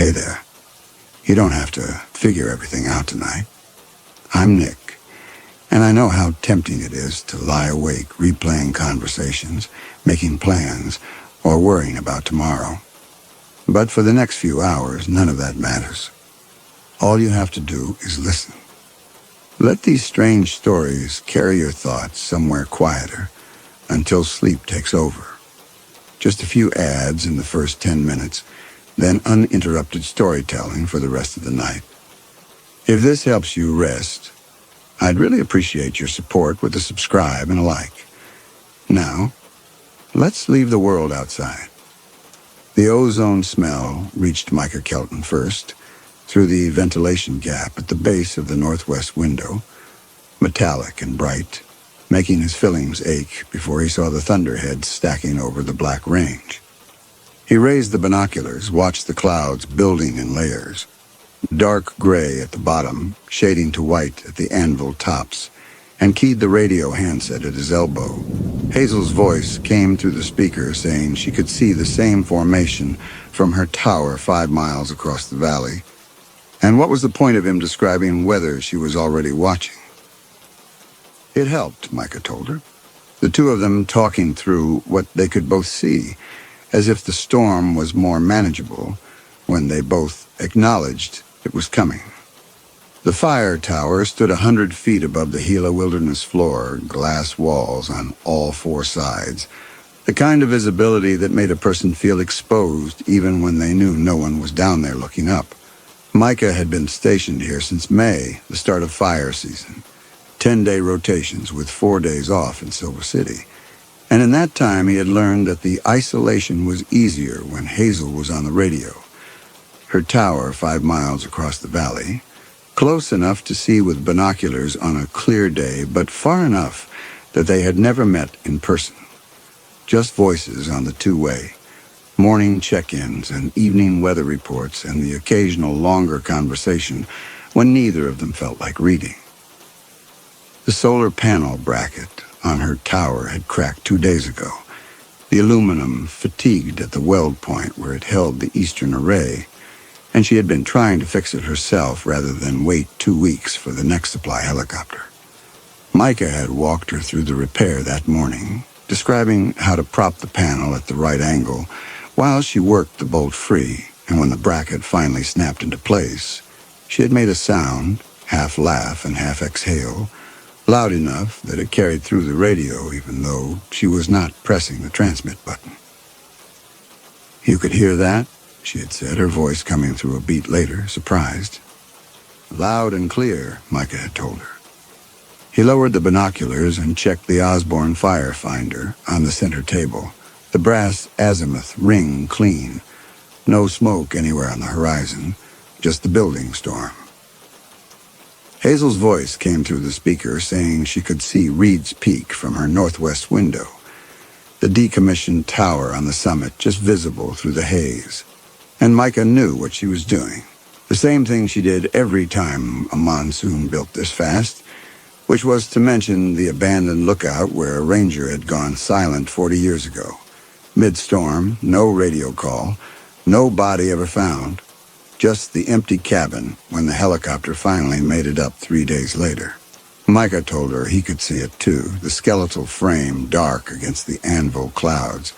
Hey there. You don't have to figure everything out tonight. I'm Nick, and I know how tempting it is to lie awake replaying conversations, making plans, or worrying about tomorrow. But for the next few hours, none of that matters. All you have to do is listen. Let these strange stories carry your thoughts somewhere quieter until sleep takes over. Just a few ads in the first 10 minutes, then uninterrupted storytelling for the rest of the night. If this helps you rest, I'd really appreciate your support with a subscribe and a like. Now, let's leave the world outside. The ozone smell reached Micah Kelton first, through the ventilation gap at the base of the northwest window, metallic and bright, making his fillings ache before he saw the thunderheads stacking over the Black Range. He raised the binoculars, watched the clouds building in layers, dark gray at the bottom, shading to white at the anvil tops, and keyed the radio handset at his elbow. Hazel's voice came through the speaker saying she could see the same formation from her tower 5 miles across the valley. And what was the point of him describing weather she was already watching? It helped, Micah told her. The two of them talking through what they could both see, as if the storm was more manageable when they both acknowledged it was coming. The fire tower stood 100 feet above the Gila wilderness floor, glass walls on all 4 sides, the kind of visibility that made a person feel exposed even when they knew no one was down there looking up. Micah had been stationed here since May, the start of fire season, 10-day rotations with 4 days off in Silver City. And in that time he had learned that the isolation was easier when Hazel was on the radio. Her tower 5 miles across the valley, close enough to see with binoculars on a clear day, but far enough that they had never met in person. Just voices on the two-way, morning check-ins and evening weather reports and the occasional longer conversation when neither of them felt like reading. The solar panel bracket on her tower had cracked 2 days ago, the aluminum fatigued at the weld point where it held the eastern array, and she had been trying to fix it herself rather than wait 2 weeks for the next supply helicopter. Micah had walked her through the repair that morning, describing how to prop the panel at the right angle while she worked the bolt free, and when the bracket finally snapped into place, she had made a sound, half laugh and half exhale, loud enough that it carried through the radio even though she was not pressing the transmit button. "You could hear that?" she had said, her voice coming through a beat later, surprised. "Loud and clear," Micah had told her. He lowered the binoculars and checked the Osborne fire finder on the center table, the brass azimuth ring clean, no smoke anywhere on the horizon, just the building storm. Hazel's voice came through the speaker saying she could see Reed's Peak from her northwest window, the decommissioned tower on the summit just visible through the haze. And Micah knew what she was doing, the same thing she did every time a monsoon built this fast, which was to mention the abandoned lookout where a ranger had gone silent 40 years ago. Mid-storm, no radio call, no body ever found, just the empty cabin when the helicopter finally made it up 3 days later. Micah told her he could see it too, the skeletal frame dark against the anvil clouds.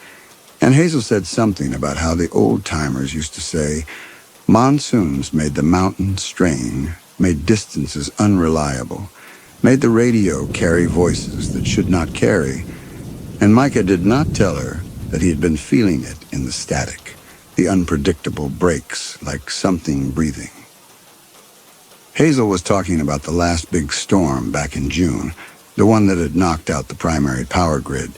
And Hazel said something about how the old-timers used to say, monsoons made the mountains strain, made distances unreliable, made the radio carry voices that should not carry. And Micah did not tell her that he had been feeling it in the static, the unpredictable breaks, like something breathing. Hazel was talking about the last big storm back in June, the one that had knocked out the primary power grid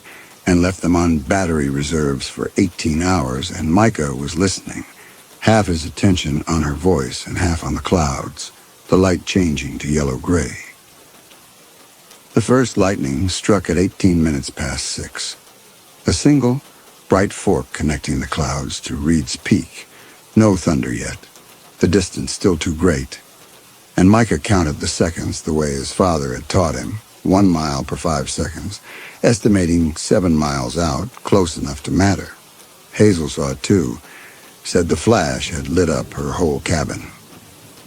and left them on battery reserves for 18 hours, and Micah was listening, half his attention on her voice and half on the clouds, the light changing to yellow-gray. The first lightning struck at 18 minutes past 6. A single, bright fork connecting the clouds to Reed's Peak. No thunder yet, the distance still too great. And Micah counted the seconds the way his father had taught him, 1 mile per 5 seconds, estimating 7 miles out, close enough to matter. Hazel saw it too, said the flash had lit up her whole cabin.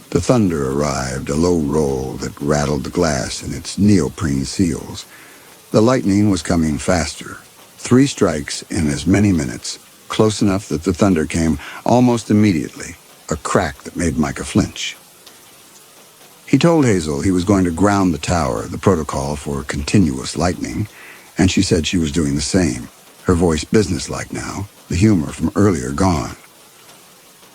The thunder arrived, a low roll that rattled the glass in its neoprene seals. The lightning was coming faster. 3 strikes in as many minutes, close enough that the thunder came almost immediately, a crack that made Micah flinch. He told Hazel he was going to ground the tower, the protocol for continuous lightning, and she said she was doing the same, her voice businesslike now, the humor from earlier gone.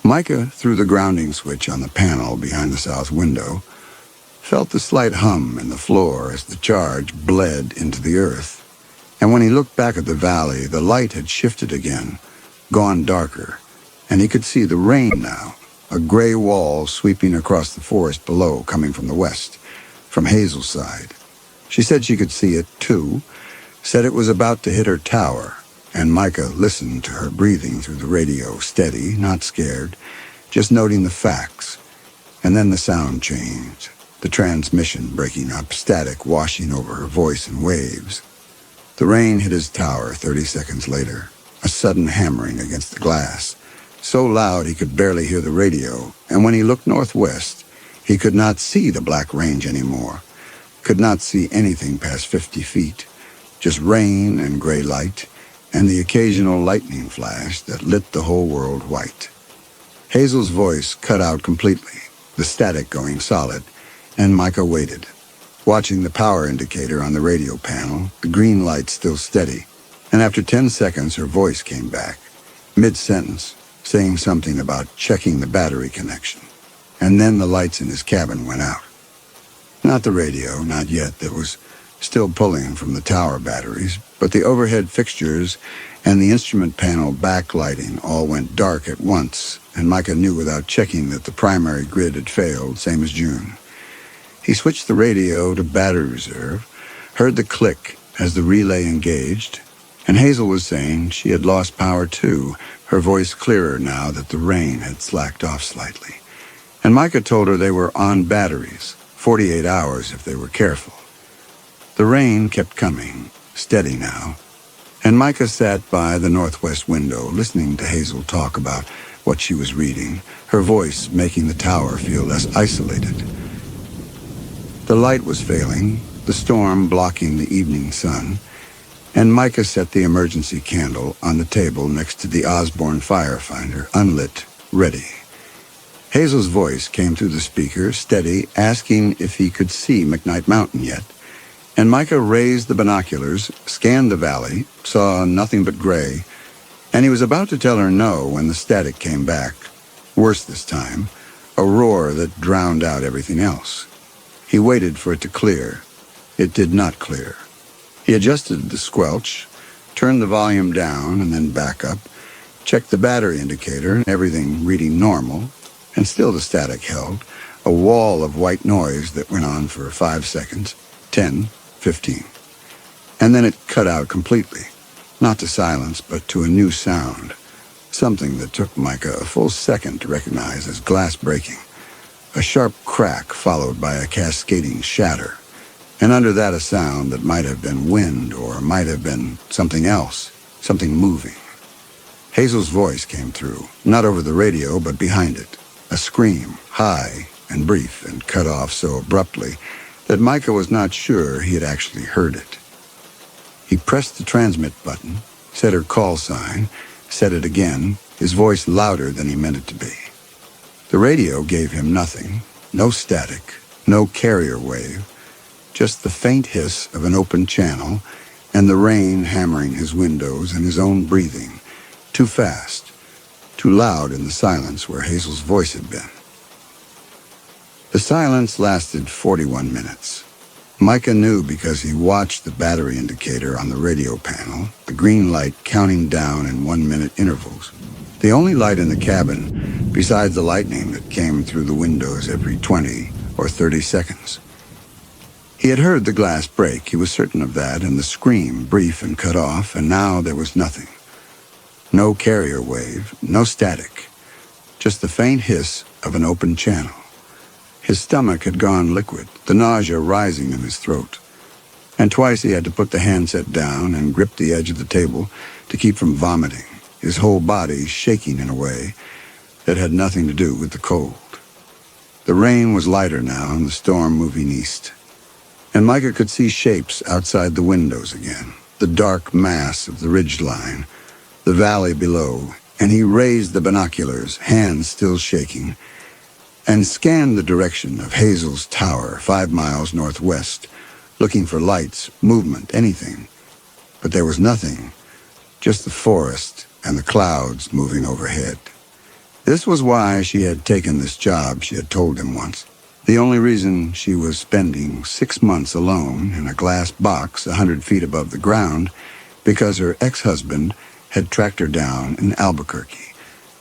Micah threw the grounding switch on the panel behind the south window, felt the slight hum in the floor as the charge bled into the earth, and when he looked back at the valley, the light had shifted again, gone darker, and he could see the rain now, a gray wall sweeping across the forest below, coming from the west, from Hazel's side. She said she could see it, too, said it was about to hit her tower, and Micah listened to her breathing through the radio, steady, not scared, just noting the facts. And then the sound changed, the transmission breaking up, static washing over her voice in waves. The rain hit his tower 30 seconds later, a sudden hammering against the glass, so loud he could barely hear the radio, and when he looked northwest, he could not see the Black Range anymore, could not see anything past 50 feet, just rain and gray light, and the occasional lightning flash that lit the whole world white. Hazel's voice cut out completely, the static going solid, and Micah waited, watching the power indicator on the radio panel, the green light still steady, and after 10 seconds her voice came back, mid-sentence, saying something about checking the battery connection. And then the lights in his cabin went out. Not the radio, not yet, that was still pulling from the tower batteries, but the overhead fixtures and the instrument panel backlighting all went dark at once, and Micah knew without checking that the primary grid had failed, same as June. He switched the radio to battery reserve, heard the click as the relay engaged, and Hazel was saying she had lost power too, her voice clearer now that the rain had slacked off slightly. And Micah told her they were on batteries, 48 hours if they were careful. The rain kept coming, steady now, and Micah sat by the northwest window, listening to Hazel talk about what she was reading, her voice making the tower feel less isolated. The light was failing, the storm blocking the evening sun, and Micah set the emergency candle on the table next to the Osborne firefinder, unlit, ready. Hazel's voice came through the speaker, steady, asking if he could see McKnight Mountain yet. And Micah raised the binoculars, scanned the valley, saw nothing but gray, and he was about to tell her no when the static came back. Worse this time, a roar that drowned out everything else. He waited for it to clear. It did not clear. He adjusted the squelch, turned the volume down and then back up, checked the battery indicator, everything reading normal, and still the static held, a wall of white noise that went on for 5 seconds, 10, 15. And then it cut out completely, not to silence, but to a new sound, something that took Micah a full second to recognize as glass breaking, a sharp crack followed by a cascading shatter. And under that a sound that might have been wind or might have been something else, something moving. Hazel's voice came through, not over the radio, but behind it, a scream, high and brief and cut off so abruptly that Micah was not sure he had actually heard it. He pressed the transmit button, set her call sign, said it again, his voice louder than he meant it to be. The radio gave him nothing, no static, no carrier wave, just the faint hiss of an open channel and the rain hammering his windows and his own breathing, too fast, too loud in the silence where Hazel's voice had been. The silence lasted 41 minutes. Micah knew because he watched the battery indicator on the radio panel, the green light counting down in 1-minute intervals. The only light in the cabin, besides the lightning that came through the windows every 20 or 30 seconds. He had heard the glass break, he was certain of that, and the scream, brief and cut off, and now there was nothing. No carrier wave, no static, just the faint hiss of an open channel. His stomach had gone liquid, the nausea rising in his throat. And twice he had to put the handset down and grip the edge of the table to keep from vomiting, his whole body shaking in a way, It had nothing to do with the cold. The rain was lighter now and the storm moving east. And Micah could see shapes outside the windows again, the dark mass of the ridgeline, the valley below, and he raised the binoculars, hands still shaking, and scanned the direction of Hazel's tower 5 miles northwest, looking for lights, movement, anything. But there was nothing, just the forest and the clouds moving overhead. This was why she had taken this job, she had told him once. The only reason she was spending 6 months alone in a glass box 100 feet above the ground, because her ex-husband had tracked her down in Albuquerque,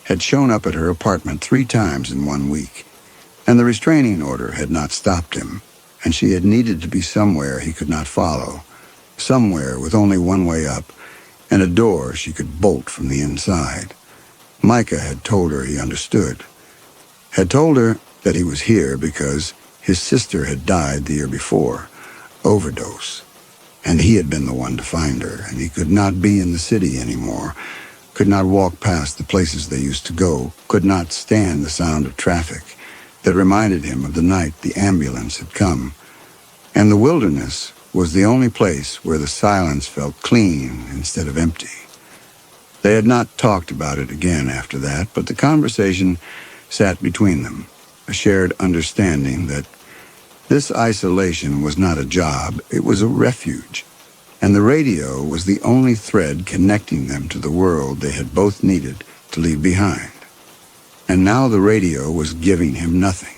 had shown up at her apartment 3 times in 1 week, and the restraining order had not stopped him, and she had needed to be somewhere he could not follow, somewhere with only one way up, and a door she could bolt from the inside. Micah had told her he understood, had told her that he was here because his sister had died the year before, overdose, and he had been the one to find her, and he could not be in the city anymore, could not walk past the places they used to go, could not stand the sound of traffic that reminded him of the night the ambulance had come. And the wilderness was the only place where the silence felt clean instead of empty. They had not talked about it again after that, but the conversation sat between them, a shared understanding that this isolation was not a job, it was a refuge, and the radio was the only thread connecting them to the world they had both needed to leave behind. And now the radio was giving him nothing.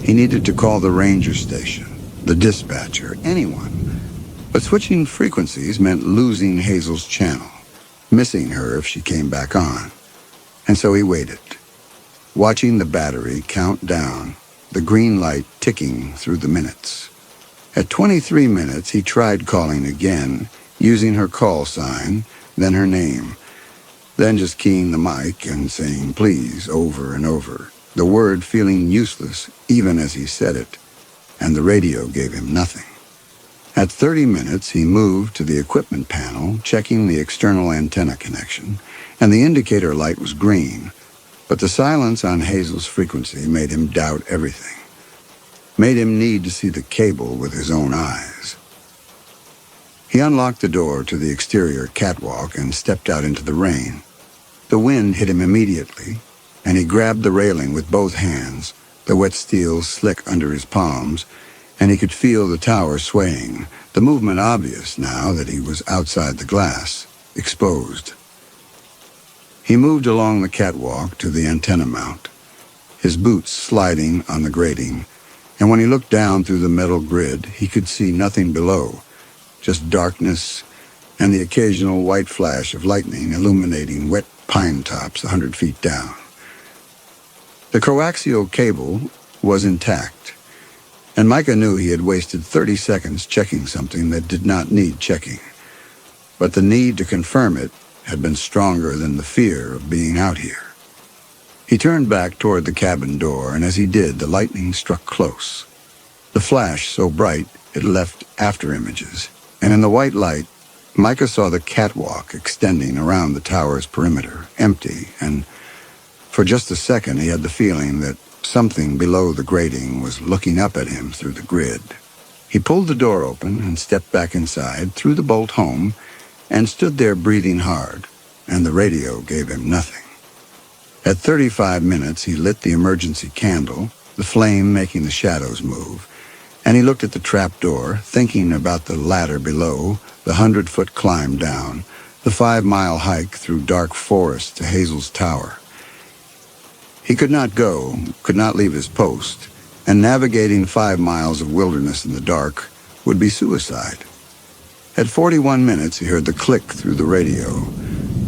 He needed to call the ranger station, the dispatcher, anyone. But switching frequencies meant losing Hazel's channel, missing her if she came back on. And so he waited, watching the battery count down, the green light ticking through the minutes. At 23 minutes, he tried calling again, using her call sign, then her name, then just keying the mic and saying please over and over, the word feeling useless even as he said it, and the radio gave him nothing. At 30 minutes, he moved to the equipment panel, checking the external antenna connection, and the indicator light was green, but the silence on Hazel's frequency made him doubt everything, made him need to see the cable with his own eyes. He unlocked the door to the exterior catwalk and stepped out into the rain. The wind hit him immediately, and he grabbed the railing with both hands, the wet steel slick under his palms, and he could feel the tower swaying, the movement obvious now that he was outside the glass, exposed. He moved along the catwalk to the antenna mount, his boots sliding on the grating, and when he looked down through the metal grid, he could see nothing below, just darkness and the occasional white flash of lightning illuminating wet pine tops 100 feet down. The coaxial cable was intact, and Micah knew he had wasted 30 seconds checking something that did not need checking. But the need to confirm it had been stronger than the fear of being out here. He turned back toward the cabin door, and as he did, the lightning struck close. The flash so bright it left after images, and in the white light, Micah saw the catwalk extending around the tower's perimeter, empty, and for just a second he had the feeling that something below the grating was looking up at him through the grid. He pulled the door open and stepped back inside, threw the bolt home, and stood there breathing hard, and the radio gave him nothing. At 35 minutes, he lit the emergency candle, the flame making the shadows move, and he looked at the trap door, thinking about the ladder below, the 100-foot climb down, the 5-mile hike through dark forest to Hazel's tower. He could not go, could not leave his post, and navigating 5 miles of wilderness in the dark would be suicide. At 41 minutes, he heard the click through the radio,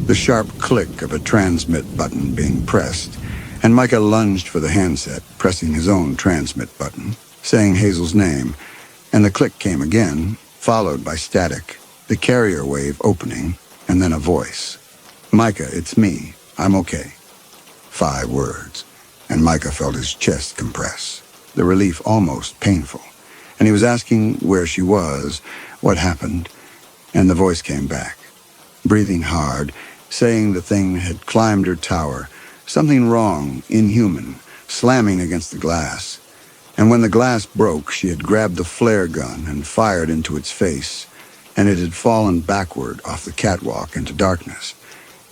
the sharp click of a transmit button being pressed, and Micah lunged for the handset, pressing his own transmit button, saying Hazel's name, and the click came again, followed by static, the carrier wave opening, and then a voice. "Micah, it's me. I'm okay." 5 words, and Micah felt his chest compress, the relief almost painful, and he was asking where she was, what happened, and the voice came back, breathing hard, saying the thing had climbed her tower, Something wrong, inhuman, slamming against the glass. And when the glass broke, she had grabbed the flare gun and fired into its face, and it had fallen backward off the catwalk into darkness.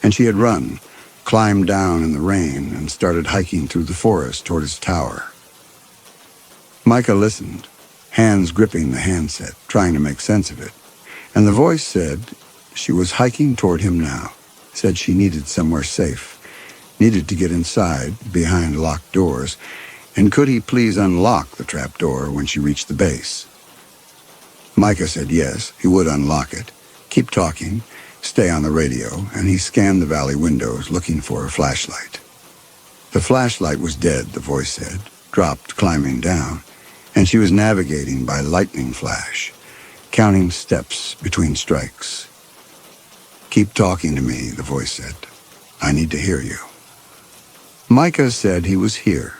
And she had run, climbed down in the rain, and started hiking through the forest toward his tower. Micah listened, hands gripping the handset, trying to make sense of it. And the voice said she was hiking toward him now, said she needed somewhere safe, needed to get inside, behind locked doors, and could he please unlock the trap door when she reached the base? Micah said yes, he would unlock it, keep talking, stay on the radio, and he scanned the valley windows looking for a flashlight. The flashlight was dead, the voice said, dropped climbing down, and she was navigating by lightning flash, counting steps between strikes. Keep talking to me, the voice said. I need to hear you. Micah said he was here,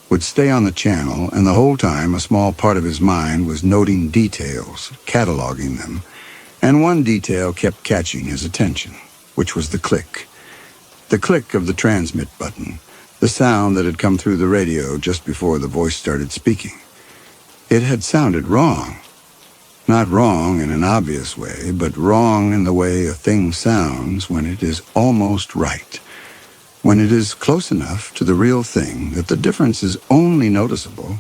would stay on the channel, and the whole time a small part of his mind was noting details, cataloging them, and one detail kept catching his attention, which was the click. The click of the transmit button, the sound that had come through the radio just before the voice started speaking. It had sounded wrong. Not wrong in an obvious way, but wrong in the way a thing sounds when it is almost right. When it is close enough to the real thing that the difference is only noticeable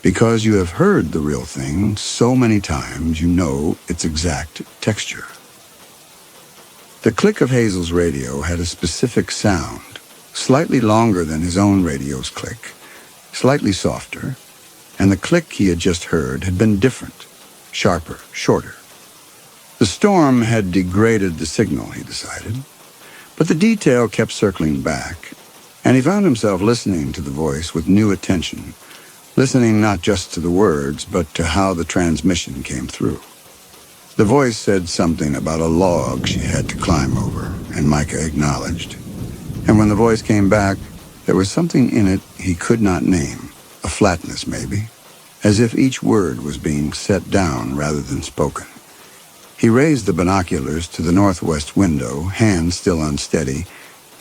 because you have heard the real thing so many times you know its exact texture. The click of Hazel's radio had a specific sound, slightly longer than his own radio's click, slightly softer, and the click he had just heard had been different, sharper, shorter. The storm had degraded the signal, he decided. But the detail kept circling back, and he found himself listening to the voice with new attention, listening not just to the words, but to how the transmission came through. The voice said something about a log she had to climb over, and Micah acknowledged. And when the voice came back, there was something in it he could not name, a flatness maybe, as if each word was being set down rather than spoken. He raised the binoculars to the northwest window, hands still unsteady,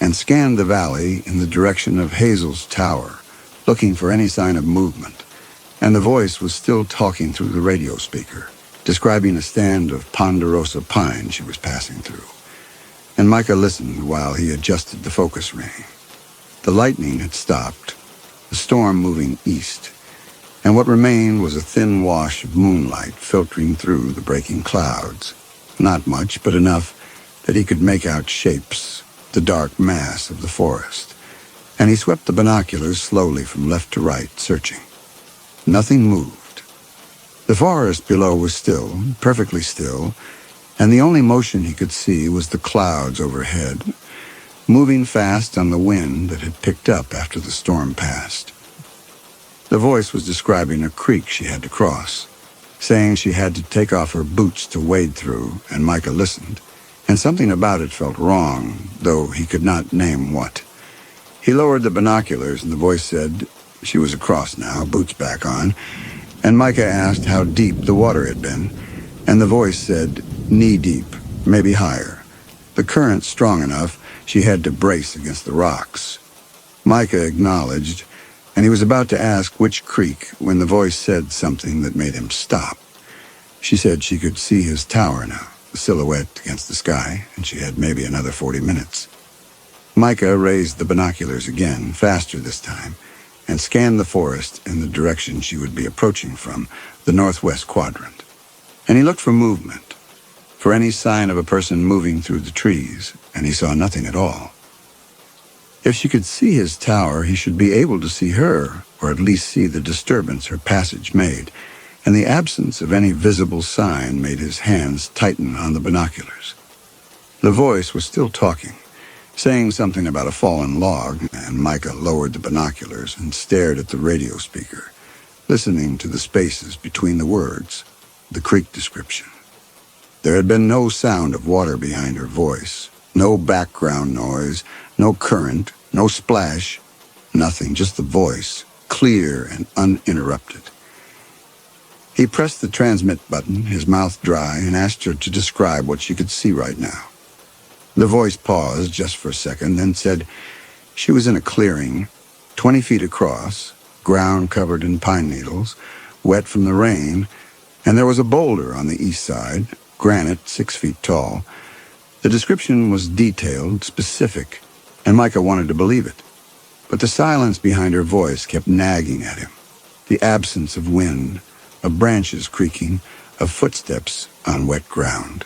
and scanned the valley in the direction of Hazel's tower, looking for any sign of movement. And the voice was still talking through the radio speaker, describing a stand of ponderosa pine she was passing through. And Micah listened while he adjusted the focus ring. The lightning had stopped, the storm moving east, and what remained was a thin wash of moonlight filtering through the breaking clouds. Not much, but enough that he could make out shapes, the dark mass of the forest. And he swept the binoculars slowly from left to right, searching. Nothing moved. The forest below was still, perfectly still, and the only motion he could see was the clouds overhead, moving fast on the wind that had picked up after the storm passed. The voice was describing a creek she had to cross, saying she had to take off her boots to wade through, and Micah listened, and something about it felt wrong, though he could not name what. He lowered the binoculars, and the voice said she was across now, boots back on, and Micah asked how deep the water had been, and the voice said knee-deep, maybe higher. The current strong enough she had to brace against the rocks. Micah acknowledged, and he was about to ask which creek when the voice said something that made him stop. She said she could see his tower now, the silhouette against the sky, and she had maybe another 40 minutes. Micah raised the binoculars again, faster this time, and scanned the forest in the direction she would be approaching from, the northwest quadrant. And he looked for movement, for any sign of a person moving through the trees, and he saw nothing at all. If she could see his tower, he should be able to see her, or at least see the disturbance her passage made, and the absence of any visible sign made his hands tighten on the binoculars. The voice was still talking, saying something about a fallen log, and Micah lowered the binoculars and stared at the radio speaker, listening to the spaces between the words, the creek description. There had been no sound of water behind her voice, no background noise, no current, no splash, nothing, just the voice, clear and uninterrupted. He pressed the transmit button, his mouth dry, and asked her to describe what she could see right now. The voice paused just for a second, then said, She was in a clearing, 20 feet across, ground covered in pine needles, wet from the rain, and there was a boulder on the east side, granite 6 feet tall. The description was detailed, specific, and Micah wanted to believe it. But the silence behind her voice kept nagging at him. The absence of wind, of branches creaking, of footsteps on wet ground.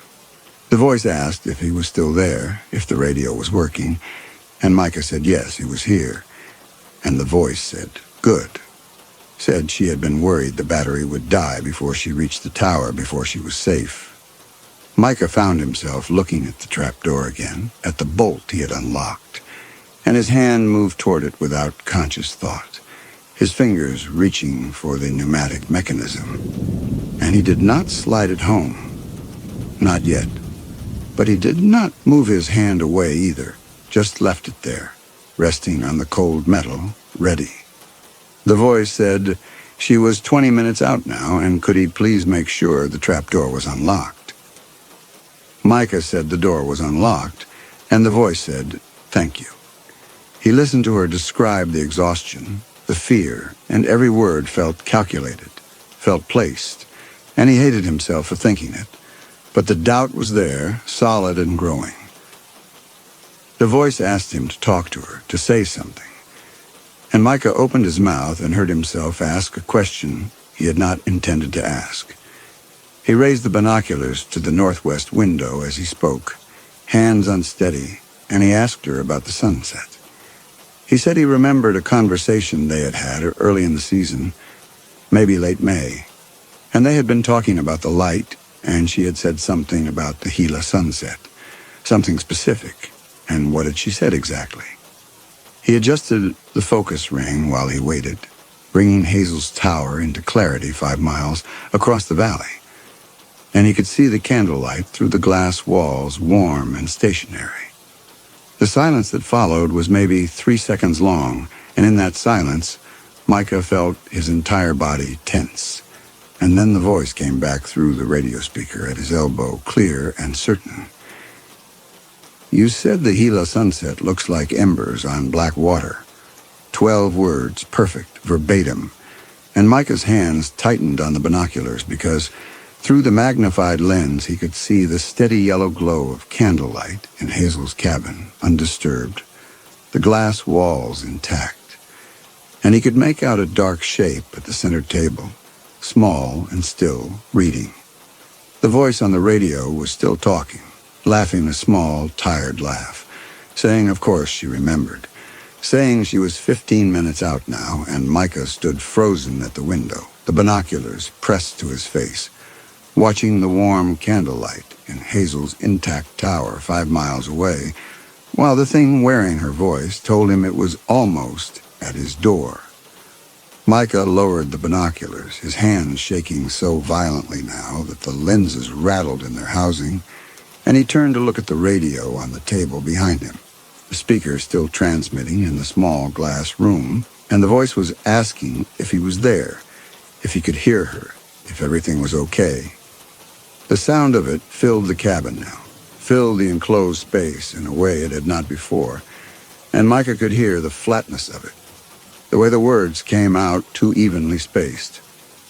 The voice asked if he was still there, if the radio was working, and Micah said yes, he was here. And the voice said, good. Said she had been worried the battery would die before she reached the tower, before she was safe. Micah found himself looking at the trapdoor again, at the bolt he had unlocked, and his hand moved toward it without conscious thought, his fingers reaching for the pneumatic mechanism. And he did not slide it home. Not yet. But he did not move his hand away either, just left it there, resting on the cold metal, ready. The voice said she was 20 minutes out now, and could he please make sure the trapdoor was unlocked? Micah said the door was unlocked, and the voice said, thank you. He listened to her describe the exhaustion, the fear, and every word felt calculated, felt placed, and he hated himself for thinking it. But the doubt was there, solid and growing. The voice asked him to talk to her, to say something. And Micah opened his mouth and heard himself ask a question he had not intended to ask. He raised the binoculars to the northwest window as he spoke, hands unsteady, and he asked her about the sunset. He said he remembered a conversation they had had early in the season, maybe late May, and they had been talking about the light, and she had said something about the Gila sunset, something specific, and what had she said exactly? He adjusted the focus ring while he waited, bringing Hazel's tower into clarity 5 miles across the valley, and he could see the candlelight through the glass walls, warm and stationary. The silence that followed was maybe 3 seconds long, and in that silence, Micah felt his entire body tense. And then the voice came back through the radio speaker at his elbow, clear and certain. You said the Gila sunset looks like embers on black water. 12 words, perfect, verbatim. And Micah's hands tightened on the binoculars because through the magnified lens he could see the steady yellow glow of candlelight in Hazel's cabin, undisturbed, the glass walls intact. And he could make out a dark shape at the center table, small and still, reading. The voice on the radio was still talking, laughing a small, tired laugh, saying of course she remembered, saying she was 15 minutes out now, and Micah stood frozen at the window, the binoculars pressed to his face, watching the warm candlelight in Hazel's intact tower 5 miles away, while the thing wearing her voice told him it was almost at his door. Micah lowered the binoculars, his hands shaking so violently now that the lenses rattled in their housing, and he turned to look at the radio on the table behind him, the speaker still transmitting in the small glass room, and the voice was asking if he was there, if he could hear her, if everything was okay. The sound of it filled the cabin now, filled the enclosed space in a way it had not before, and Micah could hear the flatness of it, the way the words came out too evenly spaced,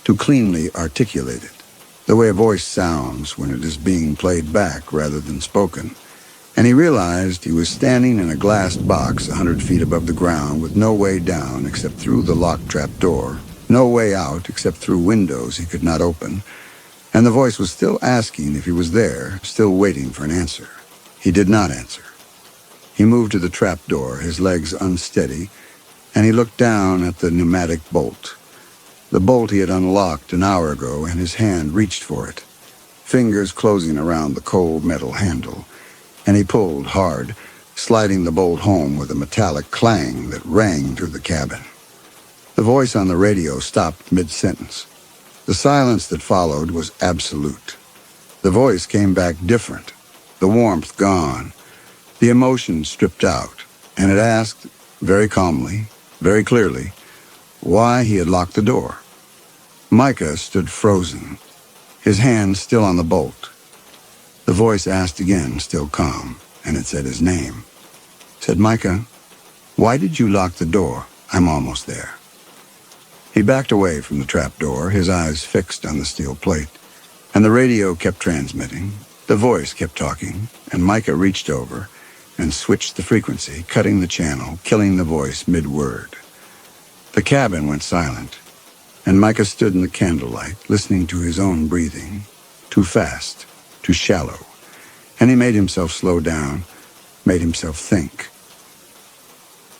too cleanly articulated, the way a voice sounds when it is being played back rather than spoken. And he realized he was standing in a glassed box 100 feet above the ground with no way down except through the locked trap door, no way out except through windows he could not open, and the voice was still asking if he was there, still waiting for an answer. He did not answer. He moved to the trap door, his legs unsteady, and he looked down at the pneumatic bolt. The bolt he had unlocked an hour ago, and his hand reached for it, fingers closing around the cold metal handle, and he pulled hard, sliding the bolt home with a metallic clang that rang through the cabin. The voice on the radio stopped mid-sentence. The silence that followed was absolute. The voice came back different, the warmth gone, the emotion stripped out, and it asked, very calmly, very clearly, why he had locked the door. Micah stood frozen, his hand still on the bolt. The voice asked again, still calm, and it said his name. It said, Micah. Why did you lock the door? I'm almost there. He backed away from the trap door, his eyes fixed on the steel plate. And the radio kept transmitting. The voice kept talking, and Micah reached over and switched the frequency, cutting the channel, killing the voice mid-word. The cabin went silent, and Micah stood in the candlelight, listening to his own breathing. Too fast, too shallow. And he made himself slow down, made himself think.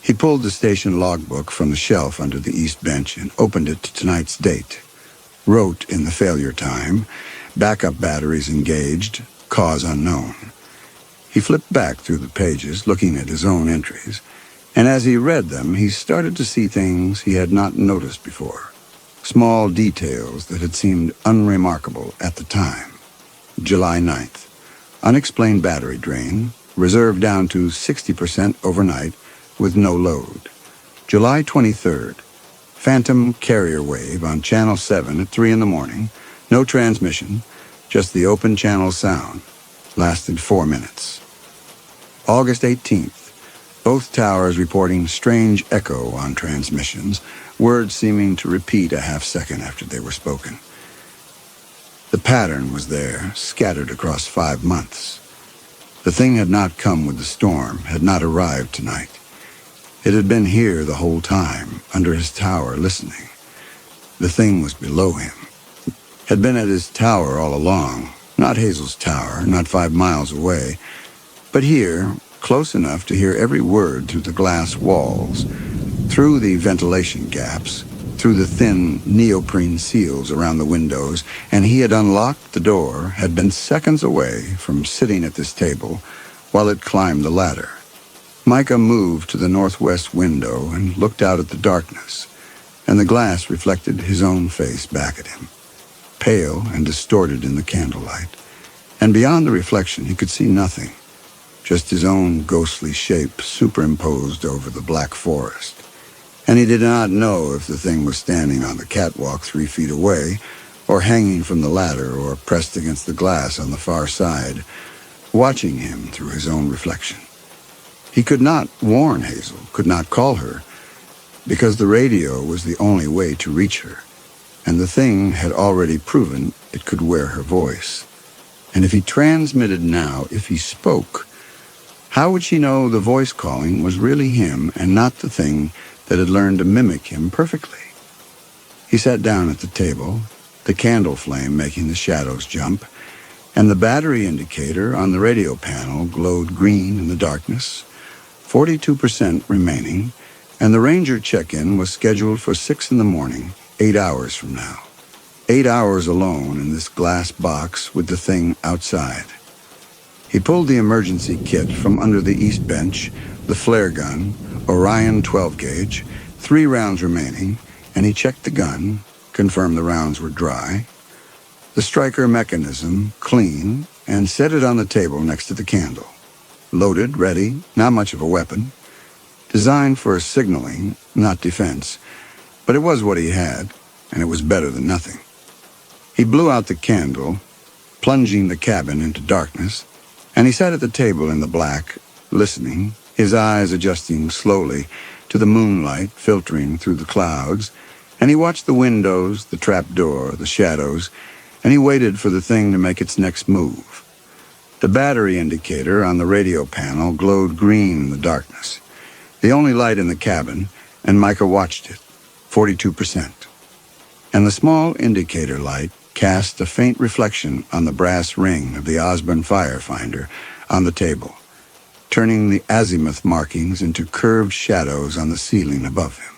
He pulled the station logbook from the shelf under the east bench and opened it to tonight's date. Wrote in the failure time, backup batteries engaged, cause unknown. He flipped back through the pages, looking at his own entries, and as he read them, he started to see things he had not noticed before. Small details that had seemed unremarkable at the time. July 9th. Unexplained battery drain, reserve down to 60% overnight with no load. July 23rd. Phantom carrier wave on Channel 7 at 3 in the morning. No transmission, just the open channel sound. Lasted 4 minutes. August 18th. Both towers reporting strange echo on transmissions, words seeming to repeat a half-second after they were spoken. The pattern was there, scattered across 5 months. The thing had not come with the storm, had not arrived tonight. It had been here the whole time, under his tower, listening. The thing was below him. Had been at his tower all along, not Hazel's tower, not 5 miles away, but here, close enough to hear every word through the glass walls, through the ventilation gaps, through the thin neoprene seals around the windows, and he had unlocked the door, had been seconds away from sitting at this table while it climbed the ladder. Micah moved to the northwest window and looked out at the darkness, and the glass reflected his own face back at him, pale and distorted in the candlelight. And beyond the reflection he could see nothing, just his own ghostly shape superimposed over the black forest. And he did not know if the thing was standing on the catwalk 3 feet away, or hanging from the ladder, or pressed against the glass on the far side, watching him through his own reflection. He could not warn Hazel, could not call her, because the radio was the only way to reach her, and the thing had already proven it could wear her voice. And if he transmitted now, if he spoke, how would she know the voice calling was really him and not the thing that had learned to mimic him perfectly? He sat down at the table, the candle flame making the shadows jump, and the battery indicator on the radio panel glowed green in the darkness. 42% remaining, and the ranger check-in was scheduled for 6 in the morning, 8 hours from now. 8 hours alone in this glass box with the thing outside. He pulled the emergency kit from under the east bench, the flare gun, Orion 12-gauge, 3 rounds remaining, and he checked the gun, confirmed the rounds were dry, the striker mechanism clean, and set it on the table next to the candle. Loaded, ready, not much of a weapon. Designed for signaling, not defense. But it was what he had, and it was better than nothing. He blew out the candle, plunging the cabin into darkness, and he sat at the table in the black, listening, his eyes adjusting slowly to the moonlight filtering through the clouds, and he watched the windows, the trap door, the shadows, and he waited for the thing to make its next move. The battery indicator on the radio panel glowed green in the darkness, the only light in the cabin, and Micah watched it, 42%. And the small indicator light cast a faint reflection on the brass ring of the Osborne firefinder on the table, turning the azimuth markings into curved shadows on the ceiling above him.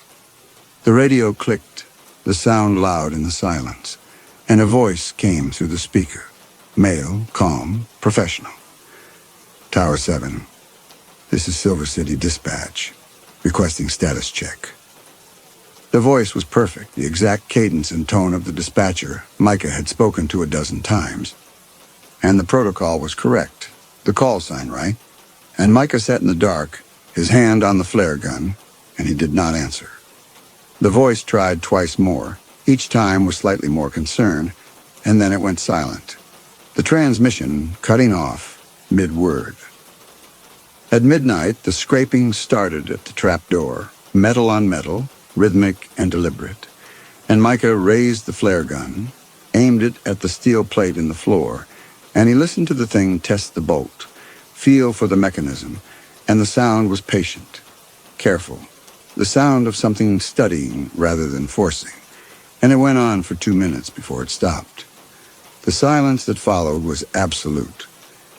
The radio clicked, the sound loud in the silence, and a voice came through the speaker. Male, calm, professional. Tower 7. This is Silver City Dispatch. Requesting status check. The voice was perfect, the exact cadence and tone of the dispatcher Micah had spoken to a dozen times. And the protocol was correct. The call sign right. And Micah sat in the dark, his hand on the flare gun, and he did not answer. The voice tried twice more, each time with slightly more concern, and then it went silent. The transmission cutting off mid-word. At midnight, the scraping started at the trapdoor, metal on metal, rhythmic and deliberate. And Micah raised the flare gun, aimed it at the steel plate in the floor, and he listened to the thing test the bolt, feel for the mechanism, and the sound was patient, careful, the sound of something studying rather than forcing. And it went on for 2 minutes before it stopped. The silence that followed was absolute.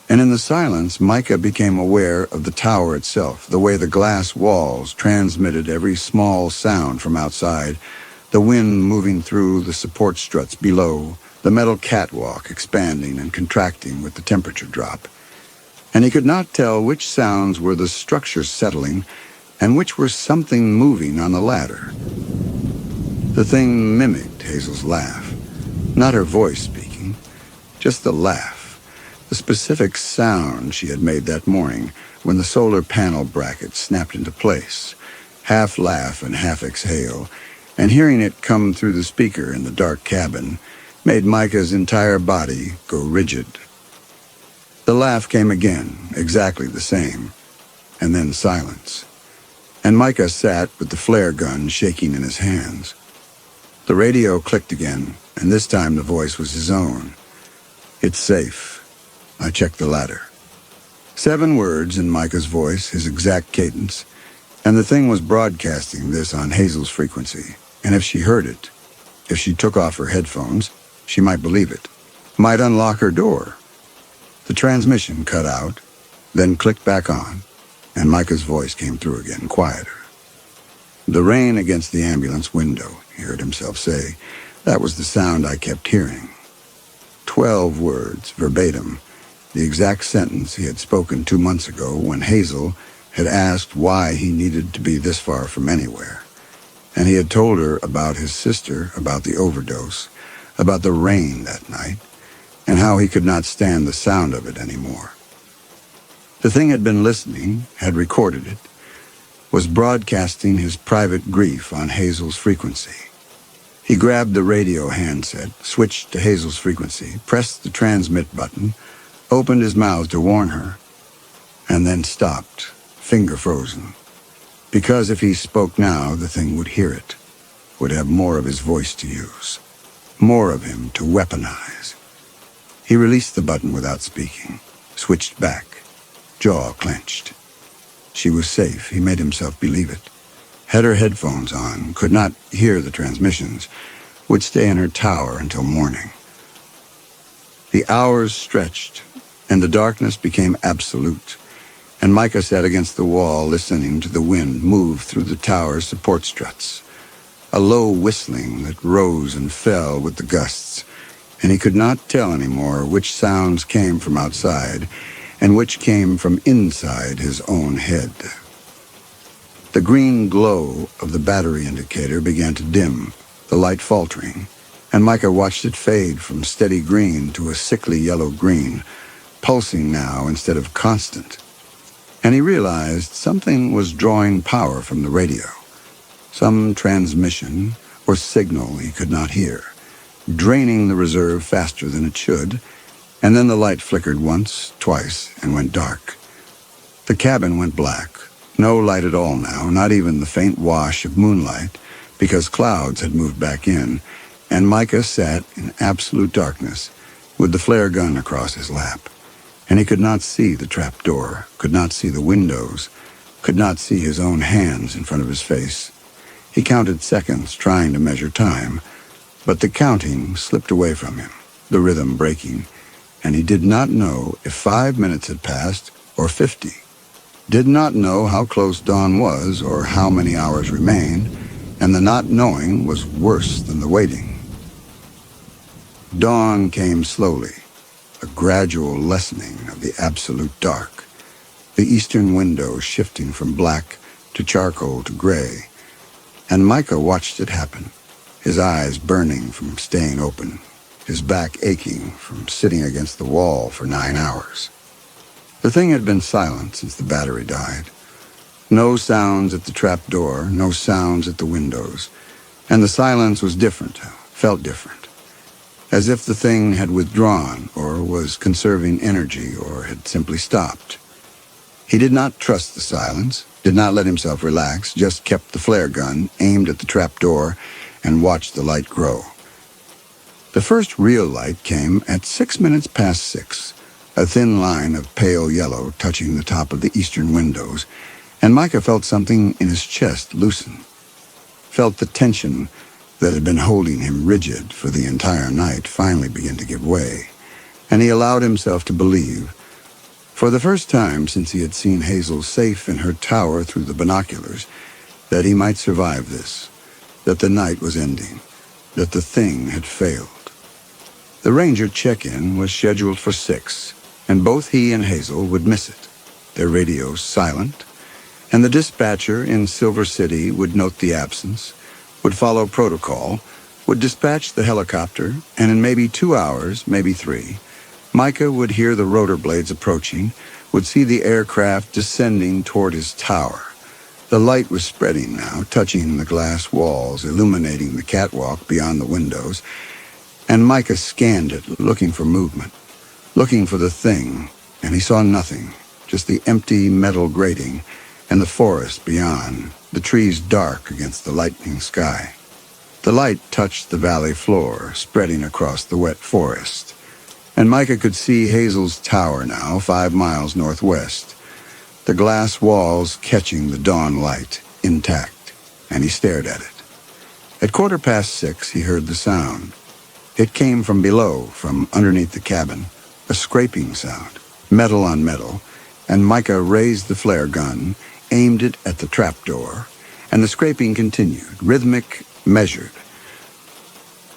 And in the silence, Micah became aware of the tower itself, the way the glass walls transmitted every small sound from outside, the wind moving through the support struts below, the metal catwalk expanding and contracting with the temperature drop. And he could not tell which sounds were the structure settling and which were something moving on the ladder. The thing mimicked Hazel's laugh, not her voice speaking, just the laugh. The specific sound she had made that morning when the solar panel bracket snapped into place, half laugh and half exhale, and hearing it come through the speaker in the dark cabin made Micah's entire body go rigid. The laugh came again, exactly the same, and then silence. And Micah sat with the flare gun shaking in his hands. The radio clicked again, and this time the voice was his own. "It's safe." I checked the ladder. 7 words in Micah's voice, his exact cadence, and the thing was broadcasting this on Hazel's frequency. And if she heard it, if she took off her headphones, she might believe it, might unlock her door. The transmission cut out, then clicked back on, and Micah's voice came through again, quieter. "The rain against the ambulance window," he heard himself say. That was the sound I kept hearing. 12 words, verbatim, the exact sentence he had spoken 2 months ago when Hazel had asked why he needed to be this far from anywhere. And he had told her about his sister, about the overdose, about the rain that night, and how he could not stand the sound of it anymore. The thing had been listening, had recorded it, was broadcasting his private grief on Hazel's frequency. He grabbed the radio handset, switched to Hazel's frequency, pressed the transmit button, opened his mouth to warn her, and then stopped, finger frozen. Because if he spoke now, the thing would hear it, would have more of his voice to use, more of him to weaponize. He released the button without speaking, switched back, jaw clenched. She was safe, he made himself believe it. Had her headphones on, could not hear the transmissions, would stay in her tower until morning. The hours stretched, and the darkness became absolute, and Micah sat against the wall listening to the wind move through the tower's support struts, a low whistling that rose and fell with the gusts, and he could not tell anymore which sounds came from outside and which came from inside his own head. The green glow of the battery indicator began to dim, the light faltering, and Micah watched it fade from steady green to a sickly yellow-green, pulsing now instead of constant. And he realized something was drawing power from the radio, some transmission or signal he could not hear, draining the reserve faster than it should, and then the light flickered once, twice, and went dark. The cabin went black, no light at all now, not even the faint wash of moonlight, because clouds had moved back in, and Micah sat in absolute darkness with the flare gun across his lap. And he could not see the trap door, could not see the windows, could not see his own hands in front of his face. He counted seconds, trying to measure time, but the counting slipped away from him, the rhythm breaking, and he did not know if 5 minutes had passed or 50. Did not know how close dawn was or how many hours remained, and the not knowing was worse than the waiting. Dawn came slowly, a gradual lessening of the absolute dark, the eastern window shifting from black to charcoal to gray, and Micah watched it happen, his eyes burning from staying open, his back aching from sitting against the wall for 9 hours. The thing had been silent since the battery died. No sounds at the trap door, no sounds at the windows, and the silence was different, felt different. As if the thing had withdrawn, or was conserving energy, or had simply stopped. He did not trust the silence, did not let himself relax, just kept the flare gun aimed at the trapdoor and watched the light grow. The first real light came at 6 minutes past 6, a thin line of pale yellow touching the top of the eastern windows, and Micah felt something in his chest loosen. Felt the tension that had been holding him rigid for the entire night finally begin to give way, and he allowed himself to believe, for the first time since he had seen Hazel safe in her tower through the binoculars, that he might survive this, that the night was ending, that the thing had failed. The ranger check-in was scheduled for 6, and both he and Hazel would miss it, their radios silent, and the dispatcher in Silver City would note the absence, would follow protocol, would dispatch the helicopter, and in maybe 2 hours, maybe 3, Micah would hear the rotor blades approaching, would see the aircraft descending toward his tower. The light was spreading now, touching the glass walls, illuminating the catwalk beyond the windows, and Micah scanned it, looking for movement, looking for the thing, and he saw nothing, just the empty metal grating and the forest beyond, the trees dark against the lightning sky. The light touched the valley floor, spreading across the wet forest, and Micah could see Hazel's tower now, 5 miles northwest, the glass walls catching the dawn light, intact, and he stared at it. At 6:15, he heard the sound. It came from below, from underneath the cabin, a scraping sound, metal on metal, and Micah raised the flare gun, aimed it at the trapdoor, and the scraping continued, rhythmic, measured.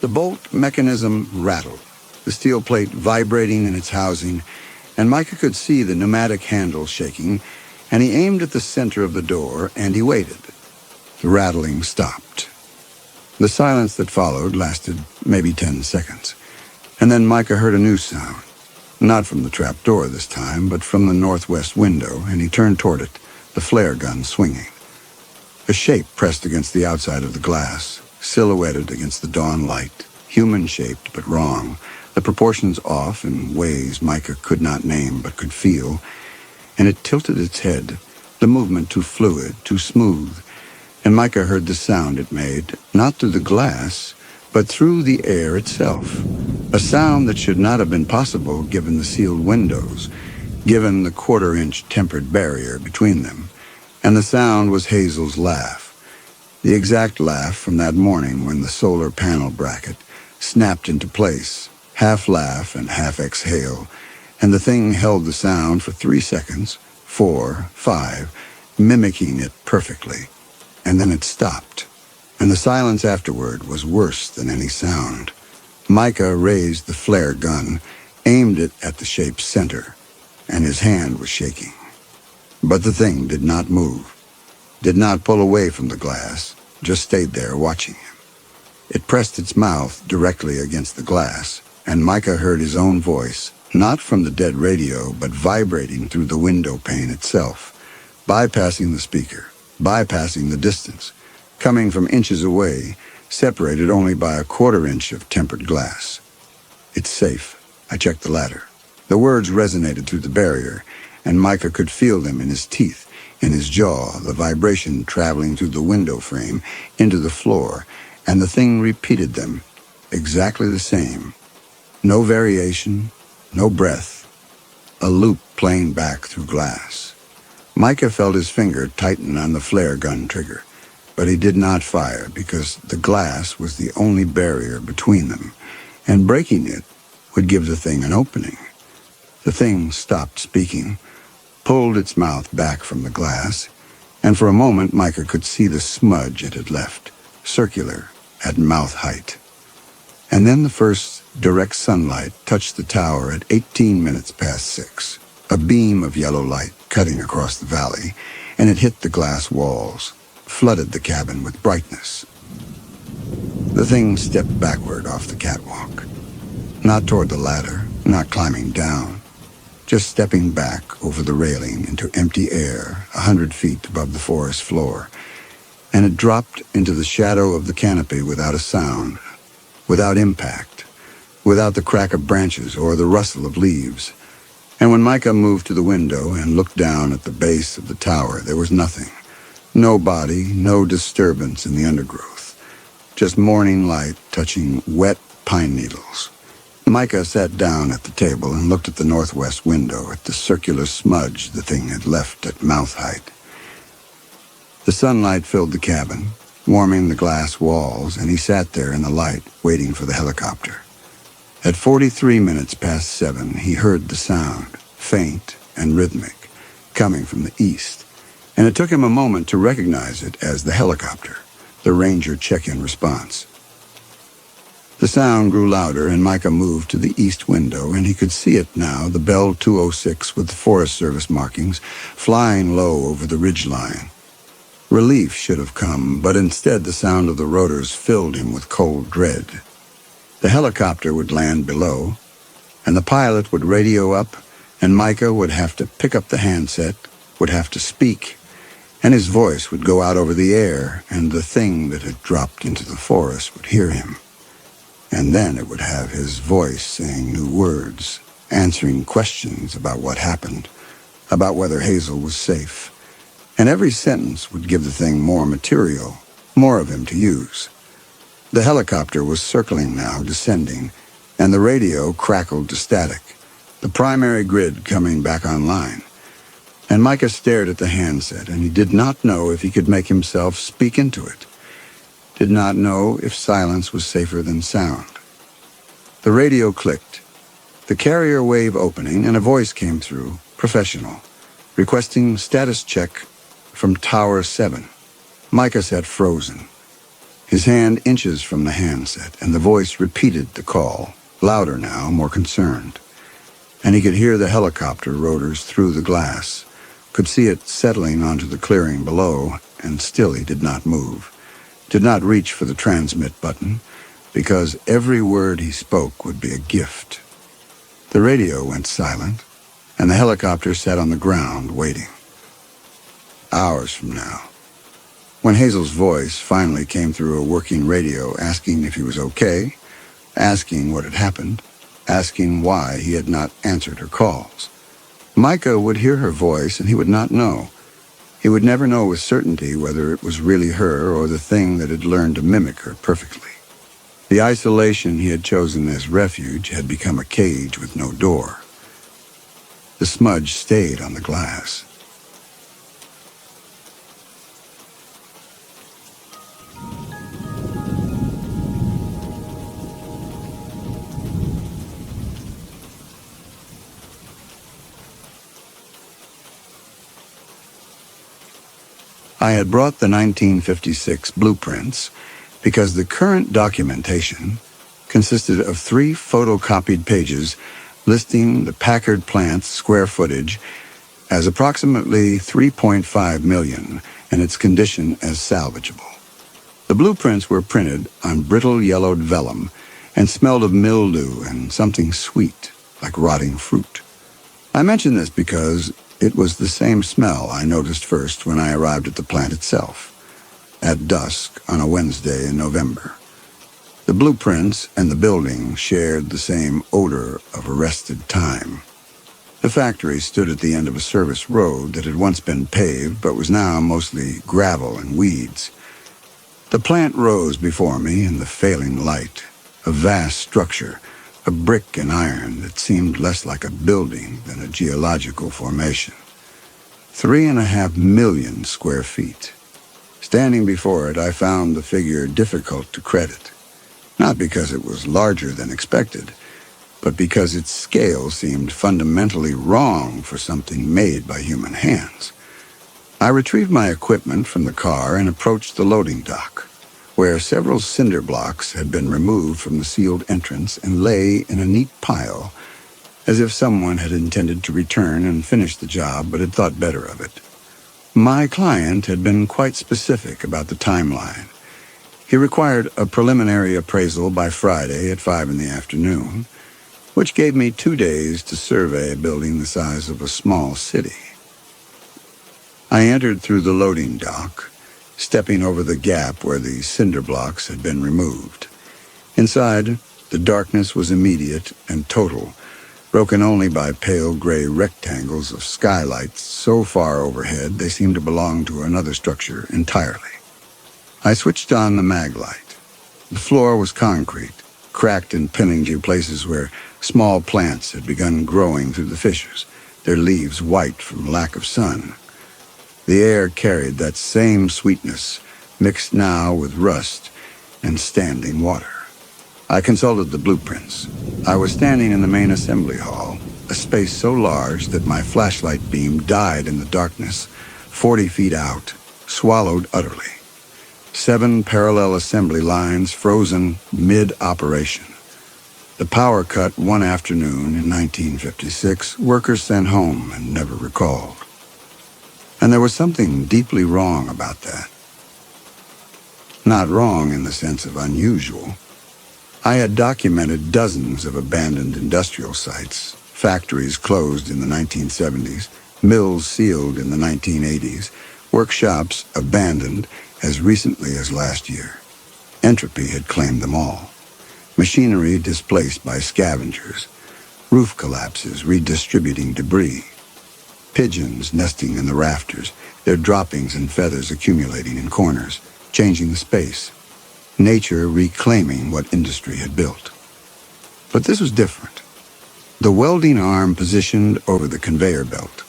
The bolt mechanism rattled, the steel plate vibrating in its housing, and Micah could see the pneumatic handle shaking, and he aimed at the center of the door, and he waited. The rattling stopped. The silence that followed lasted maybe 10 seconds, and then Micah heard a new sound, not from the trapdoor this time, but from the northwest window, and he turned toward it, the flare gun swinging. A shape pressed against the outside of the glass, silhouetted against the dawn light, human-shaped but wrong, the proportions off in ways Micah could not name but could feel, and it tilted its head, the movement too fluid, too smooth, and Micah heard the sound it made, not through the glass, but through the air itself, a sound that should not have been possible given the sealed windows, given the 1/4-inch tempered barrier between them, and the sound was Hazel's laugh, the exact laugh from that morning when the solar panel bracket snapped into place, half laugh and half exhale, and the thing held the sound for 3 seconds, 4, 5, mimicking it perfectly, and then it stopped, and the silence afterward was worse than any sound. Micah raised the flare gun, aimed it at the shape's center, and his hand was shaking. But the thing did not move, did not pull away from the glass, just stayed there watching him. It pressed its mouth directly against the glass, and Micah heard his own voice, not from the dead radio, but vibrating through the window pane itself, bypassing the speaker, bypassing the distance, coming from inches away, separated only by a 1/4 inch of tempered glass. "It's safe. I checked the ladder." The words resonated through the barrier, and Micah could feel them in his teeth, in his jaw, the vibration traveling through the window frame into the floor, and the thing repeated them, exactly the same. No variation, no breath, a loop playing back through glass. Micah felt his finger tighten on the flare gun trigger, but he did not fire because the glass was the only barrier between them, and breaking it would give the thing an opening. The thing stopped speaking, pulled its mouth back from the glass, and for a moment Micah could see the smudge it had left, circular, at mouth height. And then the first direct sunlight touched the tower at 18 minutes past 6, a beam of yellow light cutting across the valley, and it hit the glass walls, flooded the cabin with brightness. The thing stepped backward off the catwalk, not toward the ladder, not climbing down, just stepping back over the railing into empty air 100 feet above the forest floor, and it dropped into the shadow of the canopy without a sound, without impact, without the crack of branches or the rustle of leaves, And when Micah moved to the window and looked down at the base of the tower, there was nothing. No body, no disturbance in the undergrowth. Just morning light touching wet pine needles. Micah sat down at the table and looked at the northwest window, at the circular smudge the thing had left at mouth height. The sunlight filled the cabin, warming the glass walls, and he sat there in the light, waiting for the helicopter. At 43 minutes past 7, he heard the sound, faint and rhythmic, coming from the east, and it took him a moment to recognize it as the helicopter, the Ranger check-in response. The sound grew louder, and Micah moved to the east window, and he could see it now, the Bell 206 with the Forest Service markings, flying low over the ridgeline. Relief should have come, but instead the sound of the rotors filled him with cold dread. The helicopter would land below, and the pilot would radio up, and Micah would have to pick up the handset, would have to speak, and his voice would go out over the air, and the thing that had dropped into the forest would hear him. And then it would have his voice saying new words, answering questions about what happened, about whether Hazel was safe. And every sentence would give the thing more material, more of him to use. The helicopter was circling now, descending, and the radio crackled to static, the primary grid coming back online. And Micah stared at the handset, and he did not know if he could make himself speak into it. Did not know if silence was safer than sound. The radio clicked, the carrier wave opening, and a voice came through, professional, requesting status check from Tower 7. Micah sat frozen, his hand inches from the handset, and the voice repeated the call, louder now, more concerned. And he could hear the helicopter rotors through the glass, could see it settling onto the clearing below, and still he did not move, did not reach for the transmit button, because every word he spoke would be a gift. The radio went silent, and the helicopter sat on the ground waiting. Hours from now, when Hazel's voice finally came through a working radio asking if he was okay, asking what had happened, asking why he had not answered her calls, Micah would hear her voice and he would not know. He would never know with certainty whether it was really her or the thing that had learned to mimic her perfectly. The isolation he had chosen as refuge had become a cage with no door. The smudge stayed on the glass. I had brought the 1956 blueprints because the current documentation consisted of 3 photocopied pages listing the Packard plant's square footage as approximately 3.5 million and its condition as salvageable. The blueprints were printed on brittle yellowed vellum and smelled of mildew and something sweet, like rotting fruit. I mention this because it was the same smell I noticed first when I arrived at the plant itself, at dusk on a Wednesday in November. The blueprints and the building shared the same odor of arrested time. The factory stood at the end of a service road that had once been paved but was now mostly gravel and weeds. The plant rose before me in the failing light, a vast structure, a brick and iron that seemed less like a building than a geological formation. 3.5 million square feet. Standing before it, I found the figure difficult to credit, not because it was larger than expected, but because its scale seemed fundamentally wrong for something made by human hands. I retrieved my equipment from the car and approached the loading dock, where several cinder blocks had been removed from the sealed entrance and lay in a neat pile, as if someone had intended to return and finish the job but had thought better of it. My client had been quite specific about the timeline. He required a preliminary appraisal by Friday at 5 in the afternoon, which gave me 2 days to survey a building the size of a small city. I entered through the loading dock, stepping over the gap where the cinder blocks had been removed. Inside, the darkness was immediate and total, broken only by pale gray rectangles of skylights so far overhead they seemed to belong to another structure entirely. I switched on the mag light. The floor was concrete, cracked and pinning to places where small plants had begun growing through the fissures, their leaves white from lack of sun. The air carried that same sweetness, mixed now with rust and standing water. I consulted the blueprints. I was standing in the main assembly hall, a space so large that my flashlight beam died in the darkness, 40 feet out, swallowed utterly. 7 parallel assembly lines frozen mid-operation. The power cut one afternoon in 1956, workers sent home and never recalled. And there was something deeply wrong about that. Not wrong in the sense of unusual. I had documented dozens of abandoned industrial sites, factories closed in the 1970s, mills sealed in the 1980s, workshops abandoned as recently as last year. Entropy had claimed them all. Machinery displaced by scavengers, roof collapses redistributing debris, pigeons nesting in the rafters, their droppings and feathers accumulating in corners, changing the space, nature reclaiming what industry had built. But this was different. The welding arm positioned over the conveyor belt,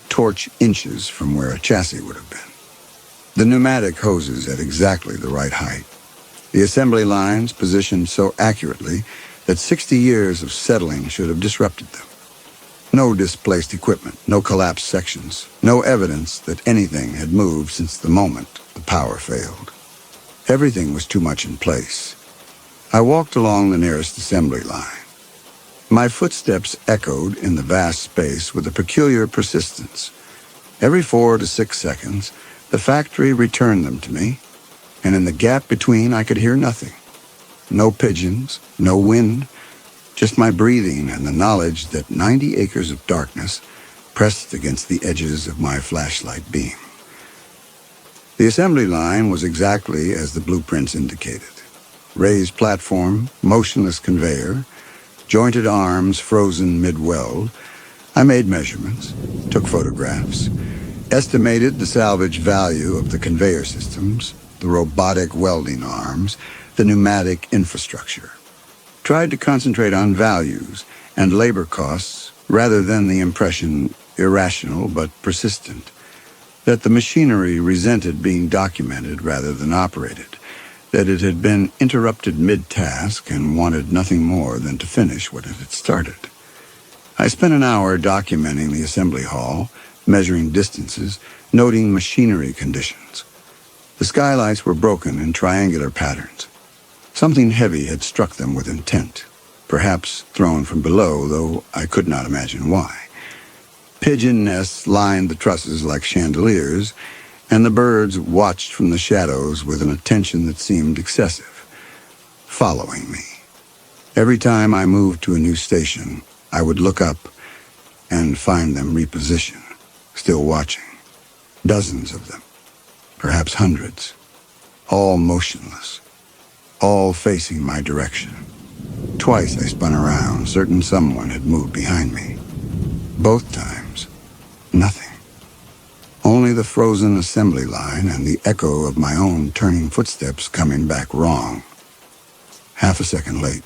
torch inches from where a chassis would have been. The pneumatic hoses at exactly the right height. The assembly lines positioned so accurately that 60 years of settling should have disrupted them. No displaced equipment, no collapsed sections, no evidence that anything had moved since the moment the power failed. Everything was too much in place. I walked along the nearest assembly line. My footsteps echoed in the vast space with a peculiar persistence. Every 4 to 6 seconds, the factory returned them to me, and in the gap between I could hear nothing. No pigeons, no wind, just my breathing and the knowledge that 90 acres of darkness pressed against the edges of my flashlight beam. The assembly line was exactly as the blueprints indicated. Raised platform, motionless conveyor, jointed arms frozen mid-weld. I made measurements, took photographs, estimated the salvage value of the conveyor systems, the robotic welding arms, the pneumatic infrastructure. Tried to concentrate on values and labor costs rather than the impression, irrational but persistent, that the machinery resented being documented rather than operated, that it had been interrupted mid-task and wanted nothing more than to finish what it had started. I spent an hour documenting the assembly hall, measuring distances, noting machinery conditions. The skylights were broken in triangular patterns. Something heavy had struck them with intent, perhaps thrown from below, though I could not imagine why. Pigeon nests lined the trusses like chandeliers, and the birds watched from the shadows with an attention that seemed excessive, following me. Every time I moved to a new station, I would look up and find them repositioned, still watching. Dozens of them, perhaps hundreds, all motionless, all facing my direction. Twice I spun around, certain someone had moved behind me. Both times, nothing. Only the frozen assembly line and the echo of my own turning footsteps coming back wrong. Half a second late,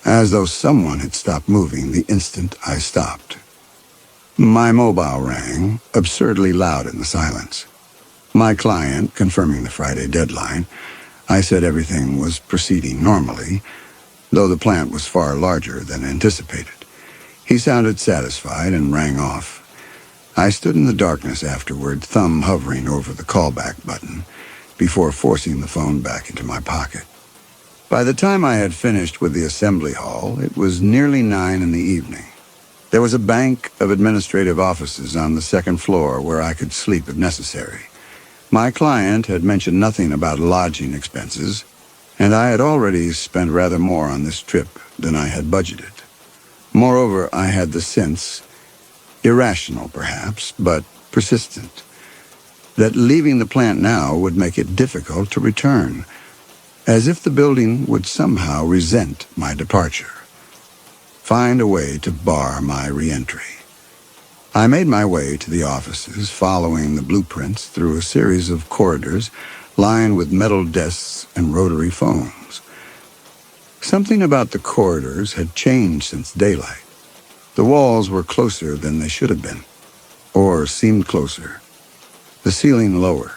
as though someone had stopped moving the instant I stopped. My mobile rang, absurdly loud in the silence. My client, confirming the Friday deadline, I said everything was proceeding normally, though the plant was far larger than anticipated. He sounded satisfied and rang off. I stood in the darkness afterward, thumb hovering over the callback button, before forcing the phone back into my pocket. By the time I had finished with the assembly hall, it was nearly 9 in the evening. There was a bank of administrative offices on the second floor where I could sleep if necessary. My client had mentioned nothing about lodging expenses, and I had already spent rather more on this trip than I had budgeted. Moreover, I had the sense, irrational perhaps, but persistent, that leaving the plant now would make it difficult to return, as if the building would somehow resent my departure. find a way to bar my re-entry. I made my way to the offices, following the blueprints through a series of corridors lined with metal desks and rotary phones. Something about the corridors had changed since daylight. The walls were closer than they should have been, or seemed closer. The ceiling lower,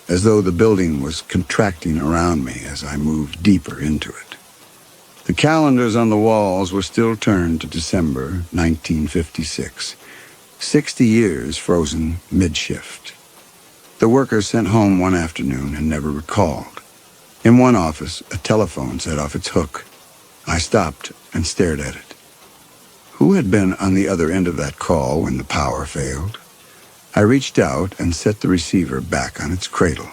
as though the building was contracting around me as I moved deeper into it. The calendars on the walls were still turned to December 1956, 60 years frozen mid-shift. The workers sent home one afternoon and never recalled. In one office, a telephone set off its hook. I stopped and stared at it. Who had been on the other end of that call when the power failed? I reached out and set the receiver back on its cradle.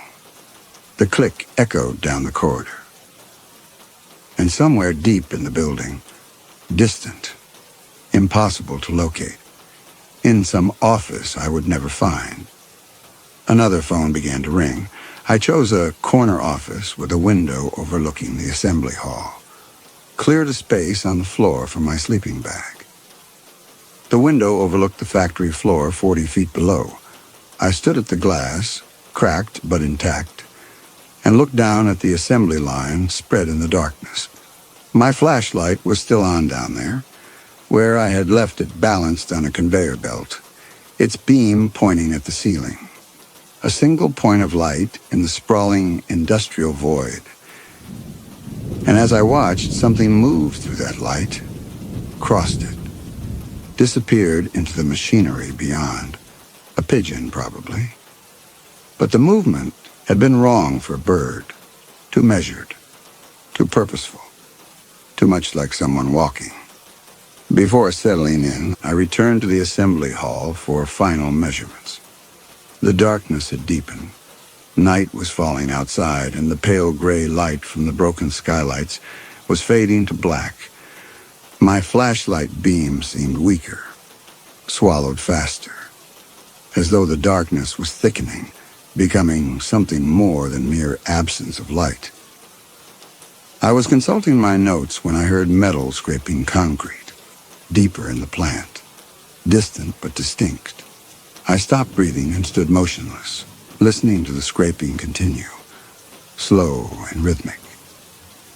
The click echoed down the corridor. And somewhere deep in the building, distant, impossible to locate, in some office I would never find. Another phone began to ring. I chose a corner office with a window overlooking the assembly hall. Cleared a space on the floor for my sleeping bag. The window overlooked the factory floor 40 feet below. I stood at the glass, cracked but intact, and looked down at the assembly line spread in the darkness. My flashlight was still on down there, where I had left it balanced on a conveyor belt, its beam pointing at the ceiling. A single point of light in the sprawling industrial void. And as I watched, something moved through that light, crossed it, disappeared into the machinery beyond. A pigeon, probably. But the movement had been wrong for a bird. Too measured, too purposeful, too much like someone walking. Before settling in, I returned to the assembly hall for final measurements. The darkness had deepened. Night was falling outside, and the pale gray light from the broken skylights was fading to black. My flashlight beam seemed weaker, swallowed faster, as though the darkness was thickening, becoming something more than mere absence of light. I was consulting my notes when I heard metal scraping concrete, deeper in the plant, distant but distinct. I stopped breathing and stood motionless, listening to the scraping continue, slow and rhythmic.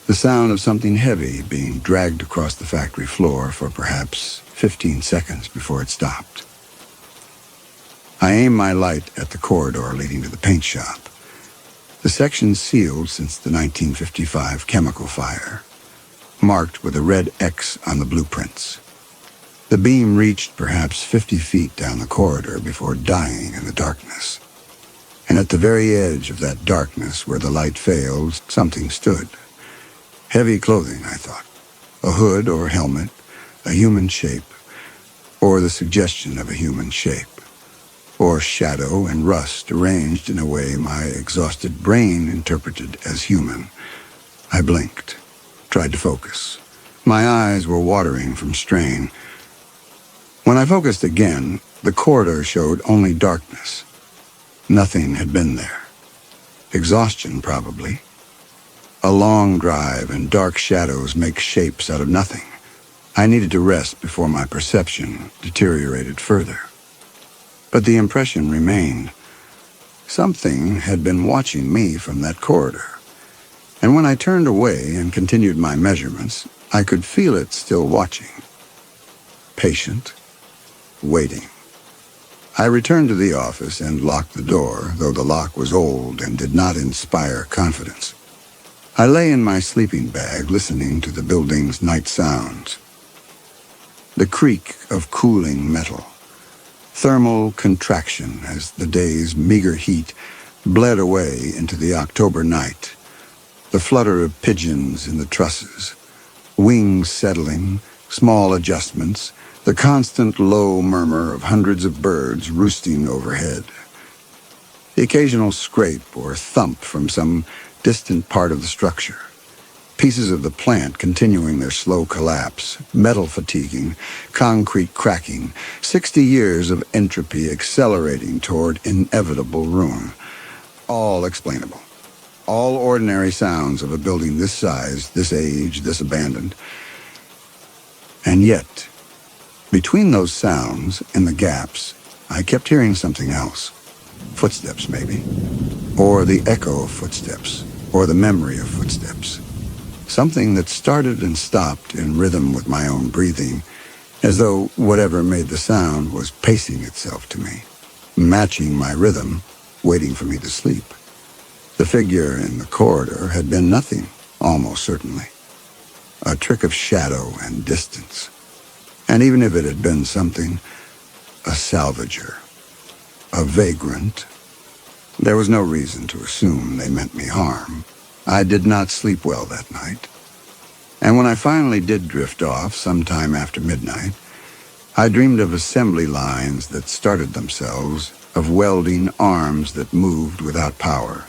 The sound of something heavy being dragged across the factory floor for perhaps 15 seconds before it stopped. I aimed my light at the corridor leading to the paint shop. The section sealed since the 1955 chemical fire, marked with a red X on the blueprints. The beam reached perhaps 50 feet down the corridor before dying in the darkness. And at the very edge of that darkness where the light failed, something stood. Heavy clothing, I thought. A hood or helmet, a human shape, or the suggestion of a human shape, or shadow and rust arranged in a way my exhausted brain interpreted as human. I blinked, tried to focus. My eyes were watering from strain. When I focused again, the corridor showed only darkness. Nothing had been there. Exhaustion, probably. A long drive and dark shadows make shapes out of nothing. I needed to rest before my perception deteriorated further. But the impression remained. Something had been watching me from that corridor. And when I turned away and continued my measurements, I could feel it still watching. Patient. Waiting. I returned to the office and locked the door, though the lock was old and did not inspire confidence. I lay in my sleeping bag listening to the building's night sounds. The creak of cooling metal, thermal contraction as the day's meager heat bled away into the October night, the flutter of pigeons in the trusses, wings settling, small adjustments, the constant low murmur of hundreds of birds roosting overhead. The occasional scrape or thump from some distant part of the structure. Pieces of the plant continuing their slow collapse, metal fatiguing, concrete cracking, 60 years of entropy accelerating toward inevitable ruin. All explainable. All ordinary sounds of a building this size, this age, this abandoned. And yet, between those sounds and the gaps, I kept hearing something else. Footsteps, maybe. Or the echo of footsteps. Or the memory of footsteps. Something that started and stopped in rhythm with my own breathing, as though whatever made the sound was pacing itself to me, matching my rhythm, waiting for me to sleep. The figure in the corridor had been nothing, almost certainly. A trick of shadow and distance. And even if it had been something, a salvager, a vagrant, there was no reason to assume they meant me harm. I did not sleep well that night. And when I finally did drift off sometime after midnight, I dreamed of assembly lines that started themselves, of welding arms that moved without power,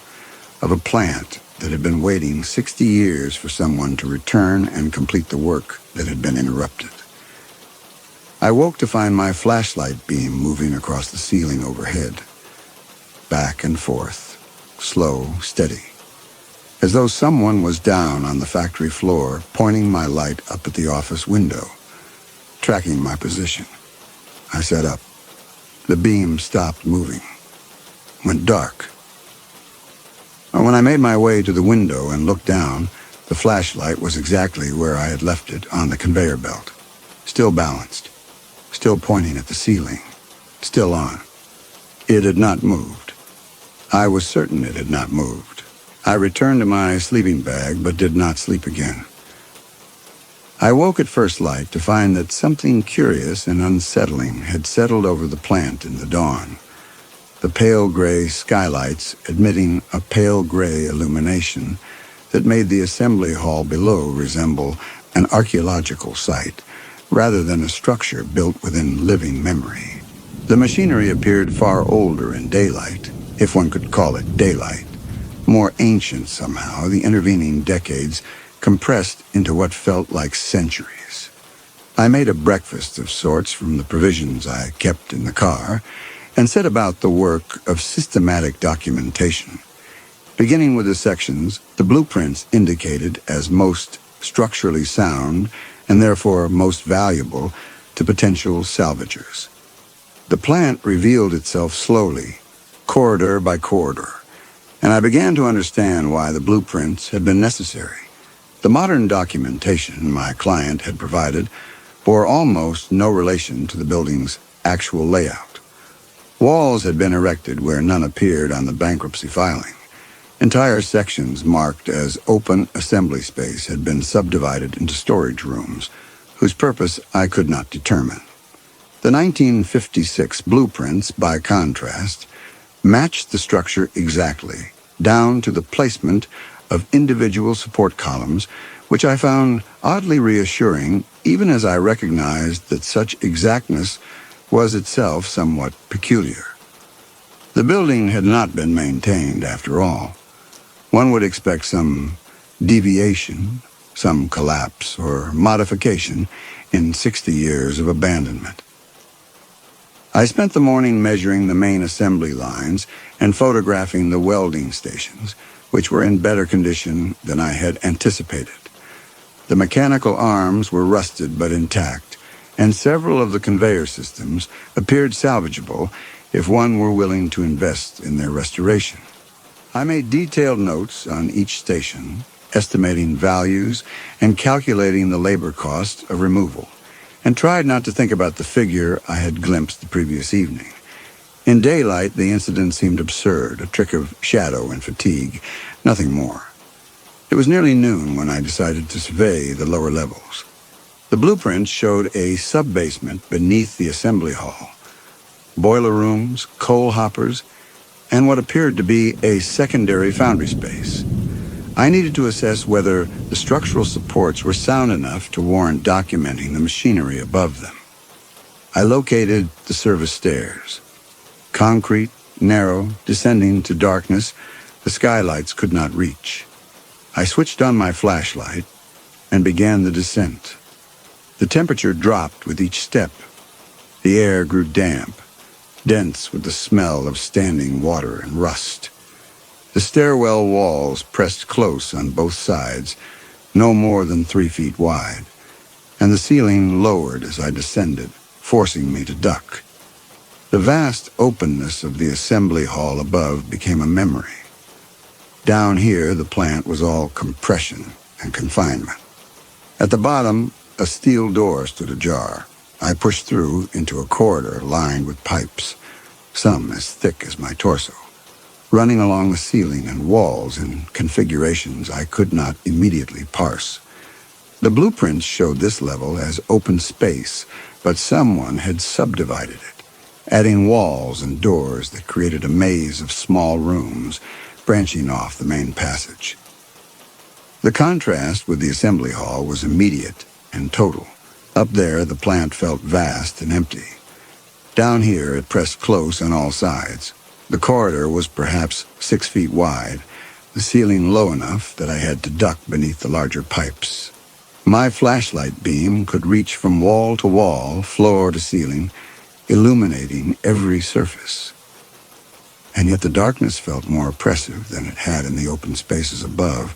of a plant that had been waiting 60 years for someone to return and complete the work that had been interrupted. I woke to find my flashlight beam moving across the ceiling overhead, back and forth, slow, steady, as though someone was down on the factory floor pointing my light up at the office window, tracking my position. I sat up. The beam stopped moving, went dark. When I made my way to the window and looked down, the flashlight was exactly where I had left it on the conveyor belt, still balanced, still pointing at the ceiling, still on. It had not moved. I was certain it had not moved. I returned to my sleeping bag, but did not sleep again. I woke at first light to find that something curious and unsettling had settled over the plant in the dawn. The pale gray skylights admitting a pale gray illumination that made the assembly hall below resemble an archaeological site, rather than a structure built within living memory. The machinery appeared far older in daylight, if one could call it daylight, more ancient somehow, the intervening decades compressed into what felt like centuries. I made a breakfast of sorts from the provisions I kept in the car, and set about the work of systematic documentation. Beginning with the sections the blueprints indicated as most structurally sound and therefore most valuable to potential salvagers. The plant revealed itself slowly, corridor by corridor, and I began to understand why the blueprints had been necessary. The modern documentation my client had provided bore almost no relation to the building's actual layout. Walls had been erected where none appeared on the bankruptcy filing. Entire sections marked as open assembly space had been subdivided into storage rooms, whose purpose I could not determine. The 1956 blueprints, by contrast, matched the structure exactly, down to the placement of individual support columns, which I found oddly reassuring, even as I recognized that such exactness was itself somewhat peculiar. The building had not been maintained, after all. One would expect some deviation, some collapse or modification in 60 years of abandonment. I spent the morning measuring the main assembly lines and photographing the welding stations, which were in better condition than I had anticipated. The mechanical arms were rusted but intact, and several of the conveyor systems appeared salvageable if one were willing to invest in their restoration. I made detailed notes on each station, estimating values and calculating the labor cost of removal, and tried not to think about the figure I had glimpsed the previous evening. In daylight, the incident seemed absurd, a trick of shadow and fatigue, nothing more. It was nearly noon when I decided to survey the lower levels. The blueprints showed a sub-basement beneath the assembly hall, boiler rooms, coal hoppers, and what appeared to be a secondary foundry space. I needed to assess whether the structural supports were sound enough to warrant documenting the machinery above them. I located the service stairs. Concrete, narrow, descending to darkness, the skylights could not reach. I switched on my flashlight and began the descent. The temperature dropped with each step. The air grew damp, dense with the smell of standing water and rust. The stairwell walls pressed close on both sides, no more than 3 feet wide, and the ceiling lowered as I descended, forcing me to duck. The vast openness of the assembly hall above became a memory. Down here, the plant was all compression and confinement. At the bottom, a steel door stood ajar. I pushed through into a corridor lined with pipes, some as thick as my torso, running along the ceiling and walls in configurations I could not immediately parse. The blueprints showed this level as open space, but someone had subdivided it, adding walls and doors that created a maze of small rooms branching off the main passage. The contrast with the assembly hall was immediate and total. Up there, the plant felt vast and empty. Down here, it pressed close on all sides. The corridor was perhaps 6 feet wide, the ceiling low enough that I had to duck beneath the larger pipes. My flashlight beam could reach from wall to wall, floor to ceiling, illuminating every surface. And yet the darkness felt more oppressive than it had in the open spaces above.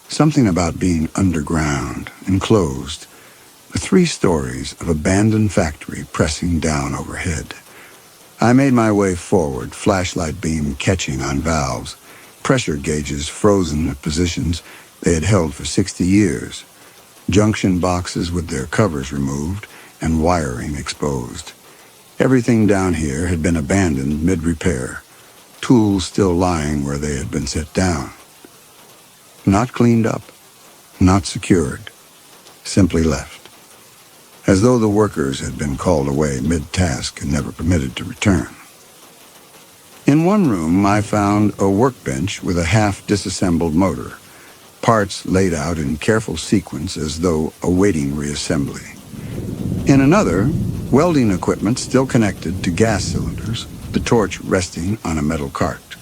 Something about being underground, enclosed, the 3 stories of abandoned factory pressing down overhead. I made my way forward, flashlight beam catching on valves, pressure gauges frozen at positions they had held for 60 years, junction boxes with their covers removed and wiring exposed. Everything down here had been abandoned mid-repair, tools still lying where they had been set down. Not cleaned up, not secured, simply left, as though the workers had been called away mid-task and never permitted to return. In one room, I found a workbench with a half-disassembled motor, parts laid out in careful sequence as though awaiting reassembly. In another, welding equipment still connected to gas cylinders, the torch resting on a metal cart,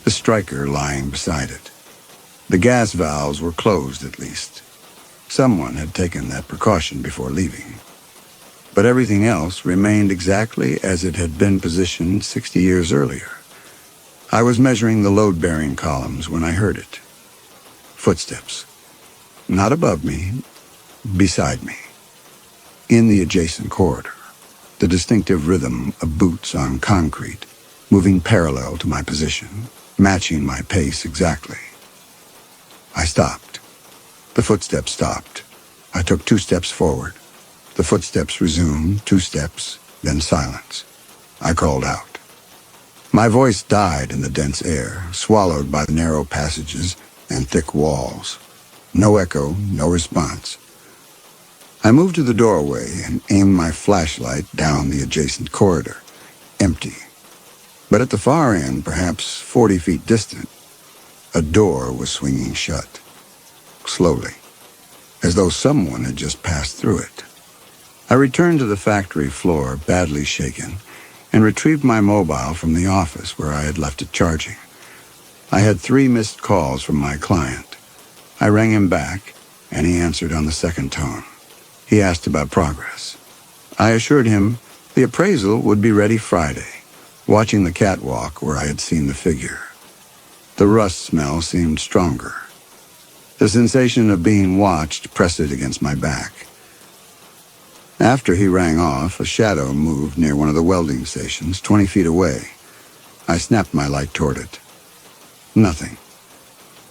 the striker lying beside it. The gas valves were closed, at least. Someone had taken that precaution before leaving. But everything else remained exactly as it had been positioned 60 years earlier. I was measuring the load-bearing columns when I heard it. Footsteps. Not above me, beside me. In the adjacent corridor. The distinctive rhythm of boots on concrete, moving parallel to my position, matching my pace exactly. I stopped. The footsteps stopped. I took 2 steps forward. The footsteps resumed, 2 steps, then silence. I called out. My voice died in the dense air, swallowed by the narrow passages and thick walls. No echo, no response. I moved to the doorway and aimed my flashlight down the adjacent corridor. Empty. But at the far end, perhaps 40 feet distant, a door was swinging shut. Slowly, as though someone had just passed through it. I returned to the factory floor, badly shaken, and retrieved my mobile from the office where I had left it charging. I had 3 missed calls from my client. I rang him back, and he answered on the second tone. He asked about progress. I assured him the appraisal would be ready Friday, watching the catwalk where I had seen the figure. The rust smell seemed stronger. The sensation of being watched pressed it against my back. After he rang off, a shadow moved near one of the welding stations, 20 feet away. I snapped my light toward it. Nothing.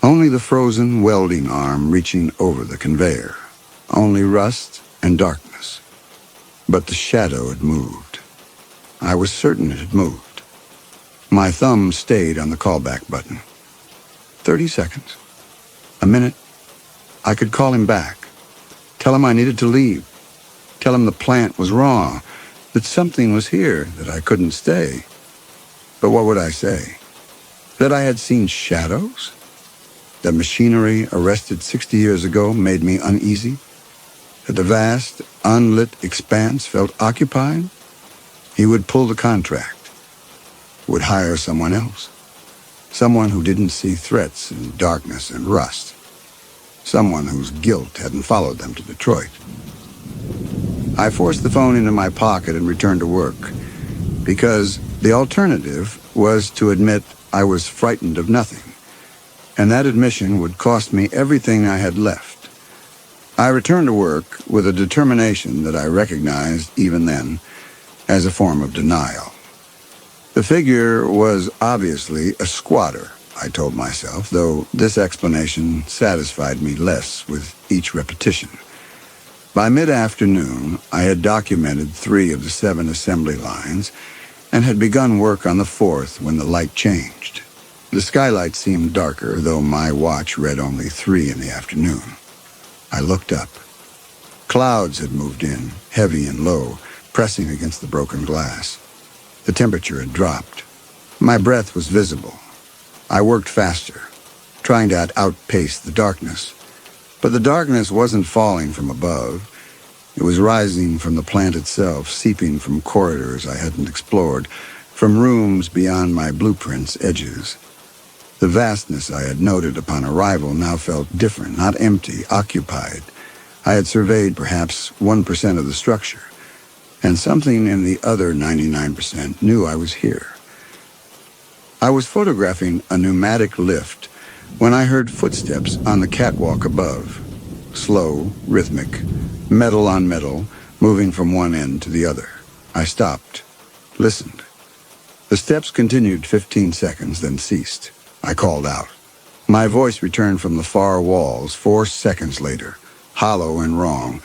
Only the frozen welding arm reaching over the conveyor. Only rust and darkness. But the shadow had moved. I was certain it had moved. My thumb stayed on the callback button. 30 seconds. A minute. I could call him back. Tell him I needed to leave. Tell him the plant was wrong. That something was here, that I couldn't stay. But what would I say? That I had seen shadows? That machinery arrested 60 years ago made me uneasy? That the vast, unlit expanse felt occupied? He would pull the contract. Would hire someone else. Someone who didn't see threats in darkness and rust. Someone whose guilt hadn't followed them to Detroit. I forced the phone into my pocket and returned to work, because the alternative was to admit I was frightened of nothing, and that admission would cost me everything I had left. I returned to work with a determination that I recognized even then as a form of denial. The figure was obviously a squatter, I told myself, though this explanation satisfied me less with each repetition. By mid-afternoon, I had documented 3 of the 7 assembly lines and had begun work on the 4th when the light changed. The skylight seemed darker, though my watch read only 3 in the afternoon. I looked up. Clouds had moved in, heavy and low, pressing against the broken glass. The temperature had dropped. My breath was visible. I worked faster, trying to outpace the darkness. But the darkness wasn't falling from above. It was rising from the plant itself, seeping from corridors I hadn't explored, from rooms beyond my blueprint's edges. The vastness I had noted upon arrival now felt different, not empty, occupied. I had surveyed perhaps 1% of the structure, and something in the other 99% knew I was here. I was photographing a pneumatic lift when I heard footsteps on the catwalk above. Slow, rhythmic, metal on metal, moving from one end to the other. I stopped, listened. The steps continued 15 seconds, then ceased. I called out. My voice returned from the far walls 4 seconds later, hollow and wrong.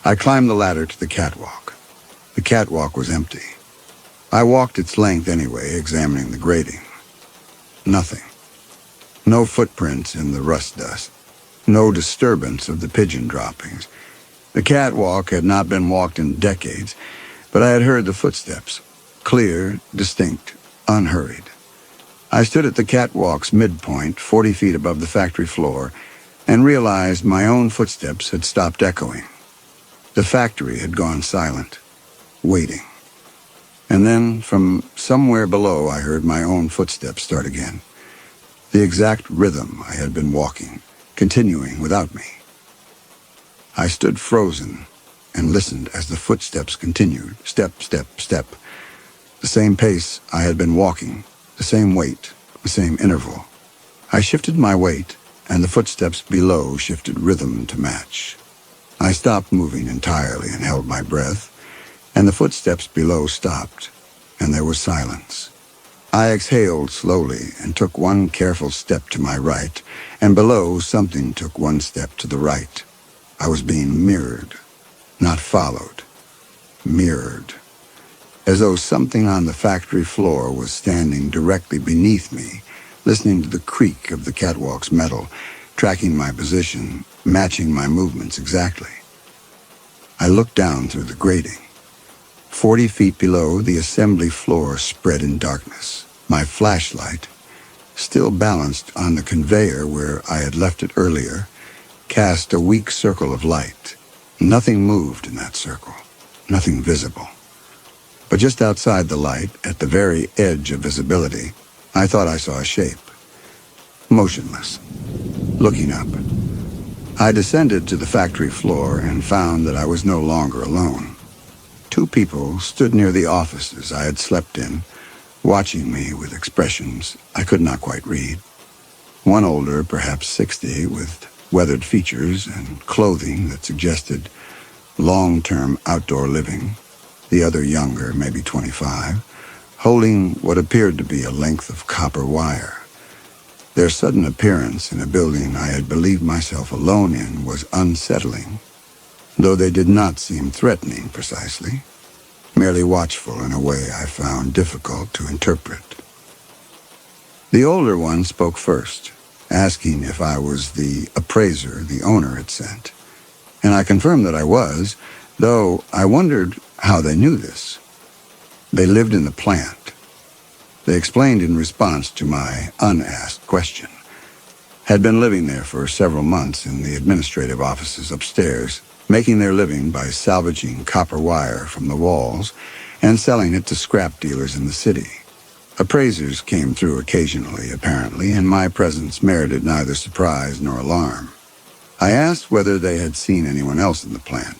I climbed the ladder to the catwalk. The catwalk was empty. I walked its length anyway, examining the grating. Nothing. No footprints in the rust dust. No disturbance of the pigeon droppings. The catwalk had not been walked in decades, but I had heard the footsteps. Clear, distinct, unhurried. I stood at the catwalk's midpoint, 40 feet above the factory floor, and realized my own footsteps had stopped echoing. The factory had gone silent, waiting. And then, from somewhere below, I heard my own footsteps start again. The exact rhythm I had been walking, continuing without me. I stood frozen and listened as the footsteps continued, step, step, step. The same pace I had been walking, the same weight, the same interval. I shifted my weight, and the footsteps below shifted rhythm to match. I stopped moving entirely and held my breath, and the footsteps below stopped, and there was silence. I exhaled slowly and took one careful step to my right, and below something took one step to the right. I was being mirrored, not followed. Mirrored. As though something on the factory floor was standing directly beneath me, listening to the creak of the catwalk's metal, tracking my position, matching my movements exactly. I looked down through the grating. 40 feet below, the assembly floor spread in darkness. My flashlight, still balanced on the conveyor where I had left it earlier, cast a weak circle of light. Nothing moved in that circle, nothing visible. But just outside the light, at the very edge of visibility, I thought I saw a shape. Motionless, looking up. I descended to the factory floor and found that I was no longer alone. 2 people stood near the offices I had slept in, watching me with expressions I could not quite read. One older, perhaps 60, with weathered features and clothing that suggested long-term outdoor living. The other younger, maybe 25, holding what appeared to be a length of copper wire. Their sudden appearance in a building I had believed myself alone in was unsettling, though they did not seem threatening precisely, merely watchful in a way I found difficult to interpret. The older one spoke first, asking if I was the appraiser the owner had sent, and I confirmed that I was, though I wondered how they knew this. They lived in the plant. They explained in response to my unasked question. Had been living there for several months in the administrative offices upstairs, making their living by salvaging copper wire from the walls and selling it to scrap dealers in the city. Appraisers came through occasionally, apparently, and my presence merited neither surprise nor alarm. I asked whether they had seen anyone else in the plant,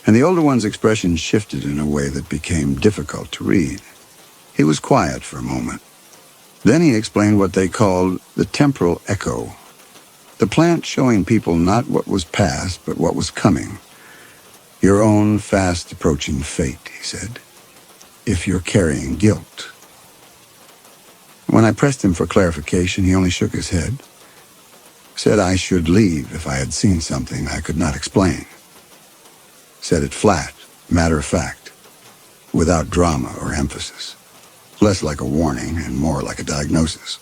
and the older one's expression shifted in a way that became difficult to read. He was quiet for a moment. Then he explained what they called the temporal echo. The plant showing people not what was past, but what was coming. Your own fast approaching fate, he said, if you're carrying guilt. When I pressed him for clarification, he only shook his head, said I should leave if I had seen something I could not explain. Said it flat, matter of fact, without drama or emphasis, less like a warning and more like a diagnosis.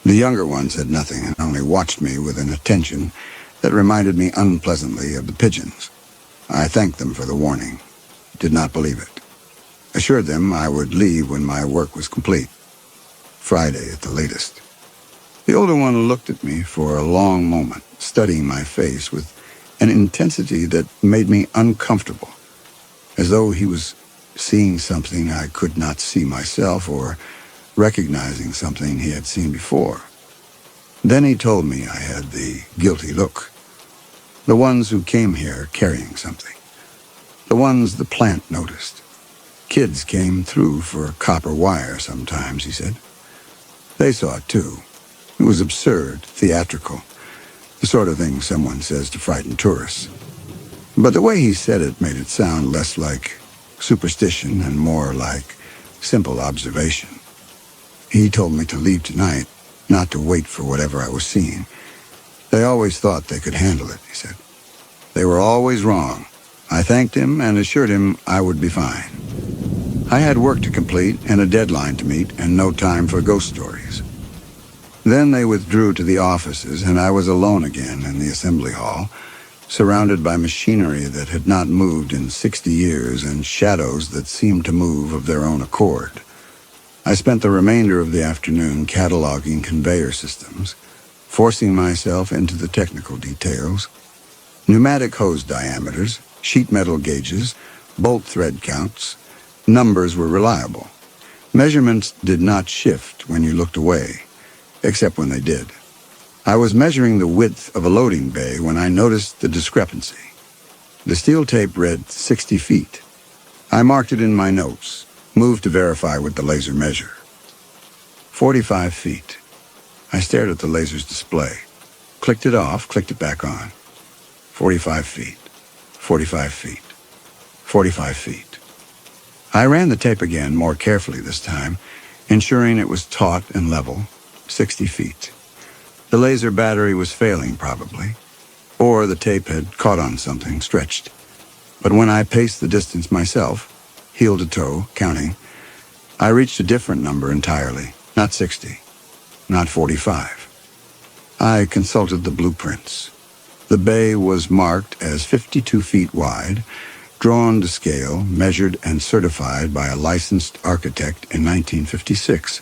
The younger one said nothing and only watched me with an attention that reminded me unpleasantly of the pigeons. I thanked them for the warning, did not believe it. Assured them I would leave when my work was complete, Friday at the latest. The older one looked at me for a long moment, studying my face with an intensity that made me uncomfortable, as though he was seeing something I could not see myself or recognizing something he had seen before. Then he told me I had the guilty look. The ones who came here carrying something. The ones the plant noticed. Kids came through for copper wire sometimes, he said. They saw it too. It was absurd, theatrical, the sort of thing someone says to frighten tourists. But the way he said it made it sound less like superstition and more like simple observation. He told me to leave tonight, not to wait for whatever I was seeing. They always thought they could handle it, he said. They were always wrong. I thanked him and assured him I would be fine. I had work to complete and a deadline to meet and no time for ghost stories. Then they withdrew to the offices and I was alone again in the assembly hall, surrounded by machinery that had not moved in 60 years and shadows that seemed to move of their own accord. I spent the remainder of the afternoon cataloging conveyor systems, forcing myself into the technical details. Pneumatic hose diameters, sheet metal gauges, bolt thread counts. Numbers were reliable. Measurements did not shift when you looked away, except when they did. I was measuring the width of a loading bay when I noticed the discrepancy. The steel tape read 60 feet. I marked it in my notes, moved to verify with the laser measure. 45 feet. I stared at the laser's display, clicked it off, clicked it back on. 45 feet, 45 feet, 45 feet. I ran the tape again, more carefully this time, ensuring it was taut and level, 60 feet. The laser battery was failing, probably, or the tape had caught on something, stretched. But when I paced the distance myself, heel to toe, counting, I reached a different number entirely, not 60, not 45. I consulted the blueprints. The bay was marked as 52 feet wide, drawn to scale, measured and certified by a licensed architect in 1956.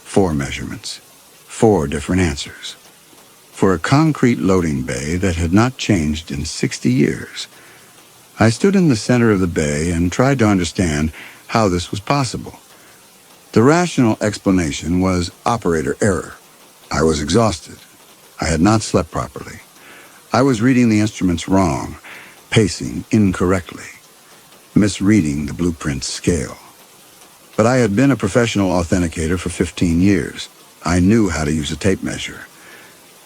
4 measurements, 4 different answers. For a concrete loading bay that had not changed in 60 years. I stood in the center of the bay and tried to understand how this was possible. The rational explanation was operator error. I was exhausted. I had not slept properly. I was reading the instruments wrong, pacing incorrectly, misreading the blueprint's scale. But I had been a professional authenticator for 15 years. I knew how to use a tape measure,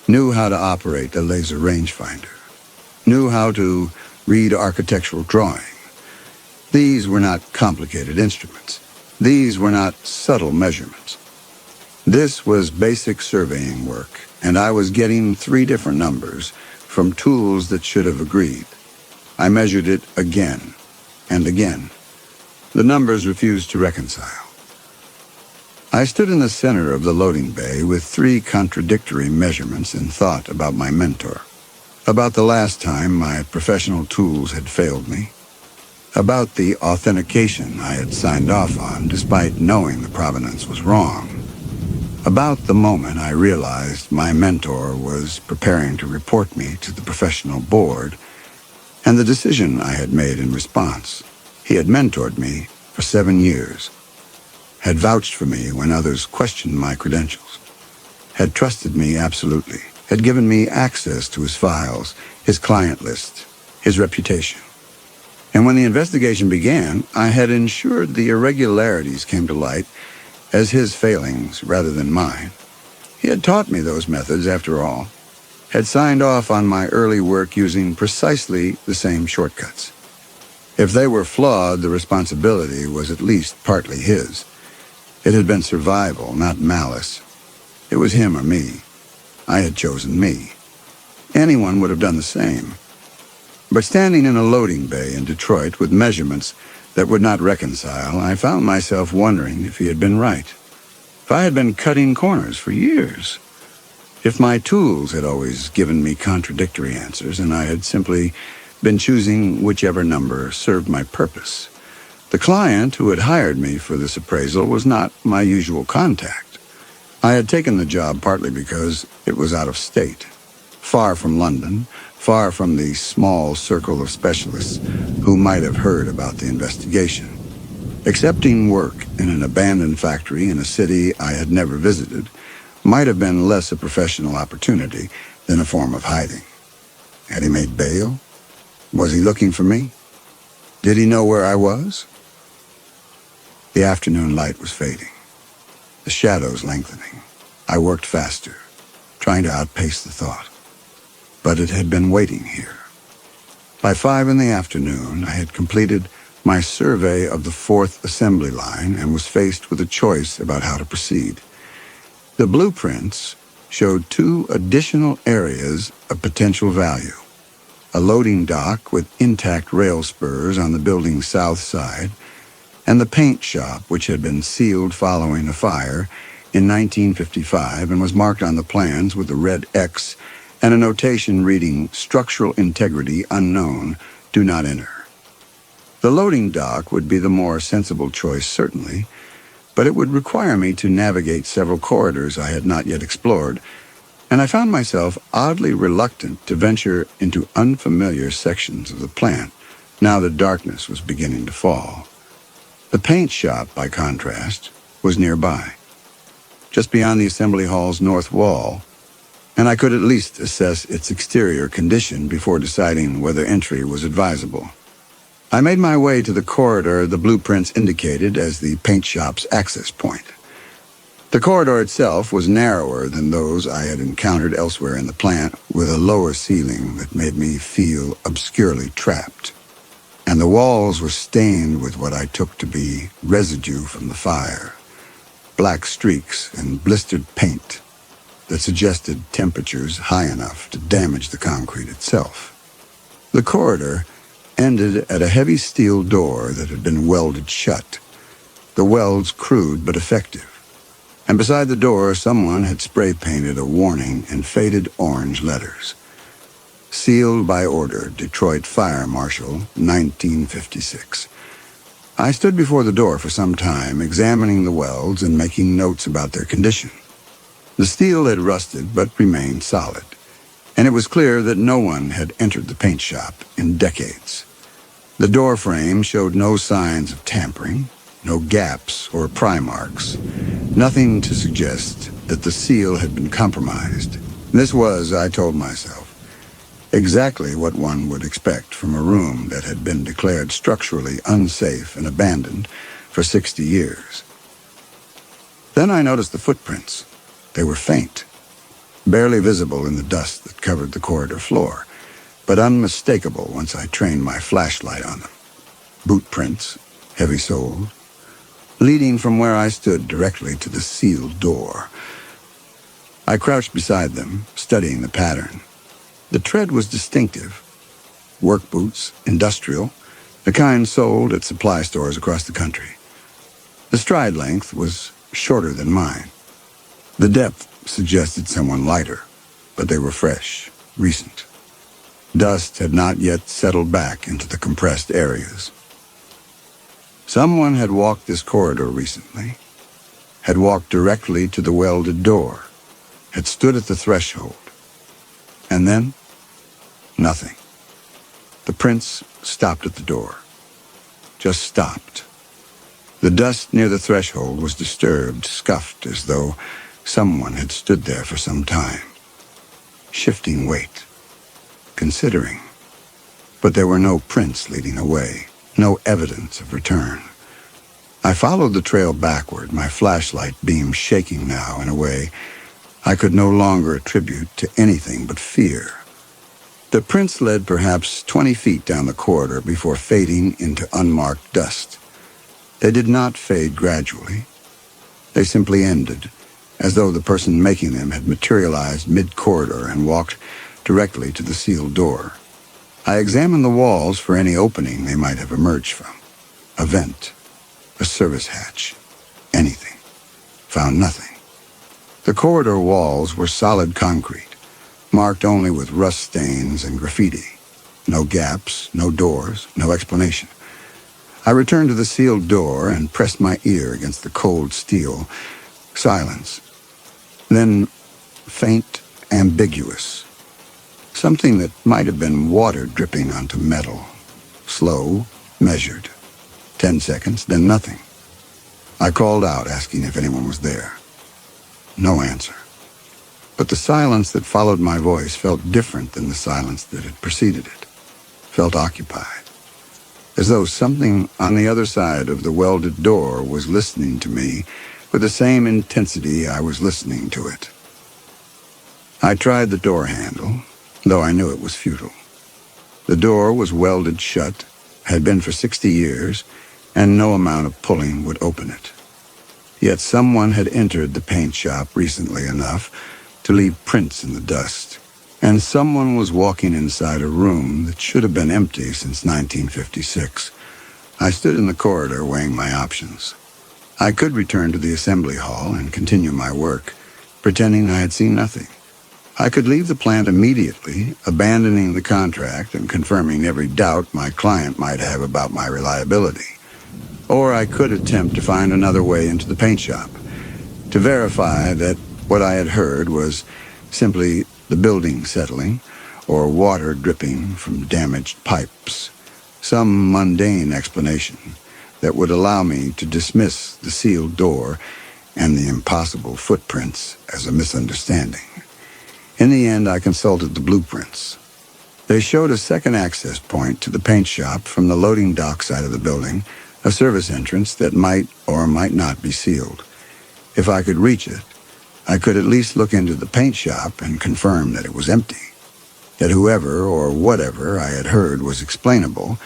knew how to operate a laser rangefinder, knew how to read architectural drawing. These were not complicated instruments. These were not subtle measurements. This was basic surveying work, and I was getting 3 different numbers from tools that should have agreed. I measured it again and again. The numbers refused to reconcile. I stood in the center of the loading bay with 3 contradictory measurements and thought about my mentor, about the last time my professional tools had failed me, about the authentication I had signed off on despite knowing the provenance was wrong, about the moment I realized my mentor was preparing to report me to the professional board, and the decision I had made in response. He had mentored me for 7 years, had vouched for me when others questioned my credentials, had trusted me absolutely, had given me access to his files, his client list, his reputation. And when the investigation began, I had ensured the irregularities came to light as his failings rather than mine. He had taught me those methods, after all, had signed off on my early work using precisely the same shortcuts. If they were flawed, the responsibility was at least partly his. It had been survival, not malice. It was him or me. I had chosen me. Anyone would have done the same. But standing in a loading bay in Detroit with measurements that would not reconcile, I found myself wondering if he had been right. If I had been cutting corners for years. If my tools had always given me contradictory answers and I had simply been choosing whichever number served my purpose. The client who had hired me for this appraisal was not my usual contact. I had taken the job partly because it was out of state, far from London, far from the small circle of specialists who might have heard about the investigation. Accepting work in an abandoned factory in a city I had never visited might have been less a professional opportunity than a form of hiding. Had he made bail? Was he looking for me? Did he know where I was? The afternoon light was fading, the shadows lengthening. I worked faster, trying to outpace the thought. But it had been waiting here. By 5 p.m, I had completed my survey of the 4th assembly line and was faced with a choice about how to proceed. The blueprints showed 2 additional areas of potential value. A loading dock with intact rail spurs on the building's south side, and the paint shop, which had been sealed following a fire in 1955 and was marked on the plans with a red X and a notation reading "Structural integrity unknown, do not enter." The loading dock would be the more sensible choice, certainly, but it would require me to navigate several corridors I had not yet explored, and I found myself oddly reluctant to venture into unfamiliar sections of the plant, now that darkness was beginning to fall. The paint shop, by contrast, was nearby, just beyond the assembly hall's north wall, and I could at least assess its exterior condition before deciding whether entry was advisable. I made my way to the corridor the blueprints indicated as the paint shop's access point. The corridor itself was narrower than those I had encountered elsewhere in the plant, with a lower ceiling that made me feel obscurely trapped. And the walls were stained with what I took to be residue from the fire, black streaks and blistered paint that suggested temperatures high enough to damage the concrete itself. The corridor ended at a heavy steel door that had been welded shut, the welds crude but effective. And beside the door, someone had spray-painted a warning in faded orange letters. Sealed by order, Detroit Fire Marshal, 1956. I stood before the door for some time, examining the welds and making notes about their condition. The steel had rusted but remained solid, and it was clear that no one had entered the paint shop in decades. The door frame showed no signs of tampering, no gaps or pry marks, nothing to suggest that the seal had been compromised. This was, I told myself, exactly what one would expect from a room that had been declared structurally unsafe and abandoned for 60 years. Then I noticed the footprints. They were faint, barely visible in the dust that covered the corridor floor, but unmistakable once I trained my flashlight on them. Boot prints, heavy-soled, leading from where I stood directly to the sealed door. I crouched beside them, studying the pattern. The tread was distinctive. Work boots, industrial, the kind sold at supply stores across the country. The stride length was shorter than mine. The depth suggested someone lighter, but they were fresh, recent. Dust had not yet settled back into the compressed areas. Someone had walked this corridor recently, had walked directly to the welded door, had stood at the threshold, and then nothing. The prints stopped at the door. Just stopped. The dust near the threshold was disturbed, scuffed, as though someone had stood there for some time, shifting weight, considering. But there were no prints leading away, no evidence of return. I followed the trail backward, my flashlight beam shaking now in a way I could no longer attribute to anything but fear. The prints led perhaps 20 feet down the corridor before fading into unmarked dust. They did not fade gradually. They simply ended, as though the person making them had materialized mid-corridor and walked directly to the sealed door. I examined the walls for any opening they might have emerged from. A vent, a service hatch, anything. Found nothing. The corridor walls were solid concrete, marked only with rust stains and graffiti. No gaps, no doors, no explanation. I returned to the sealed door and pressed my ear against the cold steel. Silence. Then faint, ambiguous. Something that might have been water dripping onto metal. Slow, measured. 10 seconds, then nothing. I called out, asking if anyone was there. No answer. But the silence that followed my voice felt different than the silence that had preceded it. Felt occupied. As though something on the other side of the welded door was listening to me with the same intensity I was listening to it. I tried the door handle, though I knew it was futile. The door was welded shut, had been for 60 years, and no amount of pulling would open it. Yet someone had entered the paint shop recently enough to leave prints in the dust, and someone was walking inside a room that should have been empty since 1956. I stood in the corridor weighing my options. I could return to the assembly hall and continue my work, pretending I had seen nothing. I could leave the plant immediately, abandoning the contract and confirming every doubt my client might have about my reliability. Or I could attempt to find another way into the paint shop, to verify that what I had heard was simply the building settling or water dripping from damaged pipes. Some mundane explanation that would allow me to dismiss the sealed door and the impossible footprints as a misunderstanding. In the end, I consulted the blueprints. They showed a second access point to the paint shop from the loading dock side of the building, a service entrance that might or might not be sealed. If I could reach it, I could at least look into the paint shop and confirm that it was empty, that whoever or whatever I had heard was explainable,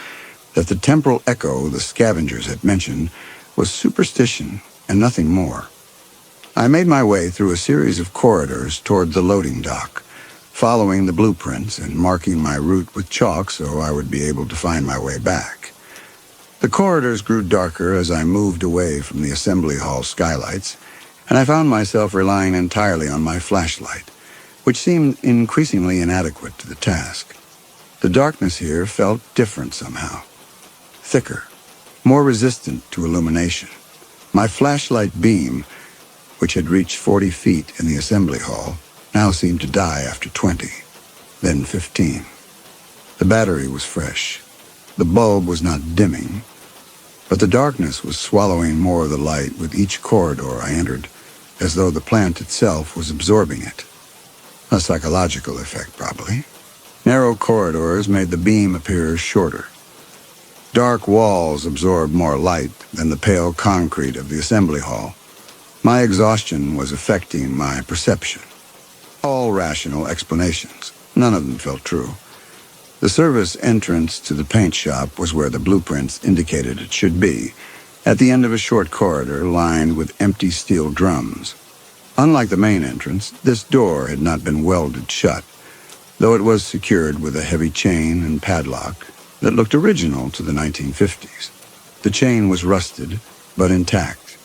that the temporal echo the scavengers had mentioned was superstition and nothing more. I made my way through a series of corridors toward the loading dock, following the blueprints and marking my route with chalk so I would be able to find my way back. The corridors grew darker as I moved away from the assembly hall skylights, and I found myself relying entirely on my flashlight, which seemed increasingly inadequate to the task. The darkness here felt different somehow. Thicker, more resistant to illumination. My flashlight beam, which had reached 40 feet in the assembly hall, now seemed to die after 20, then 15. The battery was fresh. The bulb was not dimming, but the darkness was swallowing more of the light with each corridor I entered, as though the plant itself was absorbing it. A psychological effect, probably. Narrow corridors made the beam appear shorter. Dark walls absorbed more light than the pale concrete of the assembly hall. My exhaustion was affecting my perception. All rational explanations. None of them felt true. The service entrance to the paint shop was where the blueprints indicated it should be, at the end of a short corridor lined with empty steel drums. Unlike the main entrance, this door had not been welded shut, though it was secured with a heavy chain and padlock that looked original to the 1950s. The chain was rusted, but intact.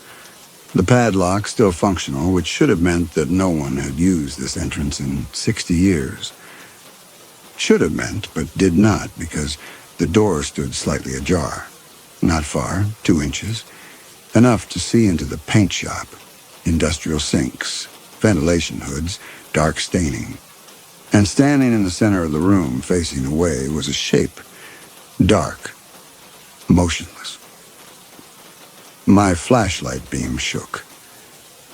The padlock still functional, which should have meant that no one had used this entrance in 60 years. Should have meant, but did not, because the door stood slightly ajar. Not far, 2 inches, enough to see into the paint shop, industrial sinks, ventilation hoods, dark staining. And standing in the center of the room, facing away, was a shape, dark, motionless. My flashlight beam shook.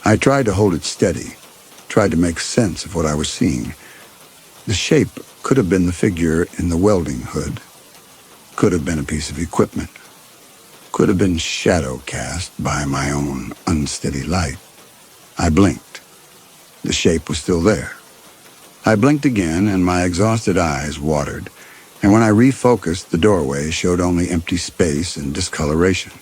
I tried to hold it steady, tried to make sense of what I was seeing. The shape could have been the figure in the welding hood, could have been a piece of equipment, could have been shadow cast by my own unsteady light. I blinked. The shape was still there. I blinked again, and my exhausted eyes watered, and when I refocused, the doorway showed only empty space and discoloration.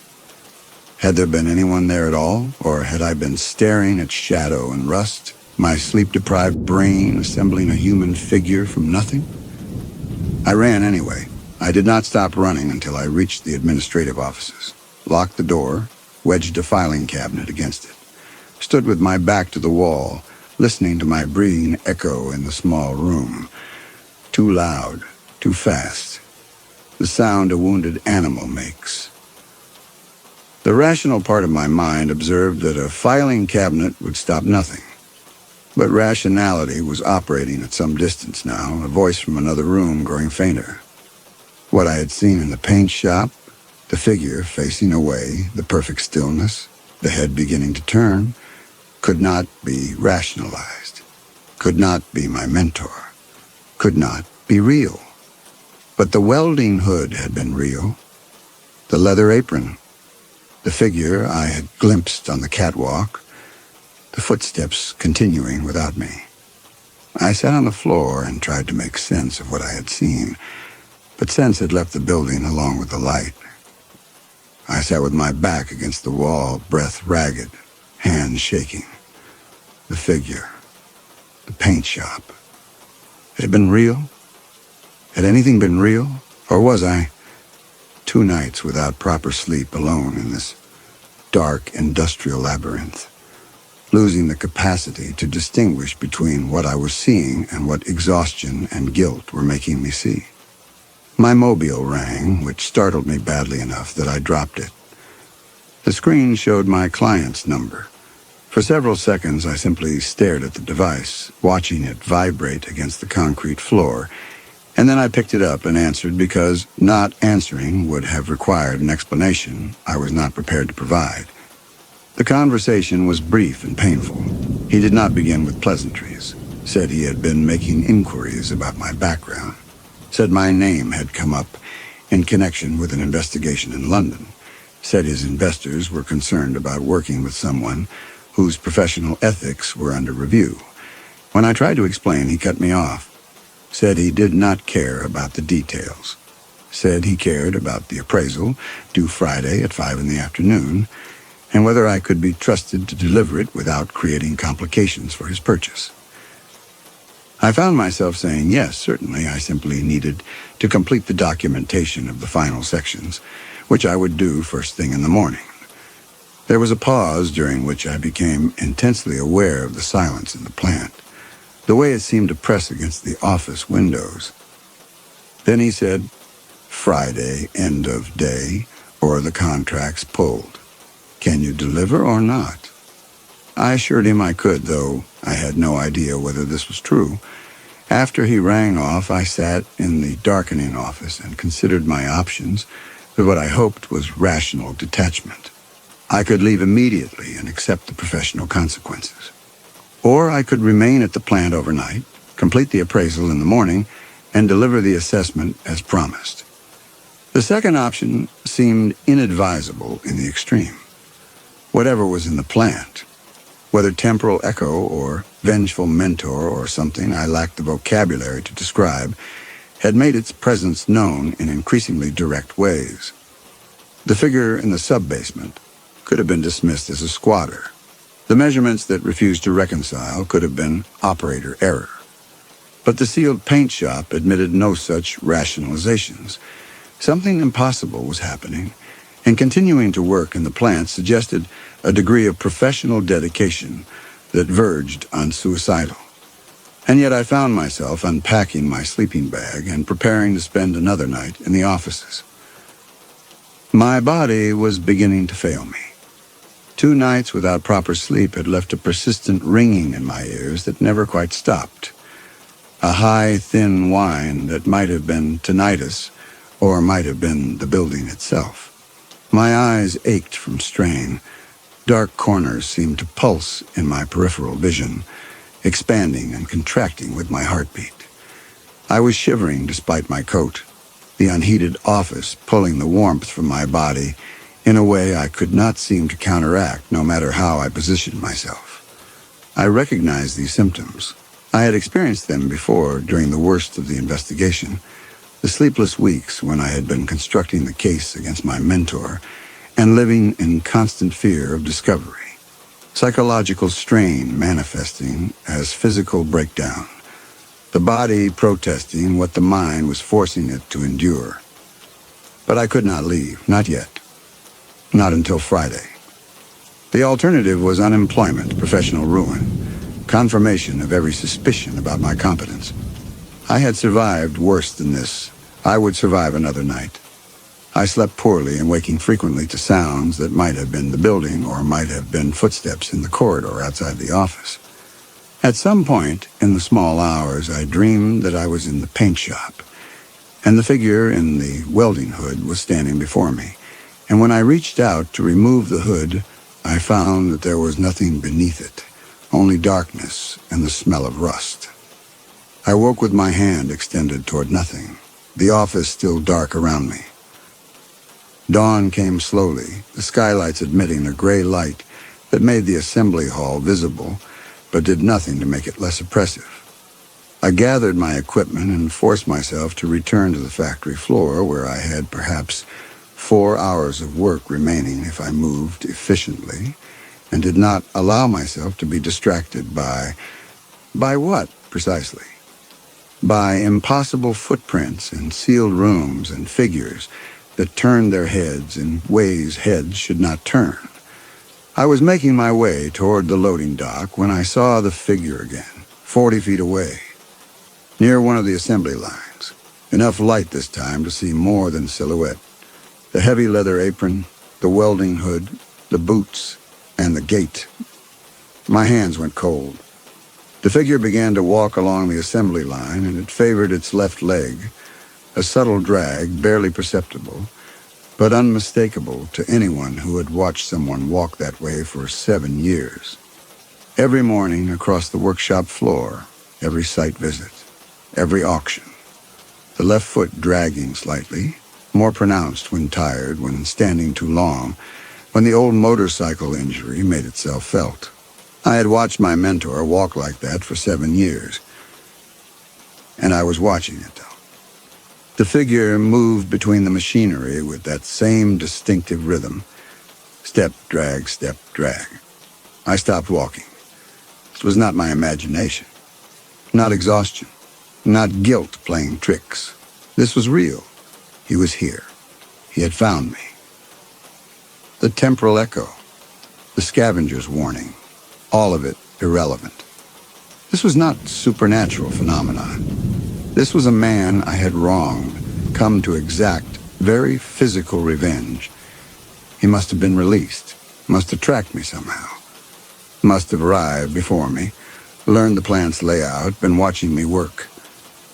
Had there been anyone there at all, or had I been staring at shadow and rust, my sleep-deprived brain assembling a human figure from nothing? I ran anyway. I did not stop running until I reached the administrative offices, locked the door, wedged a filing cabinet against it, stood with my back to the wall, listening to my breathing echo in the small room. Too loud, too fast. The sound a wounded animal makes. The rational part of my mind observed that a filing cabinet would stop nothing. But rationality was operating at some distance now, a voice from another room growing fainter. What I had seen in the paint shop, the figure facing away, the perfect stillness, the head beginning to turn, could not be rationalized, could not be my mentor, could not be real. But the welding hood had been real, the leather apron, the figure I had glimpsed on the catwalk, the footsteps continuing without me. I sat on the floor and tried to make sense of what I had seen, but sense had left the building along with the light. I sat with my back against the wall, breath ragged, hands shaking. The figure, the paint shop. Had it been real? Had anything been real? Or was I 2 nights without proper sleep alone in this dark industrial labyrinth, losing the capacity to distinguish between what I was seeing and what exhaustion and guilt were making me see? My mobile rang, which startled me badly enough that I dropped it. The screen showed my client's number. For several seconds, I simply stared at the device, watching it vibrate against the concrete floor, and then I picked it up and answered because not answering would have required an explanation I was not prepared to provide. The conversation was brief and painful. He did not begin with pleasantries, said he had been making inquiries about my background, said my name had come up in connection with an investigation in London, said his investors were concerned about working with someone whose professional ethics were under review. When I tried to explain, he cut me off, said he did not care about the details, said he cared about the appraisal due Friday at 5 p.m, and whether I could be trusted to deliver it without creating complications for his purchase. I found myself saying yes, certainly. I simply needed to complete the documentation of the final sections, which I would do first thing in the morning. There was a pause during which I became intensely aware of the silence in the plant, the way it seemed to press against the office windows. Then he said, Friday, end of day, or the contract's pulled. Can you deliver or not? I assured him I could, though I had no idea whether this was true. After he rang off, I sat in the darkening office and considered my options with what I hoped was rational detachment. I could leave immediately and accept the professional consequences. Or I could remain at the plant overnight, complete the appraisal in the morning, and deliver the assessment as promised. The second option seemed inadvisable in the extreme. Whatever was in the plant, whether temporal echo or vengeful mentor or something I lacked the vocabulary to describe, had made its presence known in increasingly direct ways. The figure in the sub-basement could have been dismissed as a squatter. The measurements that refused to reconcile could have been operator error. But the sealed paint shop admitted no such rationalizations. Something impossible was happening, and continuing to work in the plant suggested a degree of professional dedication that verged on suicidal. And yet I found myself unpacking my sleeping bag and preparing to spend another night in the offices. My body was beginning to fail me. 2 nights without proper sleep had left a persistent ringing in my ears that never quite stopped. A high, thin whine that might have been tinnitus or might have been the building itself. My eyes ached from strain. Dark corners seemed to pulse in my peripheral vision, expanding and contracting with my heartbeat. I was shivering despite my coat, the unheated office pulling the warmth from my body in a way I could not seem to counteract no matter how I positioned myself. I recognized these symptoms. I had experienced them before during the worst of the investigation, the sleepless weeks when I had been constructing the case against my mentor and living in constant fear of discovery. Psychological strain manifesting as physical breakdown, the body protesting what the mind was forcing it to endure. But I could not leave, not yet. Not until Friday. The alternative was unemployment, professional ruin, confirmation of every suspicion about my competence. I had survived worse than this. I would survive another night. I slept poorly and waking frequently to sounds that might have been the building or might have been footsteps in the corridor outside the office. At some point in the small hours, I dreamed that I was in the paint shop, and the figure in the welding hood was standing before me. And when I reached out to remove the hood, I found that there was nothing beneath it, only darkness and the smell of rust. I woke with my hand extended toward nothing, the office still dark around me. Dawn came slowly, the skylights admitting a gray light that made the assembly hall visible, but did nothing to make it less oppressive. I gathered my equipment and forced myself to return to the factory floor, where I had perhaps 4 hours of work remaining if I moved efficiently, and did not allow myself to be distracted by what, precisely? By impossible footprints in sealed rooms and figures that turned their heads in ways heads should not turn. I was making my way toward the loading dock when I saw the figure again, 40 feet away, near one of the assembly lines. Enough light this time to see more than silhouette. The heavy leather apron, the welding hood, the boots, and the gait. My hands went cold. The figure began to walk along the assembly line, and it favored its left leg, a subtle drag, barely perceptible, but unmistakable to anyone who had watched someone walk that way for 7 years. Every morning across the workshop floor, every site visit, every auction, the left foot dragging slightly, more pronounced when tired, when standing too long, when the old motorcycle injury made itself felt. I had watched my mentor walk like that for 7 years, and I was watching it, though. The figure moved between the machinery with that same distinctive rhythm. Step, drag, step, drag. I stopped walking. It was not my imagination, not exhaustion, not guilt playing tricks. This was real. He was here. He had found me. The temporal echo, the scavenger's warning, all of it irrelevant. This was not supernatural phenomenon. This was a man I had wronged, come to exact very physical revenge. He must have been released, must have tracked me somehow, must have arrived before me, learned the plant's layout, been watching me work,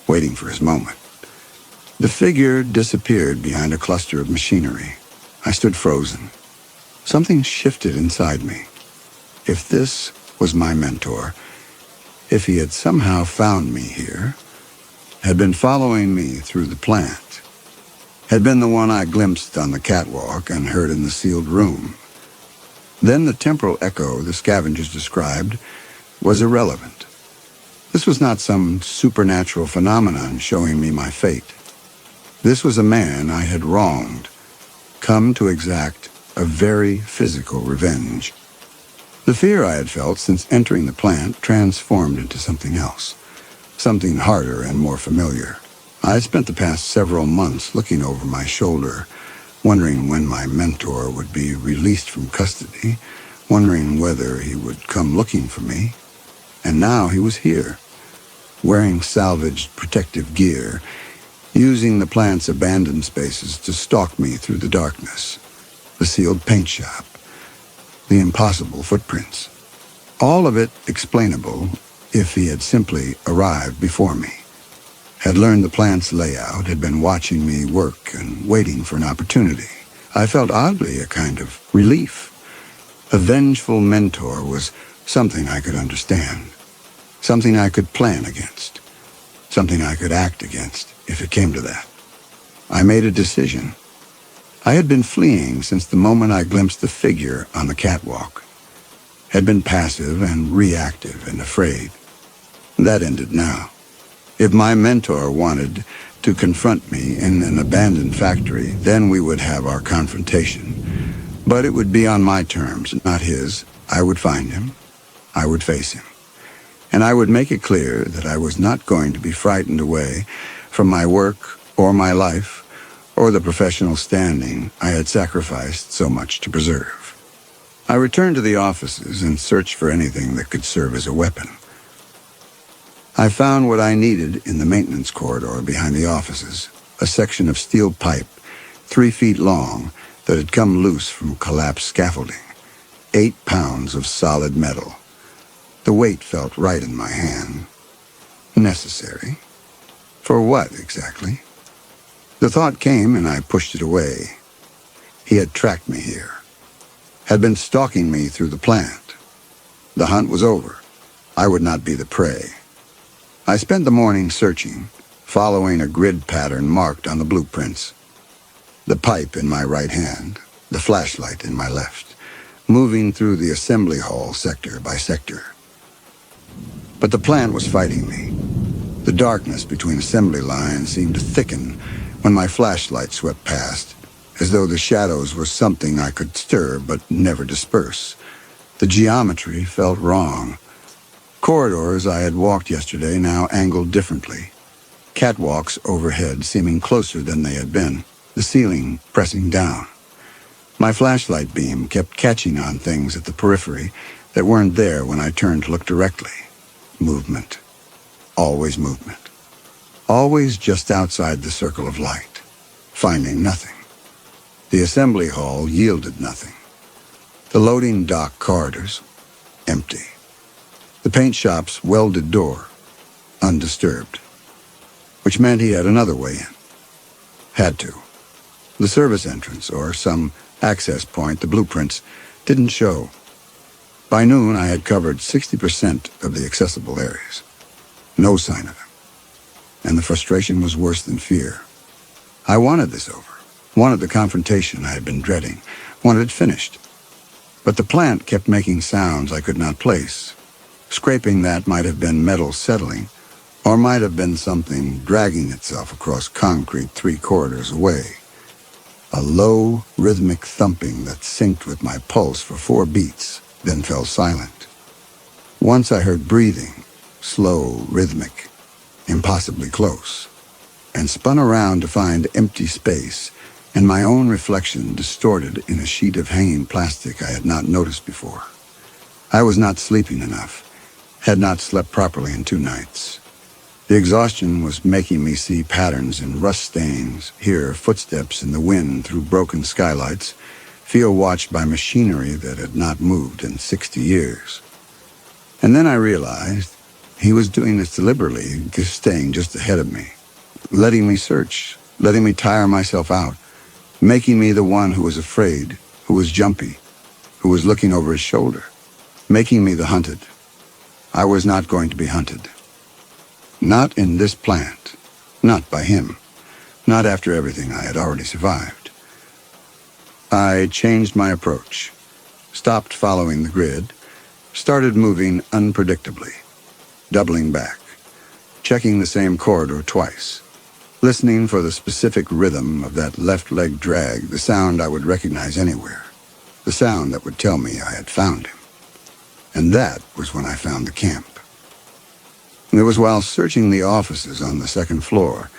waiting for his moment. The figure disappeared behind a cluster of machinery. I stood frozen. Something shifted inside me. If this was my mentor, if he had somehow found me here, had been following me through the plant, had been the one I glimpsed on the catwalk and heard in the sealed room, then the temporal echo the scavengers described was irrelevant. This was not some supernatural phenomenon showing me my fate. This was a man I had wronged, come to exact a very physical revenge. The fear I had felt since entering the plant transformed into something else, something harder and more familiar. I had spent the past several months looking over my shoulder, wondering when my mentor would be released from custody, wondering whether he would come looking for me. And now he was here, wearing salvaged protective gear, using the plant's abandoned spaces to stalk me through the darkness, the sealed paint shop, the impossible footprints. All of it explainable if he had simply arrived before me, had learned the plant's layout, had been watching me work and waiting for an opportunity. I felt oddly a kind of relief. A vengeful mentor was something I could understand, something I could plan against, something I could act against if it came to that. I made a decision. I had been fleeing since the moment I glimpsed the figure on the catwalk. had been passive and reactive and afraid. That ended now. If my mentor wanted to confront me in an abandoned factory, then we would have our confrontation. But it would be on my terms, not his. I would find him. I would face him. And I would make it clear that I was not going to be frightened away from my work or my life or the professional standing I had sacrificed so much to preserve. I returned to the offices and searched for anything that could serve as a weapon. I found what I needed in the maintenance corridor behind the offices, a section of steel pipe 3 feet long that had come loose from collapsed scaffolding, 8 pounds of solid metal. The weight felt right in my hand. Necessary? For what, exactly? The thought came and I pushed it away. He had tracked me here, had been stalking me through the plant. The hunt was over. I would not be the prey. I spent the morning searching, following a grid pattern marked on the blueprints. The pipe in my right hand, the flashlight in my left, moving through the assembly hall sector by sector. But the plant was fighting me. The darkness between assembly lines seemed to thicken when my flashlight swept past, as though the shadows were something I could stir but never disperse. The geometry felt wrong. Corridors I had walked yesterday now angled differently. Catwalks overhead seeming closer than they had been, the ceiling pressing down. My flashlight beam kept catching on things at the periphery that weren't there when I turned to look directly. Movement. Always movement. Always just outside the circle of light, finding nothing. The assembly hall yielded nothing. The loading dock corridors, empty. The paint shop's welded door, undisturbed. Which meant he had another way in. Had to. The service entrance, or some access point the blueprints didn't show. By noon, I had covered 60% of the accessible areas. No sign of him. And the frustration was worse than fear. I wanted this over. Wanted the confrontation I had been dreading. Wanted it finished. But the plant kept making sounds I could not place. Scraping that might have been metal settling, or might have been something dragging itself across concrete 3 corridors away. A low, rhythmic thumping that synced with my pulse for 4 beats, then fell silent. Once I heard breathing, slow, rhythmic, impossibly close, and spun around to find empty space and my own reflection distorted in a sheet of hanging plastic I had not noticed before. I was not sleeping enough, had not slept properly in 2 nights. The exhaustion was making me see patterns in rust stains, hear footsteps in the wind through broken skylights, feel watched by machinery that had not moved in 60 years. And then I realized he was doing this deliberately, staying just ahead of me, letting me search, letting me tire myself out, making me the one who was afraid, who was jumpy, who was looking over his shoulder, making me the hunted. I was not going to be hunted. Not in this plant. Not by him. Not after everything I had already survived. I changed my approach, stopped following the grid, started moving unpredictably, doubling back, checking the same corridor twice, listening for the specific rhythm of that left leg drag, the sound I would recognize anywhere, the sound that would tell me I had found him. And that was when I found the camp. It was while searching the offices on the 2nd floor,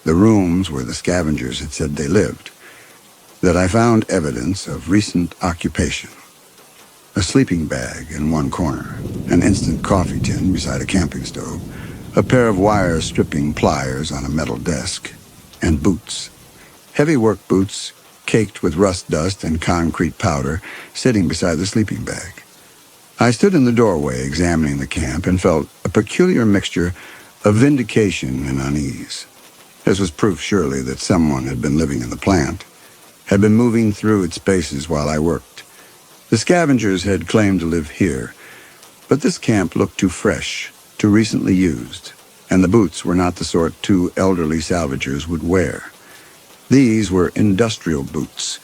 the rooms where the scavengers had said they lived, that I found evidence of recent occupation. A sleeping bag in one corner, an instant coffee tin beside a camping stove, a pair of wire-stripping pliers on a metal desk, and boots. Heavy work boots, caked with rust dust and concrete powder, sitting beside the sleeping bag. I stood in the doorway examining the camp and felt a peculiar mixture of vindication and unease. This was proof, surely, that someone had been living in the plant, had been moving through its spaces while I worked. The scavengers had claimed to live here, but this camp looked too fresh, too recently used, and the boots were not the sort 2 elderly salvagers would wear. These were industrial boots,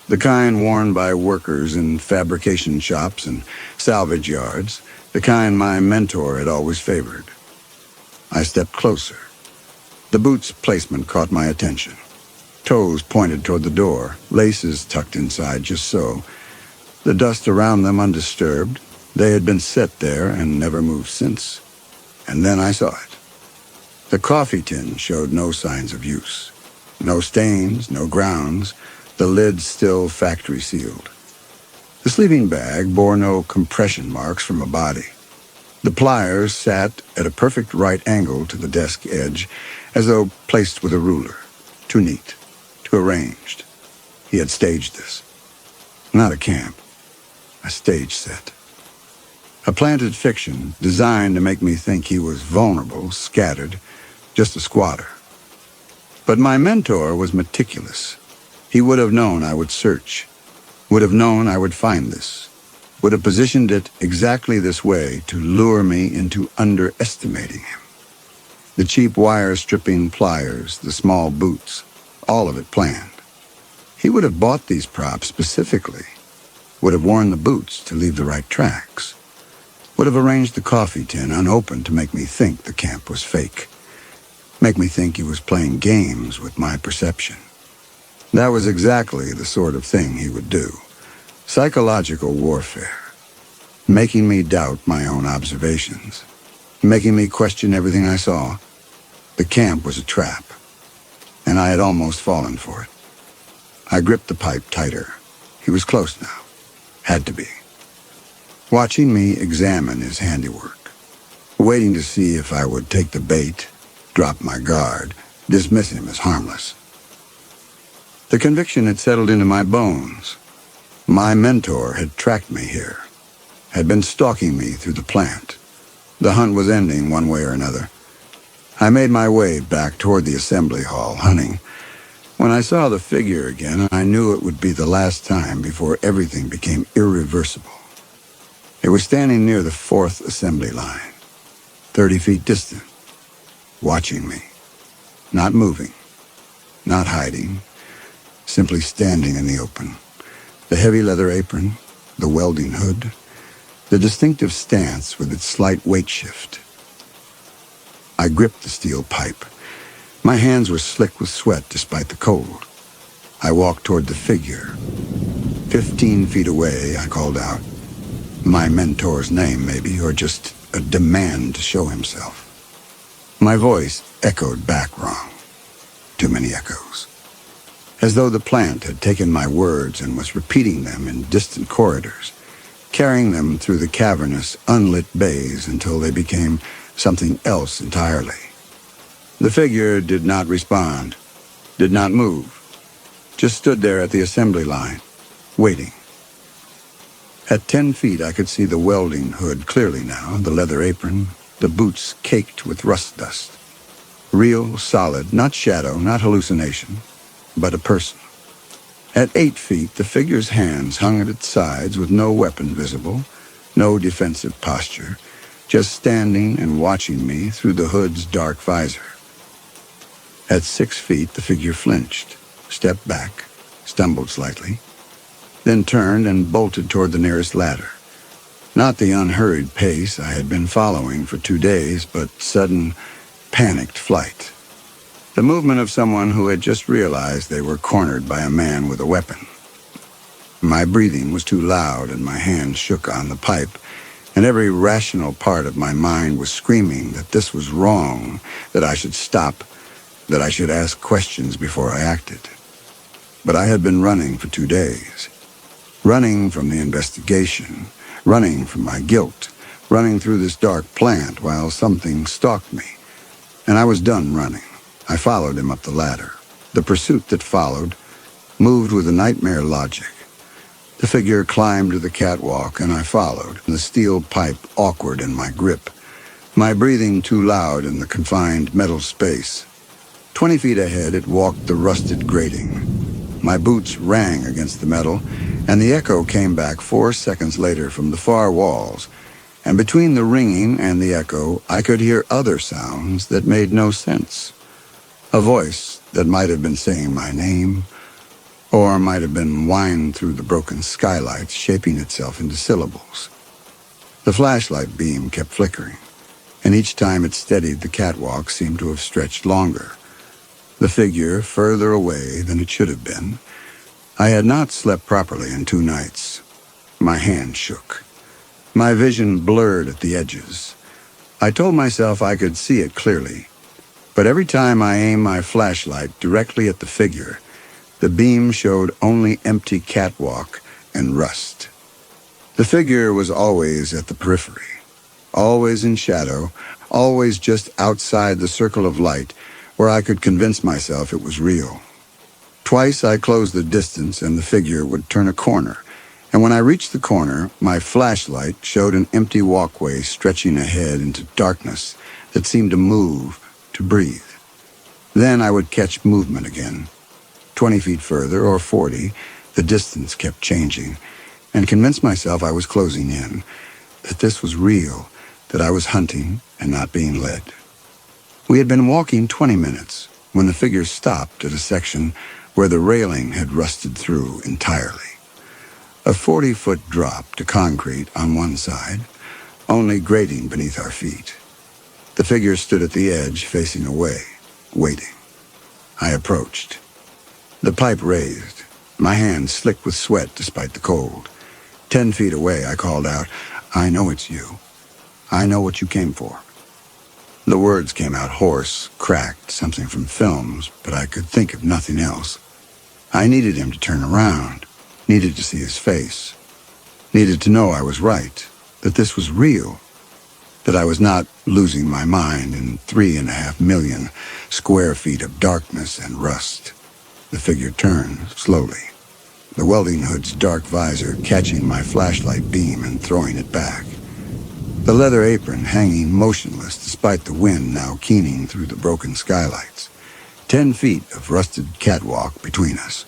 The kind worn by workers in fabrication shops and salvage yards, the kind my mentor had always favored. I stepped closer. The boot's placement caught my attention. Toes pointed toward the door, laces tucked inside just so. The dust around them undisturbed. They had been set there and never moved since. And then I saw it. The coffee tin showed no signs of use. No stains, no grounds, the lid still factory sealed. The sleeping bag bore no compression marks from a body. The pliers sat at a perfect right angle to the desk edge, as though placed with a ruler. Too neat, too arranged. He had staged this. Not a camp, a stage set. A planted fiction designed to make me think he was vulnerable, scattered, just a squatter. But my mentor was meticulous. He would have known I would search, would have known I would find this, would have positioned it exactly this way to lure me into underestimating him. The cheap wire-stripping pliers, the small boots, all of it planned. He would have bought these props specifically, would have worn the boots to leave the right tracks, would have arranged the coffee tin unopened to make me think the camp was fake, make me think he was playing games with my perception. That was exactly the sort of thing he would do. Psychological warfare. Making me doubt my own observations. Making me question everything I saw. The camp was a trap, and I had almost fallen for it. I gripped the pipe tighter. He was close now. Had to be. Watching me examine his handiwork. Waiting to see if I would take the bait, drop my guard, dismiss him as harmless. The conviction had settled into my bones. My mentor had tracked me here, had been stalking me through the plant. The hunt was ending one way or another. I made my way back toward the assembly hall, hunting. When I saw the figure again, I knew it would be the last time before everything became irreversible. It was standing near the 4th assembly line, 30 feet distant, watching me, not moving, not hiding, simply standing in the open. The heavy leather apron, the welding hood, the distinctive stance with its slight weight shift. I gripped the steel pipe. My hands were slick with sweat despite the cold. I walked toward the figure. 15 feet away, I called out. My mentor's name, maybe, or just a demand to show himself. My voice echoed back wrong. Too many echoes. As though the plant had taken my words and was repeating them in distant corridors, carrying them through the cavernous, unlit bays until they became something else entirely. The figure did not respond, did not move, just stood there at the assembly line, waiting. At 10 feet, I could see the welding hood clearly now, the leather apron, the boots caked with rust dust. Real, solid, not shadow, not hallucination, but a person. At 8 feet, the figure's hands hung at its sides with no weapon visible, no defensive posture, just standing and watching me through the hood's dark visor. At 6 feet, the figure flinched, stepped back, stumbled slightly, then turned and bolted toward the nearest ladder. Not the unhurried pace I had been following for 2 days, but sudden, panicked flight. The movement of someone who had just realized they were cornered by a man with a weapon. My breathing was too loud and my hands shook on the pipe, and every rational part of my mind was screaming that this was wrong, that I should stop, that I should ask questions before I acted. But I had been running for 2 days. Running from the investigation, running from my guilt, running through this dark plant while something stalked me. And I was done running. I followed him up the ladder. The pursuit that followed moved with a nightmare logic. The figure climbed to the catwalk, and I followed, the steel pipe awkward in my grip, my breathing too loud in the confined metal space. 20 feet ahead, it walked the rusted grating. My boots rang against the metal, and the echo came back 4 seconds later from the far walls, and between the ringing and the echo, I could hear other sounds that made no sense. A voice that might have been saying my name, or might have been whined through the broken skylights, shaping itself into syllables. The flashlight beam kept flickering, and each time it steadied, the catwalk seemed to have stretched longer, the figure further away than it should have been. I had not slept properly in 2 nights. My hand shook. My vision blurred at the edges. I told myself I could see it clearly, but every time I aimed my flashlight directly at the figure, the beam showed only empty catwalk and rust. The figure was always at the periphery, always in shadow, always just outside the circle of light where I could convince myself it was real. Twice I closed the distance and the figure would turn a corner, and when I reached the corner, my flashlight showed an empty walkway stretching ahead into darkness that seemed to move, to breathe. Then I would catch movement again. 20 feet further, or 40, the distance kept changing, and convinced myself I was closing in, that this was real, that I was hunting and not being led. We had been walking 20 minutes when the figure stopped at a section where the railing had rusted through entirely. A 40-foot drop to concrete on one side, only grating beneath our feet. The figure stood at the edge, facing away, waiting. I approached. The pipe raised, my hands slick with sweat despite the cold. 10 feet away, I called out, "I know it's you. I know what you came for." The words came out hoarse, cracked, something from films, but I could think of nothing else. I needed him to turn around, needed to see his face, needed to know I was right, that this was real, that I was not losing my mind in 3.5 million square feet of darkness and rust. The figure turned slowly, the welding hood's dark visor catching my flashlight beam and throwing it back. The leather apron hanging motionless despite the wind now keening through the broken skylights. 10 feet of rusted catwalk between us.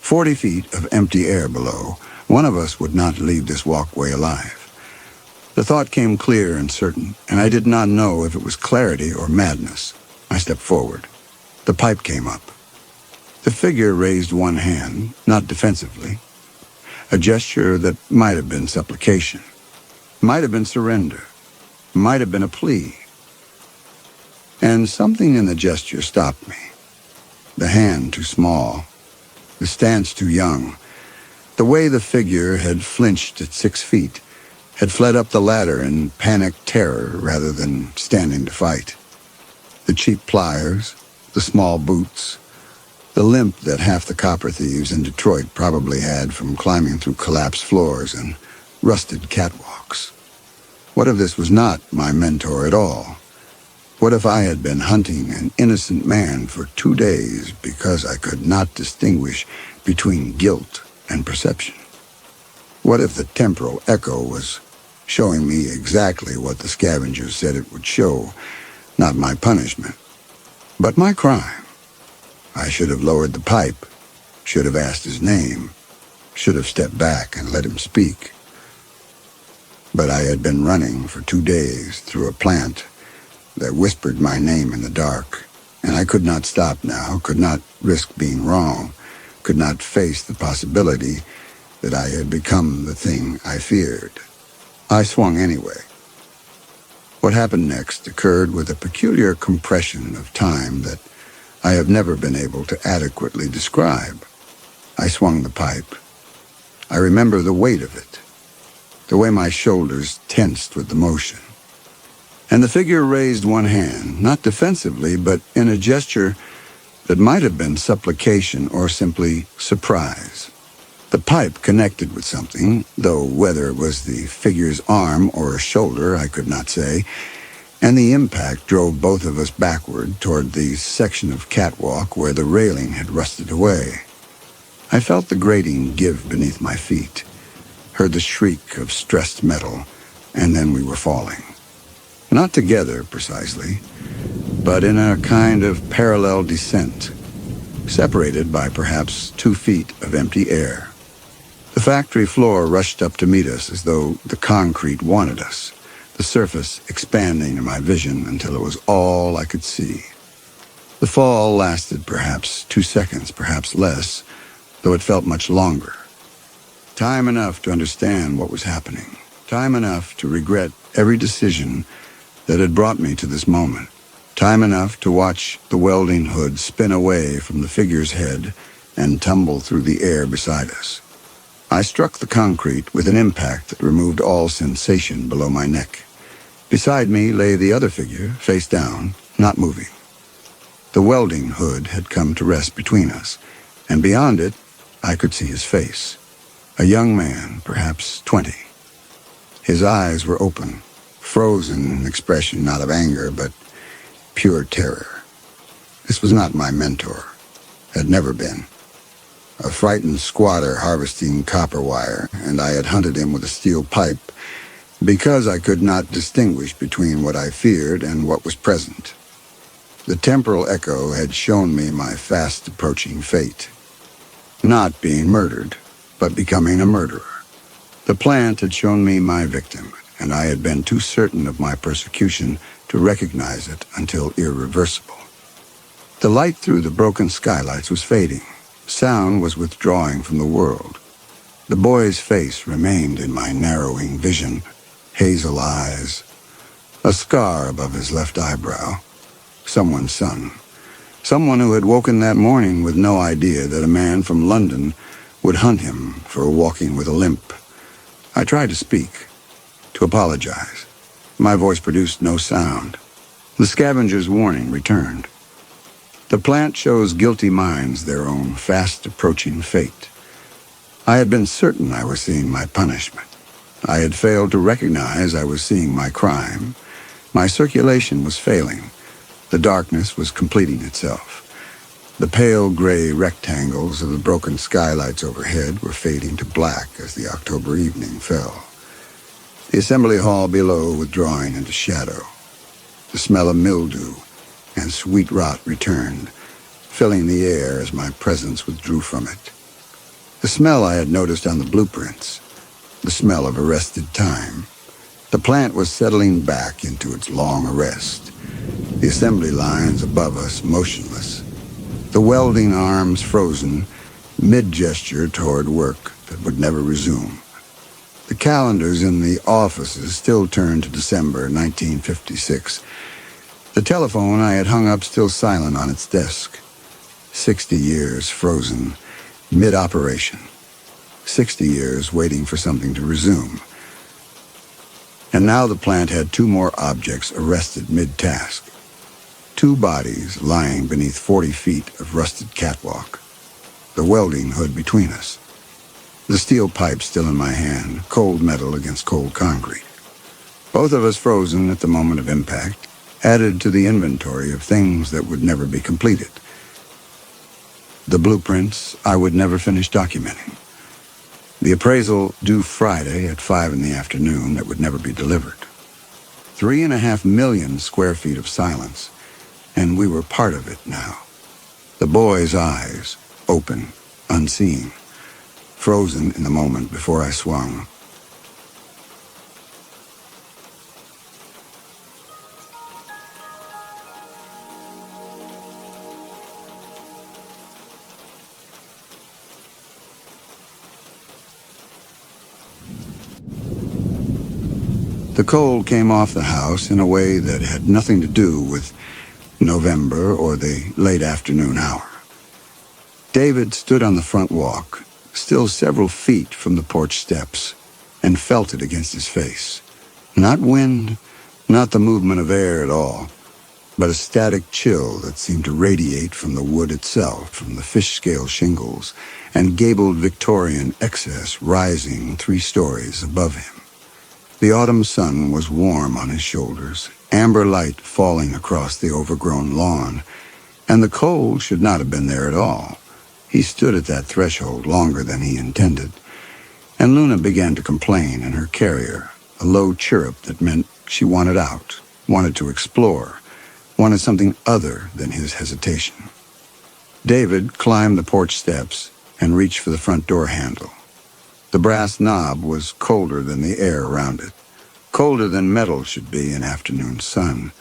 40 feet of empty air below. One of us would not leave this walkway alive. The thought came clear and certain, and I did not know if it was clarity or madness. I stepped forward. The pipe came up. The figure raised one hand, not defensively, a gesture that might have been supplication, might have been surrender, might have been a plea. And something in the gesture stopped me. The hand too small, the stance too young, the way the figure had flinched at 6 feet, had fled up the ladder in panicked terror rather than standing to fight. The cheap pliers, the small boots, the limp that half the copper thieves in Detroit probably had from climbing through collapsed floors and rusted catwalks. What if this was not my mentor at all? What if I had been hunting an innocent man for 2 days because I could not distinguish between guilt and perception? What if the temporal echo was showing me exactly what the scavengers said it would show, not my punishment, but my crime? I should have lowered the pipe, should have asked his name, should have stepped back and let him speak. But I had been running for 2 days through a plant that whispered my name in the dark, and I could not stop now, could not risk being wrong, could not face the possibility that I had become the thing I feared. I swung anyway. What happened next occurred with a peculiar compression of time that I have never been able to adequately describe. I swung the pipe. I remember the weight of it, the way my shoulders tensed with the motion. And the figure raised one hand, not defensively, but in a gesture that might have been supplication or simply surprise. The pipe connected with something, though whether it was the figure's arm or shoulder, I could not say, and the impact drove both of us backward toward the section of catwalk where the railing had rusted away. I felt the grating give beneath my feet, heard the shriek of stressed metal, and then we were falling. Not together, precisely, but in a kind of parallel descent, separated by perhaps 2 feet of empty air. The factory floor rushed up to meet us as though the concrete wanted us, the surface expanding in my vision until it was all I could see. The fall lasted perhaps 2 seconds, perhaps less, though it felt much longer. Time enough to understand what was happening. Time enough to regret every decision that had brought me to this moment. Time enough to watch the welding hood spin away from the figure's head and tumble through the air beside us. I struck the concrete with an impact that removed all sensation below my neck. Beside me lay the other figure, face down, not moving. The welding hood had come to rest between us, and beyond it, I could see his face. A young man, perhaps 20. His eyes were open, frozen in expression not of anger, but pure terror. This was not my mentor, had never been. A frightened squatter harvesting copper wire, and I had hunted him with a steel pipe because I could not distinguish between what I feared and what was present. The temporal echo had shown me my fast-approaching fate. Not being murdered, but becoming a murderer. The plant had shown me my victim, and I had been too certain of my persecution to recognize it until irreversible. The light through the broken skylights was fading. Sound was withdrawing from the world. The boy's face remained in my narrowing vision. Hazel eyes. A scar above his left eyebrow. Someone's son. Someone who had woken that morning with no idea that a man from London would hunt him for walking with a limp. I tried to speak, to apologize. My voice produced no sound. The scavenger's warning returned. The plant shows guilty minds their own fast-approaching fate. I had been certain I was seeing my punishment. I had failed to recognize I was seeing my crime. My circulation was failing. The darkness was completing itself. The pale gray rectangles of the broken skylights overhead were fading to black as the October evening fell. The assembly hall below withdrawing into shadow. The smell of mildew and sweet rot returned, filling the air as my presence withdrew from it. The smell I had noticed on the blueprints, the smell of arrested time. The plant was settling back into its long arrest. The assembly lines above us motionless. The welding arms frozen, mid-gesture toward work that would never resume. The calendars in the offices still turned to December 1956. The telephone I had hung up still silent on its desk. 60 years frozen, mid-operation. 60 years waiting for something to resume. And now the plant had two more objects arrested mid-task. Two bodies lying beneath 40 feet of rusted catwalk. The welding hood between us. The steel pipe still in my hand, cold metal against cold concrete. Both of us frozen at the moment of impact, added to the inventory of things that would never be completed. The blueprints I would never finish documenting. The appraisal due Friday at 5 in the afternoon that would never be delivered. 3.5 million square feet of silence. And we were part of it now. The boy's eyes, open, unseeing, frozen in the moment before I swung. The cold came off the house in a way that had nothing to do with November or the late afternoon hour. David stood on the front walk, still several feet from the porch steps, and felt it against his face. Not wind, not the movement of air at all, but a static chill that seemed to radiate from the wood itself, from the fish-scale shingles, and gabled Victorian excess rising 3 stories above him. The autumn sun was warm on his shoulders, amber light falling across the overgrown lawn, and the cold should not have been there at all. He stood at that threshold longer than he intended, and Luna began to complain in her carrier, a low chirrup that meant she wanted out, wanted to explore, wanted something other than his hesitation. David climbed the porch steps and reached for the front door handle. The brass knob was colder than the air around it, colder than metal should be in afternoon sun,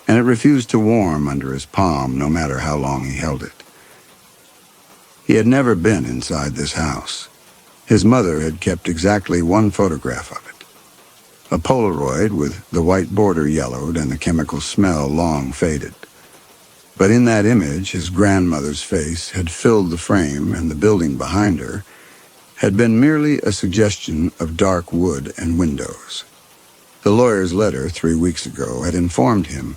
and it refused to warm under his palm no matter how long he held it. He had never been inside this house. His mother had kept exactly one photograph of it, a Polaroid with the white border yellowed and the chemical smell long faded. But in that image, his grandmother's face had filled the frame, and the building behind her had been merely a suggestion of dark wood and windows. The lawyer's letter 3 weeks ago had informed him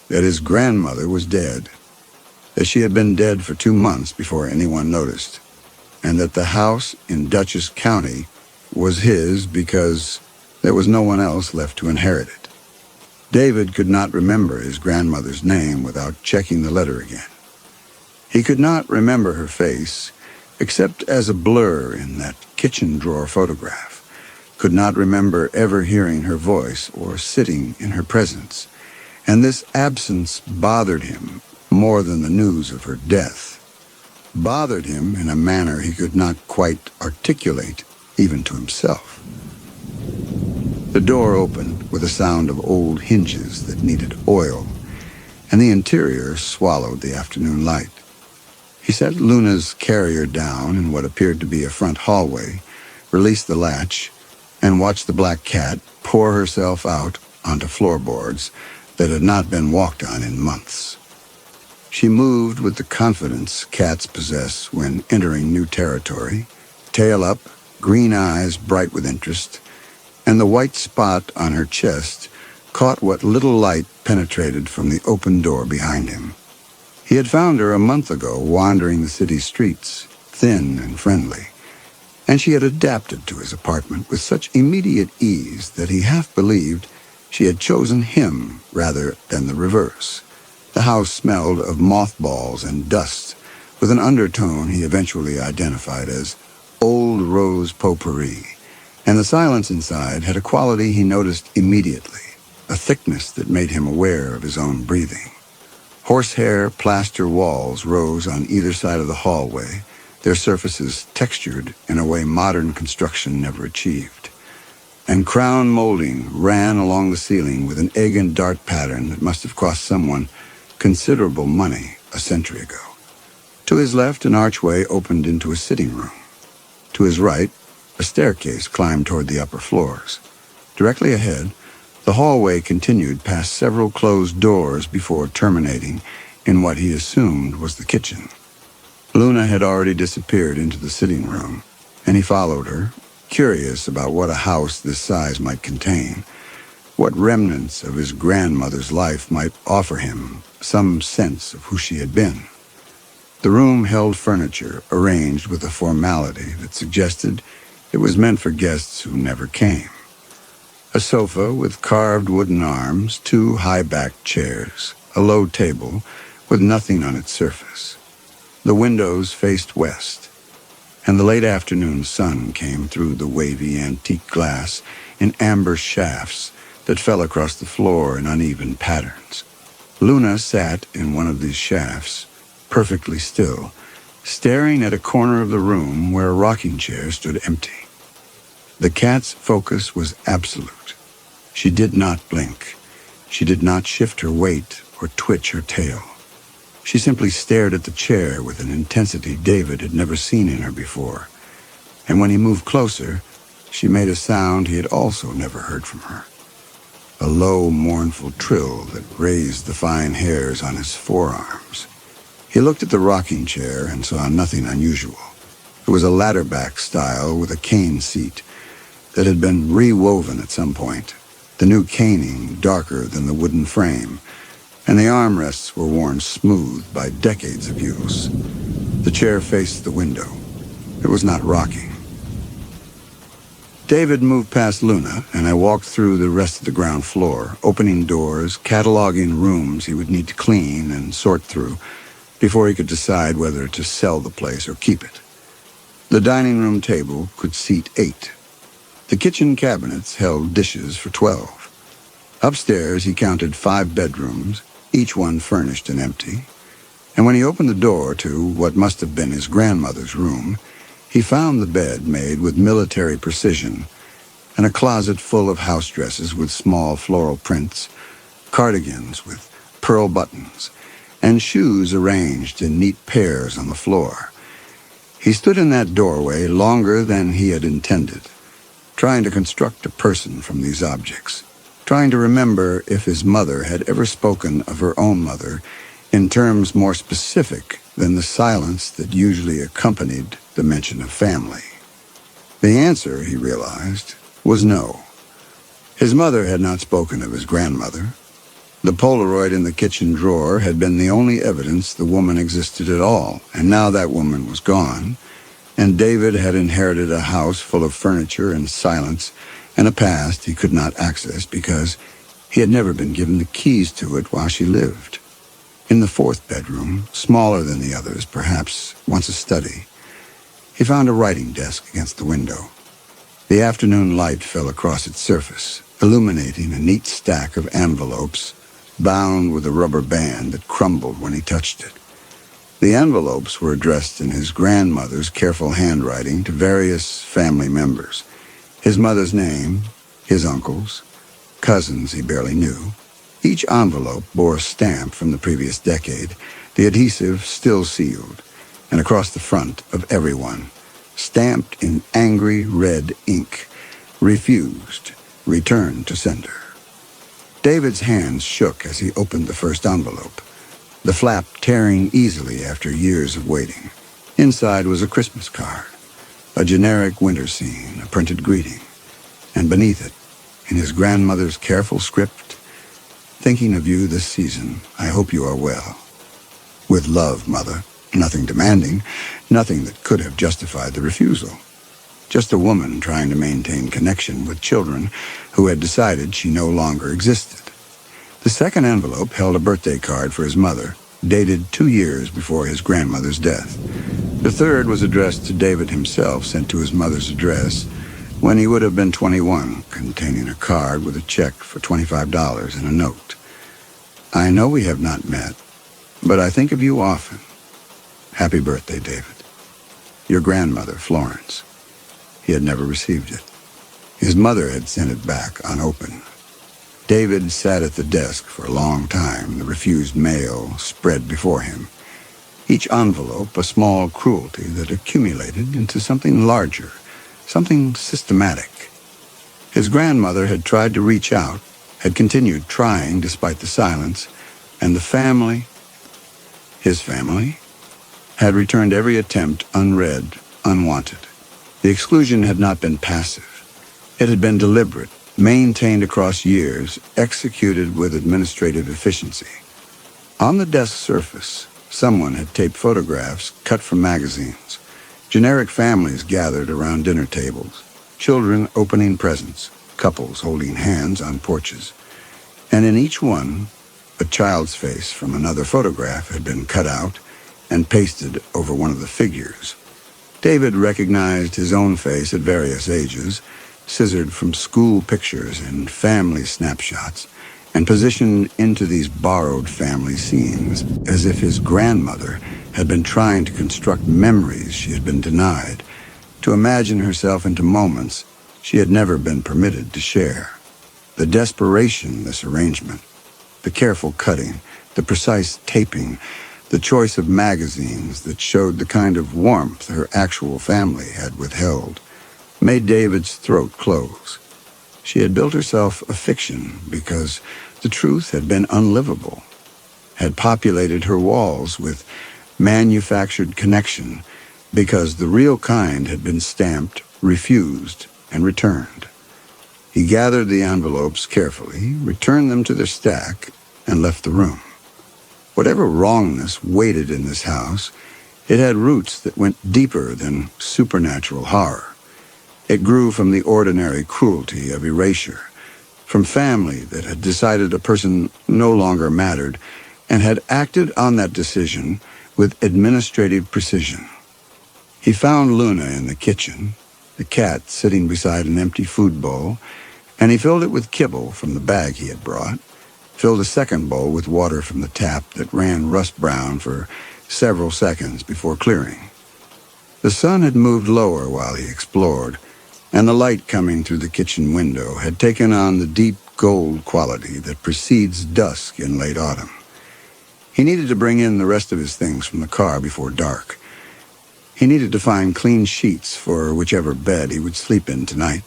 that his grandmother was dead, that she had been dead for 2 months before anyone noticed, and that the house in Dutchess County was his because there was no one else left to inherit it. David could not remember his grandmother's name without checking the letter again. He could not remember her face, except as a blur in that kitchen drawer photograph, could not remember ever hearing her voice or sitting in her presence, and this absence bothered him more than the news of her death. Bothered him in a manner he could not quite articulate, even to himself. The door opened with a sound of old hinges that needed oil, and the interior swallowed the afternoon light. He set Luna's carrier down in what appeared to be a front hallway, released the latch, and watched the black cat pour herself out onto floorboards that had not been walked on in months. She moved with the confidence cats possess when entering new territory, tail up, green eyes bright with interest, and the white spot on her chest caught what little light penetrated from the open door behind him. He had found her a month ago wandering the city streets, thin and friendly, and she had adapted to his apartment with such immediate ease that he half believed she had chosen him rather than the reverse. The house smelled of mothballs and dust, with an undertone he eventually identified as old rose potpourri, and the silence inside had a quality he noticed immediately, a thickness that made him aware of his own breathing. Horsehair plaster walls rose on either side of the hallway, their surfaces textured in a way modern construction never achieved. And crown molding ran along the ceiling with an egg and dart pattern that must have cost someone considerable money a century ago. To his left, an archway opened into a sitting room. To his right, a staircase climbed toward the upper floors. Directly ahead, the hallway continued past several closed doors before terminating in what he assumed was the kitchen. Luna had already disappeared into the sitting room, and he followed her, curious about what a house this size might contain, what remnants of his grandmother's life might offer him some sense of who she had been. The room held furniture arranged with a formality that suggested it was meant for guests who never came. A sofa with carved wooden arms, 2 high-backed chairs, a low table with nothing on its surface. The windows faced west, and the late afternoon sun came through the wavy antique glass in amber shafts that fell across the floor in uneven patterns. Luna sat in one of these shafts, perfectly still, staring at a corner of the room where a rocking chair stood empty. The cat's focus was absolute. She did not blink. She did not shift her weight or twitch her tail. She simply stared at the chair with an intensity David had never seen in her before. And when he moved closer, she made a sound he had also never heard from her. A low, mournful trill that raised the fine hairs on his forearms. He looked at the rocking chair and saw nothing unusual. It was a ladder-back style with a cane seat that had been rewoven at some point, the new caning darker than the wooden frame, and the armrests were worn smooth by decades of use. The chair faced the window. It was not rocking. David moved past Luna, and I walked through the rest of the ground floor, opening doors, cataloging rooms he would need to clean and sort through before he could decide whether to sell the place or keep it. The dining room table could seat 8. The kitchen cabinets held dishes for 12. Upstairs, he counted 5 bedrooms, each one furnished and empty, and when he opened the door to what must have been his grandmother's room, he found the bed made with military precision and a closet full of house dresses with small floral prints, cardigans with pearl buttons, and shoes arranged in neat pairs on the floor. He stood in that doorway longer than he had intended, trying to construct a person from these objects, trying to remember if his mother had ever spoken of her own mother in terms more specific than the silence that usually accompanied the mention of family. The answer, he realized, was no. His mother had not spoken of his grandmother. The Polaroid in the kitchen drawer had been the only evidence the woman existed at all, and now that woman was gone, and David had inherited a house full of furniture and silence and a past he could not access because he had never been given the keys to it while she lived. In the fourth bedroom, smaller than the others, perhaps once a study, he found a writing desk against the window. The afternoon light fell across its surface, illuminating a neat stack of envelopes bound with a rubber band that crumbled when he touched it. The envelopes were addressed in his grandmother's careful handwriting to various family members. His mother's name, his uncles, cousins he barely knew. Each envelope bore a stamp from the previous decade, the adhesive still sealed, and across the front of every one, stamped in angry red ink, refused, returned to sender. David's hands shook as he opened the first envelope, the flap tearing easily after years of waiting. Inside was a Christmas card, a generic winter scene, a printed greeting, and beneath it, in his grandmother's careful script, "Thinking of you this season, I hope you are well. With love, Mother." Nothing demanding, nothing that could have justified the refusal. Just a woman trying to maintain connection with children who had decided she no longer existed. The second envelope held a birthday card for his mother, dated 2 years before his grandmother's death. The third was addressed to David himself, sent to his mother's address when he would have been 21, containing a card with a check for $25 and a note. "I know we have not met, but I think of you often. Happy birthday, David. Your grandmother, Florence." He had never received it. His mother had sent it back unopened. David sat at the desk for a long time, the refused mail spread before him. Each envelope a small cruelty that accumulated into something larger, something systematic. His grandmother had tried to reach out, had continued trying despite the silence, and the family, his family, had returned every attempt unread, unwanted. The exclusion had not been passive. It had been deliberate, maintained across years, executed with administrative efficiency. On the desk surface, someone had taped photographs cut from magazines. Generic families gathered around dinner tables, children opening presents, couples holding hands on porches. And in each one, a child's face from another photograph had been cut out and pasted over one of the figures. David recognized his own face at various ages, scissored from school pictures and family snapshots, and positioned into these borrowed family scenes, as if his grandmother had been trying to construct memories she had been denied, to imagine herself into moments she had never been permitted to share. The desperation in this arrangement, the careful cutting, the precise taping, the choice of magazines that showed the kind of warmth her actual family had withheld, made David's throat close. She had built herself a fiction because the truth had been unlivable, had populated her walls with manufactured connection because the real kind had been stamped, refused, and returned. He gathered the envelopes carefully, returned them to their stack, and left the room. Whatever wrongness waited in this house, it had roots that went deeper than supernatural horror. It grew from the ordinary cruelty of erasure, from family that had decided a person no longer mattered and had acted on that decision with administrative precision. He found Luna in the kitchen, the cat sitting beside an empty food bowl, and he filled it with kibble from the bag he had brought, filled a second bowl with water from the tap that ran rust-brown for several seconds before clearing. The sun had moved lower while he explored, and the light coming through the kitchen window had taken on the deep gold quality that precedes dusk in late autumn. He needed to bring in the rest of his things from the car before dark. He needed to find clean sheets for whichever bed he would sleep in tonight.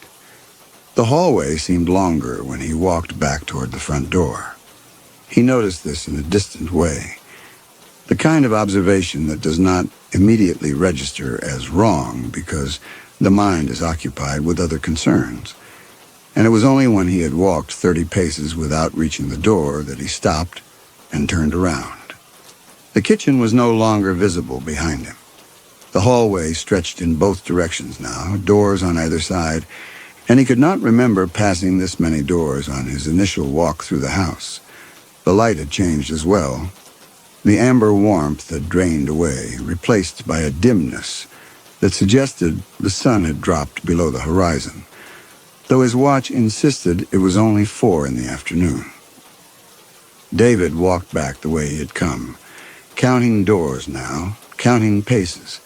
The hallway seemed longer when he walked back toward the front door. He noticed this in a distant way, the kind of observation that does not immediately register as wrong because the mind is occupied with other concerns. And it was only when he had walked 30 paces without reaching the door that he stopped and turned around. The kitchen was no longer visible behind him. The hallway stretched in both directions now, doors on either side, and he could not remember passing this many doors on his initial walk through the house. The light had changed as well. The amber warmth had drained away, replaced by a dimness that suggested the sun had dropped below the horizon, though his watch insisted it was only 4 in the afternoon. David walked back the way he had come, counting doors now, counting paces,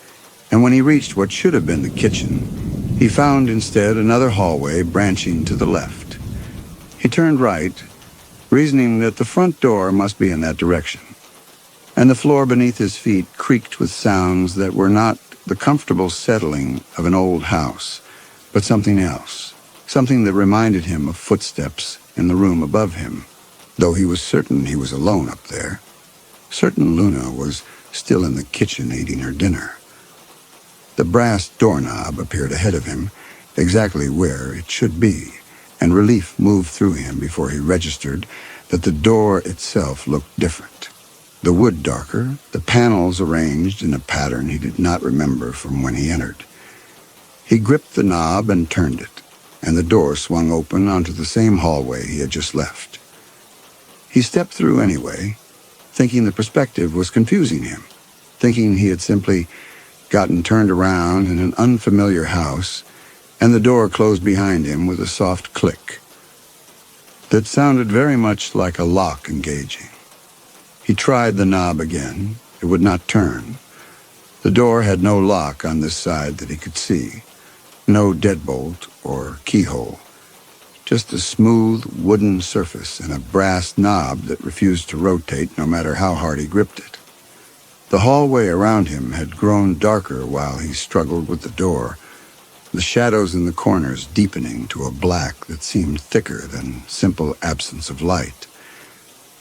and when he reached what should have been the kitchen, he found instead another hallway branching to the left. He turned right, reasoning that the front door must be in that direction, and the floor beneath his feet creaked with sounds that were not the comfortable settling of an old house, but something else, something that reminded him of footsteps in the room above him, though he was certain he was alone up there. Certain Luna was still in the kitchen eating her dinner. The brass doorknob appeared ahead of him, exactly where it should be, and relief moved through him before he registered that the door itself looked different. The wood darker, the panels arranged in a pattern he did not remember from when he entered. He gripped the knob and turned it, and the door swung open onto the same hallway he had just left. He stepped through anyway, thinking the perspective was confusing him, thinking he had simply gotten turned around in an unfamiliar house, and the door closed behind him with a soft click that sounded very much like a lock engaging. He tried the knob again. It would not turn. The door had no lock on this side that he could see, no deadbolt or keyhole, just a smooth wooden surface and a brass knob that refused to rotate no matter how hard he gripped it. The hallway around him had grown darker while he struggled with the door, the shadows in the corners deepening to a black that seemed thicker than simple absence of light.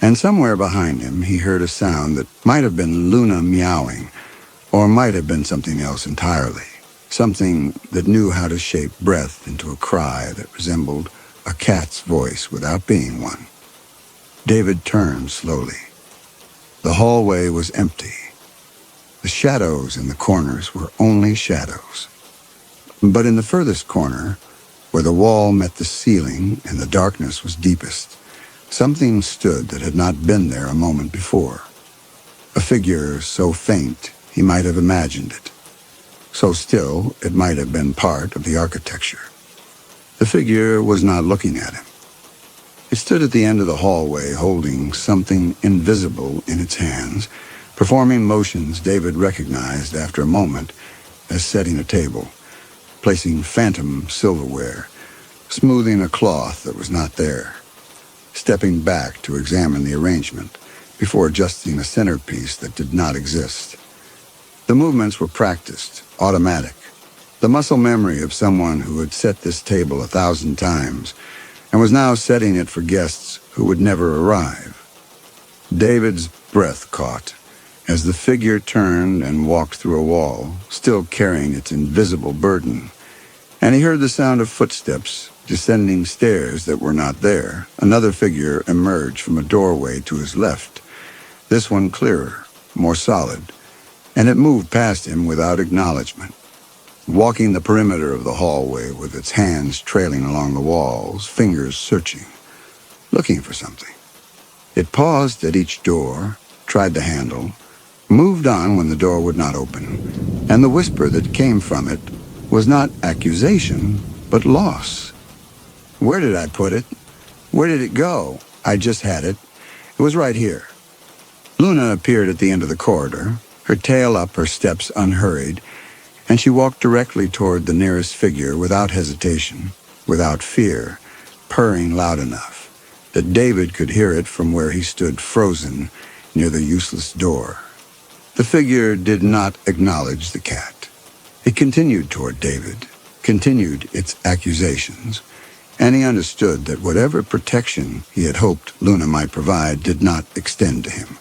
And somewhere behind him he heard a sound that might have been Luna meowing, or might have been something else entirely, something that knew how to shape breath into a cry that resembled a cat's voice without being one. David turned slowly. The hallway was empty. The shadows in the corners were only shadows. But in the furthest corner, where the wall met the ceiling and the darkness was deepest, something stood that had not been there a moment before. A figure so faint he might have imagined it. So still it might have been part of the architecture. The figure was not looking at him. It stood at the end of the hallway holding something invisible in its hands, performing motions David recognized after a moment as setting a table, placing phantom silverware, smoothing a cloth that was not there, stepping back to examine the arrangement before adjusting a centerpiece that did not exist. The movements were practiced, automatic, the muscle memory of someone who had set this table 1,000 times and was now setting it for guests who would never arrive. David's breath caught as the figure turned and walked through a wall, still carrying its invisible burden, and he heard the sound of footsteps descending stairs that were not there. Another figure emerged from a doorway to his left, this one clearer, more solid, and it moved past him without acknowledgement, walking the perimeter of the hallway with its hands trailing along the walls, fingers searching, looking for something. It paused at each door, tried the handle, moved on when the door would not open, and the whisper that came from it was not accusation, but loss. Where did I put it? Where did it go? I just had it. It was right here. Luna appeared at the end of the corridor, her tail up, her steps unhurried, and she walked directly toward the nearest figure without hesitation, without fear, purring loud enough that David could hear it from where he stood frozen near the useless door. The figure did not acknowledge the cat. It continued toward David, continued its accusations, and he understood that whatever protection he had hoped Luna might provide did not extend to him,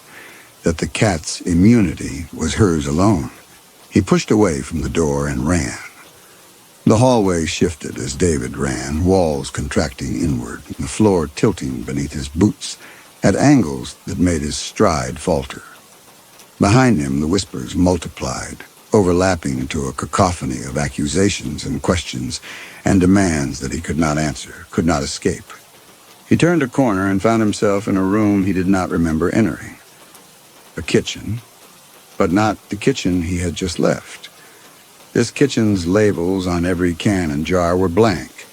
that the cat's immunity was hers alone. He pushed away from the door and ran. The hallway shifted as David ran, walls contracting inward, the floor tilting beneath his boots at angles that made his stride falter. Behind him, the whispers multiplied, overlapping into a cacophony of accusations and questions and demands that he could not answer, could not escape. He turned a corner and found himself in a room he did not remember entering. A kitchen, but not the kitchen he had just left. This kitchen's labels on every can and jar were blank.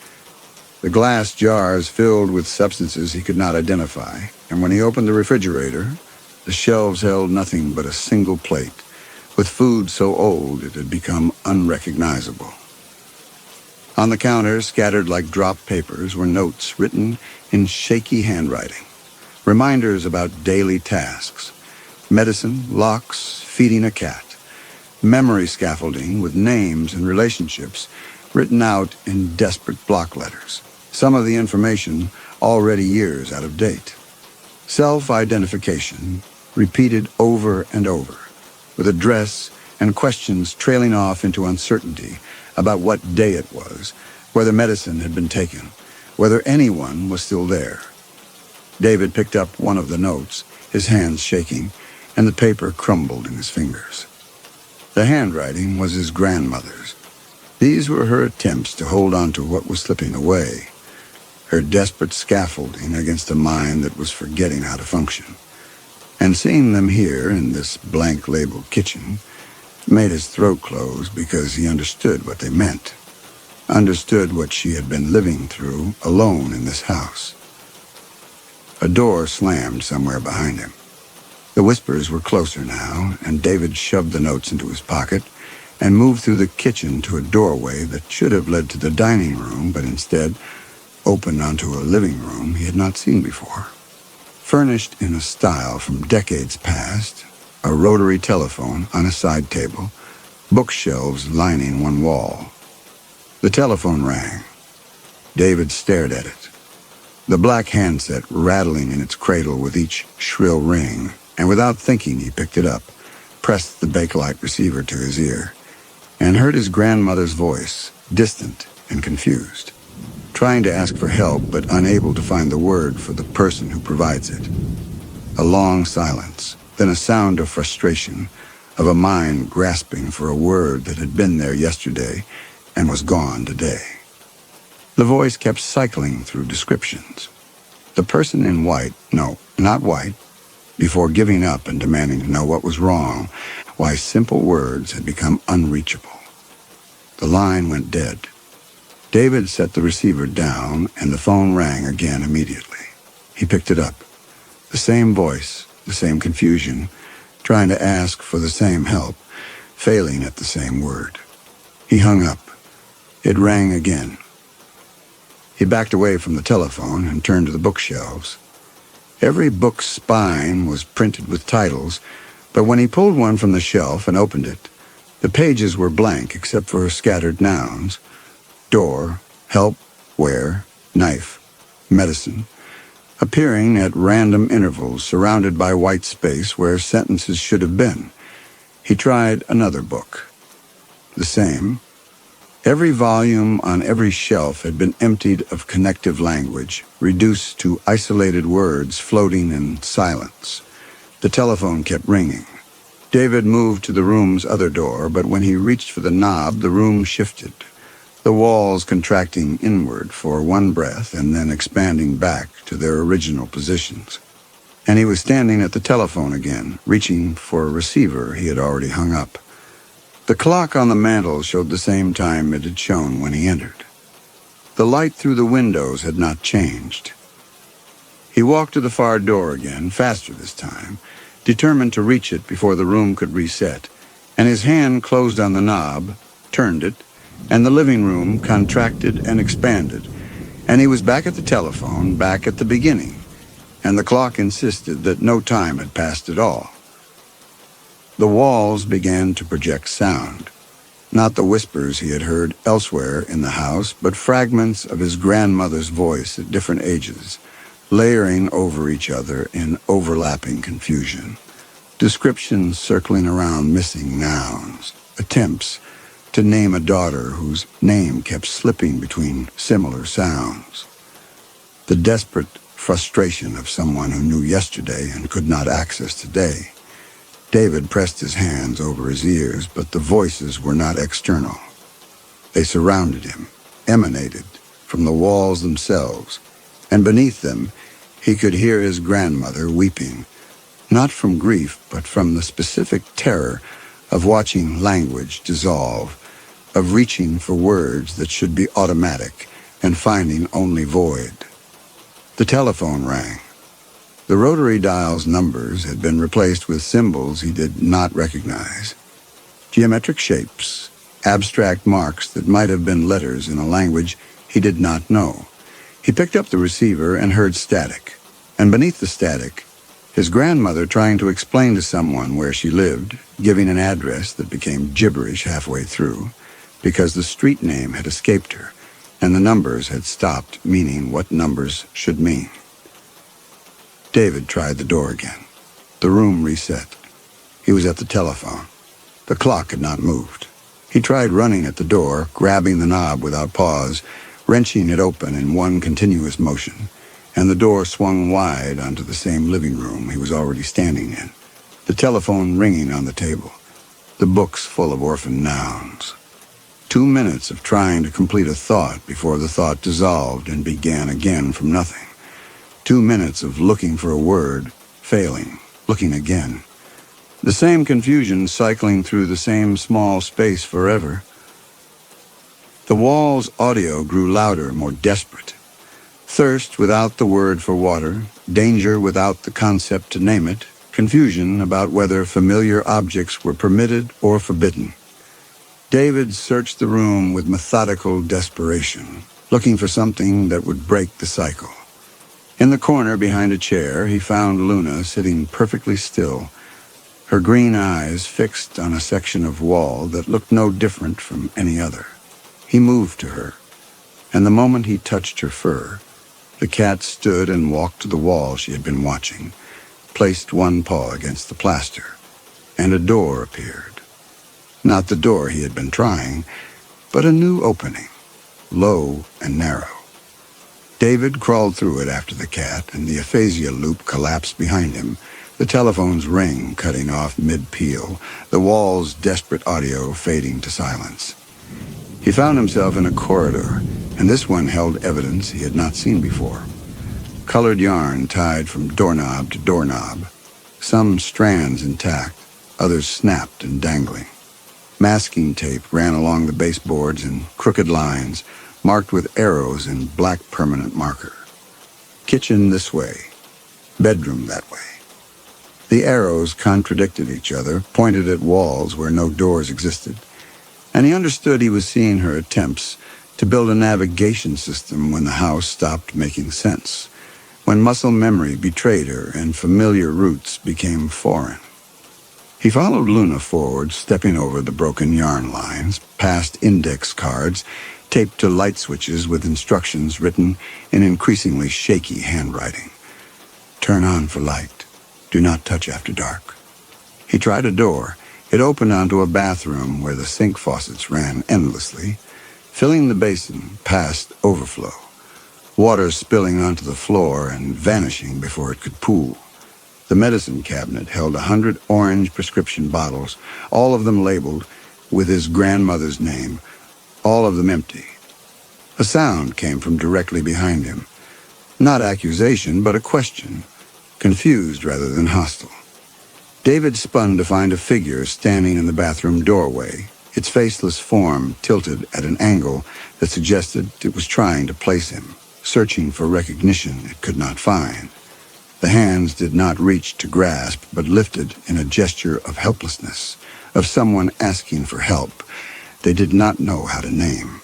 The glass jars filled with substances he could not identify, and when he opened the refrigerator, the shelves held nothing but a single plate, with food so old it had become unrecognizable. On the counter, scattered like dropped papers, were notes written in shaky handwriting, reminders about daily tasks, medicine, locks, feeding a cat, memory scaffolding with names and relationships written out in desperate block letters, some of the information already years out of date. Self-identification repeated over and over, with address and questions trailing off into uncertainty about what day it was, whether medicine had been taken, whether anyone was still there. David picked up one of the notes, his hands shaking, and the paper crumbled in his fingers. The handwriting was his grandmother's. These were her attempts to hold on to what was slipping away, her desperate scaffolding against a mind that was forgetting how to function. And seeing them here in this blank-labeled kitchen made his throat close because he understood what they meant, understood what she had been living through alone in this house. A door slammed somewhere behind him. The whispers were closer now, and David shoved the notes into his pocket and moved through the kitchen to a doorway that should have led to the dining room, but instead opened onto a living room he had not seen before. Furnished in a style from decades past, a rotary telephone on a side table, bookshelves lining one wall. The telephone rang. David stared at it, the black handset rattling in its cradle with each shrill ring, and without thinking he picked it up, pressed the Bakelite receiver to his ear, and heard his grandmother's voice, distant and confused, trying to ask for help but unable to find the word for the person who provides it. A long silence, then a sound of frustration, of a mind grasping for a word that had been there yesterday and was gone today. The voice kept cycling through descriptions. The person in white, no, not white, before giving up and demanding to know what was wrong, why simple words had become unreachable. The line went dead. David set the receiver down, and the phone rang again immediately. He picked it up. The same voice, the same confusion, trying to ask for the same help, failing at the same word. He hung up. It rang again. He backed away from the telephone and turned to the bookshelves. Every book's spine was printed with titles, but when he pulled one from the shelf and opened it, the pages were blank except for scattered nouns: door, help, where, knife, medicine, appearing at random intervals surrounded by white space where sentences should have been. He tried another book. The same. Every volume on every shelf had been emptied of connective language, reduced to isolated words floating in silence. The telephone kept ringing. David moved to the room's other door, but when he reached for the knob, the room shifted, the walls contracting inward for one breath and then expanding back to their original positions. And he was standing at the telephone again, reaching for a receiver he had already hung up. The clock on the mantel showed the same time it had shown when he entered. The light through the windows had not changed. He walked to the far door again, faster this time, determined to reach it before the room could reset, and his hand closed on the knob, turned it, and the living room contracted and expanded, and he was back at the telephone, back at the beginning, and the clock insisted that no time had passed at all. The walls began to project sound. Not the whispers he had heard elsewhere in the house, but fragments of his grandmother's voice at different ages, layering over each other in overlapping confusion. Descriptions circling around missing nouns, attempts to name a daughter whose name kept slipping between similar sounds. The desperate frustration of someone who knew yesterday and could not access today. David pressed his hands over his ears, but the voices were not external. They surrounded him, emanated from the walls themselves, and beneath them he could hear his grandmother weeping, not from grief, but from the specific terror of watching language dissolve, of reaching for words that should be automatic and finding only void. The telephone rang. The rotary dial's numbers had been replaced with symbols he did not recognize. Geometric shapes, abstract marks that might have been letters in a language he did not know. He picked up the receiver and heard static, and beneath the static, his grandmother trying to explain to someone where she lived, giving an address that became gibberish halfway through, because the street name had escaped her, and the numbers had stopped meaning what numbers should mean. David tried the door again. The room reset. He was at the telephone. The clock had not moved. He tried running at the door, grabbing the knob without pause, wrenching it open in one continuous motion, and the door swung wide onto the same living room he was already standing in. The telephone ringing on the table. The books full of orphan nouns. 2 minutes of trying to complete a thought before the thought dissolved and began again from nothing. 2 minutes of looking for a word, failing, looking again. The same confusion cycling through the same small space forever. The wall's audio grew louder, more desperate. Thirst without the word for water, danger without the concept to name it, confusion about whether familiar objects were permitted or forbidden. David searched the room with methodical desperation, looking for something that would break the cycle. In the corner behind a chair, he found Luna sitting perfectly still, her green eyes fixed on a section of wall that looked no different from any other. He moved to her, and the moment he touched her fur, the cat stood and walked to the wall she had been watching, placed one paw against the plaster, and a door appeared. Not the door he had been trying, but a new opening, low and narrow. David crawled through it after the cat, and the aphasia loop collapsed behind him, the telephone's ring cutting off mid-peal, the wall's desperate audio fading to silence. He found himself in a corridor, and this one held evidence he had not seen before. Colored yarn tied from doorknob to doorknob, some strands intact, others snapped and dangling. Masking tape ran along the baseboards in crooked lines, marked with arrows in black permanent marker. Kitchen this way, bedroom that way. The arrows contradicted each other, pointed at walls where no doors existed, and he understood he was seeing her attempts to build a navigation system when the house stopped making sense, when muscle memory betrayed her and familiar routes became foreign. He followed Luna forward, stepping over the broken yarn lines, past index cards, taped to light switches with instructions written in increasingly shaky handwriting. Turn on for light. Do not touch after dark. He tried a door. It opened onto a bathroom where the sink faucets ran endlessly, filling the basin past overflow, water spilling onto the floor and vanishing before it could pool. The medicine cabinet held 100 orange prescription bottles, all of them labeled with his grandmother's name, all of them empty. A sound came from directly behind him. Not accusation, but a question, confused rather than hostile. David spun to find a figure standing in the bathroom doorway, its faceless form tilted at an angle that suggested it was trying to place him, searching for recognition it could not find. The hands did not reach to grasp, but lifted in a gesture of helplessness, of someone asking for help they did not know how to name.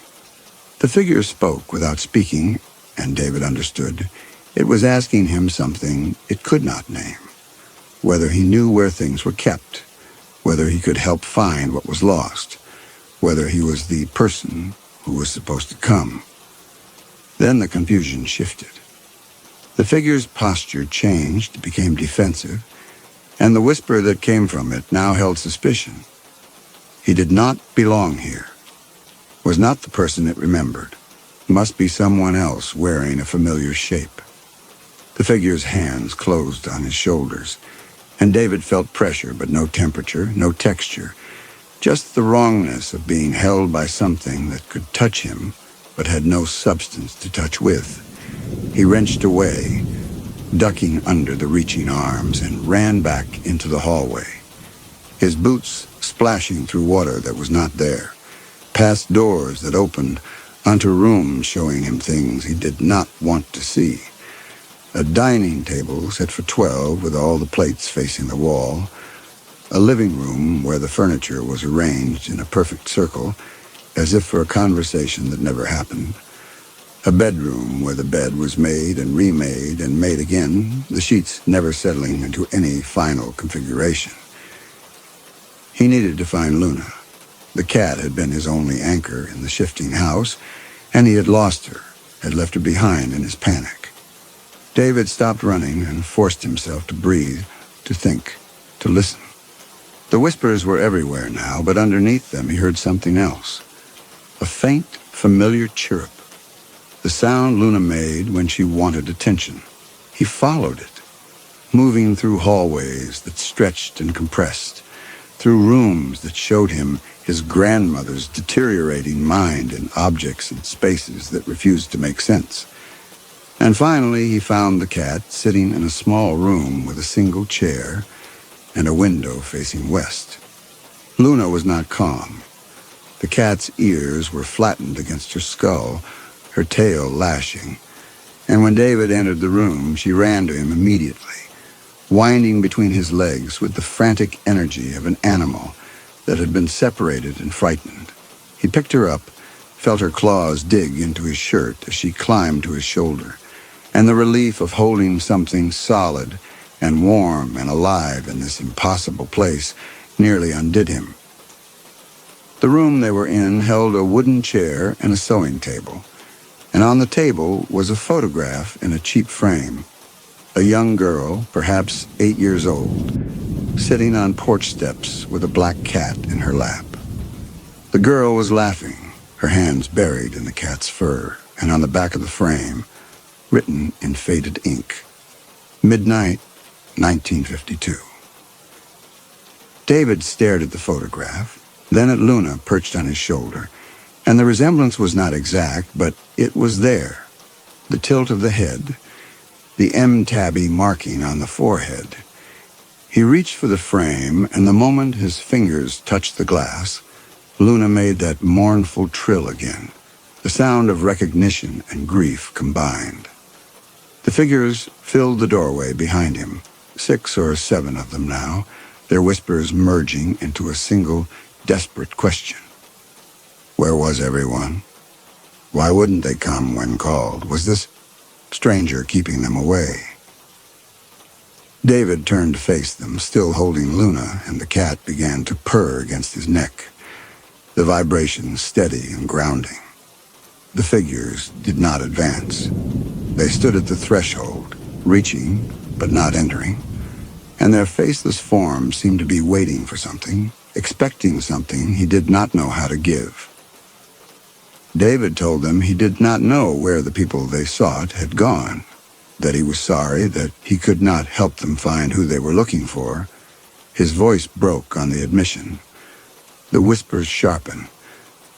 The figure spoke without speaking, and David understood. It was asking him something it could not name, whether he knew where things were kept, whether he could help find what was lost, whether he was the person who was supposed to come. Then the confusion shifted. The figure's posture changed, became defensive, and the whisper that came from it now held suspicion. He did not belong here. Was not the person it remembered. Must be someone else wearing a familiar shape. The figure's hands closed on his shoulders, and David felt pressure, but no temperature, no texture, just the wrongness of being held by something that could touch him, but had no substance to touch with. He wrenched away, ducking under the reaching arms, and ran back into the hallway, his boots splashing through water that was not there, past doors that opened onto rooms showing him things he did not want to see. A dining table set for 12 with all the plates facing the wall, a living room where the furniture was arranged in a perfect circle, as if for a conversation that never happened, a bedroom where the bed was made and remade and made again, the sheets never settling into any final configuration. He needed to find Luna. The cat had been his only anchor in the shifting house, and he had lost her, had left her behind in his panic. David stopped running and forced himself to breathe, to think, to listen. The whispers were everywhere now, but underneath them he heard something else. A faint, familiar chirp. The sound Luna made when she wanted attention. He followed it, moving through hallways that stretched and compressed, through rooms that showed him his grandmother's deteriorating mind in objects and spaces that refused to make sense. And finally he found the cat sitting in a small room with a single chair and a window facing west. Luna was not calm. The cat's ears were flattened against her skull, her tail lashing, and when David entered the room, she ran to him immediately, winding between his legs with the frantic energy of an animal that had been separated and frightened. He picked her up, felt her claws dig into his shirt as she climbed to his shoulder, and the relief of holding something solid and warm and alive in this impossible place nearly undid him. The room they were in held a wooden chair and a sewing table, and on the table was a photograph in a cheap frame. A young girl, perhaps 8 years old, sitting on porch steps with a black cat in her lap. The girl was laughing, her hands buried in the cat's fur, and on the back of the frame, written in faded ink, Midnight, 1952. David stared at the photograph, then at Luna perched on his shoulder, and the resemblance was not exact, but it was there. The tilt of the head, the M-tabby marking on the forehead. He reached for the frame, and the moment his fingers touched the glass, Luna made that mournful trill again, the sound of recognition and grief combined. The figures filled the doorway behind him, 6 or 7 of them now, their whispers merging into a single, desperate question. Where was everyone? Why wouldn't they come when called? Was this stranger keeping them away? David turned to face them, still holding Luna, and the cat began to purr against his neck, the vibration steady and grounding. The figures did not advance. They stood at the threshold, reaching but not entering, and their faceless forms seemed to be waiting for something, expecting something he did not know how to give. David told them he did not know where the people they sought had gone, that he was sorry that he could not help them find who they were looking for. His voice broke on the admission. The whispers sharpened.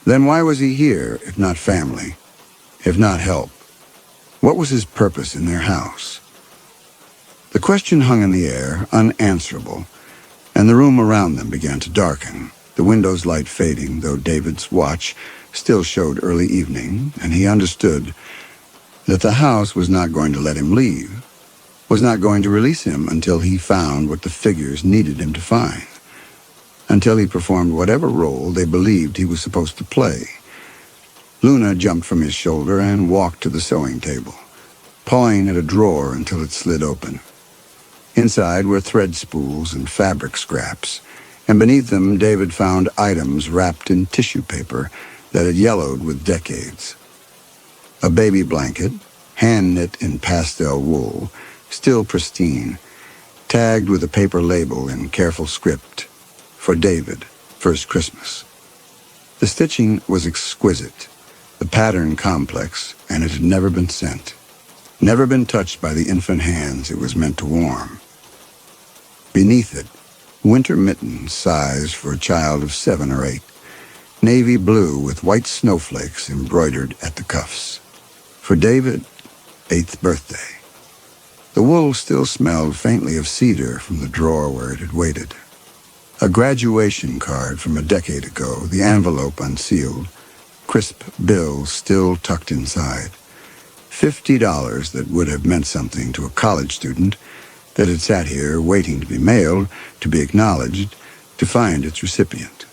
Then why was he here, if not family, if not help? What was his purpose in their house? The question hung in the air, unanswerable, and the room around them began to darken, the window's light fading, though David's watch still showed early evening, and he understood that the house was not going to let him leave, was not going to release him until he found what the figures needed him to find, until he performed whatever role they believed he was supposed to play. Luna jumped from his shoulder and walked to the sewing table, pawing at a drawer until it slid open. Inside were thread spools and fabric scraps, and beneath them David found items wrapped in tissue paper that had yellowed with decades. A baby blanket, hand-knit in pastel wool, still pristine, tagged with a paper label in careful script, "For David, first Christmas." The stitching was exquisite, the pattern complex, and it had never been sent. Never been touched by the infant hands it was meant to warm. Beneath it, winter mittens sized for a child of 7 or 8, navy blue with white snowflakes embroidered at the cuffs. For David, 8th birthday. The wool still smelled faintly of cedar from the drawer where it had waited. A graduation card from a decade ago, the envelope unsealed, crisp bills still tucked inside. $50 that would have meant something to a college student that had sat here waiting to be mailed, to be acknowledged, to find its recipient.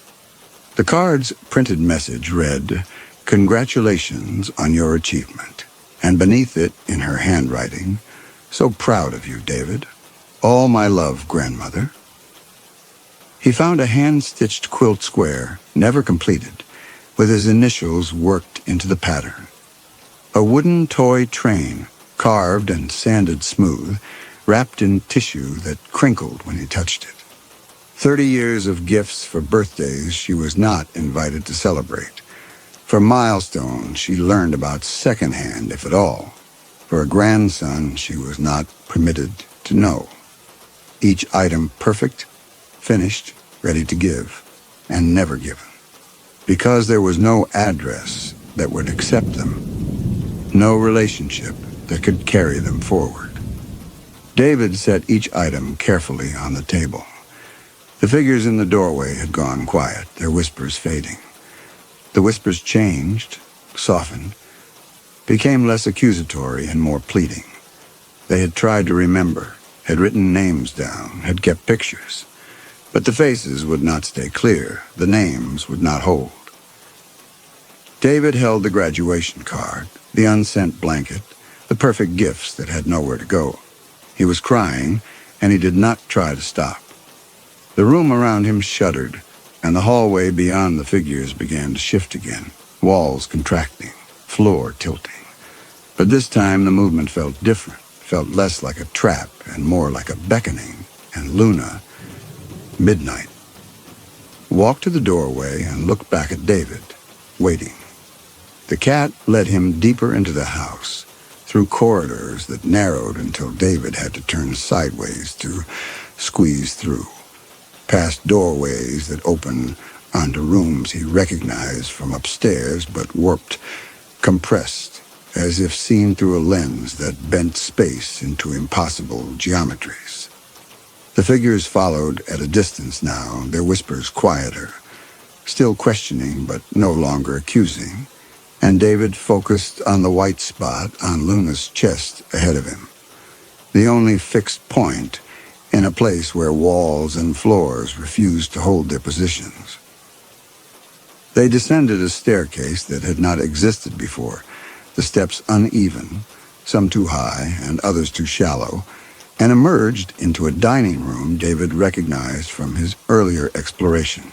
The card's printed message read, "Congratulations on your achievement." And beneath it, in her handwriting, "So proud of you, David. All my love, grandmother." He found a hand-stitched quilt square, never completed, with his initials worked into the pattern. A wooden toy train, carved and sanded smooth, wrapped in tissue that crinkled when he touched it. 30 years of gifts for birthdays she was not invited to celebrate. For milestones she learned about secondhand, if at all. For a grandson she was not permitted to know. Each item perfect, finished, ready to give, and never given. Because there was no address that would accept them, no relationship that could carry them forward. David set each item carefully on the table. The figures in the doorway had gone quiet, their whispers fading. The whispers changed, softened, became less accusatory and more pleading. They had tried to remember, had written names down, had kept pictures. But the faces would not stay clear, the names would not hold. David held the graduation card, the unsent blanket, the perfect gifts that had nowhere to go. He was crying, and he did not try to stop. The room around him shuddered, and the hallway beyond the figures began to shift again, walls contracting, floor tilting. But this time the movement felt different, felt less like a trap and more like a beckoning, and Luna, midnight, walked to the doorway and looked back at David, waiting. The cat led him deeper into the house, through corridors that narrowed until David had to turn sideways to squeeze through, past doorways that opened onto rooms he recognized from upstairs but warped, compressed, as if seen through a lens that bent space into impossible geometries. The figures followed at a distance now, their whispers quieter, still questioning but no longer accusing, and David focused on the white spot on Luna's chest ahead of him, the only fixed point in a place where walls and floors refused to hold their positions. They descended a staircase that had not existed before, the steps uneven, some too high and others too shallow, and emerged into a dining room David recognized from his earlier exploration.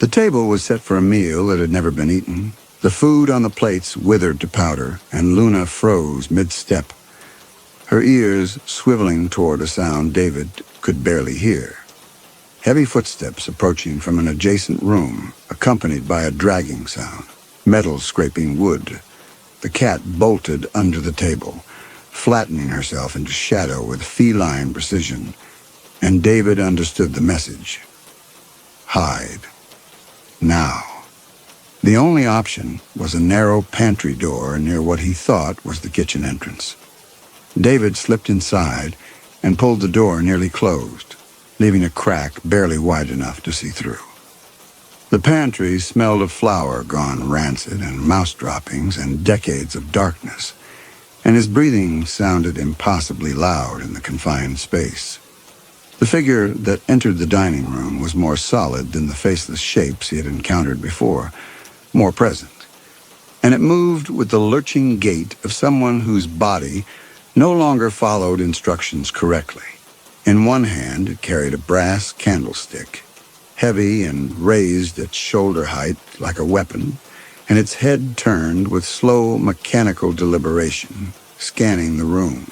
The table was set for a meal that had never been eaten. The food on the plates withered to powder, and Luna froze mid-step, her ears swiveling toward a sound David could barely hear. Heavy footsteps approaching from an adjacent room, accompanied by a dragging sound, metal scraping wood. The cat bolted under the table, flattening herself into shadow with feline precision, and David understood the message. Hide. Now. The only option was a narrow pantry door near what he thought was the kitchen entrance. David slipped inside and pulled the door nearly closed, leaving a crack barely wide enough to see through. The pantry smelled of flour gone rancid and mouse droppings and decades of darkness, and his breathing sounded impossibly loud in the confined space. The figure that entered the dining room was more solid than the faceless shapes he had encountered before, more present, and it moved with the lurching gait of someone whose body no longer followed instructions correctly. In one hand it carried a brass candlestick, heavy and raised at shoulder height like a weapon, and its head turned with slow mechanical deliberation, scanning the room.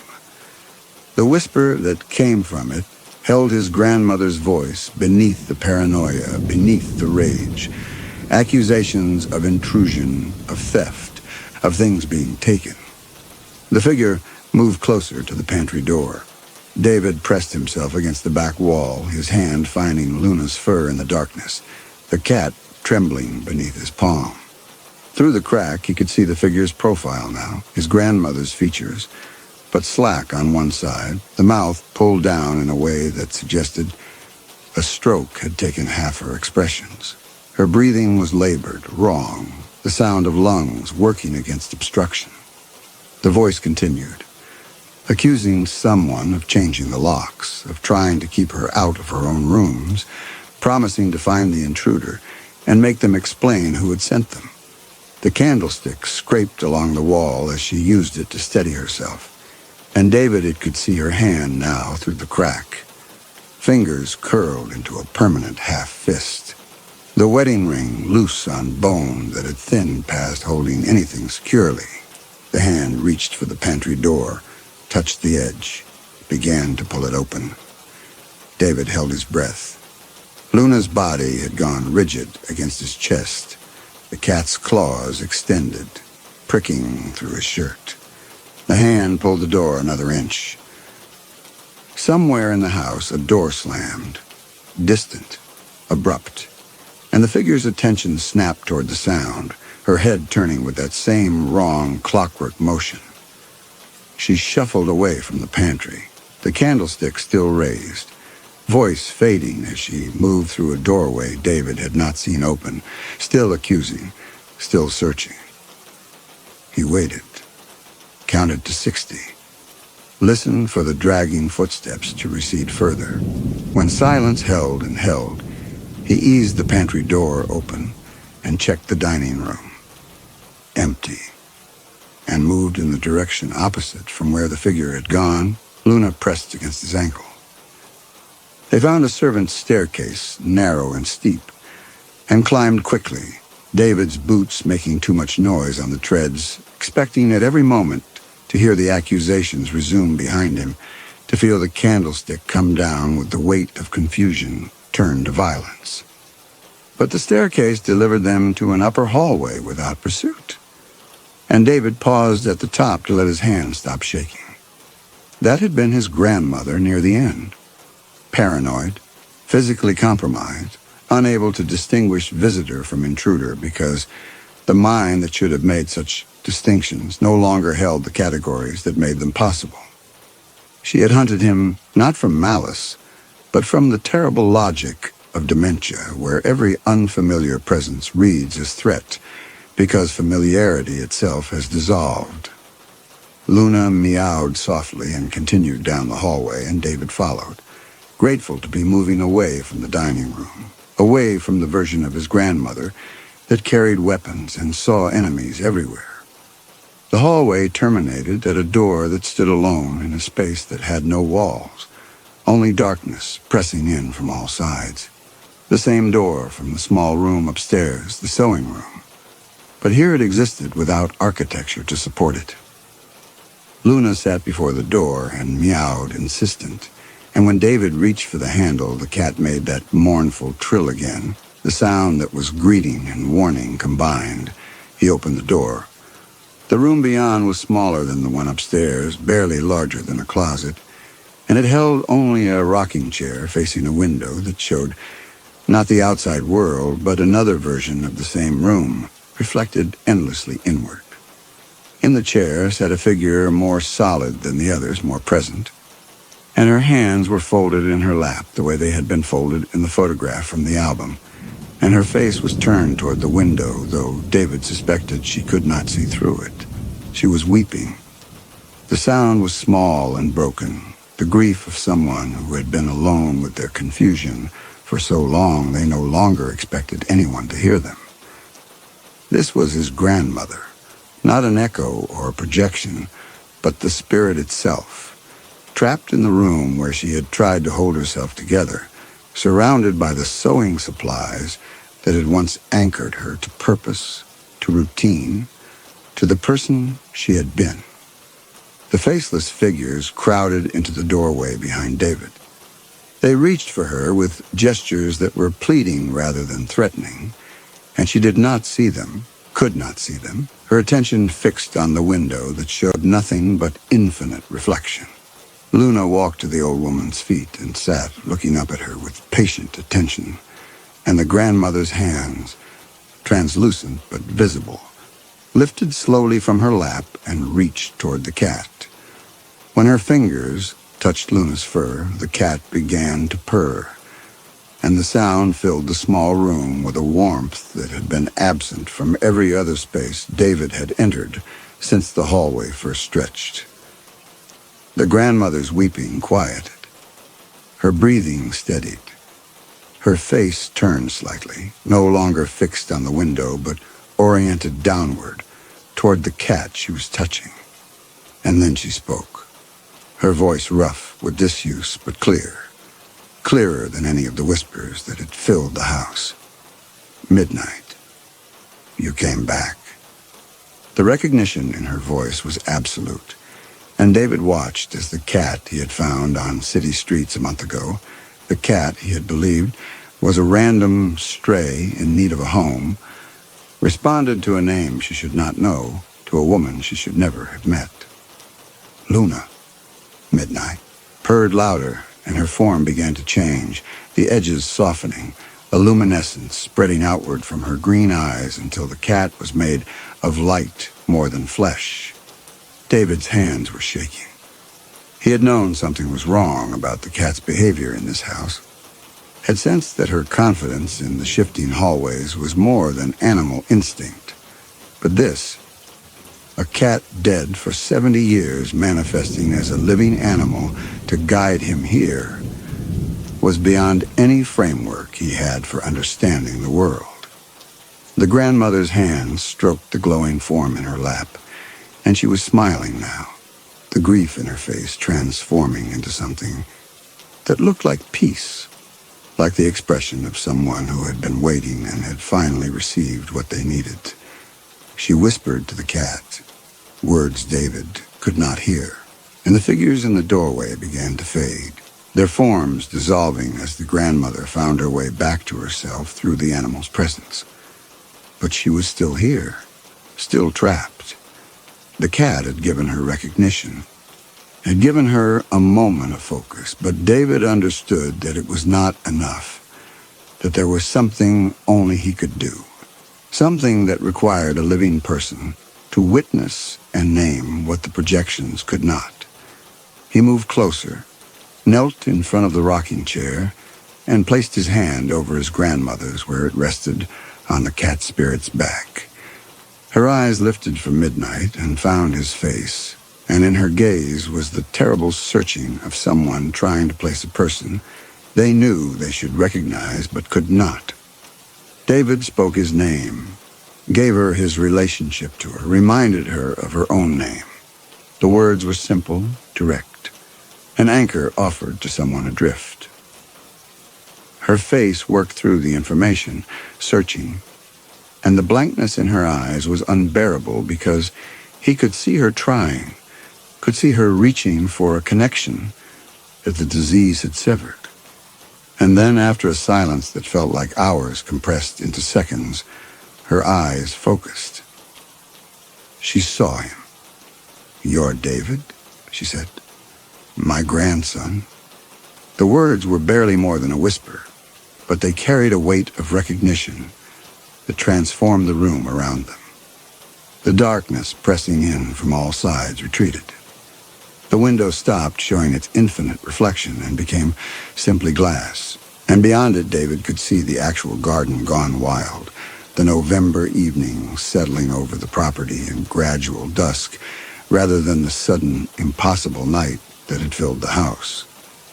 The whisper that came from it held his grandmother's voice beneath the paranoia, beneath the rage. Accusations of intrusion, of theft, of things being taken. The figure moved closer to the pantry door. David pressed himself against the back wall, his hand finding Luna's fur in the darkness, the cat trembling beneath his palm. Through the crack, he could see the figure's profile now, his grandmother's features, but slack on one side, the mouth pulled down in a way that suggested a stroke had taken half her expressions. Her breathing was labored, wrong, the sound of lungs working against obstruction. The voice continued, accusing someone of changing the locks, of trying to keep her out of her own rooms, promising to find the intruder and make them explain who had sent them. The candlestick scraped along the wall as she used it to steady herself, and David could see her hand now through the crack. Fingers curled into a permanent half-fist. The wedding ring loose on bone that had thinned past holding anything securely. The hand reached for the pantry door, touched the edge, began to pull it open. David held his breath. Luna's body had gone rigid against his chest, the cat's claws extended, pricking through his shirt. The hand pulled the door another inch. Somewhere in the house, a door slammed, distant, abrupt, and the figure's attention snapped toward the sound, her head turning with that same wrong clockwork motion. She shuffled away from the pantry, the candlestick still raised, voice fading as she moved through a doorway David had not seen open, still accusing, still searching. He waited, counted to 60, listened for the dragging footsteps to recede further. When silence held and held, he eased the pantry door open and checked the dining room. Empty. And moved in the direction opposite from where the figure had gone. Luna pressed against his ankle. They found a servant's staircase, narrow and steep, and climbed quickly, David's boots making too much noise on the treads, expecting at every moment to hear the accusations resume behind him, to feel the candlestick come down with the weight of confusion turned to violence. But the staircase delivered them to an upper hallway without pursuit, and David paused at the top to let his hand stop shaking. That had been his grandmother near the end. Paranoid, physically compromised, unable to distinguish visitor from intruder because the mind that should have made such distinctions no longer held the categories that made them possible. She had hunted him not from malice, but from the terrible logic of dementia, where every unfamiliar presence reads as threat because familiarity itself has dissolved. Luna meowed softly and continued down the hallway, and David followed, grateful to be moving away from the dining room, away from the version of his grandmother that carried weapons and saw enemies everywhere. The hallway terminated at a door that stood alone in a space that had no walls, only darkness pressing in from all sides. The same door from the small room upstairs, the sewing room. But here it existed without architecture to support it. Luna sat before the door and meowed insistent, and when David reached for the handle, the cat made that mournful trill again, the sound that was greeting and warning combined. He opened the door. The room beyond was smaller than the one upstairs, barely larger than a closet, and it held only a rocking chair facing a window that showed not the outside world, but another version of the same room, reflected endlessly inward. In the chair sat a figure more solid than the others, more present, and her hands were folded in her lap the way they had been folded in the photograph from the album, and her face was turned toward the window, though David suspected she could not see through it. She was weeping. The sound was small and broken, the grief of someone who had been alone with their confusion for so long they no longer expected anyone to hear them. This was his grandmother, not an echo or a projection, but the spirit itself, trapped in the room where she had tried to hold herself together, surrounded by the sewing supplies that had once anchored her to purpose, to routine, to the person she had been. The faceless figures crowded into the doorway behind David. They reached for her with gestures that were pleading rather than threatening, and she did not see them, could not see them, her attention fixed on the window that showed nothing but infinite reflection. Luna walked to the old woman's feet and sat looking up at her with patient attention, and the grandmother's hands, translucent but visible, lifted slowly from her lap and reached toward the cat. When her fingers touched Luna's fur, the cat began to purr, and the sound filled the small room with a warmth that had been absent from every other space David had entered since the hallway first stretched. The grandmother's weeping quieted. Her breathing steadied. Her face turned slightly, no longer fixed on the window, but oriented downward, toward the cat she was touching. And then she spoke. Her voice rough with disuse, but clear. Clearer than any of the whispers that had filled the house. "Midnight. You came back." The recognition in her voice was absolute, and David watched as the cat he had found on city streets a month ago, the cat he had believed was a random stray in need of a home, responded to a name she should not know, to a woman she should never have met. Luna. Midnight. Purred louder, and her form began to change, the edges softening, a luminescence spreading outward from her green eyes until the cat was made of light more than flesh. David's hands were shaking. He had known something was wrong about the cat's behavior in this house, had sensed that her confidence in the shifting hallways was more than animal instinct. But this, a cat dead for 70 years manifesting as a living animal to guide him here, was beyond any framework he had for understanding the world. The grandmother's hands stroked the glowing form in her lap, and she was smiling now, the grief in her face transforming into something that looked like peace, like the expression of someone who had been waiting and had finally received what they needed. She whispered to the cat, words David could not hear, and the figures in the doorway began to fade, their forms dissolving as the grandmother found her way back to herself through the animal's presence. But she was still here, still trapped. The cat had given her recognition, had given her a moment of focus, but David understood that it was not enough, that there was something only he could do, something that required a living person to witness and name what the projections could not. He moved closer, knelt in front of the rocking chair, and placed his hand over his grandmother's where it rested on the cat spirit's back. Her eyes lifted from Midnight and found his face, and in her gaze was the terrible searching of someone trying to place a person they knew they should recognize but could not. David spoke his name, gave her his relationship to her, reminded her of her own name. The words were simple, direct, an anchor offered to someone adrift. Her face worked through the information, searching, and the blankness in her eyes was unbearable because he could see her trying, could see her reaching for a connection that the disease had severed. And then, after a silence that felt like hours compressed into seconds, her eyes focused. She saw him. "You're David," she said. "My grandson." The words were barely more than a whisper, but they carried a weight of recognition that transformed the room around them. The darkness pressing in from all sides retreated. The window stopped, showing its infinite reflection, and became simply glass. And beyond it, David could see the actual garden gone wild, the November evening settling over the property in gradual dusk, rather than the sudden, impossible night that had filled the house.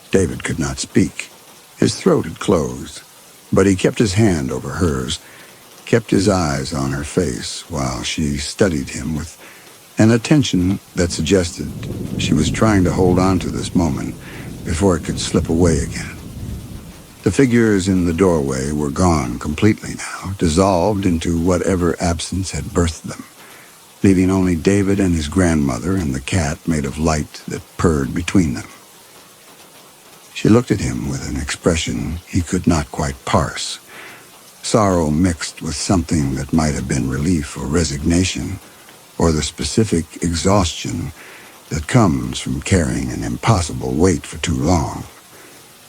David could not speak. His throat had closed, but he kept his hand over hers, kept his eyes on her face while she studied him with an attention that suggested she was trying to hold on to this moment before it could slip away again. The figures in the doorway were gone completely now, dissolved into whatever absence had birthed them, leaving only David and his grandmother and the cat made of light that purred between them. She looked at him with an expression he could not quite parse, sorrow mixed with something that might have been relief or resignation, or the specific exhaustion that comes from carrying an impossible weight for too long.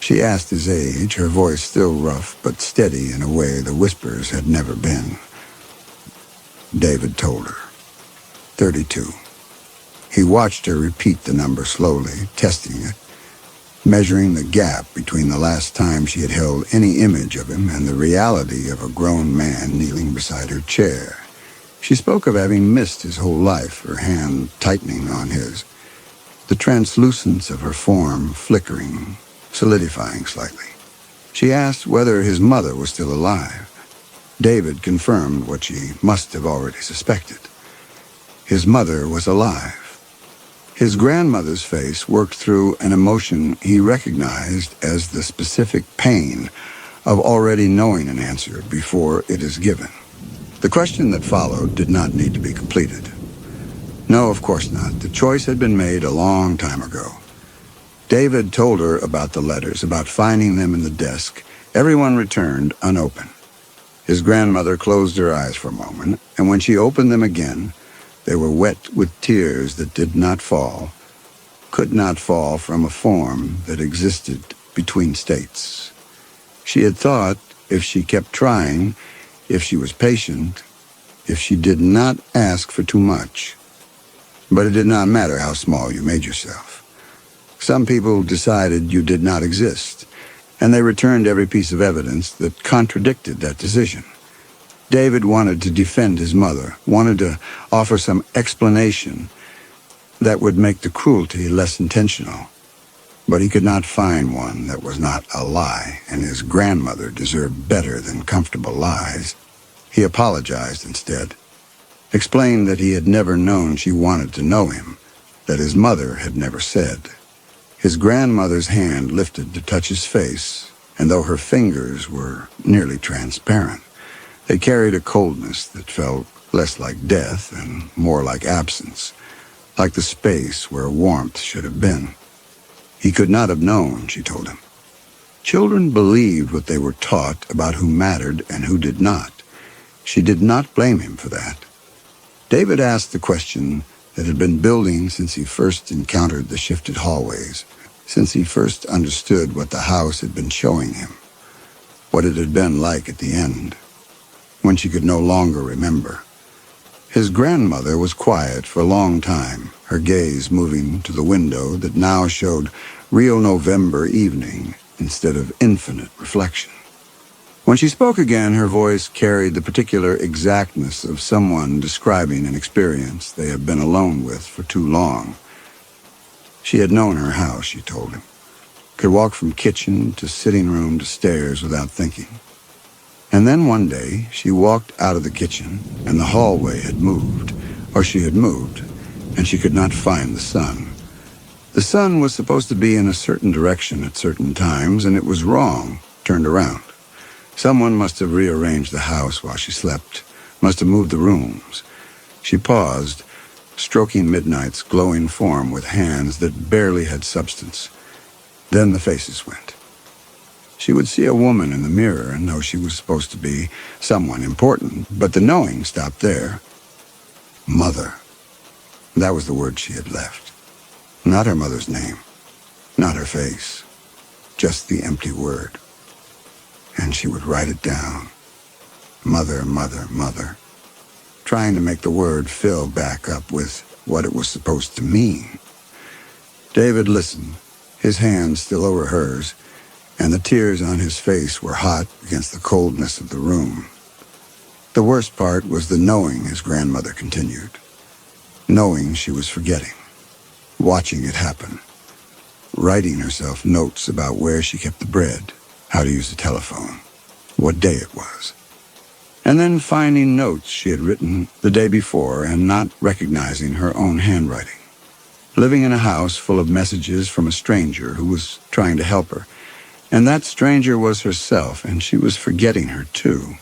She asked his age, her voice still rough but steady in a way the whispers had never been. David told her. 32. He watched her repeat the number slowly, testing it, measuring the gap between the last time she had held any image of him and the reality of a grown man kneeling beside her chair. She spoke of having missed his whole life, her hand tightening on his, the translucence of her form flickering, solidifying slightly. She asked whether his mother was still alive. David confirmed what she must have already suspected. His mother was alive. His grandmother's face worked through an emotion he recognized as the specific pain of already knowing an answer before it is given. The question that followed did not need to be completed. No, of course not. The choice had been made a long time ago. David told her about the letters, about finding them in the desk. Everyone returned unopened. His grandmother closed her eyes for a moment, and when she opened them again, they were wet with tears that did not fall, could not fall from a form that existed between states. She had thought if she kept trying, if she was patient, if she did not ask for too much. But it did not matter how small you made yourself. Some people decided you did not exist, and they returned every piece of evidence that contradicted that decision. David wanted to defend his mother, wanted to offer some explanation that would make the cruelty less intentional. But he could not find one that was not a lie, and his grandmother deserved better than comfortable lies. He apologized instead, explained that he had never known she wanted to know him, that his mother had never said. His grandmother's hand lifted to touch his face, and though her fingers were nearly transparent, they carried a coldness that felt less like death and more like absence, like the space where warmth should have been. He could not have known, she told him. Children believed what they were taught about who mattered and who did not. She did not blame him for that. David asked the question that had been building since he first encountered the shifted hallways, since he first understood what the house had been showing him, what it had been like at the end, when she could no longer remember. His grandmother was quiet for a long time, her gaze moving to the window that now showed real November evening instead of infinite reflection. When she spoke again, her voice carried the particular exactness of someone describing an experience they had been alone with for too long. She had known her house, she told him, could walk from kitchen to sitting room to stairs without thinking. And then one day, she walked out of the kitchen, and the hallway had moved, or she had moved, and she could not find the sun. The sun was supposed to be in a certain direction at certain times, and it was wrong, turned around. Someone must have rearranged the house while she slept, must have moved the rooms. She paused, stroking Midnight's glowing form with hands that barely had substance. Then the faces went. She would see a woman in the mirror and know she was supposed to be someone important, but the knowing stopped there. Mother. That was the word she had left. Not her mother's name, not her face, just the empty word. And she would write it down. Mother, mother, mother. Trying to make the word fill back up with what it was supposed to mean. David listened, his hand still over hers, and the tears on his face were hot against the coldness of the room. The worst part was the knowing, his grandmother continued. Knowing she was forgetting. Watching it happen. Writing herself notes about where she kept the bread, how to use the telephone, what day it was. And then finding notes she had written the day before and not recognizing her own handwriting. Living in a house full of messages from a stranger who was trying to help her, And that stranger was herself, and she was forgetting her, too.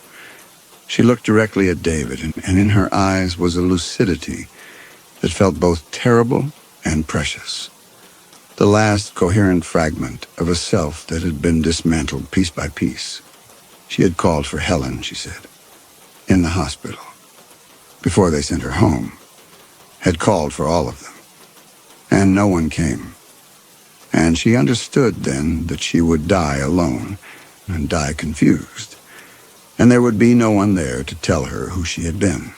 She looked directly at David, and in her eyes was a lucidity that felt both terrible and precious. The last coherent fragment of a self that had been dismantled piece by piece. She had called for Helen, she said, in the hospital, before they sent her home, had called for all of them. And no one came. And she understood then that she would die alone and die confused. And there would be no one there to tell her who she had been.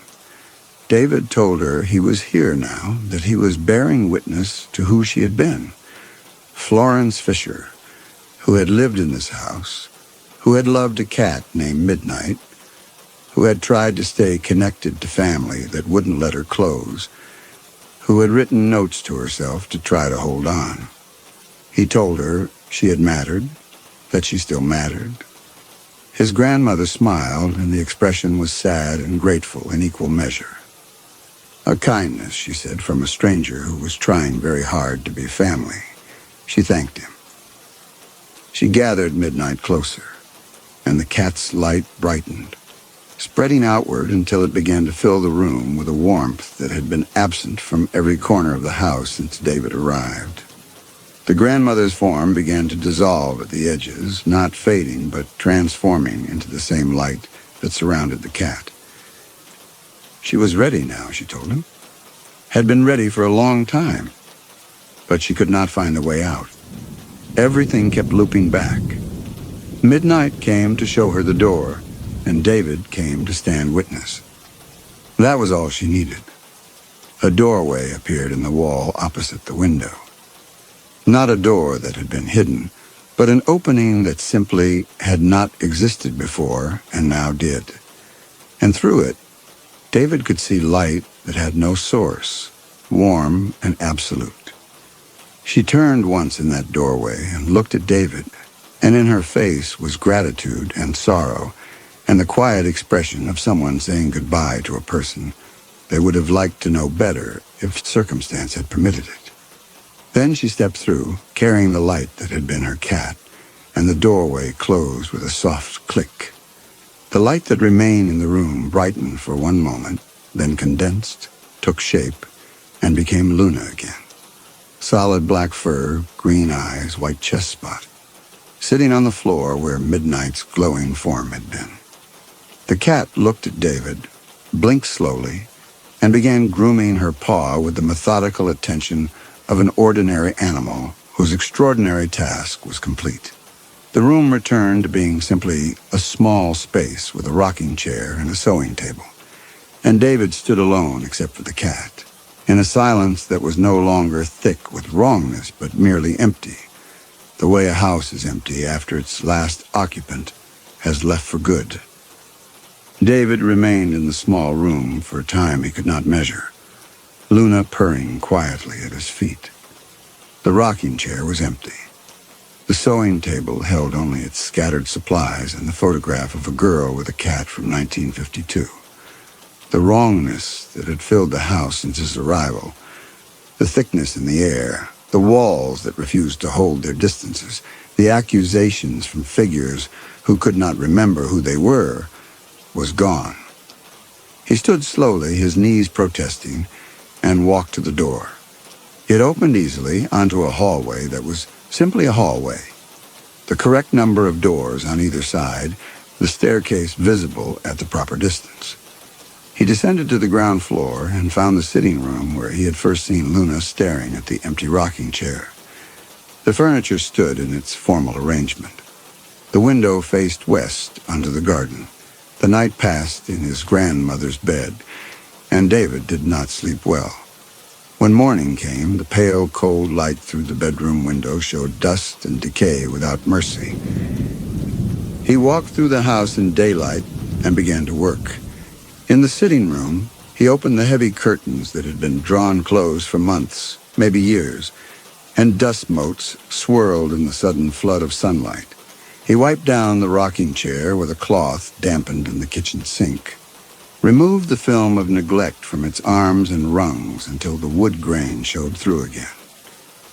David told her he was here now, that he was bearing witness to who she had been. Florence Fisher, who had lived in this house, who had loved a cat named Midnight, who had tried to stay connected to family that wouldn't let her close, who had written notes to herself to try to hold on. He told her she had mattered, that she still mattered. His grandmother smiled, and the expression was sad and grateful in equal measure. A kindness, she said, from a stranger who was trying very hard to be family. She thanked him. She gathered Midnight closer, and the cat's light brightened, spreading outward until it began to fill the room with a warmth that had been absent from every corner of the house since David arrived. The grandmother's form began to dissolve at the edges, not fading, but transforming into the same light that surrounded the cat. She was ready now, she told him. Had been ready for a long time, but she could not find the way out. Everything kept looping back. Midnight came to show her the door, and David came to stand witness. That was all she needed. A doorway appeared in the wall opposite the window. Not a door that had been hidden, but an opening that simply had not existed before and now did. And through it, David could see light that had no source, warm and absolute. She turned once in that doorway and looked at David, and in her face was gratitude and sorrow and the quiet expression of someone saying goodbye to a person they would have liked to know better if circumstance had permitted it. Then she stepped through, carrying the light that had been her cat, and the doorway closed with a soft click. The light that remained in the room brightened for one moment, then condensed, took shape, and became Luna again. Solid black fur, green eyes, white chest spot, sitting on the floor where Midnight's glowing form had been. The cat looked at David, blinked slowly, and began grooming her paw with the methodical attention of an ordinary animal whose extraordinary task was complete. The room returned to being simply a small space with a rocking chair and a sewing table, and David stood alone except for the cat, in a silence that was no longer thick with wrongness but merely empty, the way a house is empty after its last occupant has left for good. David remained in the small room for a time he could not measure, Luna purring quietly at his feet. The rocking chair was empty. The sewing table held only its scattered supplies and the photograph of a girl with a cat from 1952. The wrongness that had filled the house since his arrival, the thickness in the air, the walls that refused to hold their distances, the accusations from figures who could not remember who they were, was gone. He stood slowly, his knees protesting, and walked to the door. It opened easily onto a hallway that was simply a hallway. The correct number of doors on either side, the staircase visible at the proper distance. He descended to the ground floor and found the sitting room where he had first seen Luna staring at the empty rocking chair. The furniture stood in its formal arrangement. The window faced west onto the garden. The night passed in his grandmother's bed, and David did not sleep well. When morning came, the pale, cold light through the bedroom window showed dust and decay without mercy. He walked through the house in daylight and began to work. In the sitting room, he opened the heavy curtains that had been drawn close for months, maybe years, and dust motes swirled in the sudden flood of sunlight. He wiped down the rocking chair with a cloth dampened in the kitchen sink, removed the film of neglect from its arms and rungs until the wood grain showed through again.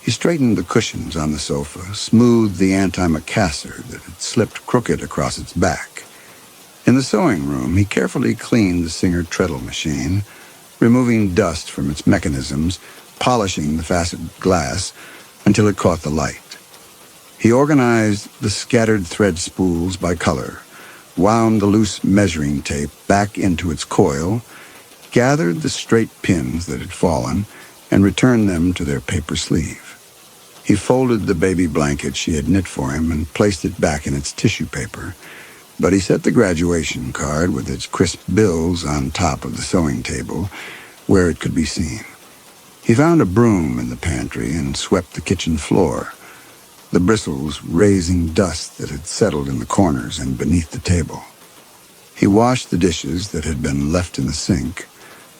He straightened the cushions on the sofa, smoothed the antimacassar that had slipped crooked across its back. In the sewing room, he carefully cleaned the Singer treadle machine, removing dust from its mechanisms, polishing the faceted glass until it caught the light. He organized the scattered thread spools by color, wound the loose measuring tape back into its coil, gathered the straight pins that had fallen, and returned them to their paper sleeve. He folded the baby blanket she had knit for him and placed it back in its tissue paper, but he set the graduation card with its crisp bills on top of the sewing table where it could be seen. He found a broom in the pantry and swept the kitchen floor, the bristles raising dust that had settled in the corners and beneath the table. He washed the dishes that had been left in the sink,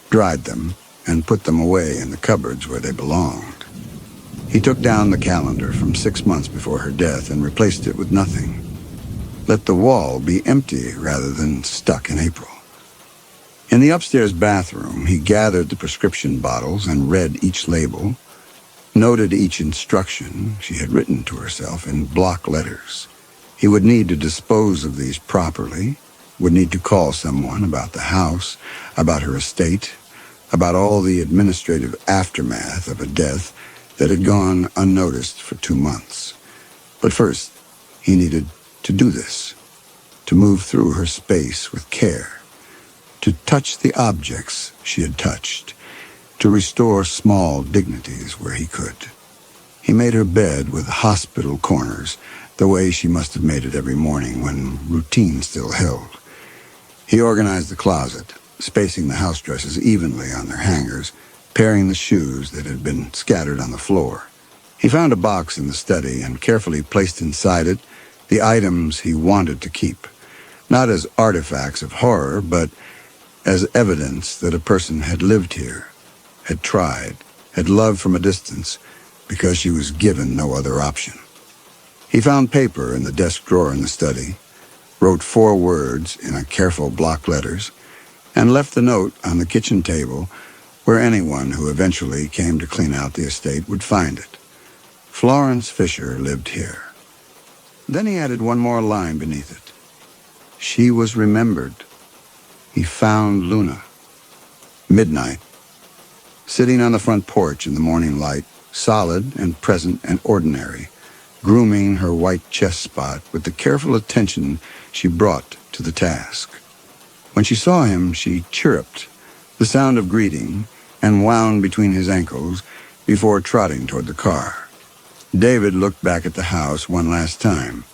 dried them, and put them away in the cupboards where they belonged. He took down the calendar from 6 months before her death and replaced it with nothing. Let the wall be empty rather than stuck in April. In the upstairs bathroom, he gathered the prescription bottles and read each label, noted each instruction she had written to herself in block letters. He would need to dispose of these properly, would need to call someone about the house, about her estate, about all the administrative aftermath of a death that had gone unnoticed for 2 months. But first, he needed to do this, to move through her space with care, to touch the objects she had touched, to restore small dignities where he could. He made her bed with hospital corners, the way she must have made it every morning when routine still held. He organized the closet, spacing the house dresses evenly on their hangers, pairing the shoes that had been scattered on the floor. He found a box in the study and carefully placed inside it the items he wanted to keep, not as artifacts of horror, but as evidence that a person had lived here, had tried, had loved from a distance, because she was given no other option. He found paper in the desk drawer in the study, wrote 4 words in a careful block letters, and left the note on the kitchen table where anyone who eventually came to clean out the estate would find it. Florence Fisher lived here. Then he added one more line beneath it. She was remembered. He found Luna. Midnight. Sitting on the front porch in the morning light, solid and present and ordinary, grooming her white chest spot with the careful attention she brought to the task. When she saw him, she chirruped, the sound of greeting, and wound between his ankles before trotting toward the car. David looked back at the house one last time.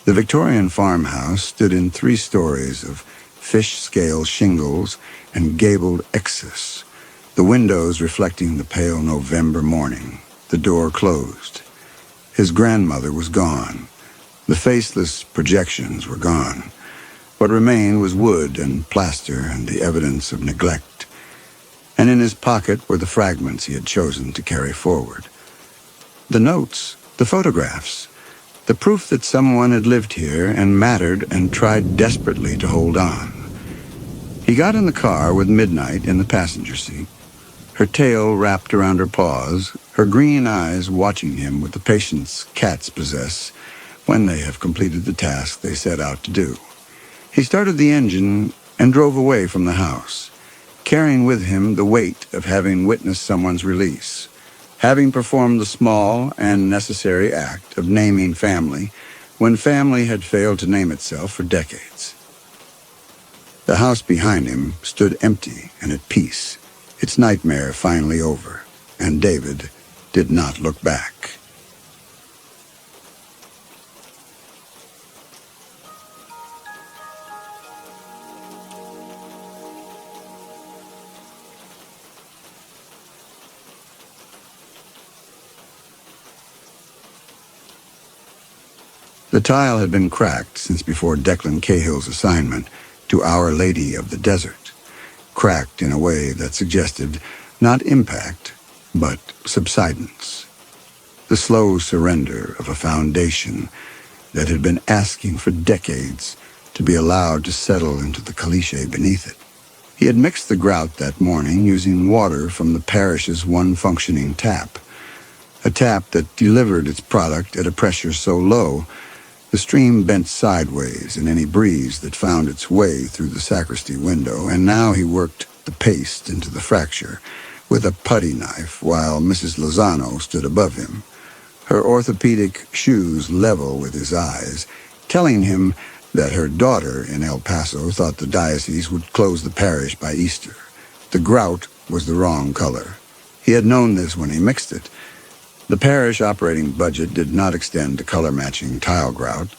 The Victorian farmhouse stood in 3 stories of fish-scale shingles and gabled X's, the windows reflecting the pale November morning, the door closed. His grandmother was gone. The faceless projections were gone. What remained was wood and plaster and the evidence of neglect. And in his pocket were the fragments he had chosen to carry forward. The notes, the photographs, the proof that someone had lived here and mattered and tried desperately to hold on. He got in the car with Midnight in the passenger seat, her tail wrapped around her paws, her green eyes watching him with the patience cats possess when they have completed the task they set out to do. He started the engine and drove away from the house, carrying with him the weight of having witnessed someone's release, having performed the small and necessary act of naming family when family had failed to name itself for decades. The house behind him stood empty and at peace, its nightmare finally over, and David did not look back. The tile had been cracked since before Declan Cahill's assignment to Our Lady of the Desert, cracked in a way that suggested not impact, but subsidence. The slow surrender of a foundation that had been asking for decades to be allowed to settle into the caliche beneath it. He had mixed the grout that morning using water from the parish's one functioning tap. a tap that delivered its product at a pressure so low the stream bent sideways in any breeze that found its way through the sacristy window, and now he worked the paste into the fracture with a putty knife while Mrs. Lozano stood above him, her orthopedic shoes level with his eyes, telling him that her daughter in El Paso thought the diocese would close the parish by Easter. The grout was the wrong color. He had known this when he mixed it. The parish operating budget did not extend to color-matching tile grout,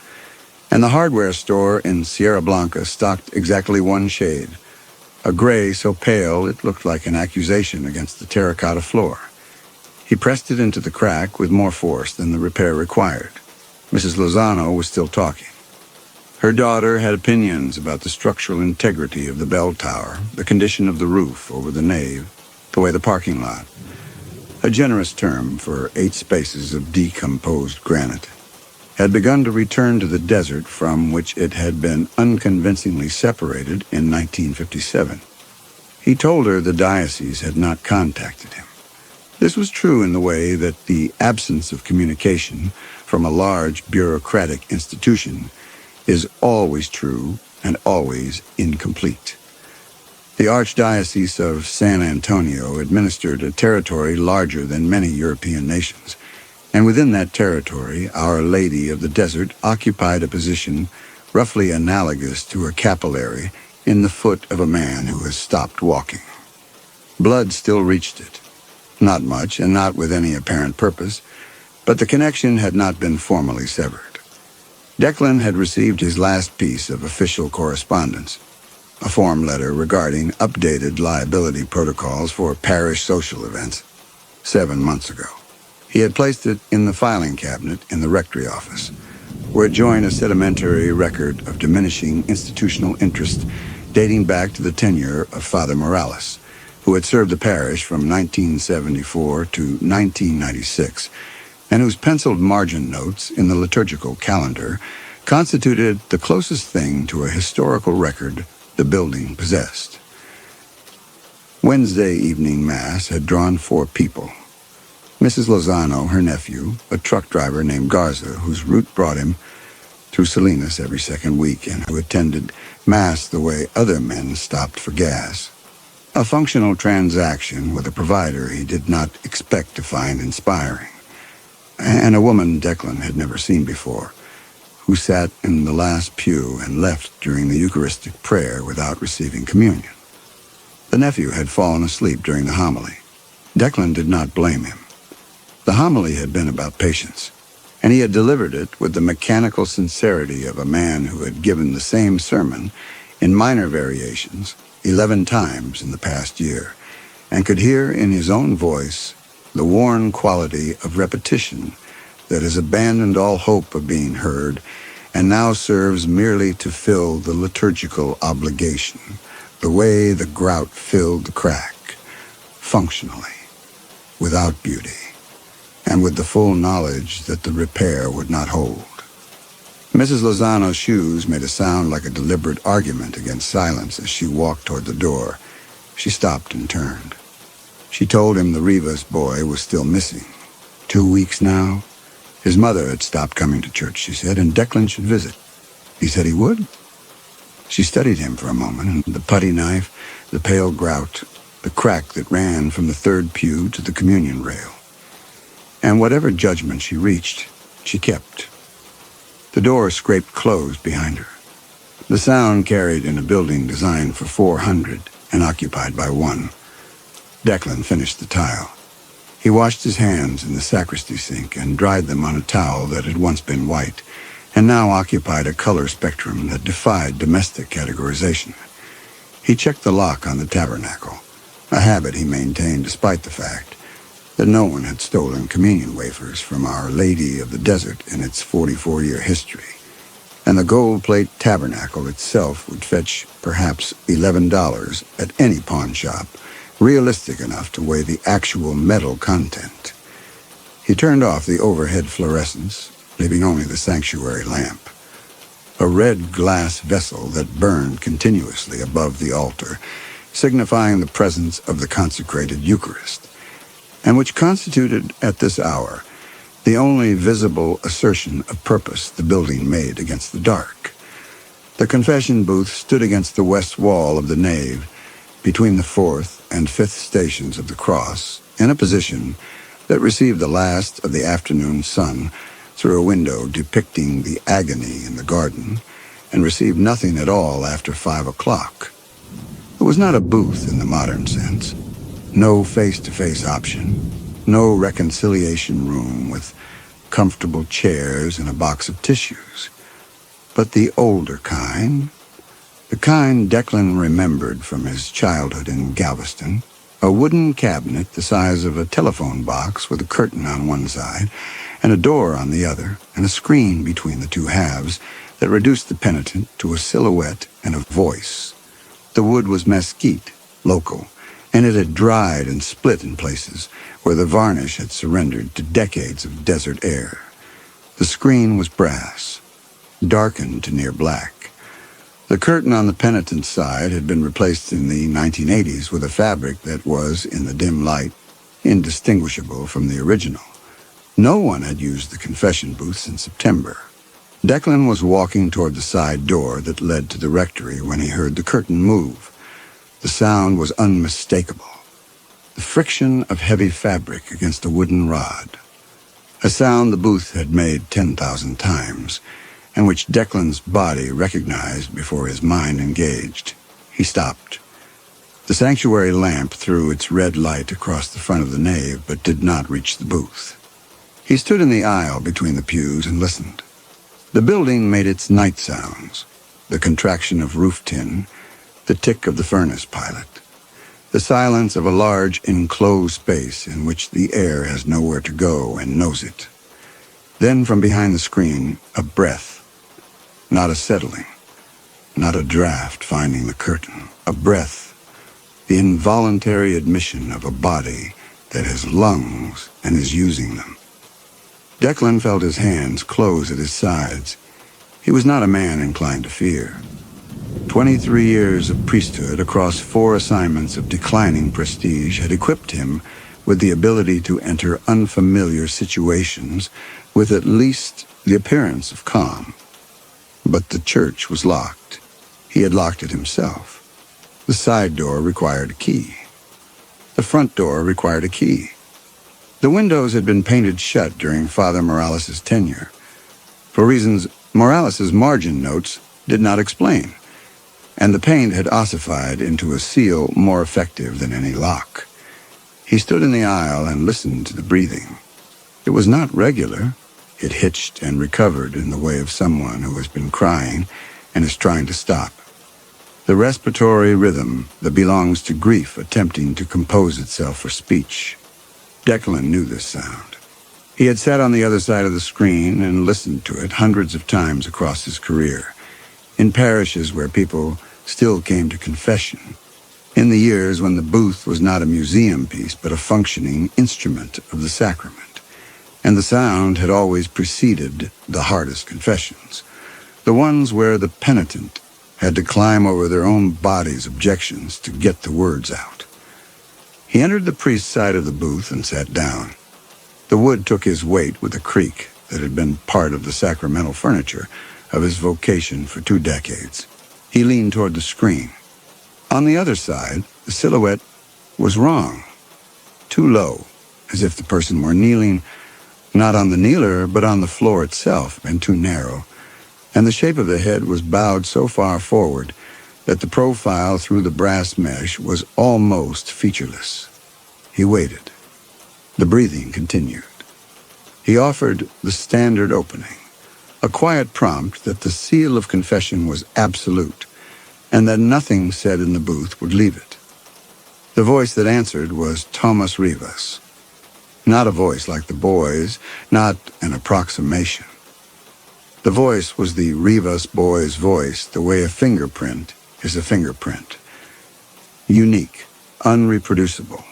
and the hardware store in Sierra Blanca stocked exactly one shade, a gray so pale it looked like an accusation against the terracotta floor. He pressed it into the crack with more force than the repair required. Mrs. Lozano was still talking. Her daughter had opinions about the structural integrity of the bell tower, the condition of the roof over the nave, the way the parking lot, a generous term for 8 spaces of decomposed granite, had begun to return to the desert from which it had been unconvincingly separated in 1957. He told her the diocese had not contacted him. This was true in the way that the absence of communication from a large bureaucratic institution is always true and always incomplete. The Archdiocese of San Antonio administered a territory larger than many European nations, and within that territory, Our Lady of the Desert occupied a position roughly analogous to a capillary in the foot of a man who has stopped walking. Blood still reached it. Not much, and not with any apparent purpose, but the connection had not been formally severed. Declan had received his last piece of official correspondence, a form letter regarding updated liability protocols for parish social events, 7 months ago. He had placed it in the filing cabinet in the rectory office, where it joined a sedimentary record of diminishing institutional interest dating back to the tenure of Father Morales, who had served the parish from 1974 to 1996, and whose penciled margin notes in the liturgical calendar constituted the closest thing to a historical record the building possessed. Wednesday evening Mass had drawn 4 people. Mrs. Lozano, her nephew, a truck driver named Garza, whose route brought him through Salinas every second week and who attended Mass the way other men stopped for gas. A functional transaction with a provider he did not expect to find inspiring. And a woman Declan had never seen before, who sat in the last pew and left during the Eucharistic prayer without receiving communion. The nephew had fallen asleep during the homily. Declan did not blame him. The homily had been about patience, and he had delivered it with the mechanical sincerity of a man who had given the same sermon in minor variations 11 times in the past year, and could hear in his own voice the worn quality of repetition that has abandoned all hope of being heard and now serves merely to fill the liturgical obligation, the way the grout filled the crack, functionally, without beauty, and with the full knowledge that the repair would not hold. Mrs. Lozano's shoes made a sound like a deliberate argument against silence as she walked toward the door. She stopped and turned. She told him the Rivas boy was still missing. 2 weeks now. His mother had stopped coming to church, she said, and Declan should visit. He said he would. She studied him for a moment, and the putty knife, the pale grout, the crack that ran from the 3rd pew to the communion rail. And whatever judgment she reached, she kept. The door scraped closed behind her. The sound carried in a building designed for 400 and occupied by 1. Declan finished the tile. He washed his hands in the sacristy sink and dried them on a towel that had once been white and now occupied a color spectrum that defied domestic categorization. He checked the lock on the tabernacle, a habit he maintained despite the fact that no one had stolen communion wafers from Our Lady of the Desert in its 44-year history, and the gold plate tabernacle itself would fetch perhaps $11 at any pawn shop, realistic enough to weigh the actual metal content. He turned off the overhead fluorescence, leaving only the sanctuary lamp, a red glass vessel that burned continuously above the altar, signifying the presence of the consecrated Eucharist. and which constituted, at this hour, the only visible assertion of purpose the building made against the dark. The confession booth stood against the west wall of the nave, between the fourth and fifth stations of the cross, in a position that received the last of the afternoon sun through a window depicting the agony in the garden, and received nothing at all after 5 o'clock. It was not a booth in the modern sense. No face-to-face option, no reconciliation room with comfortable chairs and a box of tissues. But the older kind, the kind Declan remembered from his childhood in Galveston, a wooden cabinet the size of a telephone box with a curtain on one side and a door on the other, and a screen between the two halves that reduced the penitent to a silhouette and a voice. The wood was mesquite, local, and it had dried and split in places where the varnish had surrendered to decades of desert air. The screen was brass, darkened to near black. The curtain on the penitent's side had been replaced in the 1980s with a fabric that was, in the dim light, indistinguishable from the original. No one had used the confession booth since September. Declan was walking toward the side door that led to the rectory when he heard the curtain move. The sound was unmistakable. The friction of heavy fabric against a wooden rod. A sound the booth had made 10,000 times, and which Declan's body recognized before his mind engaged. He stopped. The sanctuary lamp threw its red light across the front of the nave, but did not reach the booth. He stood in the aisle between the pews and listened. The building made its night sounds, the contraction of roof tin, the tick of the furnace pilot, the silence of a large enclosed space in which the air has nowhere to go and knows it. Then from behind the screen, a breath, not a settling, not a draft finding the curtain, a breath, the involuntary admission of a body that has lungs and is using them. Declan felt his hands close at his sides. He was not a man inclined to fear. 23 years of priesthood across 4 assignments of declining prestige had equipped him with the ability to enter unfamiliar situations with at least the appearance of calm. But the church was locked. He had locked it himself. The side door required a key. The front door required a key. The windows had been painted shut during Father Morales' tenure, for reasons Morales' margin notes did not explain, and the paint had ossified into a seal more effective than any lock. He stood in the aisle and listened to the breathing. It was not regular. It hitched and recovered in the way of someone who has been crying and is trying to stop. The respiratory rhythm that belongs to grief attempting to compose itself for speech. Declan knew this sound. He had sat on the other side of the screen and listened to it hundreds of times across his career, in parishes where people still came to confession, in the years when the booth was not a museum piece but a functioning instrument of the sacrament, and the sound had always preceded the hardest confessions, the ones where the penitent had to climb over their own body's objections to get the words out. He entered the priest's side of the booth and sat down. The wood took his weight with a creak that had been part of the sacramental furniture of his vocation for 2 decades. He leaned toward the screen. On the other side, the silhouette was wrong. Too low, as if the person were kneeling not on the kneeler, but on the floor itself, and too narrow. And the shape of the head was bowed so far forward that the profile through the brass mesh was almost featureless. He waited. The breathing continued. He offered the standard opening, a quiet prompt that the seal of confession was absolute, and that nothing said in the booth would leave it. The voice that answered was Thomas Rivas. Not a voice like the boy's, not an approximation. The voice was the Rivas boy's voice, the way a fingerprint is a fingerprint. Unique, unreproducible,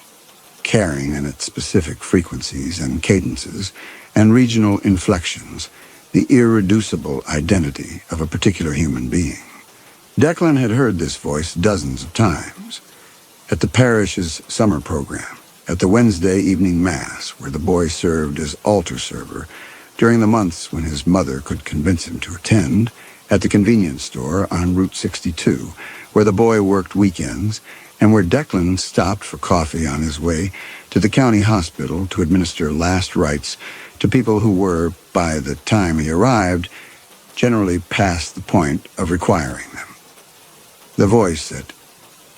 carrying in its specific frequencies and cadences and regional inflections the irreducible identity of a particular human being. Declan had heard this voice dozens of times. At the parish's summer program, at the Wednesday evening mass where the boy served as altar server during the months when his mother could convince him to attend, at the convenience store on Route 62 where the boy worked weekends, and where Declan stopped for coffee on his way to the county hospital to administer last rites to people who were, by the time he arrived, generally past the point of requiring them. The voice said,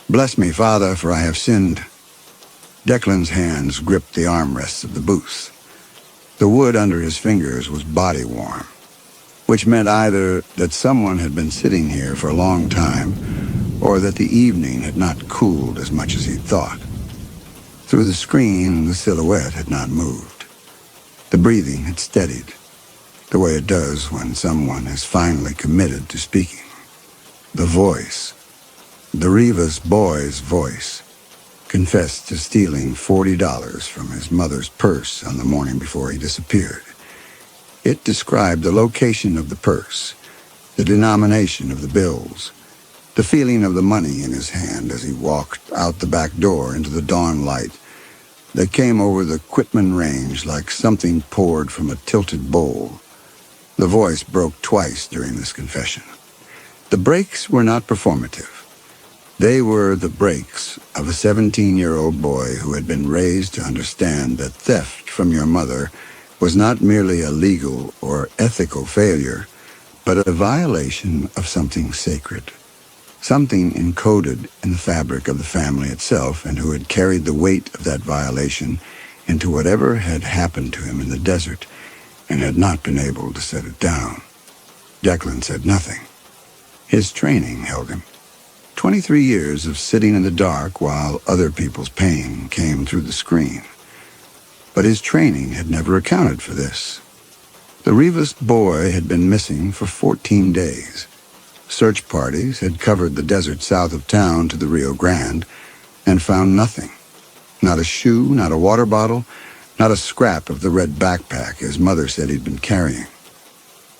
"Bless me, Father, for I have sinned." Declan's hands gripped the armrests of the booth. The wood under his fingers was body warm, which meant either that someone had been sitting here for a long time, or that the evening had not cooled as much as he'd thought. Through the screen, the silhouette had not moved. The breathing had steadied, the way it does when someone is finally committed to speaking. The voice, the Rivas boy's voice, confessed to stealing $40 from his mother's purse on the morning before he disappeared. It described the location of the purse, the denomination of the bills, the feeling of the money in his hand as he walked out the back door into the dawn light that came over the Quitman Range like something poured from a tilted bowl. The voice broke twice during this confession. The breaks were not performative. They were the breaks of a 17-year-old boy who had been raised to understand that theft from your mother was not merely a legal or ethical failure, but a violation of something sacred, something encoded in the fabric of the family itself, and who had carried the weight of that violation into whatever had happened to him in the desert and had not been able to set it down. Declan said nothing. His training held him. 23 years of sitting in the dark while other people's pain came through the screen. But his training had never accounted for this. The Rivas boy had been missing for 14 days. Search parties had covered the desert south of town to the Rio Grande and found nothing. Not a shoe, not a water bottle, not a scrap of the red backpack his mother said he'd been carrying.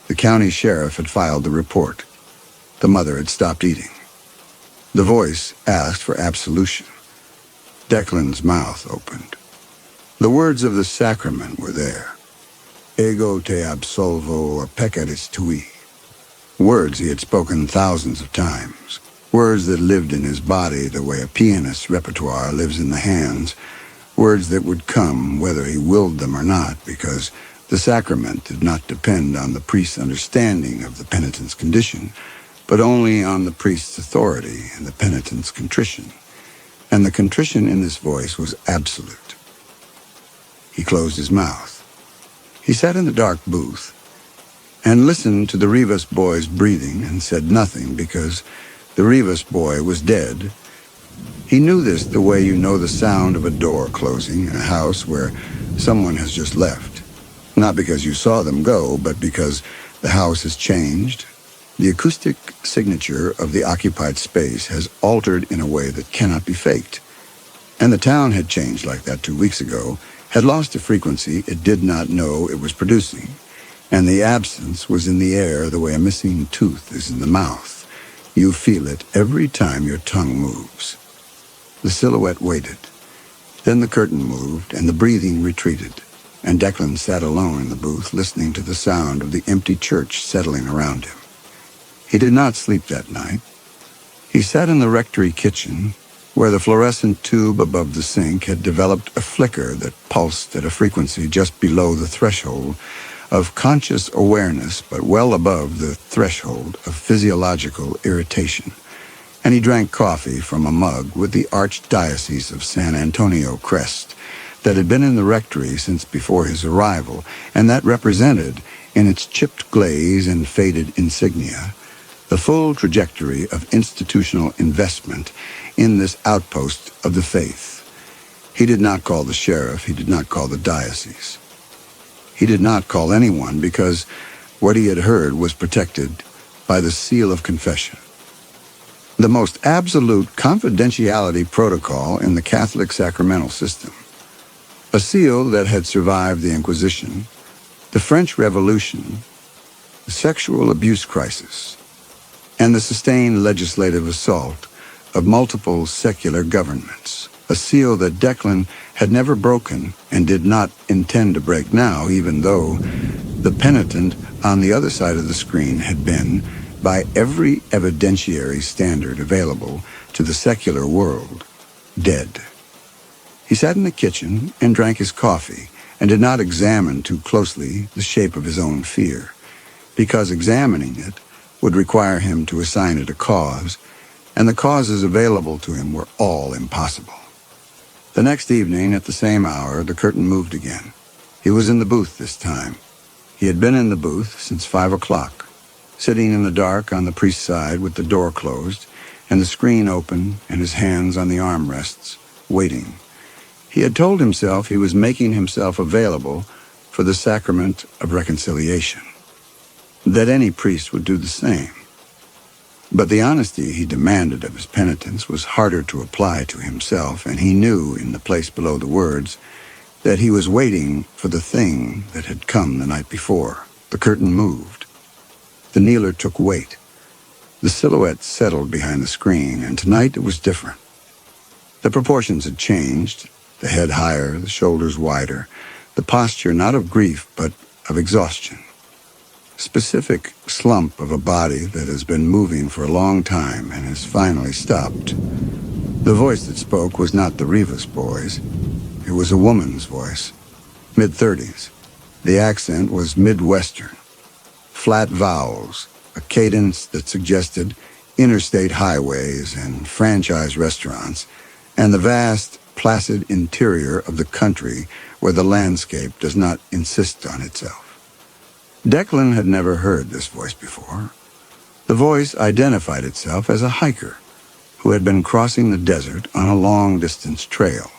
The county sheriff had filed the report. The mother had stopped eating. The voice asked for absolution. Declan's mouth opened. The words of the sacrament were there. Ego te absolvo peccaris tui. Words he had spoken thousands of times. Words that lived in his body the way a pianist's repertoire lives in the hands. Words that would come whether he willed them or not, because the sacrament did not depend on the priest's understanding of the penitent's condition, but only on the priest's authority and the penitent's contrition. And the contrition in this voice was absolute. He closed his mouth. He sat in the dark booth and listened to the Rivas boy's breathing and said nothing because the Rivas boy was dead. He knew this the way you know the sound of a door closing in a house where someone has just left. Not because you saw them go, but because the house has changed. The acoustic signature of the occupied space has altered in a way that cannot be faked. And the town had changed like that 2 weeks ago, had lost a frequency it did not know it was producing, and the absence was in the air the way a missing tooth is in the mouth. You feel it every time your tongue moves. The silhouette waited. Then the curtain moved, and the breathing retreated, and Declan sat alone in the booth listening to the sound of the empty church settling around him. He did not sleep that night. He sat in the rectory kitchen, where the fluorescent tube above the sink had developed a flicker that pulsed at a frequency just below the threshold of conscious awareness, but well above the threshold of physiological irritation. And he drank coffee from a mug with the Archdiocese of San Antonio crest that had been in the rectory since before his arrival, and that represented, in its chipped glaze and faded insignia, the full trajectory of institutional investment in this outpost of the faith. He did not call the sheriff. He did not call the diocese. He did not call anyone because what he had heard was protected by the seal of confession, the most absolute confidentiality protocol in the Catholic sacramental system, a seal that had survived the Inquisition, the French Revolution, the sexual abuse crisis, and the sustained legislative assault of multiple secular governments. a seal that Declan had never broken and did not intend to break now, even though the penitent on the other side of the screen had been, by every evidentiary standard available to the secular world, dead. He sat in the kitchen and drank his coffee and did not examine too closely the shape of his own fear, because examining it would require him to assign it a cause, and the causes available to him were all impossible. The next evening, at the same hour, the curtain moved again. He was in the booth this time. He had been in the booth since 5 o'clock, sitting in the dark on the priest's side with the door closed and the screen open and his hands on the armrests, waiting. He had told himself he was making himself available for the sacrament of reconciliation, that any priest would do the same. But the honesty he demanded of his penitents was harder to apply to himself, and he knew in the place below the words that he was waiting for the thing that had come the night before. The curtain moved. The kneeler took weight. The silhouette settled behind the screen, and tonight it was different. The proportions had changed, the head higher, the shoulders wider, the posture not of grief but of exhaustion. Specific slump of a body that has been moving for a long time and has finally stopped. The voice that spoke was not the Rivas boy's. It was a woman's voice, mid-30s. The accent was Midwestern. Flat vowels, a cadence that suggested interstate highways and franchise restaurants, and the vast, placid interior of the country where the landscape does not insist on itself. Declan had never heard this voice before. The voice identified itself as a hiker who had been crossing the desert on a long-distance trail.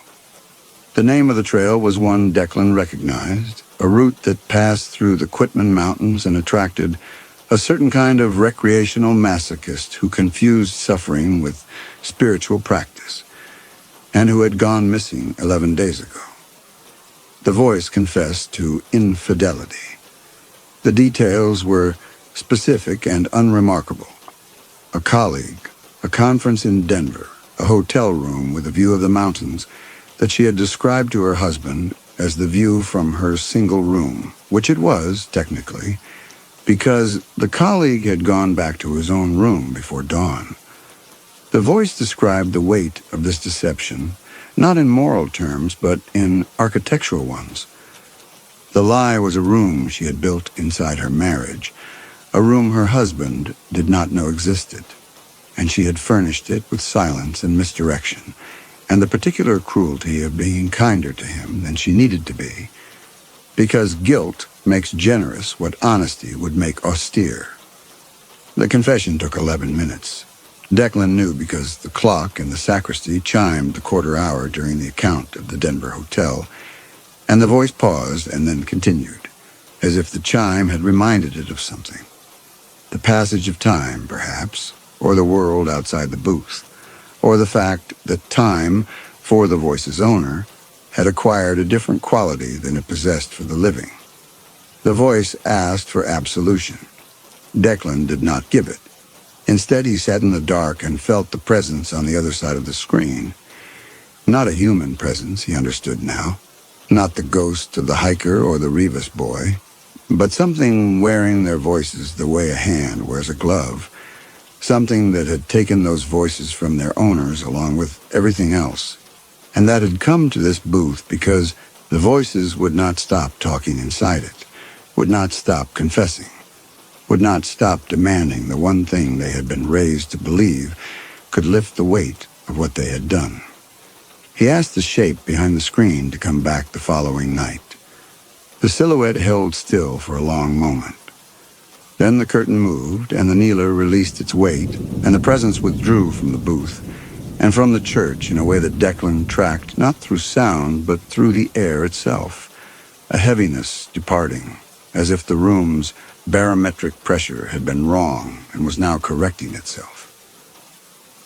The name of the trail was one Declan recognized, a route that passed through the Quitman Mountains and attracted a certain kind of recreational masochist who confused suffering with spiritual practice, and who had gone missing 11 days ago. The voice confessed to infidelity. The details were specific and unremarkable. A colleague, a conference in Denver, a hotel room with a view of the mountains that she had described to her husband as the view from her single room, which it was, technically, because the colleague had gone back to his own room before dawn. The voice described the weight of this deception, not in moral terms, but in architectural ones. The lie was a room she had built inside her marriage, a room her husband did not know existed, and she had furnished it with silence and misdirection, and the particular cruelty of being kinder to him than she needed to be, because guilt makes generous what honesty would make austere. The confession took 11 minutes. Declan knew because the clock in the sacristy chimed the quarter hour during the account of the Denver hotel, and the voice paused and then continued, as if the chime had reminded it of something. The passage of time, perhaps, or the world outside the booth, or the fact that time, for the voice's owner, had acquired a different quality than it possessed for the living. The voice asked for absolution. Declan did not give it. Instead, he sat in the dark and felt the presence on the other side of the screen. Not a human presence, he understood now. Not the ghost of the hiker or the Rivas boy, but something wearing their voices the way a hand wears a glove. Something that had taken those voices from their owners along with everything else, and that had come to this booth because the voices would not stop talking inside it, would not stop confessing, would not stop demanding the one thing they had been raised to believe could lift the weight of what they had done. He asked the shape behind the screen to come back the following night. The silhouette held still for a long moment. Then the curtain moved, and the kneeler released its weight, and the presence withdrew from the booth, and from the church in a way that Declan tracked not through sound, but through the air itself, a heaviness departing, as if the room's barometric pressure had been wrong and was now correcting itself.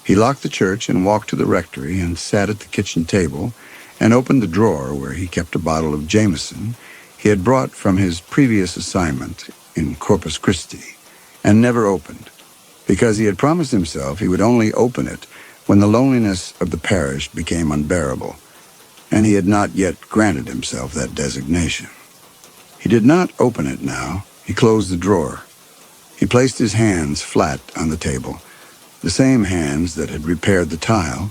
He locked the church and walked to the rectory and sat at the kitchen table and opened the drawer where he kept a bottle of Jameson he had brought from his previous assignment in Corpus Christi, and never opened, because he had promised himself he would only open it when the loneliness of the parish became unbearable, and he had not yet granted himself that designation. He did not open it now. He closed the drawer. He placed his hands flat on the table, the same hands that had repaired the tile,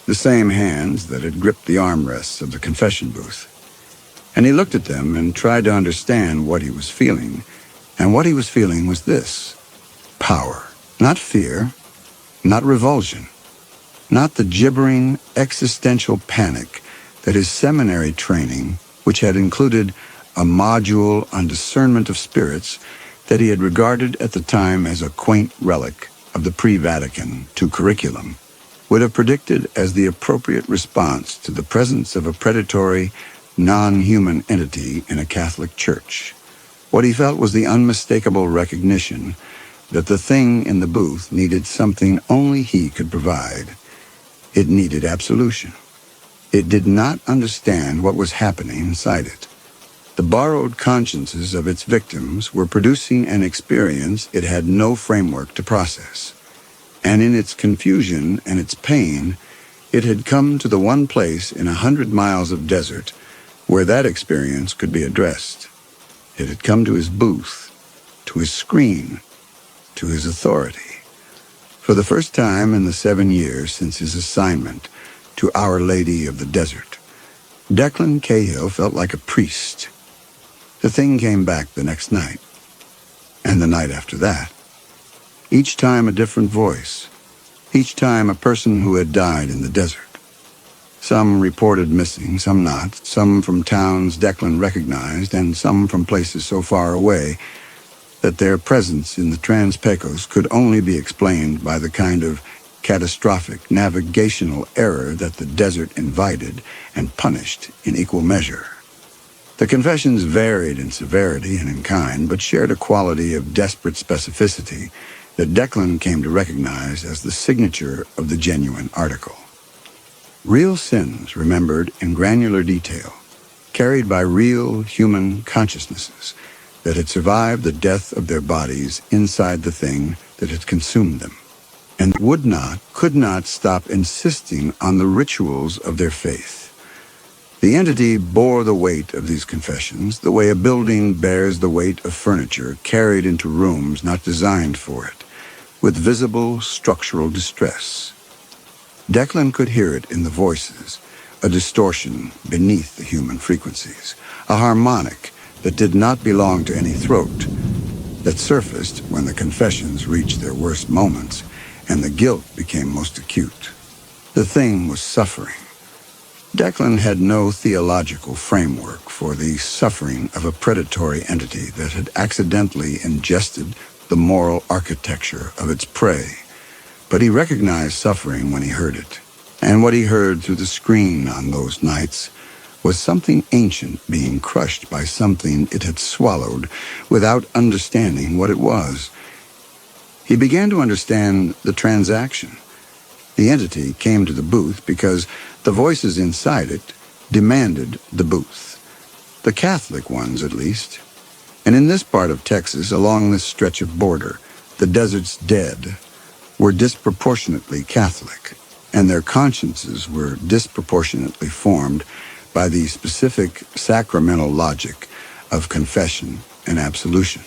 the same hands that had gripped the armrests of the confession booth. And he looked at them and tried to understand what he was feeling. And what he was feeling was this: power. Not fear, not revulsion, not the gibbering existential panic that his seminary training, which had included a module on discernment of spirits that he had regarded at the time as a quaint relic of the pre-Vatican II curriculum, would have predicted as the appropriate response to the presence of a predatory, non-human entity in a Catholic church. What he felt was the unmistakable recognition that the thing in the booth needed something only he could provide. It needed absolution. It did not understand what was happening inside it. The borrowed consciences of its victims were producing an experience it had no framework to process. And in its confusion and its pain, it had come to the one place in 100 miles of desert where that experience could be addressed. It had come to his booth, to his screen, to his authority. For the first time in the 7 years since his assignment to Our Lady of the Desert, Declan Cahill felt like a priest. The thing came back the next night, and the night after that. Each time a different voice, each time a person who had died in the desert. Some reported missing, some not, some from towns Declan recognized, and some from places so far away that their presence in the Trans-Pecos could only be explained by the kind of catastrophic navigational error that the desert invited and punished in equal measure. The confessions varied in severity and in kind, but shared a quality of desperate specificity that Declan came to recognize as the signature of the genuine article. Real sins remembered in granular detail, carried by real human consciousnesses that had survived the death of their bodies inside the thing that had consumed them, and could not stop insisting on the rituals of their faith. The entity bore the weight of these confessions the way a building bears the weight of furniture carried into rooms not designed for it, with visible structural distress. Declan could hear it in the voices, a distortion beneath the human frequencies, a harmonic that did not belong to any throat, that surfaced when the confessions reached their worst moments and the guilt became most acute. The thing was suffering. Declan had no theological framework for the suffering of a predatory entity that had accidentally ingested the moral architecture of its prey, but he recognized suffering when he heard it, and what he heard through the screen on those nights was something ancient being crushed by something it had swallowed without understanding what it was. He began to understand the transaction. The entity came to the booth because the voices inside it demanded the booth. The Catholic ones, at least. And in this part of Texas, along this stretch of border, the desert's dead were disproportionately Catholic, and their consciences were disproportionately formed by the specific sacramental logic of confession and absolution.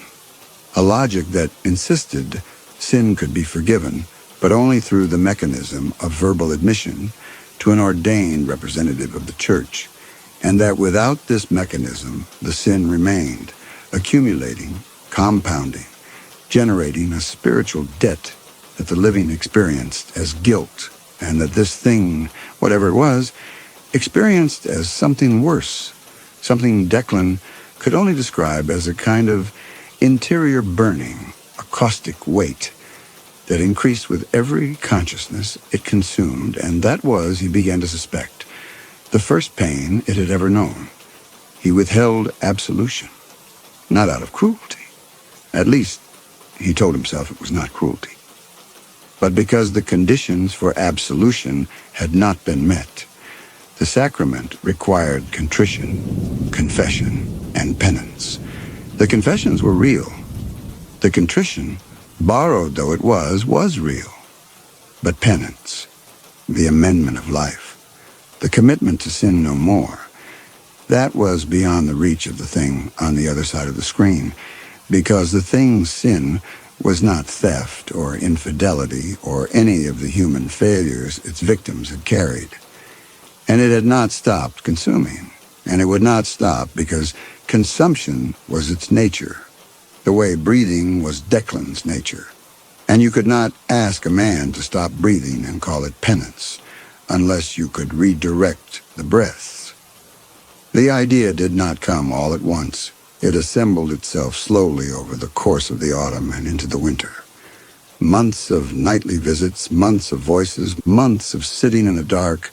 A logic that insisted sin could be forgiven, but only through the mechanism of verbal admission to an ordained representative of the church, and that without this mechanism, the sin remained, accumulating, compounding, generating a spiritual debt that the living experienced as guilt, and that this thing, whatever it was, experienced as something worse, something Declan could only describe as a kind of interior burning, a caustic weight that increased with every consciousness it consumed, and that was, he began to suspect, the first pain it had ever known. He withheld absolution, not out of cruelty. At least, he told himself it was not cruelty, but because the conditions for absolution had not been met. The sacrament required contrition, confession, and penance. The confessions were real. The contrition, borrowed though it was real. But penance, the amendment of life, the commitment to sin no more. That was beyond the reach of the thing on the other side of the screen, because the thing's sin was not theft or infidelity or any of the human failures its victims had carried. And it had not stopped consuming, and it would not stop because consumption was its nature, the way breathing was Declan's nature. And you could not ask a man to stop breathing and call it penance, unless you could redirect the breaths. The idea did not come all at once. It assembled itself slowly over the course of the autumn and into the winter. Months of nightly visits, months of voices, months of sitting in the dark,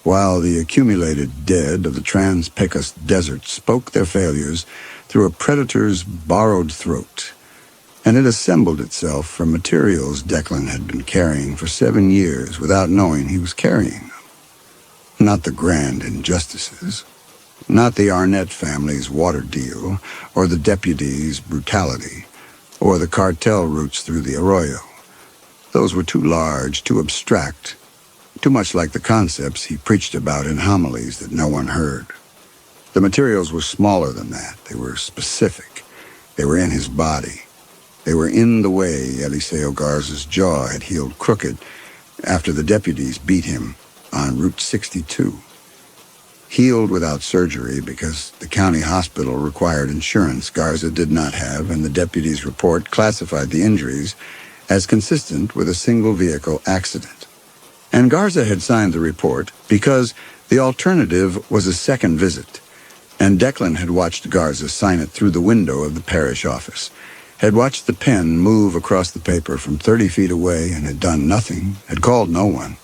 while the accumulated dead of the Trans-Pecos Desert spoke their failures through a predator's borrowed throat. And it assembled itself from materials Declan had been carrying for 7 years without knowing he was carrying them. Not the grand injustices, not the Arnett family's water deal, or the deputy's brutality, or the cartel routes through the Arroyo. Those were too large, too abstract, too much like the concepts he preached about in homilies that no one heard. The materials were smaller than that. They were specific. They were in his body. They were in the way Eliseo Garza's jaw had healed crooked after the deputies beat him on Route 62. Healed without surgery because the county hospital required insurance Garza did not have, and the deputy's report classified the injuries as consistent with a single-vehicle accident. And Garza had signed the report because the alternative was a second visit, and Declan had watched Garza sign it through the window of the parish office, had watched the pen move across the paper from 30 feet away and had done nothing, had called no one,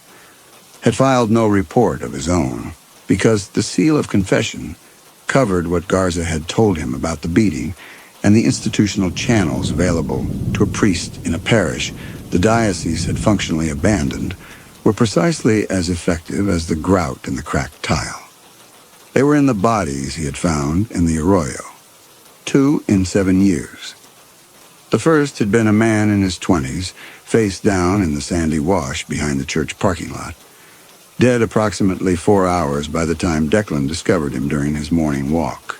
had filed no report of his own, because the seal of confession covered what Garza had told him about the beating and the institutional channels available to a priest in a parish the diocese had functionally abandoned were precisely as effective as the grout in the cracked tile. They were in the bodies he had found in the Arroyo, 2 in 7 years. The first had been a man in his 20s, face down in the sandy wash behind the church parking lot, dead approximately 4 hours by the time Declan discovered him during his morning walk.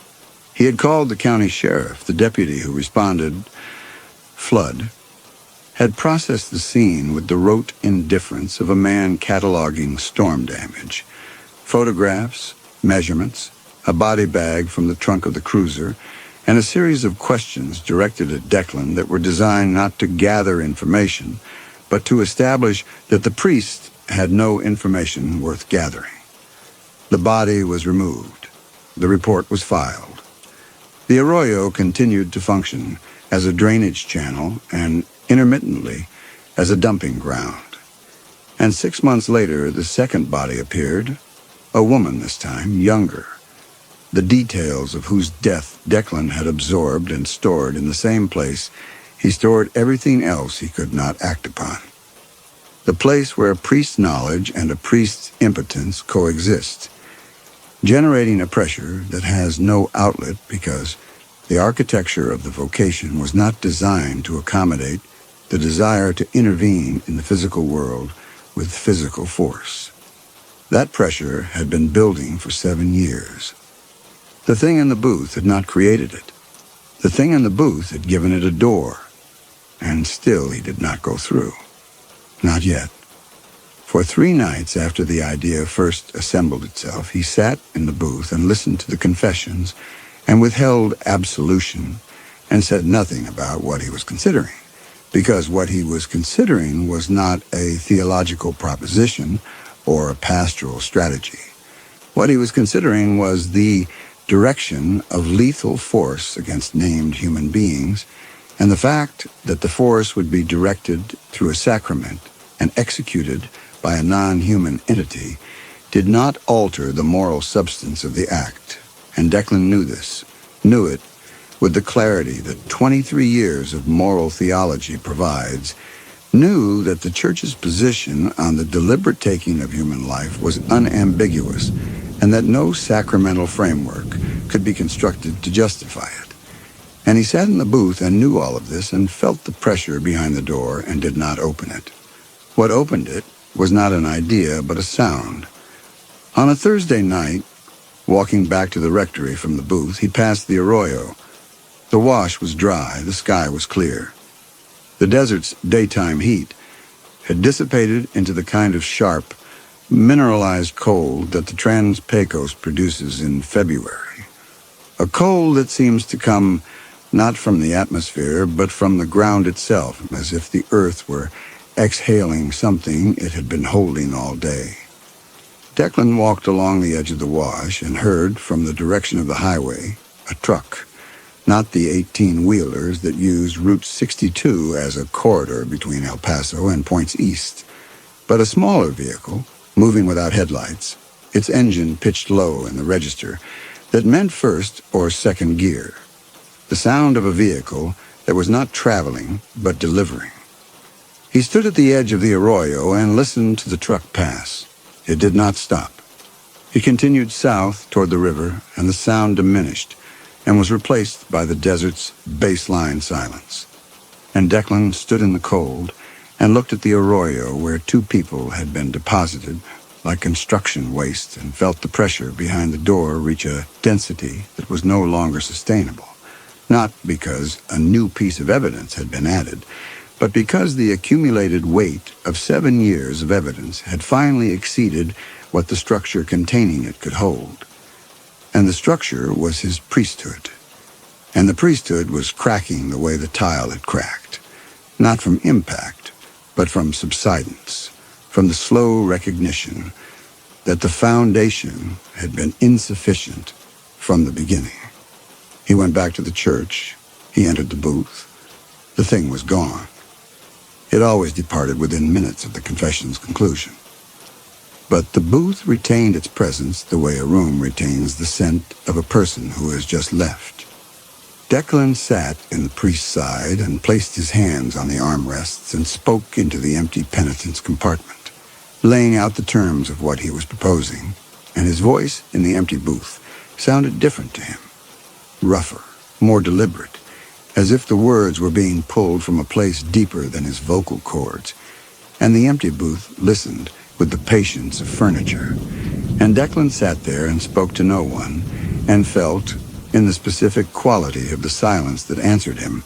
He had called the county sheriff. The deputy who responded, Flood, had processed the scene with the rote indifference of a man cataloging storm damage. Photographs, measurements, a body bag from the trunk of the cruiser, and a series of questions directed at Declan that were designed not to gather information, but to establish that the priest had no information worth gathering. The body was removed. The report was filed. The Arroyo continued to function as a drainage channel and, intermittently, as a dumping ground. And 6 months later, the second body appeared, a woman this time, younger, the details of whose death Declan had absorbed and stored in the same place he stored everything else he could not act upon. The place where a priest's knowledge and a priest's impotence coexist, generating a pressure that has no outlet because the architecture of the vocation was not designed to accommodate the desire to intervene in the physical world with physical force. That pressure had been building for 7 years. The thing in the booth had not created it. The thing in the booth had given it a door, and still he did not go through. Not yet. For 3 nights after the idea first assembled itself, he sat in the booth and listened to the confessions and withheld absolution and said nothing about what he was considering, because what he was considering was not a theological proposition or a pastoral strategy. What he was considering was the direction of lethal force against named human beings, and the fact that the force would be directed through a sacrament and executed by a non-human entity did not alter the moral substance of the act. And Declan knew this, knew it with the clarity that 23 years of moral theology provides, knew that the Church's position on the deliberate taking of human life was unambiguous, and that no sacramental framework could be constructed to justify it. And he sat in the booth and knew all of this and felt the pressure behind the door and did not open it. What opened it was not an idea, but a sound. On a Thursday night, walking back to the rectory from the booth, he passed the arroyo. The wash was dry, the sky was clear. The desert's daytime heat had dissipated into the kind of sharp, mineralized cold that the Trans-Pecos produces in February. A cold that seems to come not from the atmosphere, but from the ground itself, as if the earth were exhaling something it had been holding all day. Declan walked along the edge of the wash and heard, from the direction of the highway, a truck. Not the 18-wheelers that used Route 62 as a corridor between El Paso and points east, but a smaller vehicle, moving without headlights, its engine pitched low in the register, that meant first or second gear. The sound of a vehicle that was not traveling, but delivering. He stood at the edge of the arroyo and listened to the truck pass. It did not stop. He continued south toward the river, and the sound diminished and was replaced by the desert's baseline silence. And Declan stood in the cold and looked at the arroyo where two people had been deposited like construction waste, and felt the pressure behind the door reach a density that was no longer sustainable. Not because a new piece of evidence had been added, but because the accumulated weight of 7 years of evidence had finally exceeded what the structure containing it could hold. And the structure was his priesthood. And the priesthood was cracking the way the tile had cracked, not from impact, but from subsidence, from the slow recognition that the foundation had been insufficient from the beginning. He went back to the church. He entered the booth. The thing was gone. It always departed within minutes of the confession's conclusion. But the booth retained its presence the way a room retains the scent of a person who has just left. Declan sat in the priest's side and placed his hands on the armrests and spoke into the empty penitent's compartment, laying out the terms of what he was proposing, and his voice in the empty booth sounded different to him, rougher, more deliberate, as if the words were being pulled from a place deeper than his vocal cords, and the empty booth listened with the patience of furniture. And Declan sat there and spoke to no one, and felt, in the specific quality of the silence that answered him,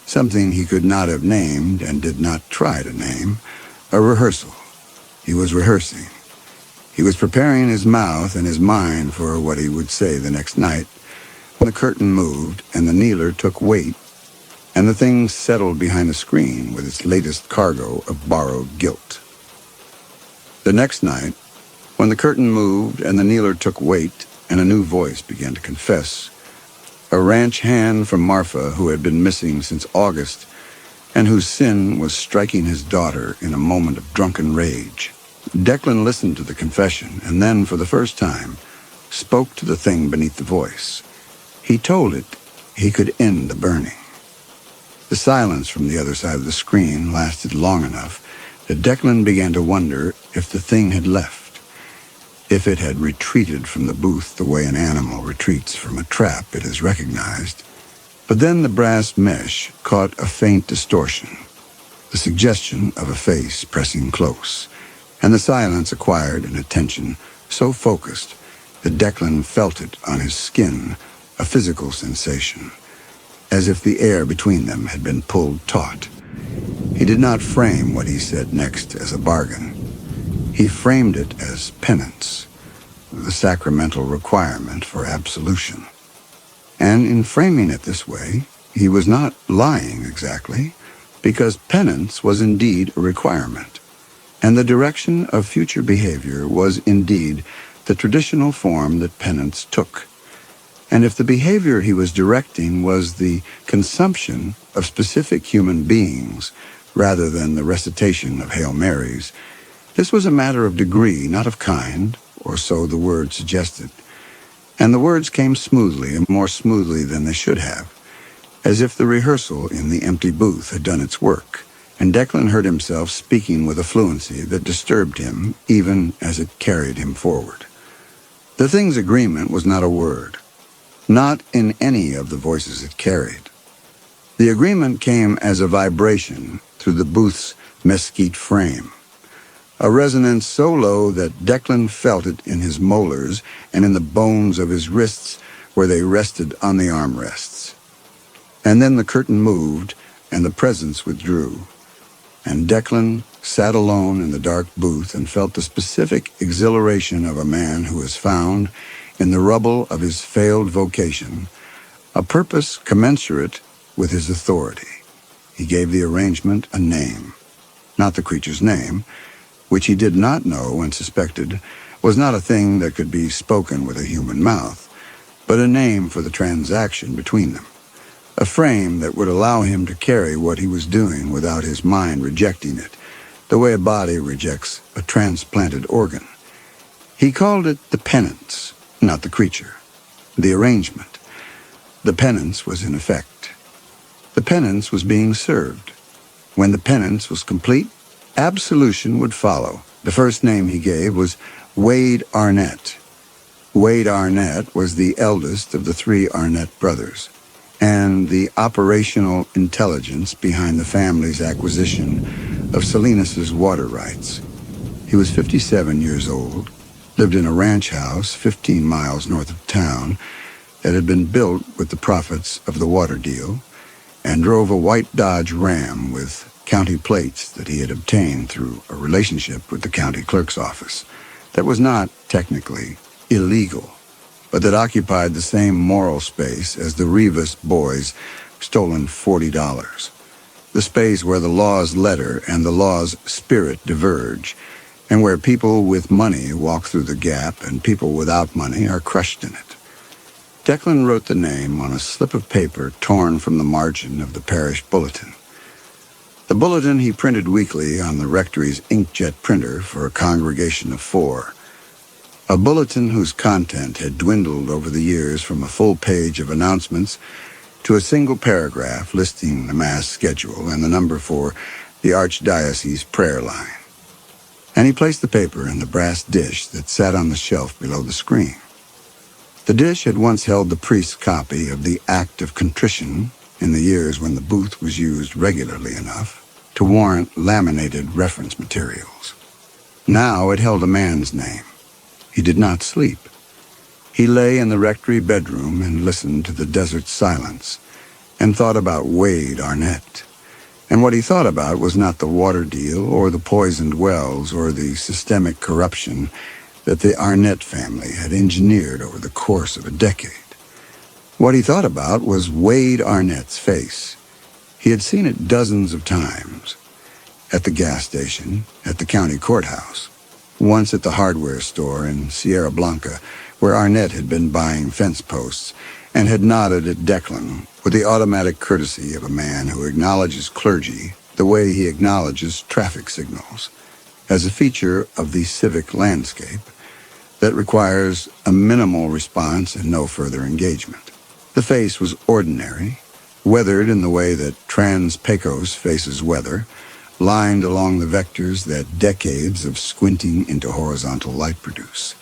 something he could not have named and did not try to name, a rehearsal. He was rehearsing. He was preparing his mouth and his mind for what he would say the next night, when the curtain moved and the kneeler took weight, and the thing settled behind the screen with its latest cargo of borrowed guilt. The next night, when the curtain moved and the kneeler took weight and a new voice began to confess, a ranch hand from Marfa who had been missing since August and whose sin was striking his daughter in a moment of drunken rage. Declan listened to the confession and then, for the first time, spoke to the thing beneath the voice. He told it he could end the burning. The silence from the other side of the screen lasted long enough that Declan began to wonder if the thing had left, if it had retreated from the booth the way an animal retreats from a trap it has recognized. But then the brass mesh caught a faint distortion, the suggestion of a face pressing close, and the silence acquired an attention so focused that Declan felt it on his skin, a physical sensation, as if the air between them had been pulled taut. He did not frame what he said next as a bargain. He framed it as penance, the sacramental requirement for absolution. And in framing it this way, he was not lying exactly, because penance was indeed a requirement, and the direction of future behavior was indeed the traditional form that penance took. And if the behavior he was directing was the consumption of specific human beings rather than the recitation of Hail Marys, this was a matter of degree, not of kind, or so the words suggested. And the words came smoothly, and more smoothly than they should have, as if the rehearsal in the empty booth had done its work, and Declan heard himself speaking with a fluency that disturbed him even as it carried him forward. The thing's agreement was not a word, not in any of the voices it carried. The agreement came as a vibration through the booth's mesquite frame, a resonance so low that Declan felt it in his molars and in the bones of his wrists where they rested on the armrests. And then the curtain moved, and the presence withdrew, and Declan sat alone in the dark booth and felt the specific exhilaration of a man who has found, in the rubble of his failed vocation, a purpose commensurate with his authority. He gave the arrangement a name, not the creature's name, which he did not know and suspected was not a thing that could be spoken with a human mouth, but a name for the transaction between them, a frame that would allow him to carry what he was doing without his mind rejecting it, the way a body rejects a transplanted organ. He called it the penance, not the creature, the arrangement. The penance was in effect. The penance was being served. When the penance was complete, absolution would follow. The first name he gave was Wade Arnett. Wade Arnett was the eldest of the three Arnett brothers, and the operational intelligence behind the family's acquisition of Salinas's water rights. He was 57 years old, lived in a ranch house 15 miles north of town that had been built with the profits of the water deal, and drove a white Dodge Ram with county plates that he had obtained through a relationship with the county clerk's office that was not technically illegal, but that occupied the same moral space as the Rivas boys' stolen $40, the space where the law's letter and the law's spirit diverge, and where people with money walk through the gap and people without money are crushed in it. Declan wrote the name on a slip of paper torn from the margin of the parish bulletin. The bulletin he printed weekly on the rectory's inkjet printer for a congregation of 4. A bulletin whose content had dwindled over the years from a full page of announcements to a single paragraph listing the Mass schedule and the number for the Archdiocese prayer line. And he placed the paper in the brass dish that sat on the shelf below the screen. The dish had once held the priest's copy of the Act of Contrition in the years when the booth was used regularly enough to warrant laminated reference materials. Now it held a man's name. He did not sleep. He lay in the rectory bedroom and listened to the desert silence and thought about Wade Arnett. And what he thought about was not the water deal or the poisoned wells or the systemic corruption that the Arnett family had engineered over the course of a decade. What he thought about was Wade Arnett's face. He had seen it dozens of times. At the gas station, at the county courthouse, once at the hardware store in Sierra Blanca, where Arnett had been buying fence posts and had nodded at Declan with the automatic courtesy of a man who acknowledges clergy the way he acknowledges traffic signals, as a feature of the civic landscape that requires a minimal response and no further engagement. The face was ordinary, weathered in the way that Trans-Pecos faces weather, lined along the vectors that decades of squinting into horizontal light produce.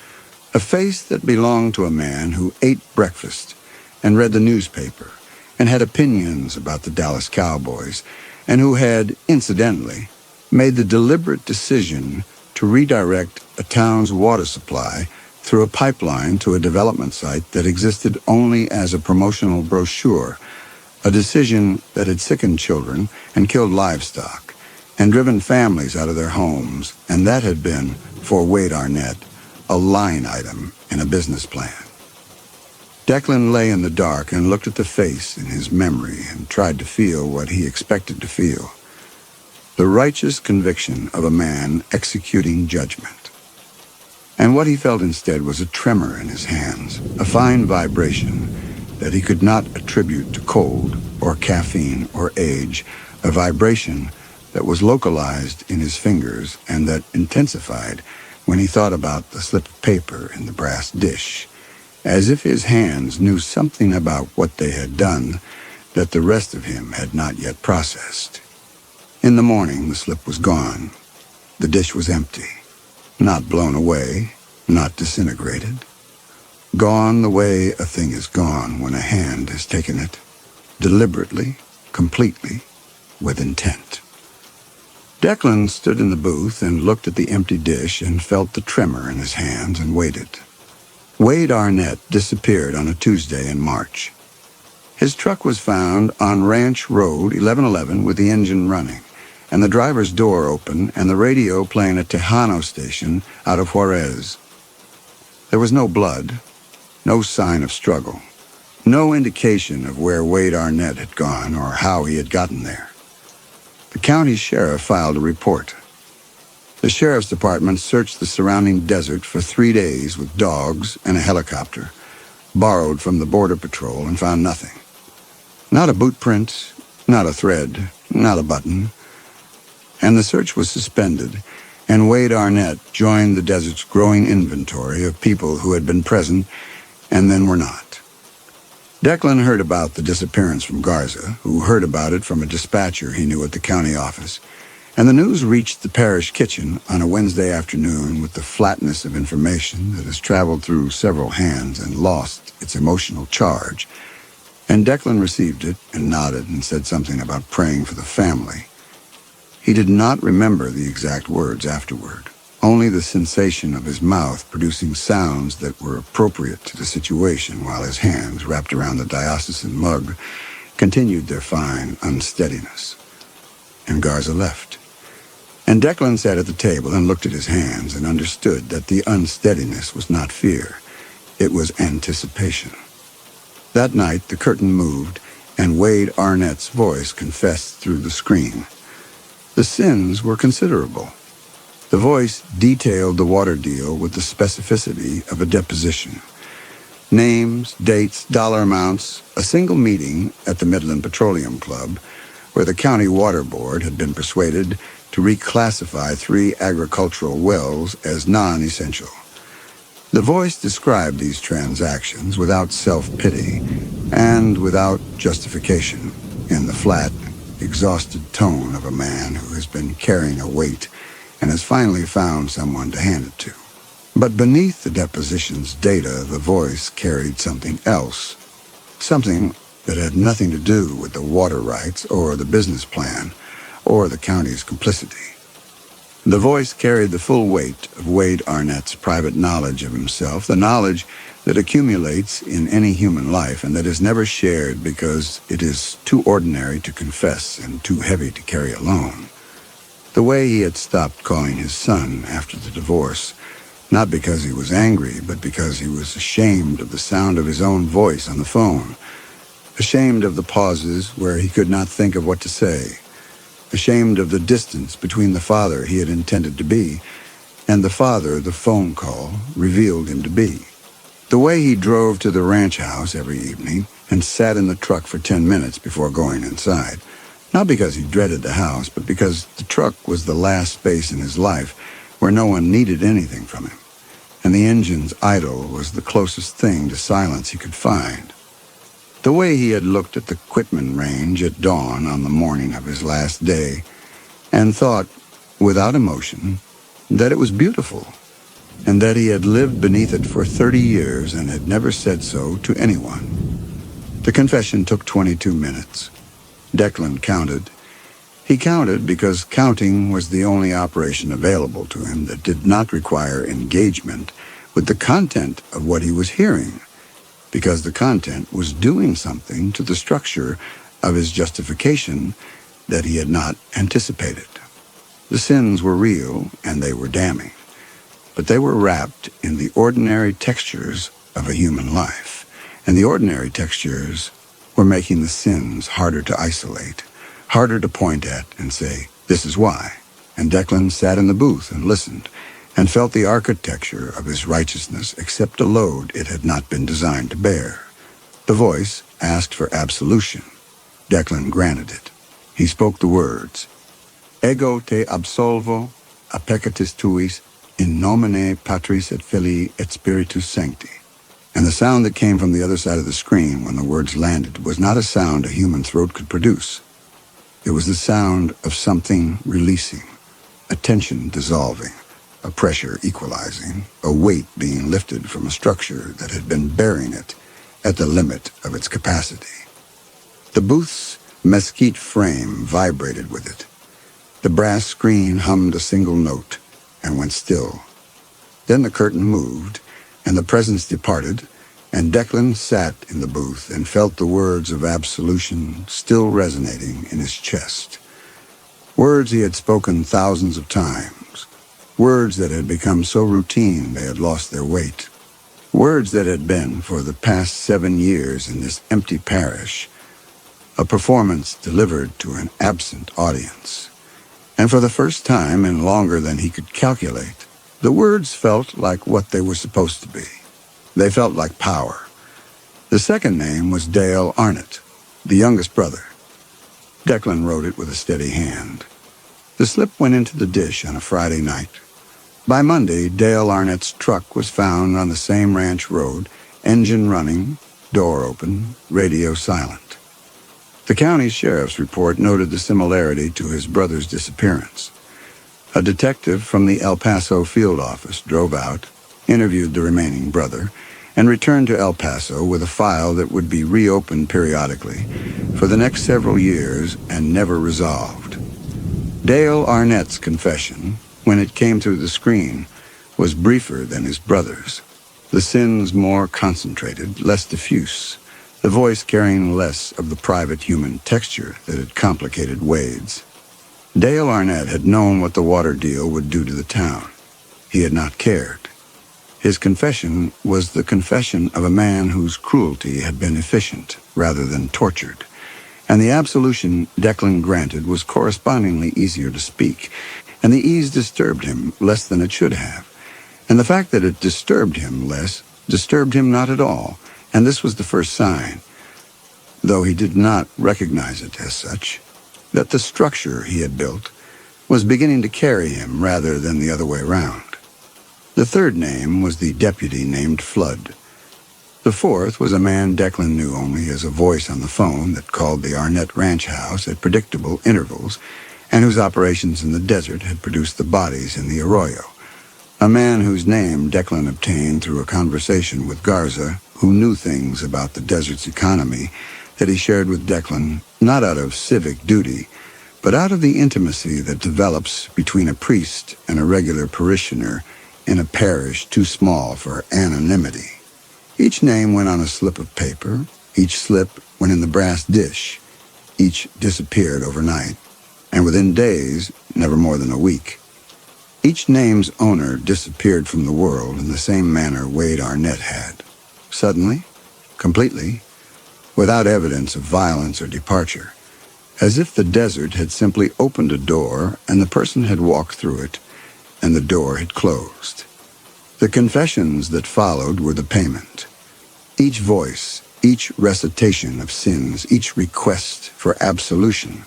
A face that belonged to a man who ate breakfast and read the newspaper and had opinions about the Dallas Cowboys, and who had, incidentally, made the deliberate decision to redirect a town's water supply through a pipeline to a development site that existed only as a promotional brochure, a decision that had sickened children and killed livestock and driven families out of their homes, and that had been, for Wade Arnett, a line item in a business plan. Declan lay in the dark and looked at the face in his memory and tried to feel what he expected to feel. The righteous conviction of a man executing judgment. And what he felt instead was a tremor in his hands, a fine vibration that he could not attribute to cold or caffeine or age, a vibration that was localized in his fingers and that intensified when he thought about the slip of paper in the brass dish, as if his hands knew something about what they had done that the rest of him had not yet processed. In the morning, the slip was gone. The dish was empty, not blown away, not disintegrated. Gone the way a thing is gone when a hand has taken it, deliberately, completely, with intent. Declan stood in the booth and looked at the empty dish and felt the tremor in his hands and waited. Wade Arnett disappeared on a Tuesday in March. His truck was found on Ranch Road 1111 with the engine running, and the driver's door open and the radio playing a Tejano station out of Juarez. There was no blood, no sign of struggle, no indication of where Wade Arnett had gone or how he had gotten there. The county sheriff filed a report. The sheriff's department searched the surrounding desert for 3 days with dogs and a helicopter, borrowed from the Border Patrol, and found nothing. Not a boot print, not a thread, not a button. And the search was suspended, and Wade Arnett joined the desert's growing inventory of people who had been present and then were not. Declan heard about the disappearance from Garza, who heard about it from a dispatcher he knew at the county office, and the news reached the parish kitchen on a Wednesday afternoon with the flatness of information that has traveled through several hands and lost its emotional charge. And Declan received it and nodded and said something about praying for the family. He did not remember the exact words afterward, only the sensation of his mouth producing sounds that were appropriate to the situation while his hands, wrapped around the diocesan mug, continued their fine unsteadiness. And Garza left. And Declan sat at the table and looked at his hands and understood that the unsteadiness was not fear. It was anticipation. That night, the curtain moved, and Wade Arnett's voice confessed through the screen. The sins were considerable. The voice detailed the water deal with the specificity of a deposition. Names, dates, dollar amounts, a single meeting at the Midland Petroleum Club, where the county water board had been persuaded to reclassify 3 agricultural wells as non-essential. The voice described these transactions without self-pity and without justification, in the flat, exhausted tone of a man who has been carrying a weight and has finally found someone to hand it to. But beneath the deposition's data, the voice carried something else, something that had nothing to do with the water rights or the business plan or the county's complicity. The voice carried the full weight of Wade Arnett's private knowledge of himself, the knowledge that accumulates in any human life and that is never shared because it is too ordinary to confess and too heavy to carry alone. The way he had stopped calling his son after the divorce, not because he was angry, but because he was ashamed of the sound of his own voice on the phone, ashamed of the pauses where he could not think of what to say, ashamed of the distance between the father he had intended to be and the father the phone call revealed him to be. The way he drove to the ranch house every evening and sat in the truck for 10 minutes before going inside, not because he dreaded the house, but because the truck was the last space in his life where no one needed anything from him, and the engine's idle was the closest thing to silence he could find. The way he had looked at the Quitman Range at dawn on the morning of his last day and thought, without emotion, that it was beautiful, and that he had lived beneath it for 30 years and had never said so to anyone. The confession took 22 minutes. Declan counted. He counted because counting was the only operation available to him that did not require engagement with the content of what he was hearing, because the content was doing something to the structure of his justification that he had not anticipated. The sins were real and they were damning, but they were wrapped in the ordinary textures of a human life, and the ordinary textures were making the sins harder to isolate, harder to point at and say, this is why. And Declan sat in the booth and listened and felt the architecture of his righteousness accept a load it had not been designed to bear. The voice asked for absolution. Declan granted it. He spoke the words, Ego te absolvo a peccatis tuis in nomine Patris et Filii et Spiritus Sancti. And the sound that came from the other side of the screen when the words landed was not a sound a human throat could produce. It was the sound of something releasing, a tension dissolving, a pressure equalizing, a weight being lifted from a structure that had been bearing it at the limit of its capacity. The booth's mesquite frame vibrated with it. The brass screen hummed a single note and went still. Then the curtain moved, and the presence departed, and Declan sat in the booth and felt the words of absolution still resonating in his chest. Words he had spoken thousands of times. Words that had become so routine they had lost their weight. Words that had been, for the past 7 years in this empty parish, a performance delivered to an absent audience. And for the first time in longer than he could calculate, the words felt like what they were supposed to be. They felt like power. The second name was Dale Arnott, the youngest brother. Declan wrote it with a steady hand. The slip went into the dish on a Friday night. By Monday, Dale Arnott's truck was found on the same ranch road, engine running, door open, radio silent. The county sheriff's report noted the similarity to his brother's disappearance. A detective from the El Paso field office drove out, interviewed the remaining brother, and returned to El Paso with a file that would be reopened periodically for the next several years and never resolved. Dale Arnett's confession, when it came through the screen, was briefer than his brother's. The sins more concentrated, less diffuse, the voice carrying less of the private human texture that had complicated Wade's. Dale Arnett had known what the water deal would do to the town. He had not cared. His confession was the confession of a man whose cruelty had been efficient rather than tortured, and the absolution Declan granted was correspondingly easier to speak, and the ease disturbed him less than it should have. And the fact that it disturbed him less disturbed him not at all, and this was the first sign, though he did not recognize it as such, that the structure he had built was beginning to carry him rather than the other way around. The third name was the deputy named Flood. The fourth was a man Declan knew only as a voice on the phone that called the Arnett ranch house at predictable intervals, and whose operations in the desert had produced the bodies in the arroyo. A man whose name Declan obtained through a conversation with Garza, who knew things about the desert's economy that he shared with Declan, not out of civic duty, but out of the intimacy that develops between a priest and a regular parishioner in a parish too small for anonymity. Each name went on a slip of paper. Each slip went in the brass dish. Each disappeared overnight, and within days, never more than a week. Each name's owner disappeared from the world in the same manner Wade Arnett had. Suddenly, completely, without evidence of violence or departure, as if the desert had simply opened a door and the person had walked through it, and the door had closed. The confessions that followed were the payment. Each voice, each recitation of sins, each request for absolution.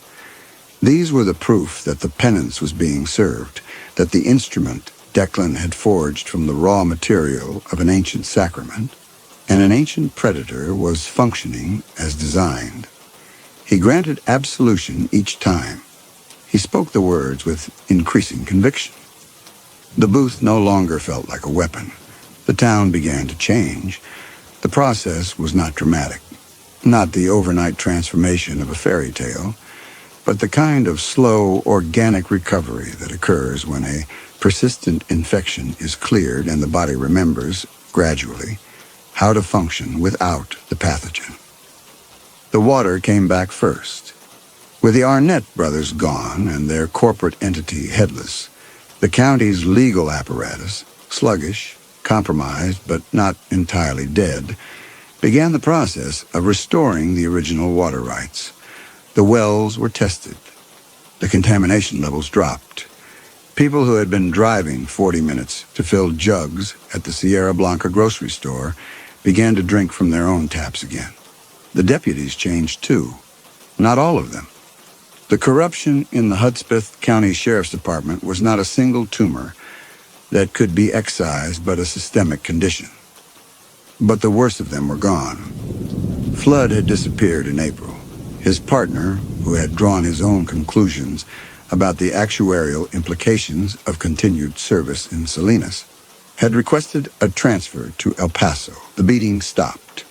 These were the proof that the penance was being served, that the instrument Declan had forged from the raw material of an ancient sacrament, and an ancient predator was functioning as designed. He granted absolution each time. He spoke the words with increasing conviction. The booth no longer felt like a weapon. The town began to change. The process was not dramatic, not the overnight transformation of a fairy tale, but the kind of slow, organic recovery that occurs when a persistent infection is cleared and the body remembers, gradually, how to function without the pathogen. The water came back first. With the Arnett brothers gone and their corporate entity headless, the county's legal apparatus, sluggish, compromised but not entirely dead, began the process of restoring the original water rights. The wells were tested. The contamination levels dropped. People who had been driving 40 minutes to fill jugs at the Sierra Blanca grocery store began to drink from their own taps again. The deputies changed too. Not all of them. The corruption in the Hudspeth County Sheriff's Department was not a single tumor that could be excised but a systemic condition. But the worst of them were gone. Flood had disappeared in April. His partner, who had drawn his own conclusions about the actuarial implications of continued service in Salinas, had requested a transfer to El Paso. The beating stopped.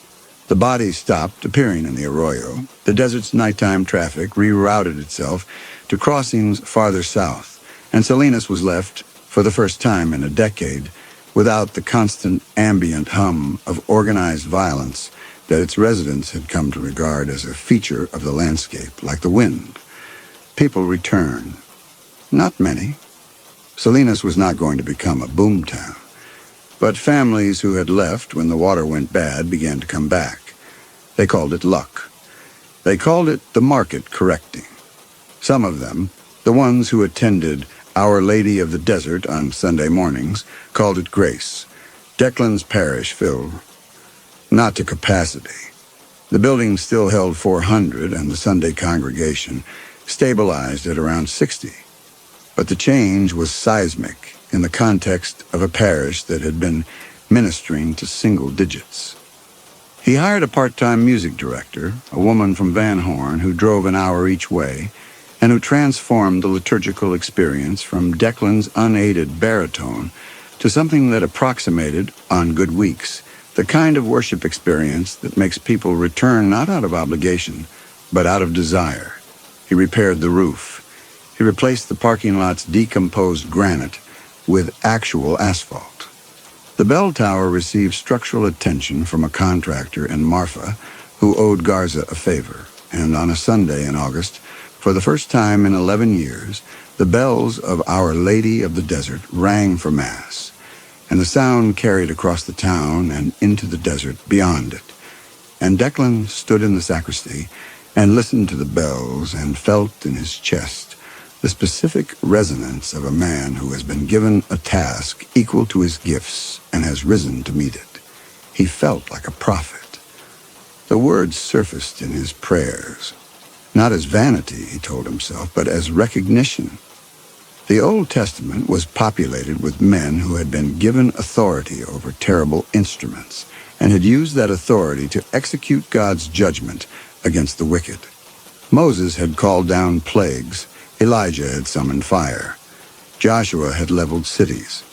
The bodies stopped appearing in the arroyo. The desert's nighttime traffic rerouted itself to crossings farther south, and Salinas was left, for the first time in a decade, without the constant ambient hum of organized violence that its residents had come to regard as a feature of the landscape, like the wind. People returned. Not many. Salinas was not going to become a boomtown. But families who had left when the water went bad began to come back. They called it luck. They called it the market correcting. Some of them, the ones who attended Our Lady of the Desert on Sunday mornings, called it grace. Declan's parish filled. Not to capacity. The building still held 400, and the Sunday congregation stabilized at around 60. But the change was seismic in the context of a parish that had been ministering to single digits. He hired a part-time music director, a woman from Van Horn who drove an hour each way, and who transformed the liturgical experience from Declan's unaided baritone to something that approximated, on good weeks, the kind of worship experience that makes people return not out of obligation, but out of desire. He repaired the roof. He replaced the parking lot's decomposed granite with actual asphalt. The bell tower received structural attention from a contractor in Marfa who owed Garza a favor, and on a Sunday in August, for the first time in 11 years, the bells of Our Lady of the Desert rang for Mass, and the sound carried across the town and into the desert beyond it. And Declan stood in the sacristy and listened to the bells and felt in his chest the specific resonance of a man who has been given a task equal to his gifts and has risen to meet it. He felt like a prophet. The words surfaced in his prayers, not as vanity, he told himself, but as recognition. The Old Testament was populated with men who had been given authority over terrible instruments and had used that authority to execute God's judgment against the wicked. Moses had called down plagues. Elijah had summoned fire. Joshua had leveled cities.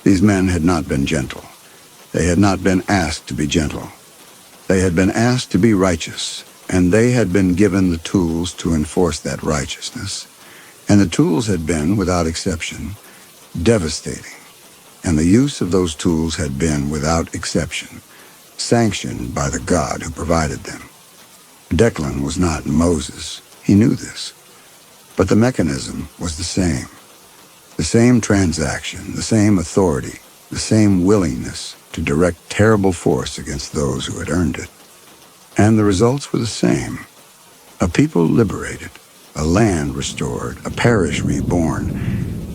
These men had not been gentle. They had not been asked to be gentle. They had been asked to be righteous, and they had been given the tools to enforce that righteousness. And the tools had been, without exception, devastating. And the use of those tools had been, without exception, sanctioned by the God who provided them. Declan was not Moses. He knew this. But the mechanism was the same. The same transaction, the same authority, the same willingness to direct terrible force against those who had earned it. And the results were the same. A people liberated, a land restored, a parish reborn,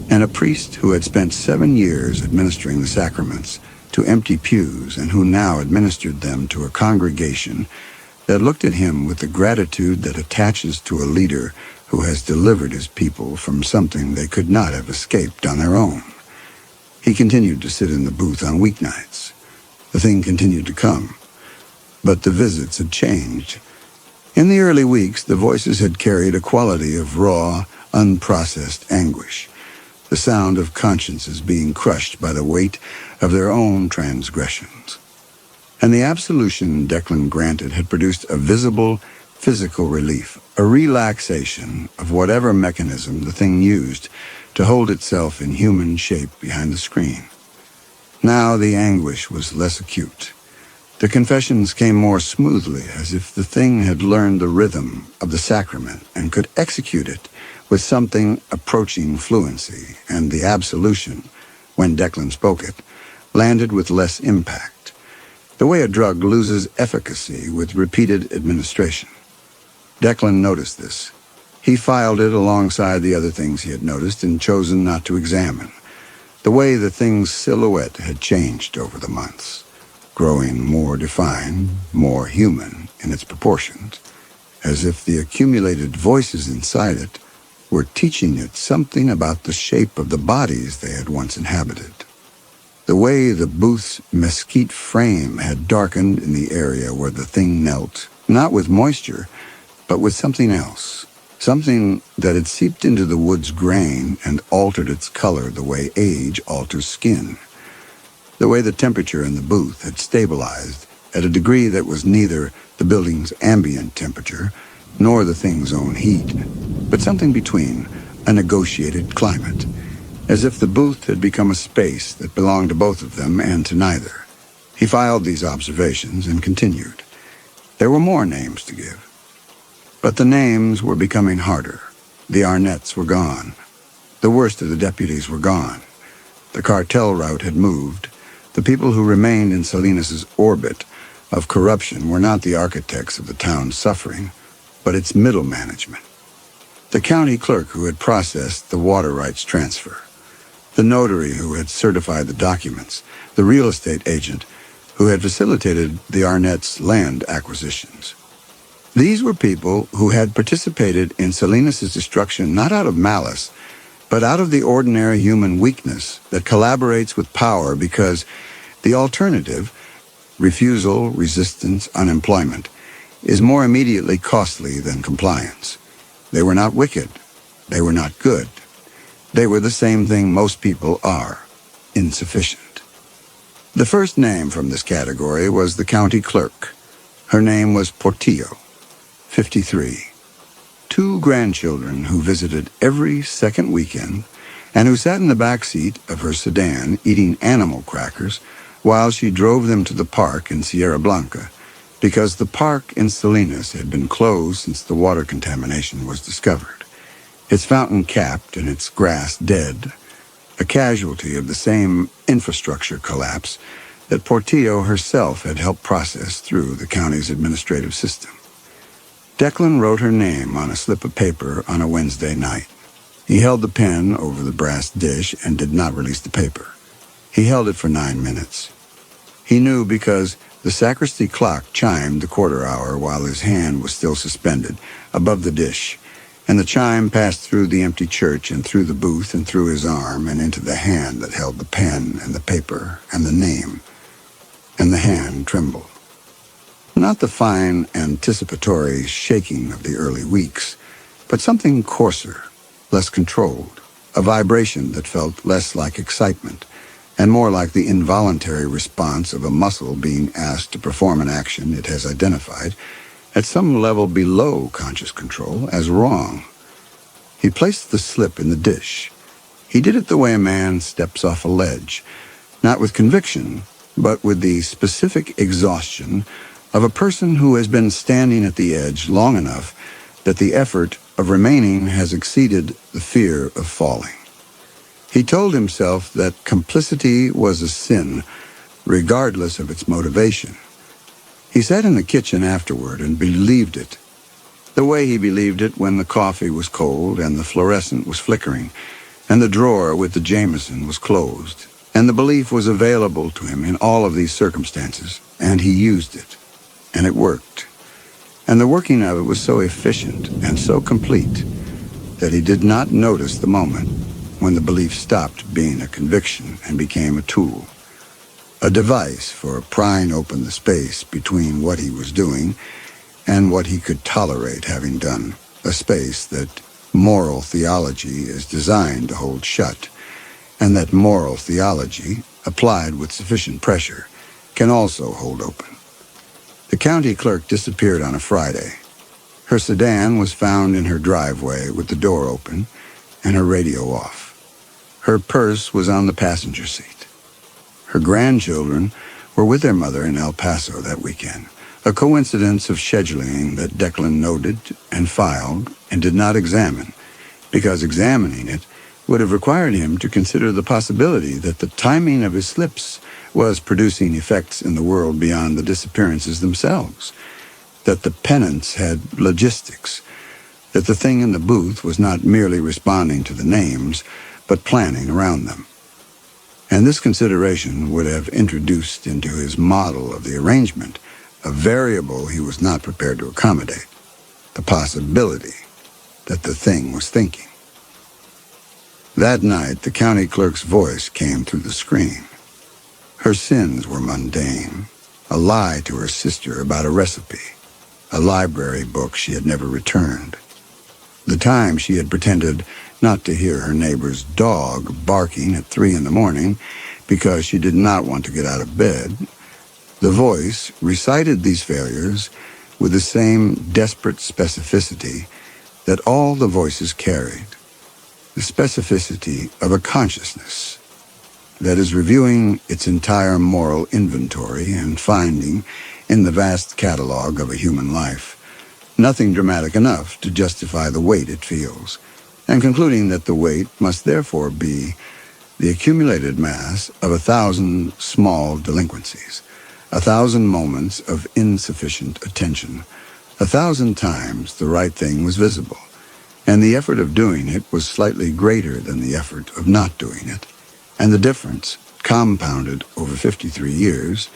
and a priest who had spent 7 years administering the sacraments to empty pews and who now administered them to a congregation that looked at him with the gratitude that attaches to a leader who has delivered his people from something they could not have escaped on their own. He continued to sit in the booth on weeknights. The thing continued to come. But the visits had changed. In the early weeks, the voices had carried a quality of raw, unprocessed anguish, the sound of consciences being crushed by the weight of their own transgressions. And the absolution Declan granted had produced a visible, physical relief, a relaxation of whatever mechanism the thing used to hold itself in human shape behind the screen. Now the anguish was less acute. The confessions came more smoothly, as if the thing had learned the rhythm of the sacrament and could execute it with something approaching fluency, and the absolution, when Declan spoke it, landed with less impact. The way a drug loses efficacy with repeated administration. Declan noticed this. He filed it alongside the other things he had noticed and chosen not to examine. The way the thing's silhouette had changed over the months, growing more defined, more human in its proportions, as if the accumulated voices inside it were teaching it something about the shape of the bodies they had once inhabited. The way the booth's mesquite frame had darkened in the area where the thing knelt, not with moisture, but with something else, something that had seeped into the wood's grain and altered its color the way age alters skin. The way the temperature in the booth had stabilized at a degree that was neither the building's ambient temperature nor the thing's own heat, but something between, a negotiated climate, as if the booth had become a space that belonged to both of them and to neither. He filed these observations and continued. There were more names to give. But the names were becoming harder. The Arnett's were gone. The worst of the deputies were gone. The cartel route had moved. The people who remained in Salinas' orbit of corruption were not the architects of the town's suffering, but its middle management. The county clerk who had processed the water rights transfer, the notary who had certified the documents, the real estate agent who had facilitated the Arnett's land acquisitions. These were people who had participated in Salinas' destruction not out of malice, but out of the ordinary human weakness that collaborates with power because the alternative, refusal, resistance, unemployment, is more immediately costly than compliance. They were not wicked. They were not good. They were the same thing most people are, insufficient. The first name from this category was the county clerk. Her name was Portillo, 53. 2 grandchildren who visited every second weekend and who sat in the back seat of her sedan eating animal crackers while she drove them to the park in Sierra Blanca, because the park in Salinas had been closed since the water contamination was discovered, its fountain capped and its grass dead, a casualty of the same infrastructure collapse that Portillo herself had helped process through the county's administrative system. Declan wrote her name on a slip of paper on a Wednesday night. He held the pen over the brass dish and did not release the paper. He held it for 9 minutes. He knew because the sacristy clock chimed the quarter hour while his hand was still suspended above the dish, and the chime passed through the empty church and through the booth and through his arm and into the hand that held the pen and the paper and the name, and the hand trembled. Not the fine, anticipatory shaking of the early weeks, but something coarser, less controlled, a vibration that felt less like excitement and more like the involuntary response of a muscle being asked to perform an action it has identified at some level below conscious control as wrong. He placed the slip in the dish. He did it the way a man steps off a ledge, not with conviction, but with the specific exhaustion of a person who has been standing at the edge long enough that the effort of remaining has exceeded the fear of falling. He told himself that complicity was a sin, regardless of its motivation. He sat in the kitchen afterward and believed it, the way he believed it when the coffee was cold and the fluorescent was flickering, and the drawer with the Jameson was closed, and the belief was available to him in all of these circumstances, and he used it. And it worked. And the working of it was so efficient and so complete that he did not notice the moment when the belief stopped being a conviction and became a tool, a device for prying open the space between what he was doing and what he could tolerate having done, a space that moral theology is designed to hold shut, and that moral theology, applied with sufficient pressure, can also hold open. The county clerk disappeared on a Friday. Her sedan was found in her driveway with the door open and her radio off. Her purse was on the passenger seat. Her grandchildren were with their mother in El Paso that weekend, a coincidence of scheduling that Declan noted and filed and did not examine, because examining it would have required him to consider the possibility that the timing of his slips was producing effects in the world beyond the disappearances themselves, that the penance had logistics, that the thing in the booth was not merely responding to the names, but planning around them. And this consideration would have introduced into his model of the arrangement a variable he was not prepared to accommodate, the possibility that the thing was thinking. That night, the county clerk's voice came through the screen. Her sins were mundane, a lie to her sister about a recipe, a library book she had never returned, the time she had pretended not to hear her neighbor's dog barking at 3 a.m. because she did not want to get out of bed, The voice recited these failures with the same desperate specificity that all the voices carried, the specificity of a consciousness that is reviewing its entire moral inventory and finding, in the vast catalog of a human life, nothing dramatic enough to justify the weight it feels, and concluding that the weight must therefore be the accumulated mass of 1,000 small delinquencies, 1,000 moments of insufficient attention, 1,000 times the right thing was visible, and the effort of doing it was slightly greater than the effort of not doing it, and the difference, compounded over 53 years,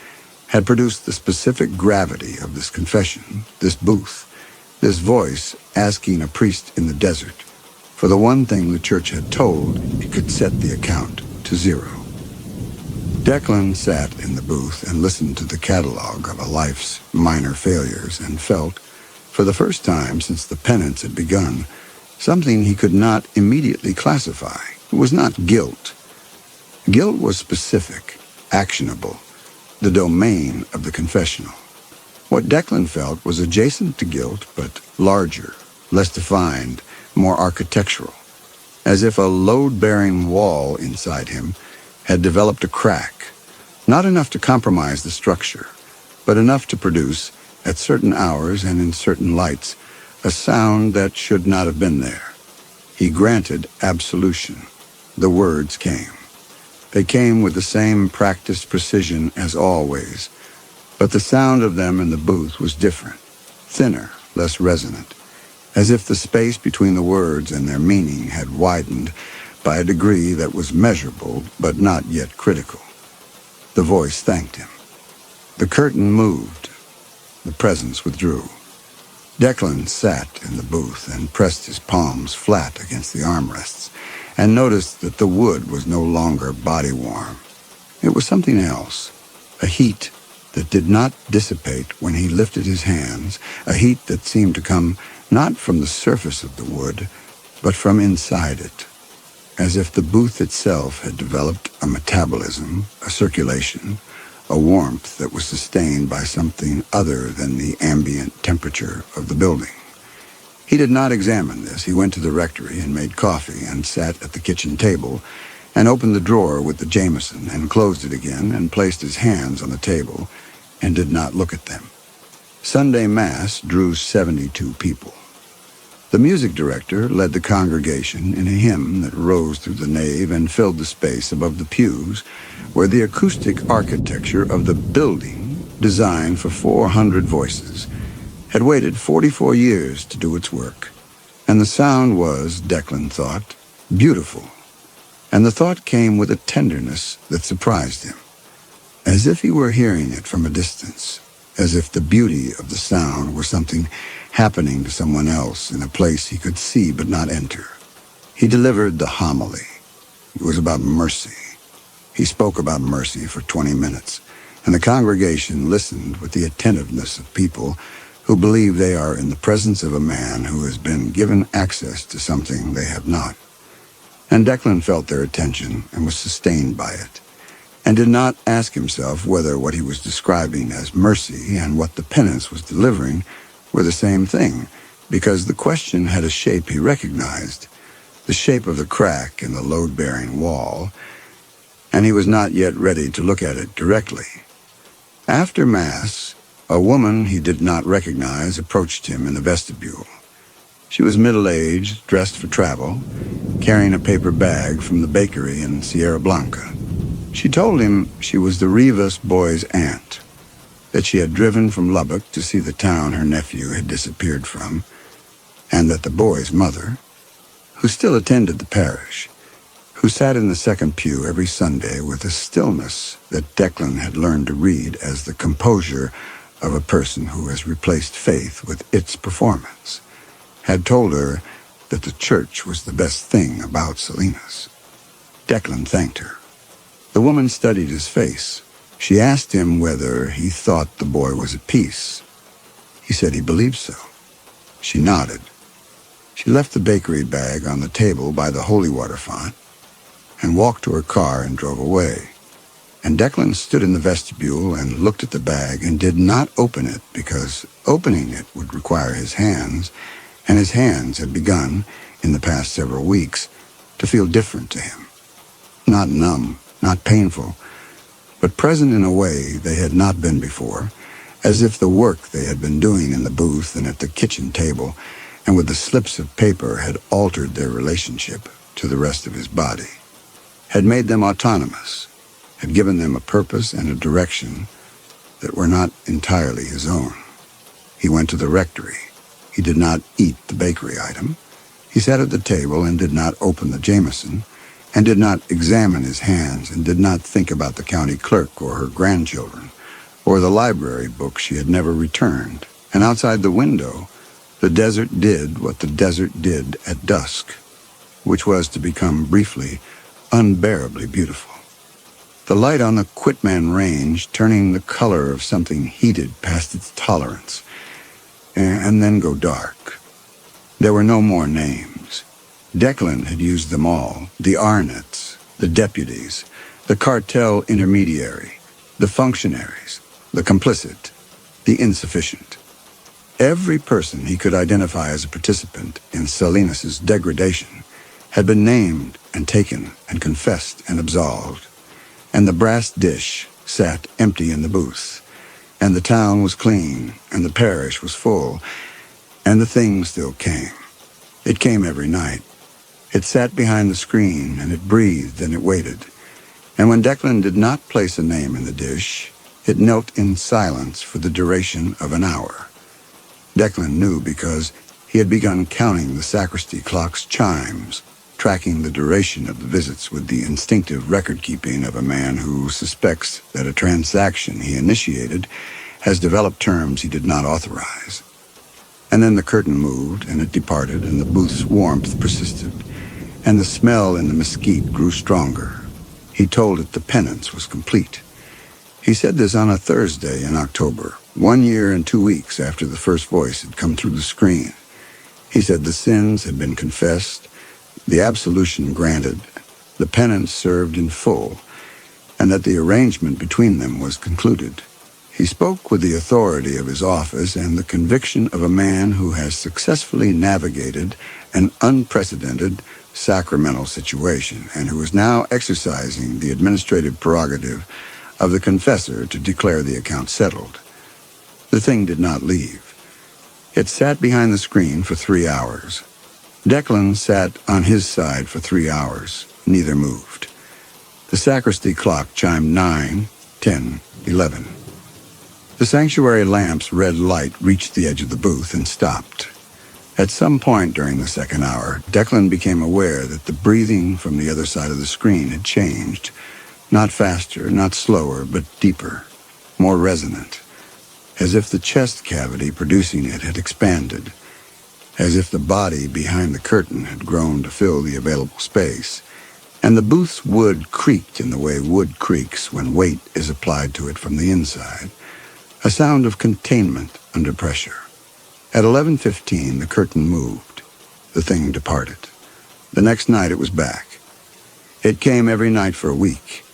had produced the specific gravity of this confession, this booth, this voice asking a priest in the desert for the one thing the church had told it could set the account to zero. Declan sat in the booth and listened to the catalog of a life's minor failures and felt, for the first time since the penance had begun, something he could not immediately classify. It was not guilt. Guilt was specific, actionable, the domain of the confessional. What Declan felt was adjacent to guilt, but larger, less defined, more architectural, as if a load-bearing wall inside him had developed a crack, not enough to compromise the structure, but enough to produce, at certain hours and in certain lights, a sound that should not have been there. He granted absolution. The words came. They came with the same practiced precision as always, but the sound of them in the booth was different, thinner, less resonant, as if the space between the words and their meaning had widened by a degree that was measurable but not yet critical. The voice thanked him. The curtain moved. The presence withdrew. Declan sat in the booth and pressed his palms flat against the armrests and noticed that the wood was no longer body-warm. It was something else, a heat that did not dissipate when he lifted his hands, a heat that seemed to come not from the surface of the wood, but from inside it, as if the booth itself had developed a metabolism, a circulation, a warmth that was sustained by something other than the ambient temperature of the building. He did not examine this. He went to the rectory and made coffee and sat at the kitchen table and opened the drawer with the Jameson and closed it again and placed his hands on the table and did not look at them. Sunday Mass drew 72 people. The music director led the congregation in a hymn that rose through the nave and filled the space above the pews, where the acoustic architecture of the building, designed for 400 voices, had waited 44 years to do its work. And the sound was, Declan thought, beautiful. And the thought came with a tenderness that surprised him, as if he were hearing it from a distance, as if the beauty of the sound were something happening to someone else in a place he could see but not enter. He delivered the homily. It was about mercy. He spoke about mercy for 20 minutes, and the congregation listened with the attentiveness of people who believe they are in the presence of a man who has been given access to something they have not. And Declan felt their attention and was sustained by it, and did not ask himself whether what he was describing as mercy and what the penance was delivering were the same thing, because the question had a shape he recognized, the shape of the crack in the load-bearing wall, and he was not yet ready to look at it directly. After Mass, a woman he did not recognize approached him in the vestibule. She was middle-aged, dressed for travel, carrying a paper bag from the bakery in Sierra Blanca. She told him she was the Rivas boy's aunt, that she had driven from Lubbock to see the town her nephew had disappeared from, and that the boy's mother, who still attended the parish, who sat in the second pew every Sunday with a stillness that Declan had learned to read as the composure of a person who has replaced faith with its performance, had told her that the church was the best thing about Salinas. Declan thanked her. The woman studied his face. She asked him whether he thought the boy was at peace. He said he believed so. She nodded. She left the bakery bag on the table by the holy water font and walked to her car and drove away. And Declan stood in the vestibule and looked at the bag and did not open it because opening it would require his hands, and his hands had begun, in the past several weeks, to feel different to him. Not numb, not painful, but present in a way they had not been before, as if the work they had been doing in the booth and at the kitchen table and with the slips of paper had altered their relationship to the rest of his body, had made them autonomous, had given them a purpose and a direction that were not entirely his own. He went to the rectory. He did not eat the bakery item. He sat at the table and did not open the Jameson, and did not examine his hands, and did not think about the county clerk or her grandchildren, or the library book she had never returned. And outside the window, the desert did what the desert did at dusk, which was to become briefly, unbearably beautiful. The light on the Quitman Range turning the color of something heated past its tolerance, and then go dark. There were no more names. Declan had used them all, the Arnotts, the deputies, the cartel intermediary, the functionaries, the complicit, the insufficient. Every person he could identify as a participant in Salinas's degradation had been named and taken and confessed and absolved. And the brass dish sat empty in the booth, and the town was clean, and the parish was full, and the thing still came. It came every night. It sat behind the screen, and it breathed, and it waited. And when Declan did not place a name in the dish, it knelt in silence for the duration of an hour. Declan knew because he had begun counting the sacristy clock's chimes, tracking the duration of the visits with the instinctive record-keeping of a man who suspects that a transaction he initiated has developed terms he did not authorize. And then the curtain moved, and it departed, and the booth's warmth persisted, and the smell in the mesquite grew stronger. He told it the penance was complete. He said this on a Thursday in October, 1 year and 2 weeks after the first voice had come through the screen. He said the sins had been confessed, the absolution granted, the penance served in full, and that the arrangement between them was concluded. He spoke with the authority of his office and the conviction of a man who has successfully navigated an unprecedented sacramental situation and who is now exercising the administrative prerogative of the confessor to declare the account settled. The thing did not leave. It sat behind the screen for 3 hours. Declan sat on his side for 3 hours. Neither moved. The sacristy clock chimed 9, 10, 11. The sanctuary lamp's red light reached the edge of the booth and stopped. At some point during the second hour, Declan became aware that the breathing from the other side of the screen had changed. Not faster, not slower, but deeper, more resonant, as if the chest cavity producing it had expanded, as if the body behind the curtain had grown to fill the available space, and the booth's wood creaked in the way wood creaks when weight is applied to it from the inside, a sound of containment under pressure. At 11:15, the curtain moved. The thing departed. The next night it was back. It came every night for a week.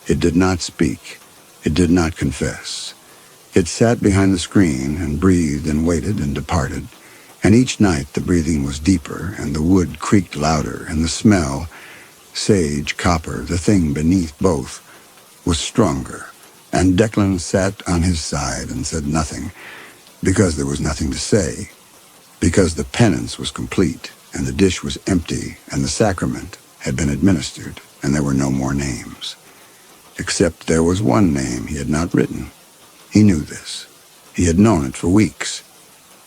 It did not speak. It did not confess. It sat behind the screen and breathed and waited and departed. And each night the breathing was deeper, and the wood creaked louder, and the smell, sage, copper, the thing beneath both, was stronger. And Declan sat on his side and said nothing, because there was nothing to say, because the penance was complete, and the dish was empty, and the sacrament had been administered, and there were no more names. Except there was one name he had not written. He knew this. He had known it for weeks.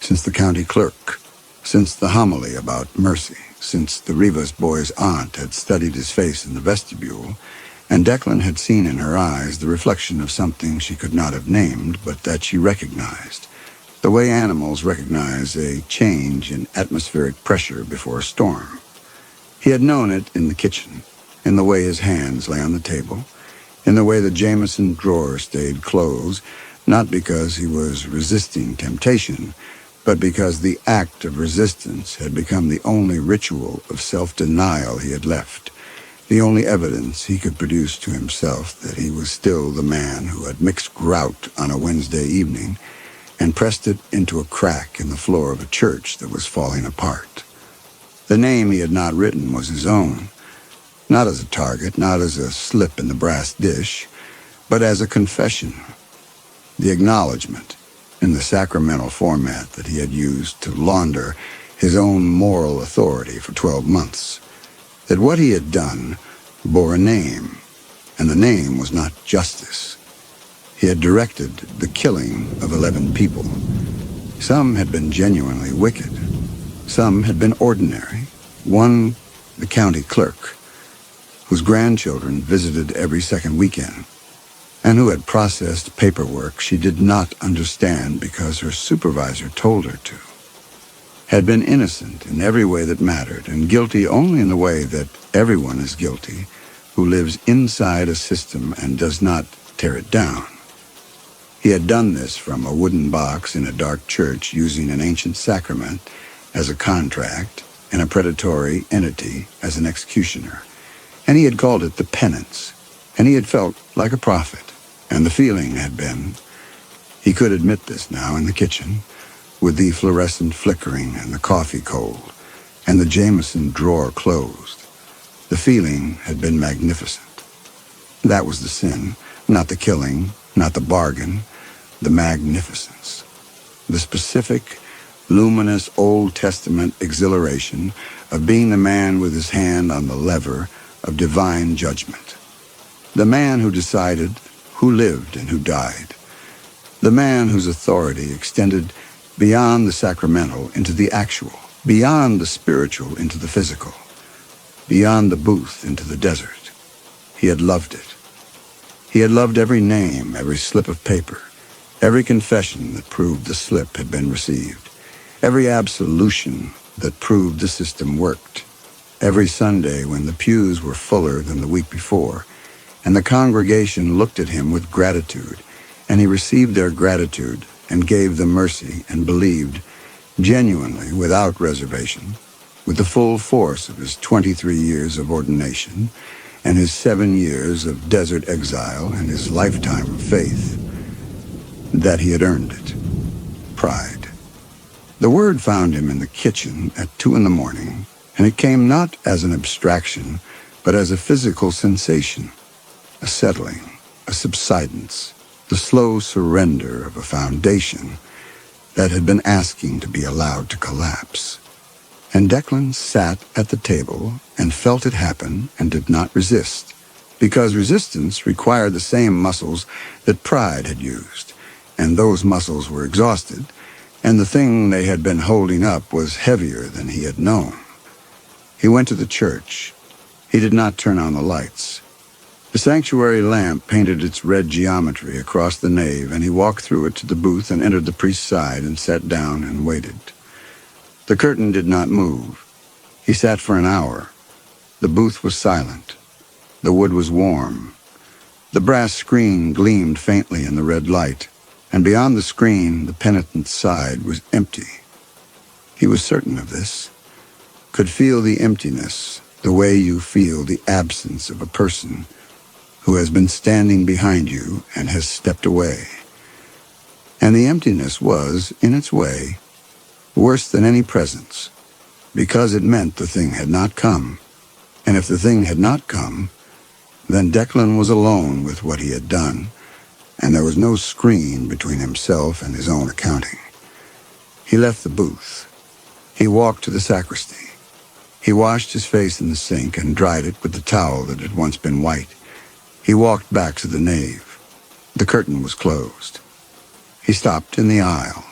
Since the county clerk, since the homily about mercy, since the Rivas boy's aunt had studied his face in the vestibule, and Declan had seen in her eyes the reflection of something she could not have named, but that she recognized, the way animals recognize a change in atmospheric pressure before a storm. He had known it in the kitchen, in the way his hands lay on the table, in the way the Jameson drawer stayed closed, not because he was resisting temptation, but because the act of resistance had become the only ritual of self-denial he had left, the only evidence he could produce to himself that he was still the man who had mixed grout on a Wednesday evening and pressed it into a crack in the floor of a church that was falling apart. The name he had not written was his own, not as a target, not as a slip in the brass dish, but as a confession, the acknowledgement in the sacramental format that he had used to launder his own moral authority for 12 months, that what he had done bore a name, and the name was not justice. He had directed the killing of 11 people. Some had been genuinely wicked. Some had been ordinary. One, the county clerk, whose grandchildren visited every second weekend, and who had processed paperwork she did not understand because her supervisor told her to, had been innocent in every way that mattered, and guilty only in the way that everyone is guilty who lives inside a system and does not tear it down. He had done this from a wooden box in a dark church using an ancient sacrament as a contract and a predatory entity as an executioner. And he had called it the penance, and he had felt like a prophet. And the feeling had been, he could admit this now in the kitchen, with the fluorescent flickering and the coffee cold, and the Jameson drawer closed. The feeling had been magnificent. That was the sin, not the killing, not the bargain, the magnificence. The specific, luminous Old Testament exhilaration of being the man with his hand on the lever of divine judgment. The man who decided who lived and who died. The man whose authority extended beyond the sacramental into the actual, beyond the spiritual into the physical, beyond the booth into the desert. He had loved it. He had loved every name, every slip of paper, every confession that proved the slip had been received, every absolution that proved the system worked, every Sunday when the pews were fuller than the week before, and the congregation looked at him with gratitude, and he received their gratitude and gave them mercy and believed, genuinely, without reservation, with the full force of his 23 years of ordination and his 7 years of desert exile and his lifetime of faith, that he had earned it. Pride. The word found him in the kitchen at 2 a.m, and it came not as an abstraction, but as a physical sensation, a settling, a subsidence, the slow surrender of a foundation that had been asking to be allowed to collapse. And Declan sat at the table and felt it happen and did not resist, because resistance required the same muscles that pride had used, and those muscles were exhausted, and the thing they had been holding up was heavier than he had known. He went to the church. He did not turn on the lights. The sanctuary lamp painted its red geometry across the nave, and he walked through it to the booth and entered the priest's side and sat down and waited. The curtain did not move. He sat for an hour. The booth was silent. The wood was warm. The brass screen gleamed faintly in the red light, and beyond the screen, the penitent's side was empty. He was certain of this, could feel the emptiness, the way you feel the absence of a person who has been standing behind you and has stepped away. And the emptiness was, in its way, worse than any presence, because it meant the thing had not come. And if the thing had not come, then Declan was alone with what he had done, and there was no screen between himself and his own accounting. He left the booth. He walked to the sacristy. He washed his face in the sink and dried it with the towel that had once been white. He walked back to the nave. The curtain was closed. He stopped in the aisle.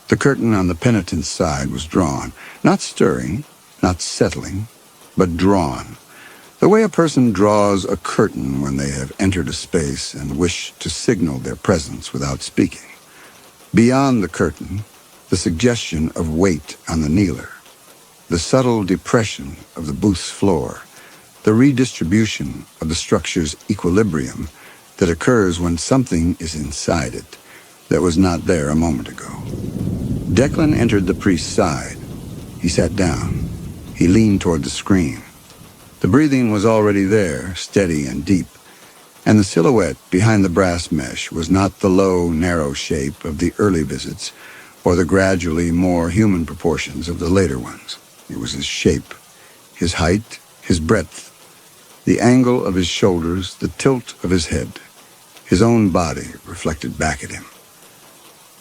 The curtain on the penitent's side was drawn, not stirring, not settling, but drawn, the way a person draws a curtain when they have entered a space and wish to signal their presence without speaking. Beyond the curtain, the suggestion of weight on the kneeler, the subtle depression of the booth's floor, the redistribution of the structure's equilibrium that occurs when something is inside it that was not there a moment ago. Declan entered the priest's side. He sat down. He leaned toward the screen. The breathing was already there, steady and deep, and the silhouette behind the brass mesh was not the low, narrow shape of the early visits or the gradually more human proportions of the later ones. It was his shape, his height, his breadth, the angle of his shoulders, the tilt of his head, his own body reflected back at him.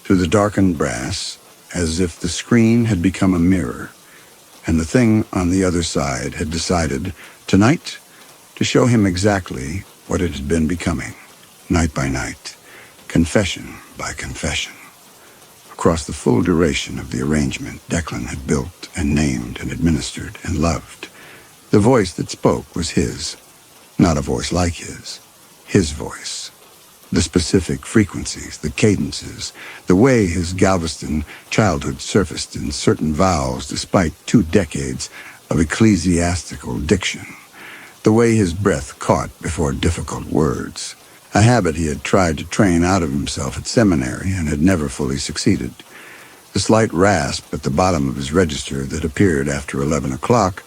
Through the darkened brass, as if the screen had become a mirror, and the thing on the other side had decided, tonight, to show him exactly what it had been becoming, night by night, confession by confession. Across the full duration of the arrangement Declan had built and named and administered and loved, the voice that spoke was his, not a voice like his voice. The specific frequencies, the cadences, the way his Galveston childhood surfaced in certain vowels despite 2 decades of ecclesiastical diction, the way his breath caught before difficult words, a habit he had tried to train out of himself at seminary and had never fully succeeded. The slight rasp at the bottom of his register that appeared after 11 o'clock,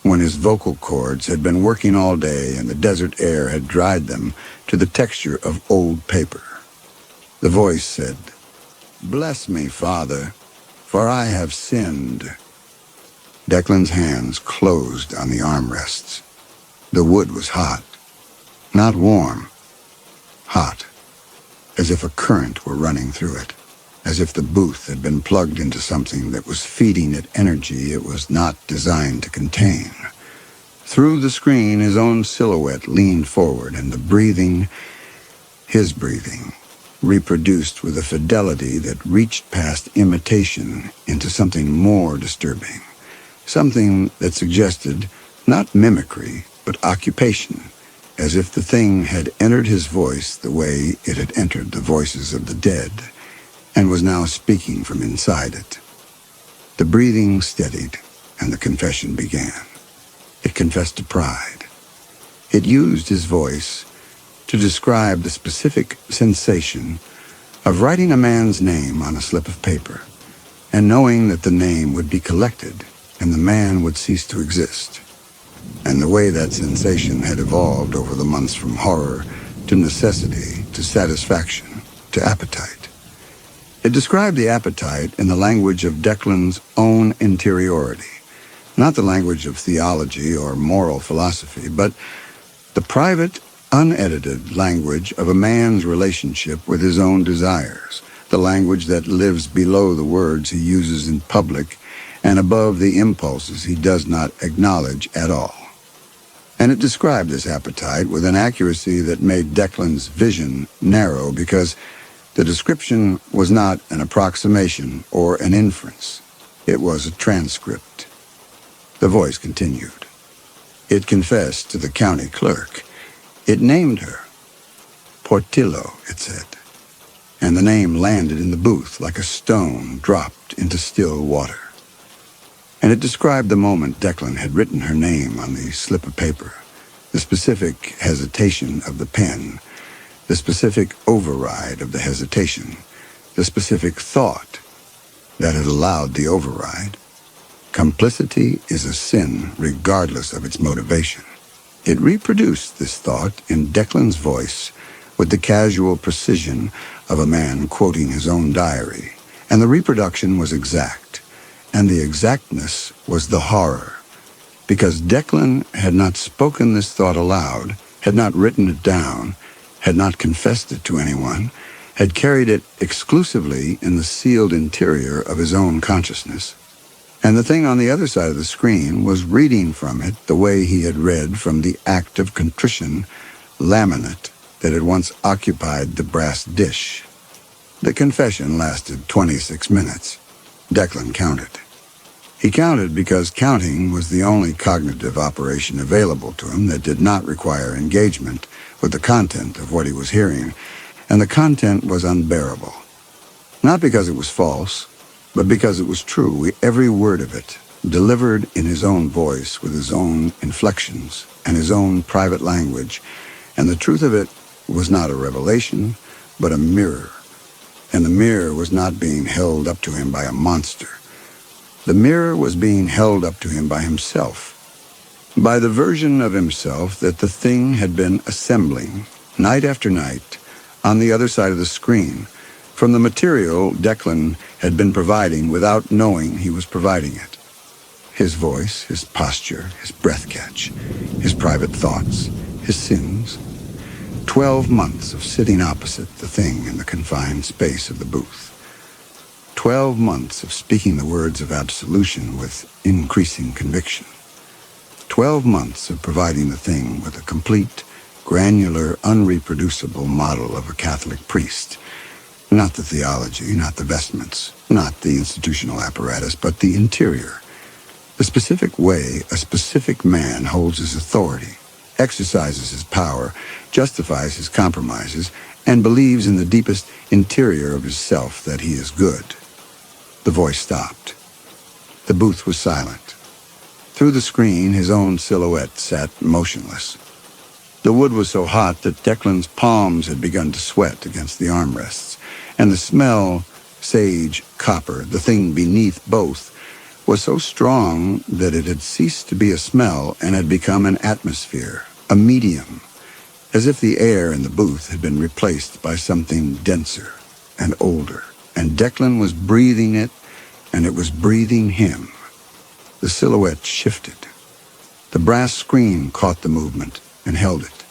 when his vocal cords had been working all day and the desert air had dried them to the texture of old paper. The voice said, "Bless me, Father, for I have sinned." Declan's hands closed on the armrests. The wood was hot, not warm, hot, as if a current were running through it, as if the booth had been plugged into something that was feeding it energy it was not designed to contain. Through the screen, his own silhouette leaned forward, and the breathing, his breathing, reproduced with a fidelity that reached past imitation into something more disturbing, something that suggested not mimicry, but occupation, as if the thing had entered his voice the way it had entered the voices of the dead, and was now speaking from inside it. The breathing steadied, and the confession began. It confessed to pride. It used his voice to describe the specific sensation of writing a man's name on a slip of paper, and knowing that the name would be collected and the man would cease to exist, and the way that sensation had evolved over the months from horror to necessity to satisfaction to appetite. It described the appetite in the language of Declan's own interiority, not the language of theology or moral philosophy, but the private, unedited language of a man's relationship with his own desires, the language that lives below the words he uses in public and above the impulses he does not acknowledge at all. And it described this appetite with an accuracy that made Declan's vision narrow, because the description was not an approximation or an inference. It was a transcript. The voice continued. It confessed to the county clerk. It named her. Portillo, it said. And the name landed in the booth like a stone dropped into still water. And it described the moment Declan had written her name on the slip of paper, the specific hesitation of the pen, the specific override of the hesitation, the specific thought that had allowed the override. Complicity is a sin regardless of its motivation. It reproduced this thought in Declan's voice with the casual precision of a man quoting his own diary, and the reproduction was exact, and the exactness was the horror, because Declan had not spoken this thought aloud, had not written it down, had not confessed it to anyone, had carried it exclusively in the sealed interior of his own consciousness. And the thing on the other side of the screen was reading from it the way he had read from the act of contrition laminate that had once occupied the brass dish. The confession lasted 26 minutes. Declan counted. He counted because counting was the only cognitive operation available to him that did not require engagement with the content of what he was hearing, and the content was unbearable. Not because it was false, but because it was true, every word of it, delivered in his own voice with his own inflections and his own private language, and the truth of it was not a revelation, but a mirror, and the mirror was not being held up to him by a monster. The mirror was being held up to him by himself, by the version of himself that the thing had been assembling, night after night, on the other side of the screen, from the material Declan had been providing without knowing he was providing it. His voice, his posture, his breath catch, his private thoughts, his sins. 12 months of sitting opposite the thing in the confined space of the booth. 12 months of speaking the words of absolution with increasing conviction. 12 months of providing the thing with a complete, granular, unreproducible model of a Catholic priest. Not the theology, not the vestments, not the institutional apparatus, but the interior. The specific way a specific man holds his authority, exercises his power, justifies his compromises, and believes in the deepest interior of his self that he is good. The voice stopped. The booth was silent. Through the screen, his own silhouette sat motionless. The wood was so hot that Declan's palms had begun to sweat against the armrests, and the smell, sage, copper, the thing beneath both, was so strong that it had ceased to be a smell and had become an atmosphere, a medium, as if the air in the booth had been replaced by something denser and older, and Declan was breathing it, and it was breathing him. The silhouette shifted. The brass screen caught the movement and held it.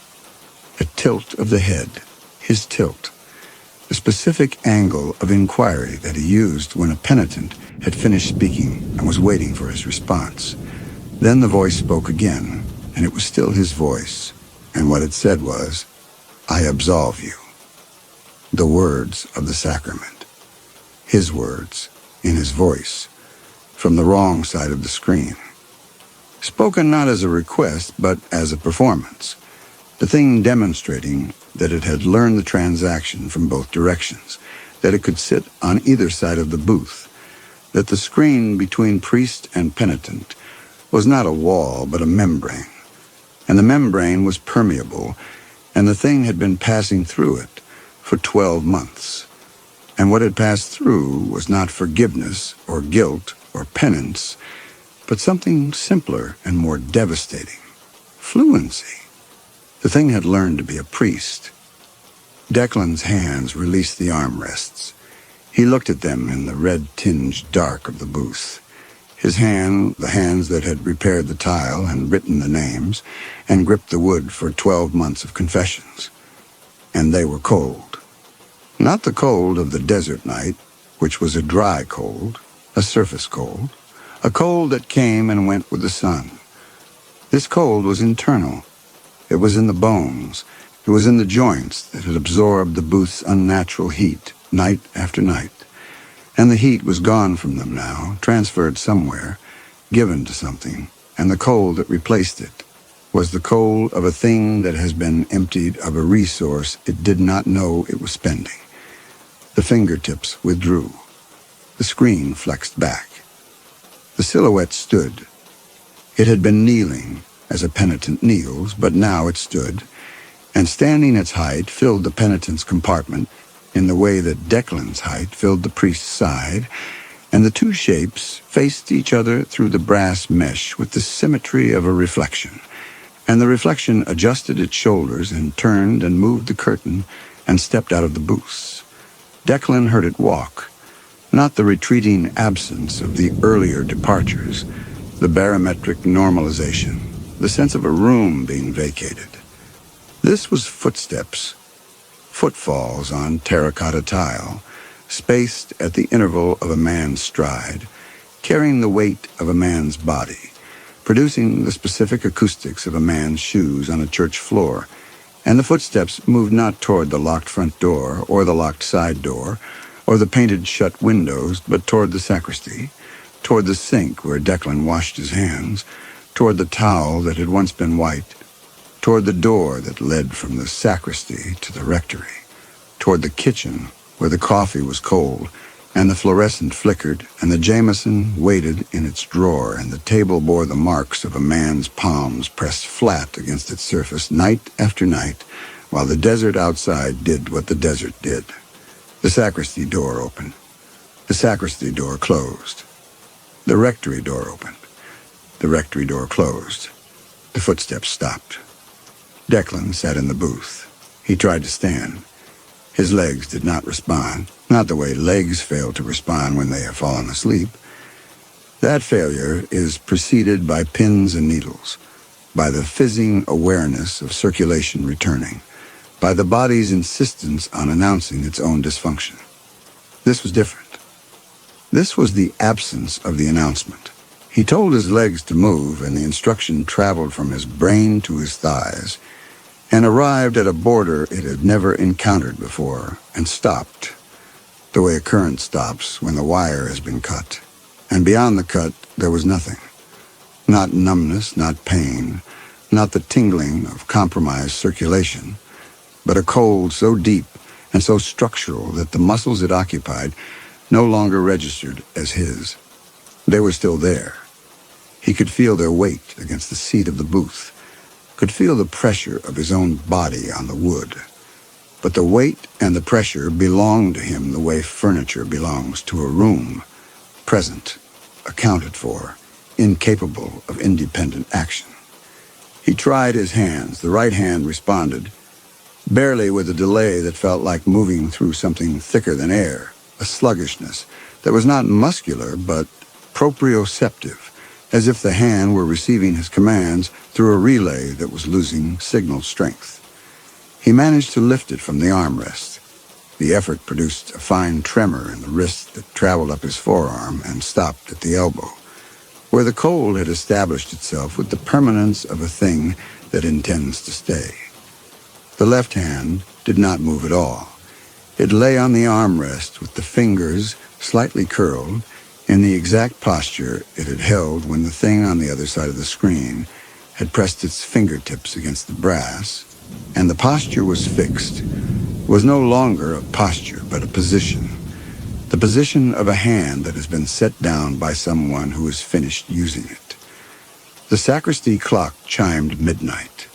A tilt of the head, his tilt, the specific angle of inquiry that he used when a penitent had finished speaking and was waiting for his response. Then the voice spoke again, and it was still his voice, and what it said was, "I absolve you." The words of the sacrament. His words, in his voice, from the wrong side of the screen. Spoken not as a request, but as a performance. The thing demonstrating that it had learned the transaction from both directions, that it could sit on either side of the booth, that the screen between priest and penitent was not a wall but a membrane, and the membrane was permeable, and the thing had been passing through it for 12 months. And what had passed through was not forgiveness or guilt or penance, but something simpler and more devastating. Fluency. The thing had learned to be a priest. Declan's hands released the armrests. He looked at them in the red-tinged dark of the booth. His hand, the hands that had repaired the tile and written the names, and gripped the wood for 12 months of confessions. And they were cold. Not the cold of the desert night, which was a dry cold, a surface cold, a cold that came and went with the sun. This cold was internal. It was in the bones. It was in the joints that had absorbed the booth's unnatural heat, night after night. And the heat was gone from them now, transferred somewhere, given to something, and the cold that replaced it was the cold of a thing that has been emptied of a resource it did not know it was spending. The fingertips withdrew. The screen flexed back. The silhouette stood. It had been kneeling, as a penitent kneels, but now it stood, and standing its height filled the penitent's compartment in the way that Declan's height filled the priest's side, and the two shapes faced each other through the brass mesh with the symmetry of a reflection, and the reflection adjusted its shoulders and turned and moved the curtain and stepped out of the booth. Declan heard it walk, not the retreating absence of the earlier departures, the barometric normalization, the sense of a room being vacated. This was footsteps, footfalls on terracotta tile, spaced at the interval of a man's stride, carrying the weight of a man's body, producing the specific acoustics of a man's shoes on a church floor, and the footsteps moved not toward the locked front door or the locked side door or the painted shut windows, but toward the sacristy, toward the sink where Declan washed his hands, toward the towel that had once been white, toward the door that led from the sacristy to the rectory, toward the kitchen where the coffee was cold and the fluorescent flickered and the Jameson waited in its drawer and the table bore the marks of a man's palms pressed flat against its surface night after night while the desert outside did what the desert did. The sacristy door opened. The sacristy door closed. The rectory door opened. The rectory door closed. The footsteps stopped. Declan sat in the booth. He tried to stand. His legs did not respond, not the way legs fail to respond when they have fallen asleep. That failure is preceded by pins and needles, by the fizzing awareness of circulation returning, by the body's insistence on announcing its own dysfunction. This was different. This was the absence of the announcement. He told his legs to move, and the instruction traveled from his brain to his thighs, and arrived at a border it had never encountered before, and stopped, the way a current stops when the wire has been cut. And beyond the cut, there was nothing. Not numbness, not pain, not the tingling of compromised circulation, but a cold so deep and so structural that the muscles it occupied no longer registered as his. They were still there. He could feel their weight against the seat of the booth, could feel the pressure of his own body on the wood. But the weight and the pressure belonged to him the way furniture belongs to a room, present, accounted for, incapable of independent action. He tried his hands. The right hand responded, barely with a delay that felt like moving through something thicker than air, a sluggishness that was not muscular but proprioceptive, as if the hand were receiving his commands through a relay that was losing signal strength. He managed to lift it from the armrest. The effort produced a fine tremor in the wrist that traveled up his forearm and stopped at the elbow, where the cold had established itself with the permanence of a thing that intends to stay. The left hand did not move at all. It lay on the armrest with the fingers slightly curled in the exact posture it had held when the thing on the other side of the screen had pressed its fingertips against the brass, and the posture was fixed, was no longer a posture but a position, the position of a hand that has been set down by someone who has finished using it. The sacristy clock chimed midnight.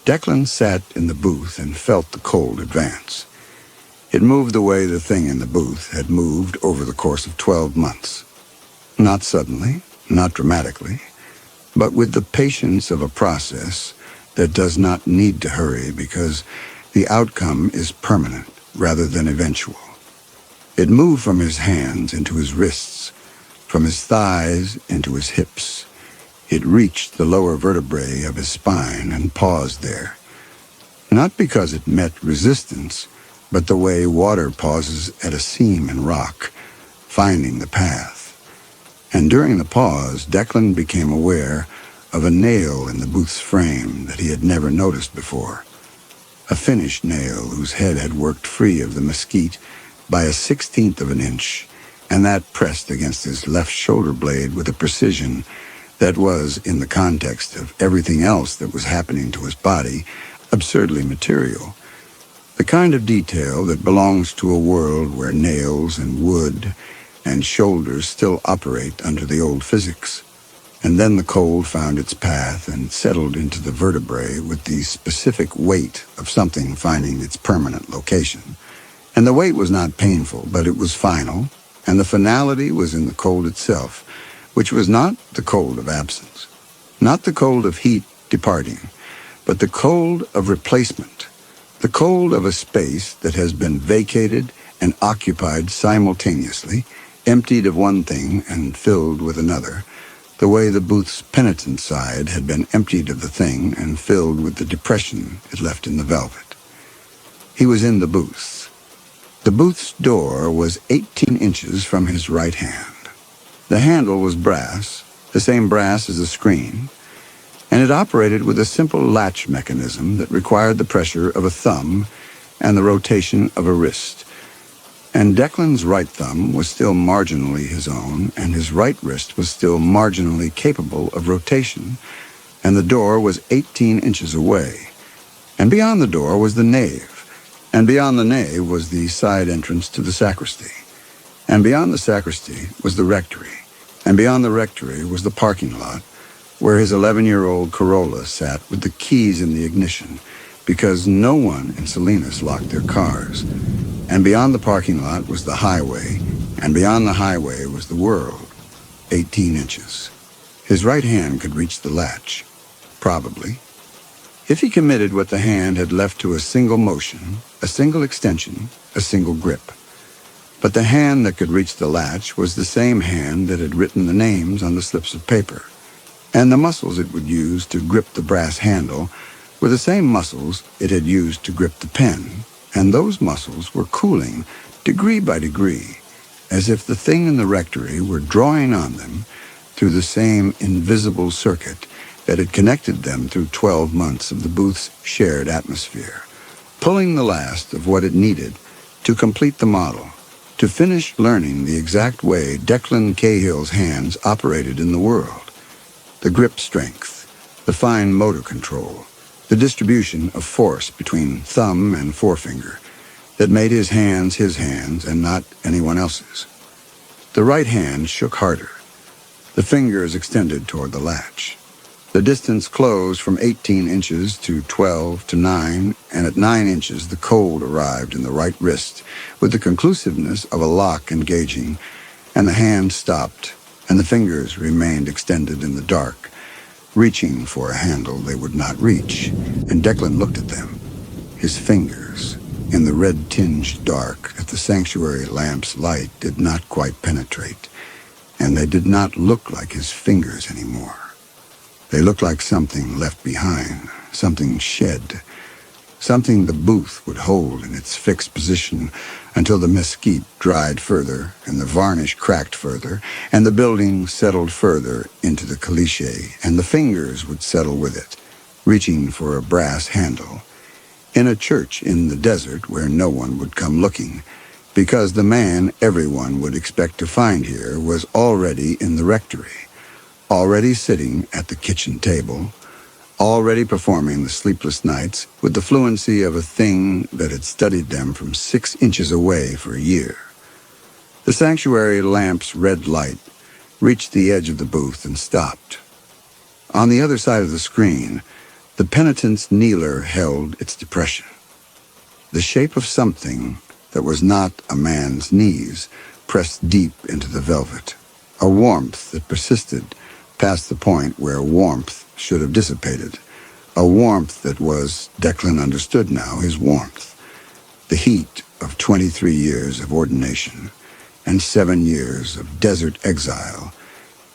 Declan sat in the booth and felt the cold advance. It moved the way the thing in the booth had moved over the course of 12 months. Not suddenly, not dramatically, but with the patience of a process that does not need to hurry because the outcome is permanent rather than eventual. It moved from his hands into his wrists, from his thighs into his hips. It reached the lower vertebrae of his spine and paused there. Not because it met resistance, but the way water pauses at a seam in rock, finding the path. And during the pause, Declan became aware of a nail in the booth's frame that he had never noticed before. A finished nail whose head had worked free of the mesquite by 1/16 of an inch, and that pressed against his left shoulder blade with a precision that was, in the context of everything else that was happening to his body, absurdly material. The kind of detail that belongs to a world where nails and wood and shoulders still operate under the old physics. And then the cold found its path and settled into the vertebrae with the specific weight of something finding its permanent location. And the weight was not painful, but it was final, and the finality was in the cold itself, which was not the cold of absence, not the cold of heat departing, but the cold of replacement, the cold of a space that has been vacated and occupied simultaneously, emptied of one thing and filled with another, the way the booth's penitent side had been emptied of the thing and filled with the depression it left in the velvet. He was in the booth. The booth's door was 18 inches from his right hand. The handle was brass, the same brass as the screen, and it operated with a simple latch mechanism that required the pressure of a thumb and the rotation of a wrist. And Declan's right thumb was still marginally his own, and his right wrist was still marginally capable of rotation, and the door was 18 inches away. And beyond the door was the nave, and beyond the nave was the side entrance to the sacristy, and beyond the sacristy was the rectory, and beyond the rectory was the parking lot, where his 11-year-old Corolla sat with the keys in the ignition, because no one in Salinas locked their cars. And beyond the parking lot was the highway, and beyond the highway was the world, 18 inches. His right hand could reach the latch. Probably. If he committed what the hand had left to a single motion, a single extension, a single grip. But the hand that could reach the latch was the same hand that had written the names on the slips of paper, and the muscles it would use to grip the brass handle were the same muscles it had used to grip the pen, and those muscles were cooling, degree by degree, as if the thing in the rectory were drawing on them through the same invisible circuit that had connected them through 12 months of the booth's shared atmosphere, pulling the last of what it needed to complete the model, to finish learning the exact way Declan Cahill's hands operated in the world. The grip strength, the fine motor control, the distribution of force between thumb and forefinger that made his hands and not anyone else's. The right hand shook harder. The fingers extended toward the latch. The distance closed from 18 inches to 12 to 9, and at 9 inches the cold arrived in the right wrist with the conclusiveness of a lock engaging, and the hand stopped, and the fingers remained extended in the dark, reaching for a handle they would not reach, and Declan looked at them, his fingers, in the red-tinged dark that the sanctuary lamp's light did not quite penetrate, and they did not look like his fingers anymore. They looked like something left behind, something shed, something the booth would hold in its fixed position until the mesquite dried further and the varnish cracked further and the building settled further into the caliche, and the fingers would settle with it, reaching for a brass handle, in a church in the desert where no one would come looking, because the man everyone would expect to find here was already in the rectory, already sitting at the kitchen table, already performing the sleepless nights with the fluency of a thing that had studied them from 6 inches away for a year. The sanctuary lamp's red light reached the edge of the booth and stopped. On the other side of the screen, the penitent's kneeler held its depression. The shape of something that was not a man's knees pressed deep into the velvet, a warmth that persisted past the point where warmth should have dissipated, a warmth that was, Declan understood now, his warmth, the heat of 23 years of ordination, and 7 years of desert exile,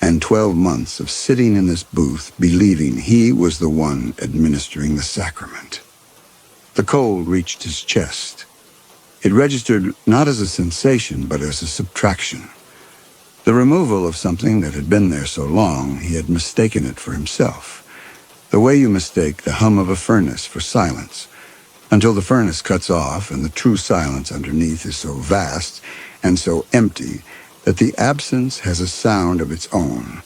and 12 months of sitting in this booth believing he was the one administering the sacrament. The cold reached his chest. It registered not as a sensation, but as a subtraction. The removal of something that had been there so long, he had mistaken it for himself. The way you mistake the hum of a furnace for silence, until the furnace cuts off and the true silence underneath is so vast and so empty that the absence has a sound of its own,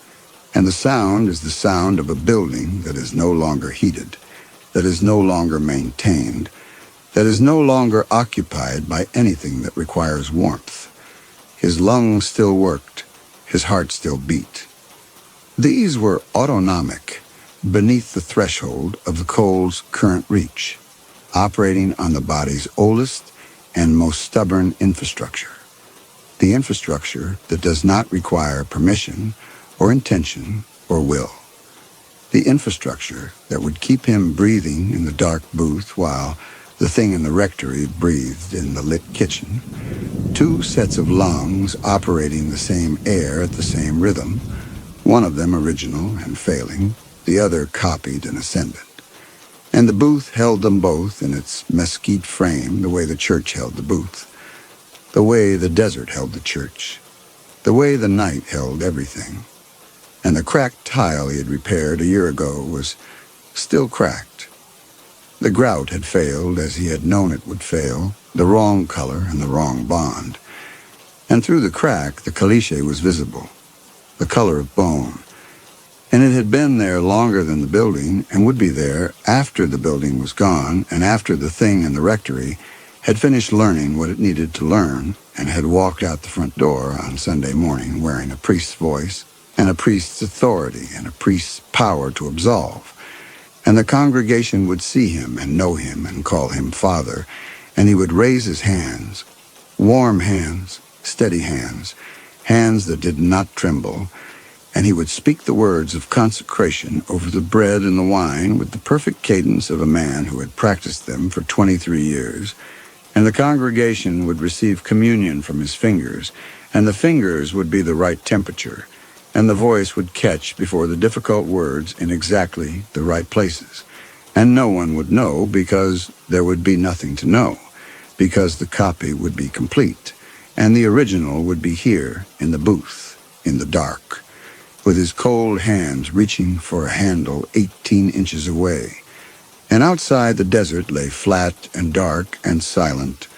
and the sound is the sound of a building that is no longer heated, that is no longer maintained, that is no longer occupied by anything that requires warmth. His lungs still worked. His heart still beat. These were autonomic, beneath the threshold of the cold's current reach, operating on the body's oldest and most stubborn infrastructure, the infrastructure that does not require permission or intention or will, the infrastructure that would keep him breathing in the dark booth while the thing in the rectory breathed in the lit kitchen, 2 sets of lungs operating the same air at the same rhythm, one of them original and failing, the other copied and ascendant. And the booth held them both in its mesquite frame the way the church held the booth, the way the desert held the church, the way the night held everything. And the cracked tile he had repaired a year ago was still cracked. The grout had failed as he had known it would fail, the wrong color and the wrong bond. And through the crack, the caliche was visible, the color of bone. And it had been there longer than the building, and would be there after the building was gone, and after the thing in the rectory had finished learning what it needed to learn, and had walked out the front door on Sunday morning wearing a priest's voice, and a priest's authority, and a priest's power to absolve. And the congregation would see him and know him and call him Father, and he would raise his hands, warm hands, steady hands, hands that did not tremble, and he would speak the words of consecration over the bread and the wine with the perfect cadence of a man who had practiced them for 23 years, and the congregation would receive communion from his fingers, and the fingers would be the right temperature, and the voice would catch before the difficult words in exactly the right places. And no one would know because there would be nothing to know, because the copy would be complete, and the original would be here in the booth, in the dark, with his cold hands reaching for a handle 18 inches away. And outside the desert lay flat and dark and silent,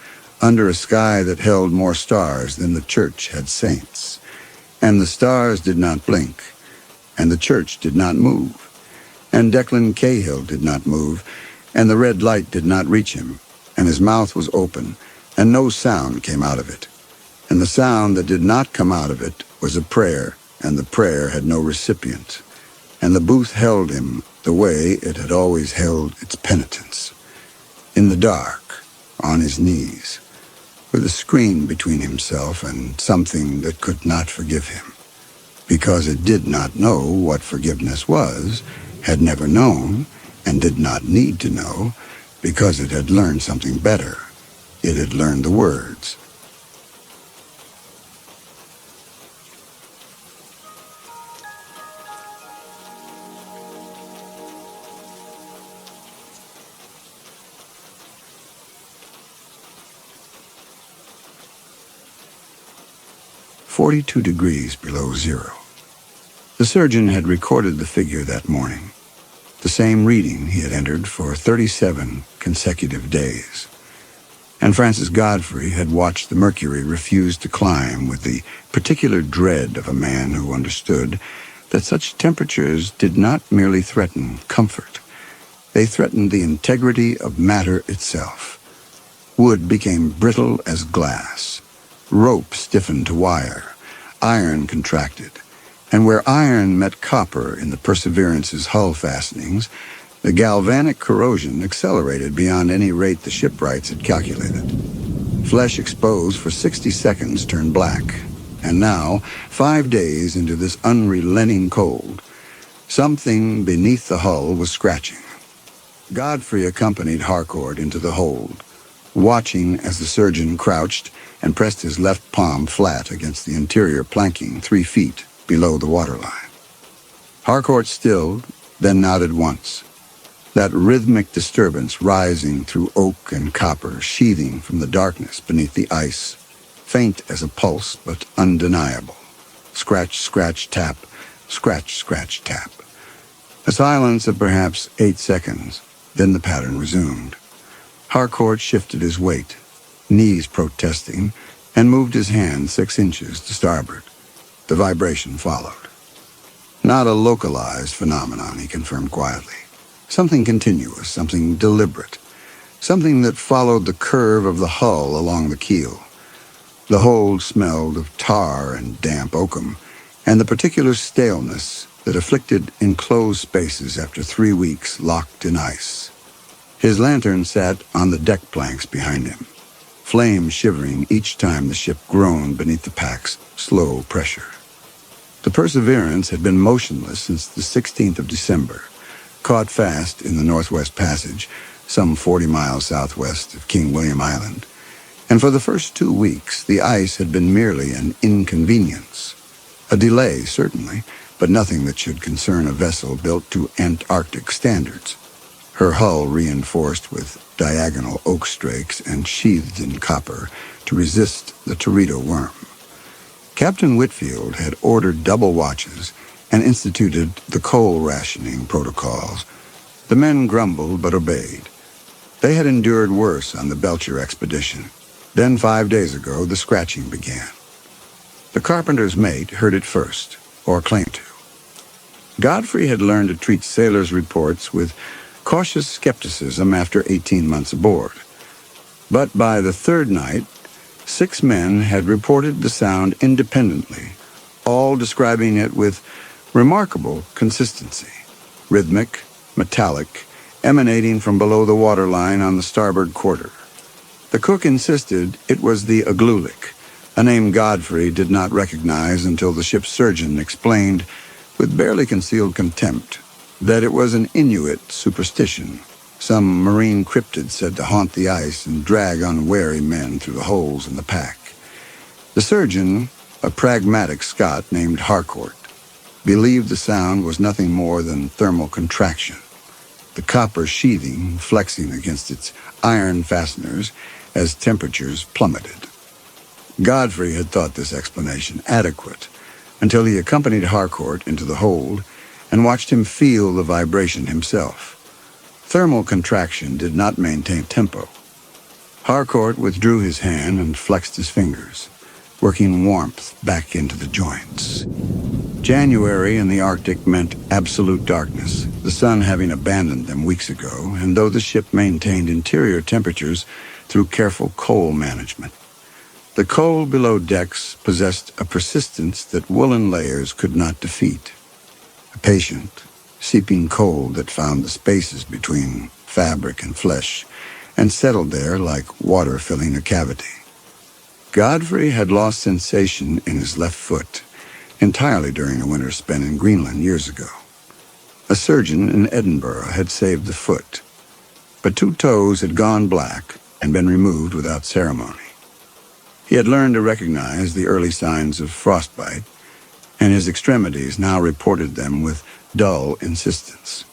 under a sky that held more stars than the church had saints. And the stars did not blink, and the church did not move, and Declan Cahill did not move, and the red light did not reach him, and his mouth was open, and no sound came out of it. And the sound that did not come out of it was a prayer, and the prayer had no recipient. And the booth held him the way it had always held its penitents, in the dark, on his knees, with a screen between himself and something that could not forgive him, because it did not know what forgiveness was, had never known, and did not need to know, because it had learned something better. It had learned the words. "42 degrees below zero. The surgeon had recorded the figure that morning, the same reading he had entered for 37 consecutive days. And Francis Godfrey had watched the mercury refuse to climb with the particular dread of a man who understood that such temperatures did not merely threaten comfort. They threatened the integrity of matter itself. Wood became brittle as glass. Rope stiffened to wire. Iron contracted. And where iron met copper in the Perseverance's hull fastenings, the galvanic corrosion accelerated beyond any rate the shipwrights had calculated. Flesh exposed for 60 seconds turned black, and now, 5 days into this unrelenting cold, something beneath the hull was scratching. Godfrey accompanied Harcourt into the hold, watching as the surgeon crouched and pressed his left palm flat against the interior planking 3 feet below the waterline. Harcourt stilled, then nodded once. That rhythmic disturbance rising through oak and copper, sheathing from the darkness beneath the ice, faint as a pulse but undeniable. Scratch, scratch, tap, scratch, scratch, tap. A silence of perhaps 8 seconds, then the pattern resumed. Harcourt shifted his weight, knees protesting, and moved his hand 6 inches to starboard. The vibration followed. Not a localized phenomenon, he confirmed quietly. Something continuous, something deliberate, something that followed the curve of the hull along the keel. The hold smelled of tar and damp oakum, and the particular staleness that afflicted enclosed spaces after 3 weeks locked in ice. His lantern sat on the deck planks behind him, flame shivering each time the ship groaned beneath the pack's slow pressure. The Perseverance had been motionless since the 16th of December, caught fast in the Northwest Passage, some 40 miles southwest of King William Island. And for the first 2 weeks, the ice had been merely an inconvenience. A delay, certainly, but nothing that should concern a vessel built to Antarctic standards. Her hull reinforced with diagonal oak strakes and sheathed in copper to resist the teredo worm. Captain Whitfield had ordered double watches and instituted the coal rationing protocols. The men grumbled but obeyed. They had endured worse on the Belcher expedition. Then 5 days ago, the scratching began. The carpenter's mate heard it first, or claimed to. Godfrey had learned to treat sailors' reports with cautious skepticism after 18 months aboard. But by the third night, 6 men had reported the sound independently, all describing it with remarkable consistency, rhythmic, metallic, emanating from below the waterline on the starboard quarter. The cook insisted it was the aglulic, a name Godfrey did not recognize until the ship's surgeon explained, with barely concealed contempt, that it was an Inuit superstition, some marine cryptid said to haunt the ice and drag unwary men through the holes in the pack. The surgeon, a pragmatic Scot named Harcourt, believed the sound was nothing more than thermal contraction, the copper sheathing flexing against its iron fasteners as temperatures plummeted. Godfrey had thought this explanation adequate until he accompanied Harcourt into the hold and watched him feel the vibration himself. Thermal contraction did not maintain tempo. Harcourt withdrew his hand and flexed his fingers, working warmth back into the joints. January in the Arctic meant absolute darkness, the sun having abandoned them weeks ago, and though the ship maintained interior temperatures through careful coal management. The coal below decks possessed a persistence that woolen layers could not defeat. A patient, seeping cold that found the spaces between fabric and flesh and settled there like water filling a cavity. Godfrey had lost sensation in his left foot entirely during a winter spent in Greenland years ago. A surgeon in Edinburgh had saved the foot, but 2 toes had gone black and been removed without ceremony. He had learned to recognize the early signs of frostbite, and his extremities now reported them with dull insistence.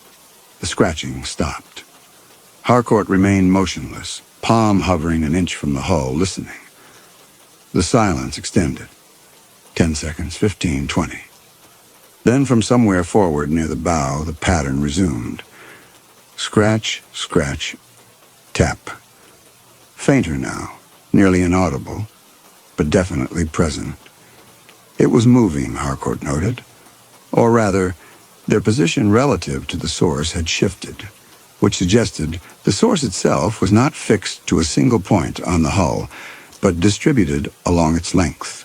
The scratching stopped. Harcourt remained motionless, palm hovering an inch from the hull, listening. The silence extended. 10 seconds, 15, 20. Then from somewhere forward near the bow, the pattern resumed. Scratch, scratch, tap. Fainter now, nearly inaudible, but definitely present. It was moving, Harcourt noted. Or rather, their position relative to the source had shifted, which suggested the source itself was not fixed to a single point on the hull, but distributed along its length.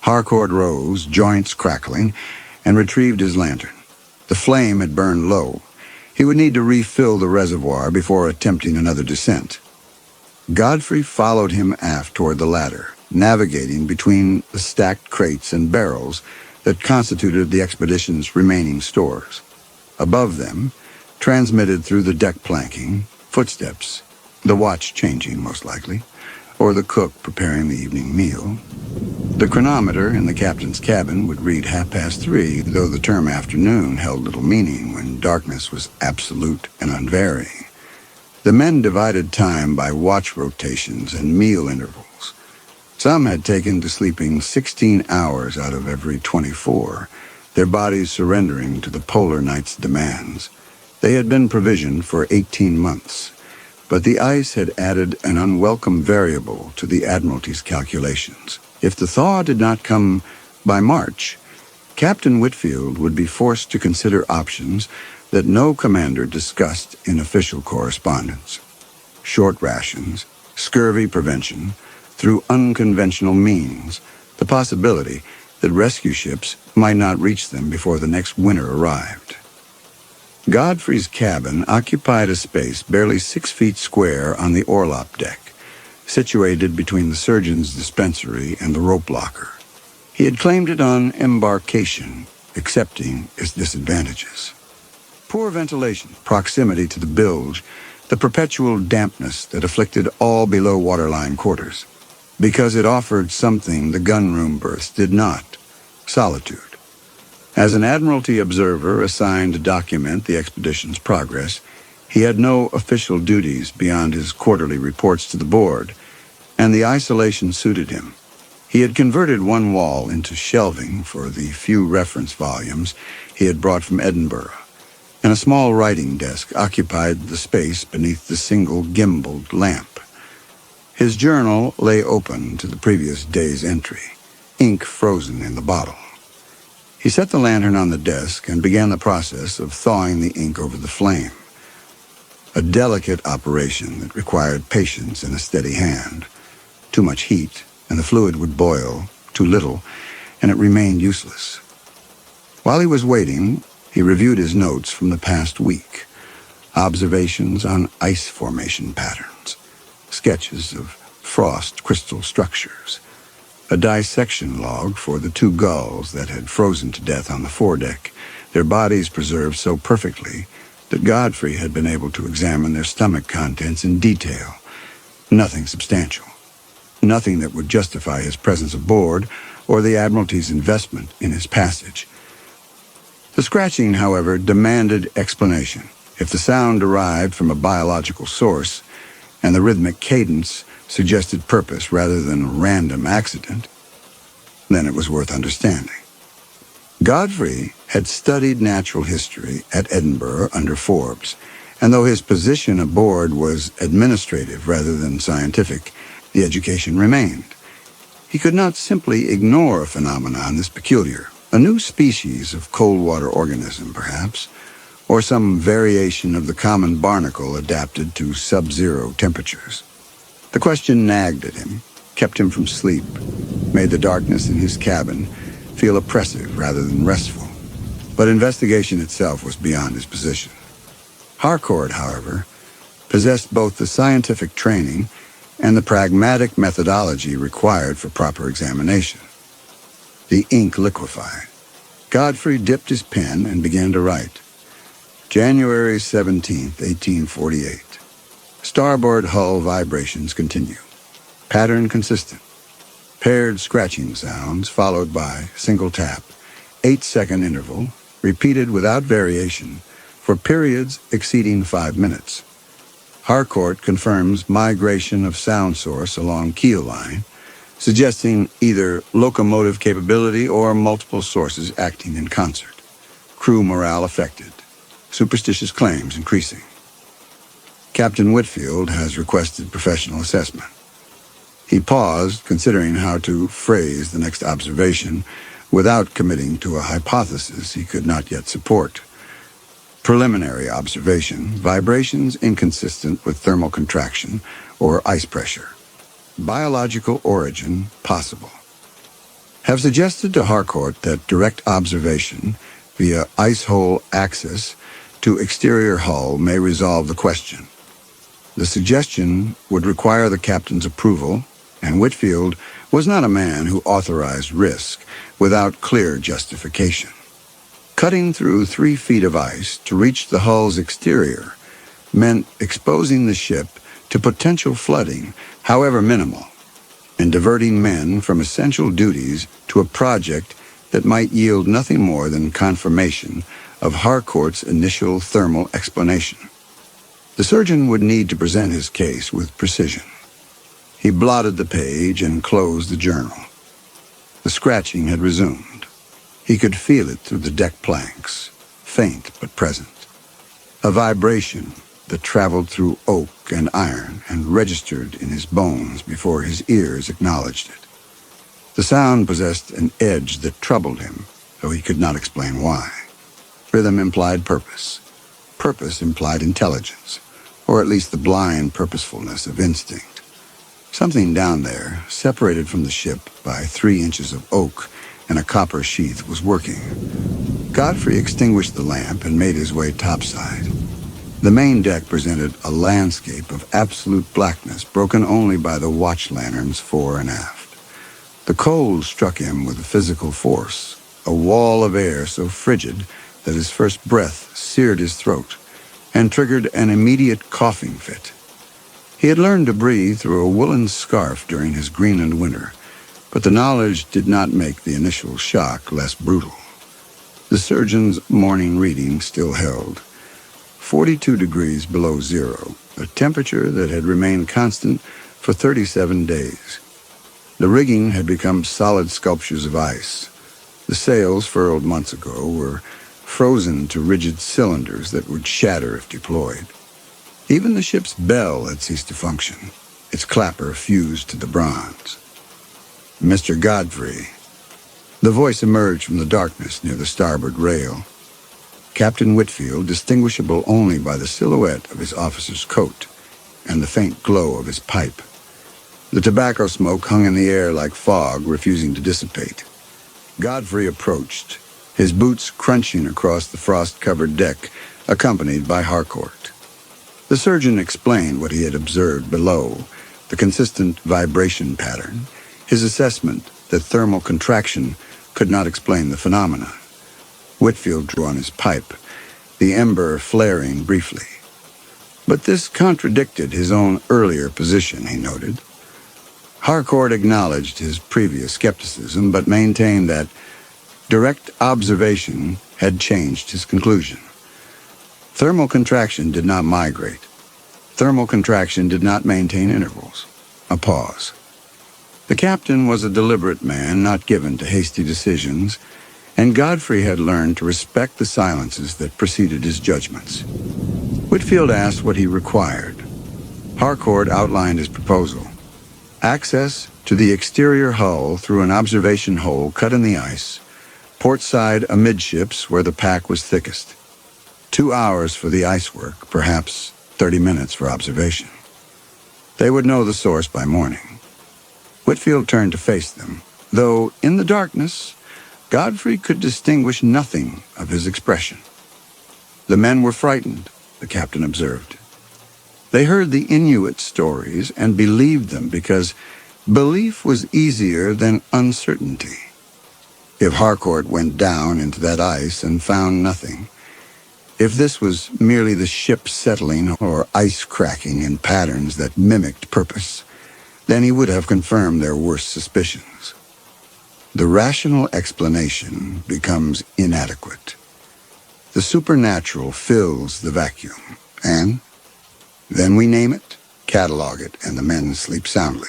Harcourt rose, joints crackling, and retrieved his lantern. The flame had burned low. He would need to refill the reservoir before attempting another descent. Godfrey followed him aft toward the ladder, navigating between the stacked crates and barrels that constituted the expedition's remaining stores. Above them, transmitted through the deck planking, footsteps, the watch changing most likely, or the cook preparing the evening meal. The chronometer in the captain's cabin would read 3:30, though the term afternoon held little meaning when darkness was absolute and unvarying. The men divided time by watch rotations and meal intervals. Some had taken to sleeping 16 hours out of every 24, their bodies surrendering to the polar night's demands. They had been provisioned for 18 months, but the ice had added an unwelcome variable to the Admiralty's calculations. If the thaw did not come by March, Captain Whitfield would be forced to consider options that no commander discussed in official correspondence. Short rations, scurvy prevention, through unconventional means, the possibility that rescue ships might not reach them before the next winter arrived. Godfrey's cabin occupied a space barely 6 feet square on the orlop deck, situated between the surgeon's dispensary and the rope locker. He had claimed it on embarkation, accepting its disadvantages. Poor ventilation, proximity to the bilge, the perpetual dampness that afflicted all below waterline quarters, because it offered something the gunroom berths did not: solitude. As an Admiralty observer assigned to document the expedition's progress, he had no official duties beyond his quarterly reports to the board, and the isolation suited him. He had converted one wall into shelving for the few reference volumes he had brought from Edinburgh, and a small writing desk occupied the space beneath the single gimbaled lamp. His journal lay open to the previous day's entry, ink frozen in the bottle. He set the lantern on the desk and began the process of thawing the ink over the flame, a delicate operation that required patience and a steady hand. Too much heat, and the fluid would boil; too little, and it remained useless. While he was waiting, he reviewed his notes from the past week, observations on ice formation patterns, sketches of frost crystal structures, a dissection log for the 2 gulls that had frozen to death on the foredeck, their bodies preserved so perfectly that Godfrey had been able to examine their stomach contents in detail. Nothing substantial. Nothing that would justify his presence aboard or the Admiralty's investment in his passage. The scratching, however, demanded explanation. If the sound derived from a biological source, and the rhythmic cadence suggested purpose rather than random accident, then it was worth understanding. Godfrey had studied natural history at Edinburgh under Forbes, and though his position aboard was administrative rather than scientific, the education remained. He could not simply ignore a phenomenon this peculiar, a new species of cold-water organism, perhaps, or some variation of the common barnacle adapted to sub-zero temperatures. The question nagged at him, kept him from sleep, made the darkness in his cabin feel oppressive rather than restful. But investigation itself was beyond his position. Harcourt, however, possessed both the scientific training and the pragmatic methodology required for proper examination. The ink liquefied. Godfrey dipped his pen and began to write. January 17th, 1848. Starboard hull vibrations continue. Pattern consistent. Paired scratching sounds followed by single tap, 8-second interval, repeated without variation for periods exceeding 5 minutes. Harcourt confirms migration of sound source along keel line, suggesting either locomotive capability or multiple sources acting in concert. Crew morale affected. Superstitious claims increasing. Captain Whitfield has requested professional assessment. He paused, considering how to phrase the next observation without committing to a hypothesis he could not yet support. Preliminary observation, vibrations inconsistent with thermal contraction or ice pressure. Biological origin possible. Have suggested to Harcourt that direct observation via ice hole access to exterior hull may resolve the question. The suggestion would require the captain's approval, and Whitfield was not a man who authorized risk without clear justification. Cutting through 3 feet of ice to reach the hull's exterior meant exposing the ship to potential flooding, however minimal, and diverting men from essential duties to a project that might yield nothing more than confirmation of Harcourt's initial thermal explanation. The surgeon would need to present his case with precision. He blotted the page and closed the journal. The scratching had resumed. He could feel it through the deck planks, faint but present. A vibration that traveled through oak and iron and registered in his bones before his ears acknowledged it. The sound possessed an edge that troubled him, though he could not explain why. Rhythm implied purpose. Purpose implied intelligence, or at least the blind purposefulness of instinct. Something down there, separated from the ship by 3 inches of oak and a copper sheath, was working. Godfrey extinguished the lamp and made his way topside. The main deck presented a landscape of absolute blackness, broken only by the watch lanterns fore and aft. The cold struck him with a physical force, a wall of air so frigid that his first breath seared his throat and triggered an immediate coughing fit. He had learned to breathe through a woolen scarf during his Greenland winter, but the knowledge did not make the initial shock less brutal. The surgeon's morning reading still held. 42 degrees below zero, a temperature that had remained constant for 37 days. The rigging had become solid sculptures of ice. The sails, furled months ago, were frozen to rigid cylinders that would shatter if deployed. Even the ship's bell had ceased to function, its clapper fused to the bronze. Mr. Godfrey. The voice emerged from the darkness near the starboard rail. Captain Whitfield, distinguishable only by the silhouette of his officer's coat and the faint glow of his pipe. The tobacco smoke hung in the air like fog, refusing to dissipate. Godfrey approached, his boots crunching across the frost-covered deck, accompanied by Harcourt. The surgeon explained what he had observed below, the consistent vibration pattern, his assessment that thermal contraction could not explain the phenomena. Whitfield drew on his pipe, the ember flaring briefly. But this contradicted his own earlier position, he noted. Harcourt acknowledged his previous skepticism, but maintained that direct observation had changed his conclusion. Thermal contraction did not migrate. Thermal contraction did not maintain intervals. A pause. The captain was a deliberate man, not given to hasty decisions, and Godfrey had learned to respect the silences that preceded his judgments. Whitfield asked what he required. Harcourt outlined his proposal. Access to the exterior hull through an observation hole cut in the ice, port side amidships where the pack was thickest. 2 hours for the ice work, perhaps 30 minutes for observation. They would know the source by morning. Whitfield turned to face them, though in the darkness, Godfrey could distinguish nothing of his expression. The men were frightened, the captain observed. They heard the Inuit stories and believed them because belief was easier than uncertainty. If Harcourt went down into that ice and found nothing, if this was merely the ship settling or ice cracking in patterns that mimicked purpose, then he would have confirmed their worst suspicions. The rational explanation becomes inadequate. The supernatural fills the vacuum, and then we name it, catalog it, and the men sleep soundly.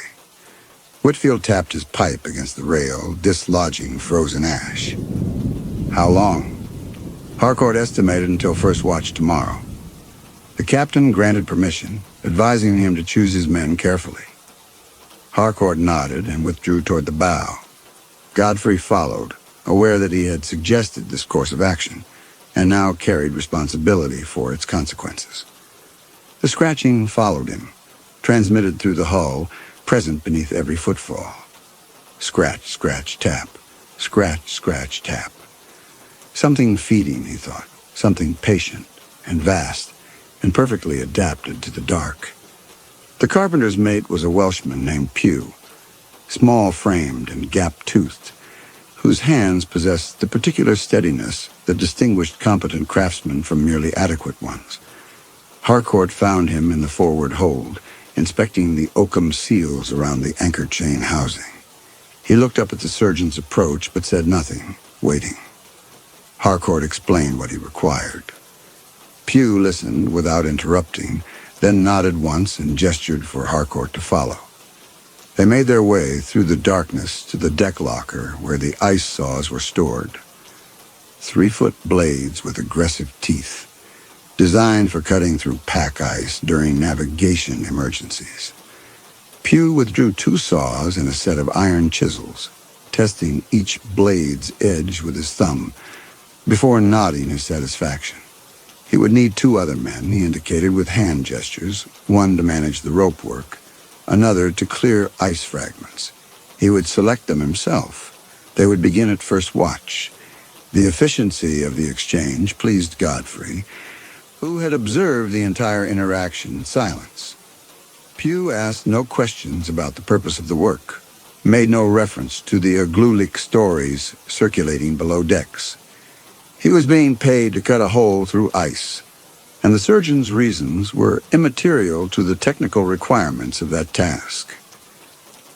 Whitfield tapped his pipe against the rail, dislodging frozen ash. How long? Harcourt estimated until first watch tomorrow. The captain granted permission, advising him to choose his men carefully. Harcourt nodded and withdrew toward the bow. Godfrey followed, aware that he had suggested this course of action, and now carried responsibility for its consequences. The scratching followed him, transmitted through the hull, present beneath every footfall. Scratch, scratch, tap. Scratch, scratch, tap. Something feeding, he thought. Something patient and vast and perfectly adapted to the dark. The carpenter's mate was a Welshman named Pugh, small-framed and gap-toothed, whose hands possessed the particular steadiness that distinguished competent craftsmen from merely adequate ones. Harcourt found him in the forward hold, inspecting the oakum seals around the anchor chain housing. He looked up at the surgeon's approach, but said nothing, waiting. Harcourt explained what he required. Pugh listened without interrupting, then nodded once and gestured for Harcourt to follow. They made their way through the darkness to the deck locker where the ice saws were stored. 3-foot blades with aggressive teeth, designed for cutting through pack ice during navigation emergencies. Pugh withdrew 2 saws and a set of iron chisels, testing each blade's edge with his thumb, before nodding his satisfaction. He would need 2 other men, he indicated with hand gestures, one to manage the rope work, another to clear ice fragments. He would select them himself. They would begin at first watch. The efficiency of the exchange pleased Godfrey, who had observed the entire interaction in silence. Pugh asked no questions about the purpose of the work, made no reference to the Aglulik stories circulating below decks. He was being paid to cut a hole through ice, and the surgeon's reasons were immaterial to the technical requirements of that task.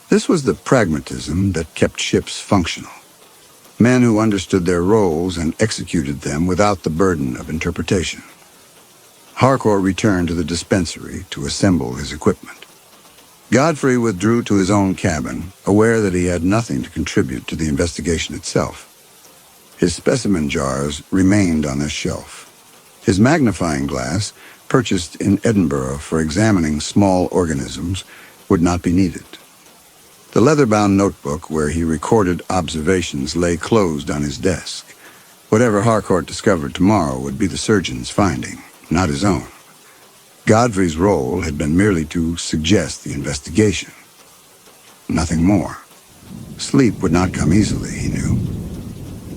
This was the pragmatism that kept ships functional. Men who understood their roles and executed them without the burden of interpretation. Harcourt returned to the dispensary to assemble his equipment. Godfrey withdrew to his own cabin, aware that he had nothing to contribute to the investigation itself. His specimen jars remained on his shelf. His magnifying glass, purchased in Edinburgh for examining small organisms, would not be needed. The leather-bound notebook where he recorded observations lay closed on his desk. Whatever Harcourt discovered tomorrow would be the surgeon's finding, not his own. Godfrey's role had been merely to suggest the investigation. Nothing more. Sleep would not come easily, he knew.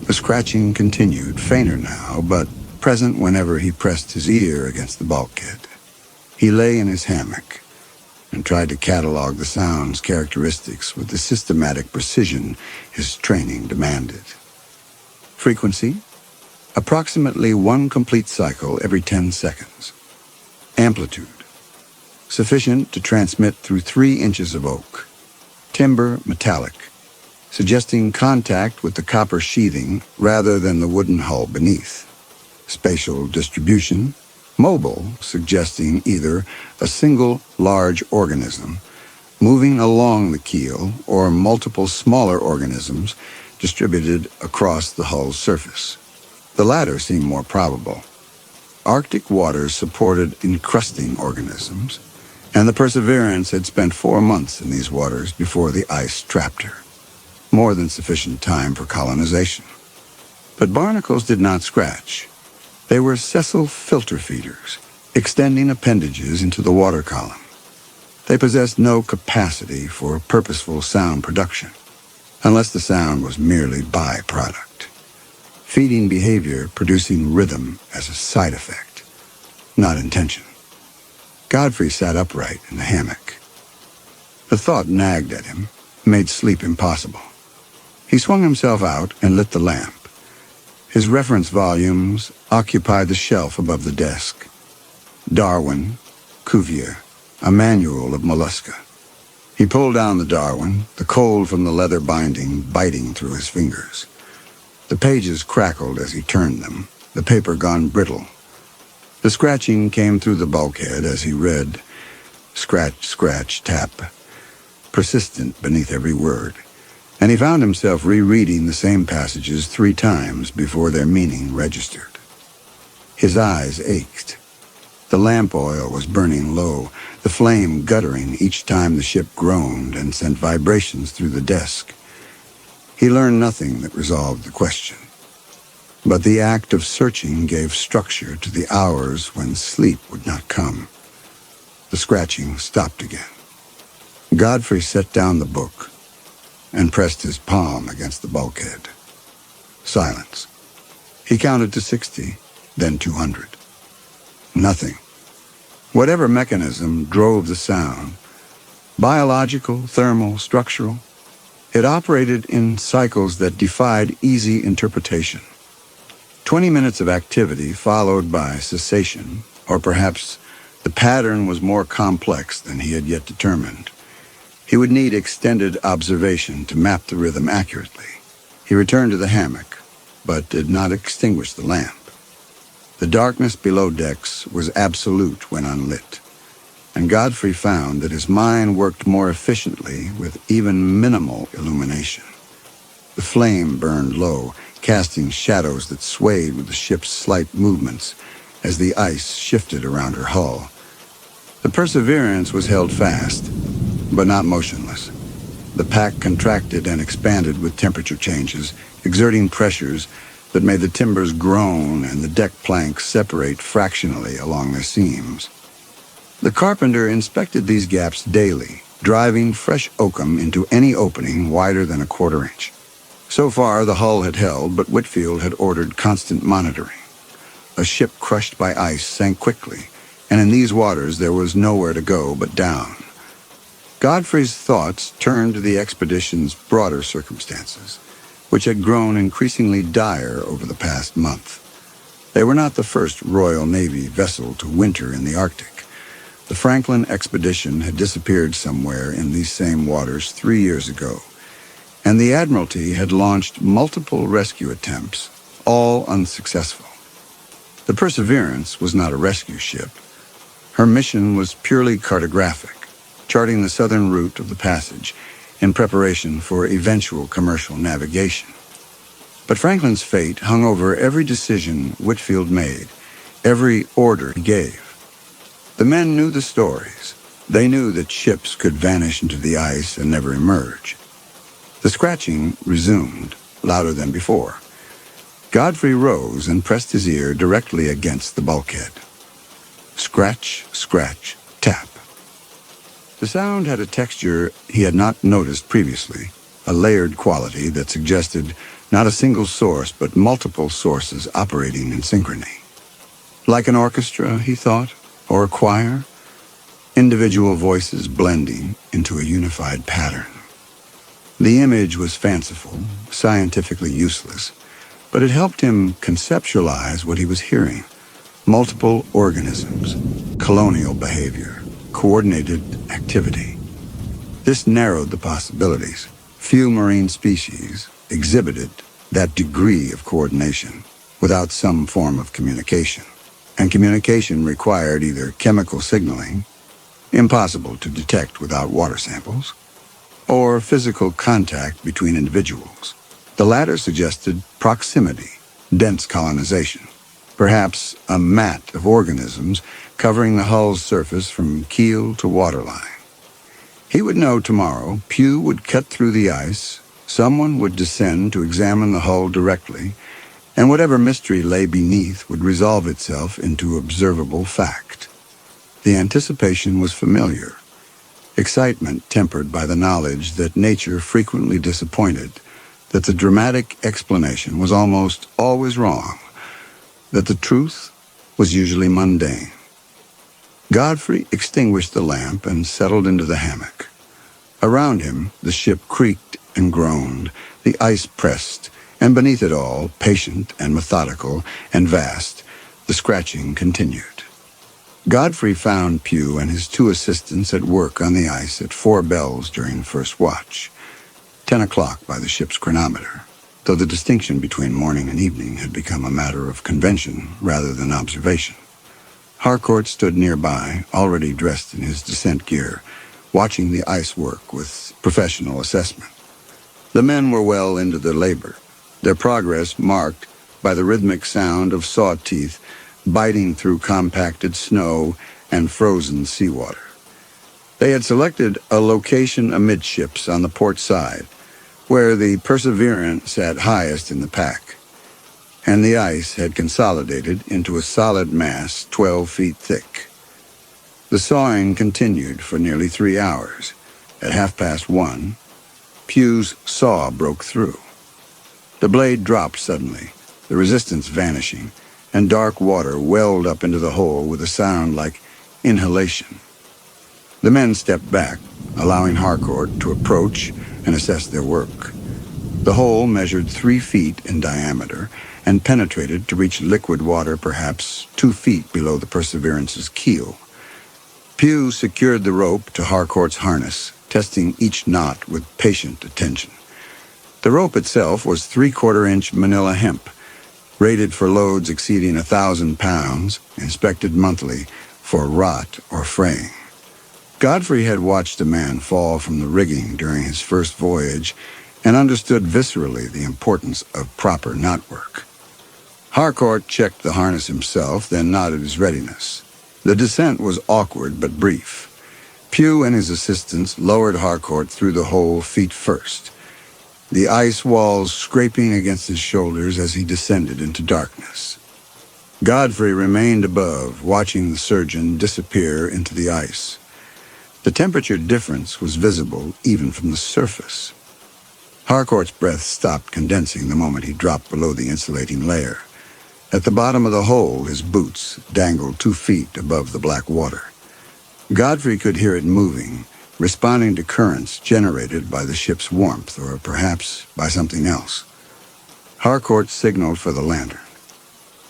The scratching continued, fainter now, but present whenever he pressed his ear against the bulkhead. He lay in his hammock, and tried to catalog the sound's characteristics with the systematic precision his training demanded. Frequency: approximately one complete cycle every 10 seconds. Amplitude: sufficient to transmit through 3 inches of oak. Timber metallic, suggesting contact with the copper sheathing rather than the wooden hull beneath. Spatial distribution: mobile, suggesting either a single large organism moving along the keel or multiple smaller organisms distributed across the hull's surface. The latter seemed more probable. Arctic waters supported encrusting organisms, and the Perseverance had spent 4 months in these waters before the ice trapped her. More than sufficient time for colonization. But barnacles did not scratch. They were sessile filter feeders, extending appendages into the water column. They possessed no capacity for purposeful sound production, unless the sound was merely byproduct. Feeding behavior producing rhythm as a side effect, not intention. Godfrey sat upright in the hammock. The thought nagged at him, made sleep impossible. He swung himself out and lit the lamp. His reference volumes occupied the shelf above the desk. Darwin, Cuvier, a manual of mollusca. He pulled down the Darwin, the cold from the leather binding biting through his fingers. The pages crackled as he turned them, the paper gone brittle. The scratching came through the bulkhead as he read, scratch, scratch, tap, persistent beneath every word. And he found himself rereading the same passages 3 times before their meaning registered. His eyes ached. The lamp oil was burning low, the flame guttering each time the ship groaned and sent vibrations through the desk. He learned nothing that resolved the question. But the act of searching gave structure to the hours when sleep would not come. The scratching stopped again. Godfrey set down the book and pressed his palm against the bulkhead. Silence. He counted to 60, then 200. Nothing. Whatever mechanism drove the sound, biological, thermal, structural, it operated in cycles that defied easy interpretation. 20 minutes of activity followed by cessation, or perhaps the pattern was more complex than he had yet determined. He would need extended observation to map the rhythm accurately. He returned to the hammock, but did not extinguish the lamp. The darkness below decks was absolute when unlit, and Godfrey found that his mind worked more efficiently with even minimal illumination. The flame burned low, casting shadows that swayed with the ship's slight movements as the ice shifted around her hull. The Perseverance was held fast, but not motionless. The pack contracted and expanded with temperature changes, exerting pressures that made the timbers groan and the deck planks separate fractionally along their seams. The carpenter inspected these gaps daily, driving fresh oakum into any opening wider than a quarter inch. So far, the hull had held, but Whitfield had ordered constant monitoring. A ship crushed by ice sank quickly, and in these waters there was nowhere to go but down. Godfrey's thoughts turned to the expedition's broader circumstances, which had grown increasingly dire over the past month. They were not the first Royal Navy vessel to winter in the Arctic. The Franklin expedition had disappeared somewhere in these same waters 3 years ago, and the Admiralty had launched multiple rescue attempts, all unsuccessful. The Perseverance was not a rescue ship. Her mission was purely cartographic, charting the southern route of the passage in preparation for eventual commercial navigation. But Franklin's fate hung over every decision Whitfield made, every order he gave. The men knew the stories. They knew that ships could vanish into the ice and never emerge. The scratching resumed, louder than before. Godfrey rose and pressed his ear directly against the bulkhead. Scratch, scratch, tap. The sound had a texture he had not noticed previously, a layered quality that suggested not a single source but multiple sources operating in synchrony. Like an orchestra, he thought, or a choir. individual voices blending into a unified pattern. The image was fanciful, scientifically useless, but it helped him conceptualize what he was hearing. Multiple organisms, colonial behavior, coordinated activity. This narrowed the possibilities. Few marine species exhibited that degree of coordination without some form of communication. And communication required either chemical signaling, impossible to detect without water samples, or physical contact between individuals. The latter suggested proximity, dense colonization, perhaps a mat of organisms covering the hull's surface from keel to waterline. He would know tomorrow. Pew would cut through the ice, someone would descend to examine the hull directly, and whatever mystery lay beneath would resolve itself into observable fact. The anticipation was familiar, excitement tempered by the knowledge that nature frequently disappointed, that the dramatic explanation was almost always wrong, that the truth was usually mundane. Godfrey extinguished the lamp and settled into the hammock. Around him, the ship creaked and groaned, the ice pressed, and beneath it all, patient and methodical and vast, the scratching continued. Godfrey found Pew and his two assistants at work on the ice at 4 bells during the first watch, 10 o'clock by the ship's chronometer, though the distinction between morning and evening had become a matter of convention rather than observation. Harcourt stood nearby, already dressed in his descent gear, watching the ice work with professional assessment. The men were well into their labor, their progress marked by the rhythmic sound of saw teeth biting through compacted snow and frozen seawater. They had selected a location amidships on the port side, where the Perseverance sat highest in the pack, and the ice had consolidated into a solid mass 12 feet thick. The sawing continued for nearly 3 hours. At 1:30, Pew's saw broke through. The blade dropped suddenly, the resistance vanishing, and dark water welled up into the hole with a sound like inhalation. The men stepped back, allowing Harcourt to approach and assess their work. The hole measured 3 feet in diameter and penetrated to reach liquid water perhaps 2 feet below the Perseverance's keel. Pew secured the rope to Harcourt's harness, testing each knot with patient attention. The rope itself was 3/4-inch manila hemp, rated for loads exceeding 1,000 pounds, inspected monthly for rot or fraying. Godfrey had watched a man fall from the rigging during his first voyage and understood viscerally the importance of proper knotwork. Harcourt checked the harness himself, then nodded his readiness. The descent was awkward but brief. Pew and his assistants lowered Harcourt through the hole feet first, the ice walls scraping against his shoulders as he descended into darkness. Godfrey remained above, watching the surgeon disappear into the ice. The temperature difference was visible even from the surface. Harcourt's breath stopped condensing the moment he dropped below the insulating layer. At the bottom of the hole, his boots dangled 2 feet above the black water. Godfrey could hear it moving, responding to currents generated by the ship's warmth, or perhaps by something else. Harcourt signaled for the lantern.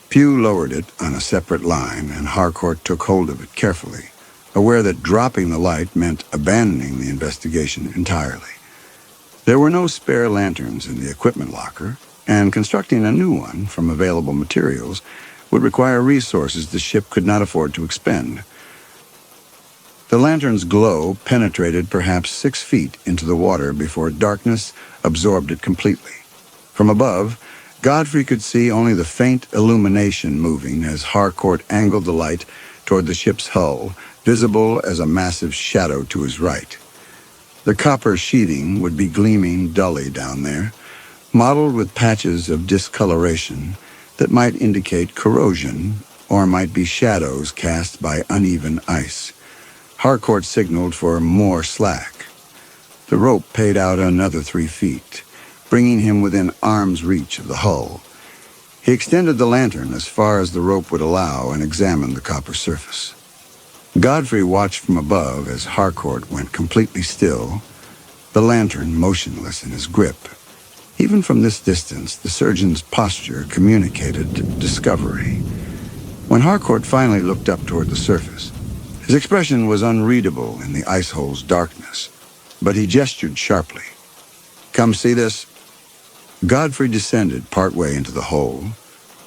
Pew lowered it on a separate line, and Harcourt took hold of it carefully, aware that dropping the light meant abandoning the investigation entirely. There were no spare lanterns in the equipment locker, and constructing a new one from available materials would require resources the ship could not afford to expend. The lantern's glow penetrated perhaps 6 feet into the water before darkness absorbed it completely. From above, Godfrey could see only the faint illumination moving as Harcourt angled the light toward the ship's hull, visible as a massive shadow to his right. The copper sheathing would be gleaming dully down there, mottled with patches of discoloration that might indicate corrosion or might be shadows cast by uneven ice. Harcourt signaled for more slack. The rope paid out another 3 feet, bringing him within arm's reach of the hull. He extended the lantern as far as the rope would allow and examined the copper surface. Godfrey watched from above as Harcourt went completely still, the lantern motionless in his grip. Even from this distance, the surgeon's posture communicated discovery. When Harcourt finally looked up toward the surface, his expression was unreadable in the ice hole's darkness, but he gestured sharply. "Come see this?" Godfrey descended partway into the hole,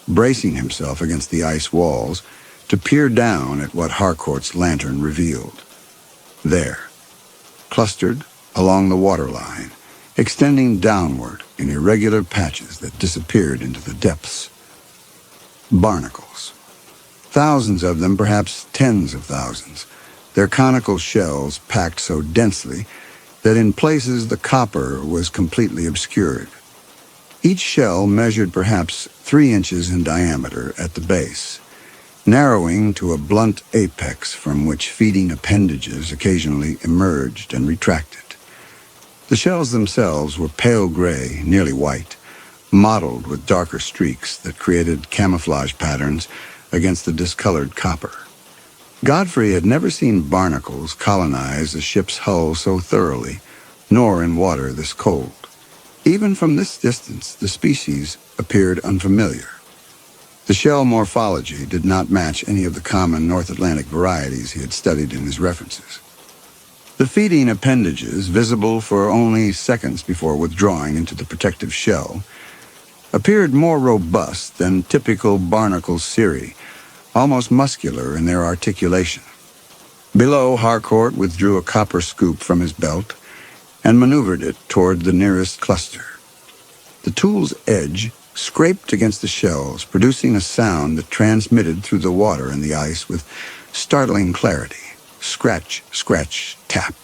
bracing himself against the ice walls to peer down at what Harcourt's lantern revealed. There, clustered along the waterline, extending downward in irregular patches that disappeared into the depths. Barnacles. Thousands of them, perhaps tens of thousands, their conical shells packed so densely that in places the copper was completely obscured. Each shell measured perhaps 3 inches in diameter at the base, narrowing to a blunt apex from which feeding appendages occasionally emerged and retracted. The shells themselves were pale gray, nearly white, mottled with darker streaks that created camouflage patterns against the discolored copper. Godfrey had never seen barnacles colonize a ship's hull so thoroughly, nor in water this cold. Even from this distance, the species appeared unfamiliar. The shell morphology did not match any of the common North Atlantic varieties he had studied in his references. The feeding appendages, visible for only seconds before withdrawing into the protective shell, appeared more robust than typical barnacle cirri, almost muscular in their articulation. Below, Harcourt withdrew a copper scoop from his belt and maneuvered it toward the nearest cluster. The tool's edge scraped against the shells, producing a sound that transmitted through the water and the ice with startling clarity. Scratch, scratch, tap.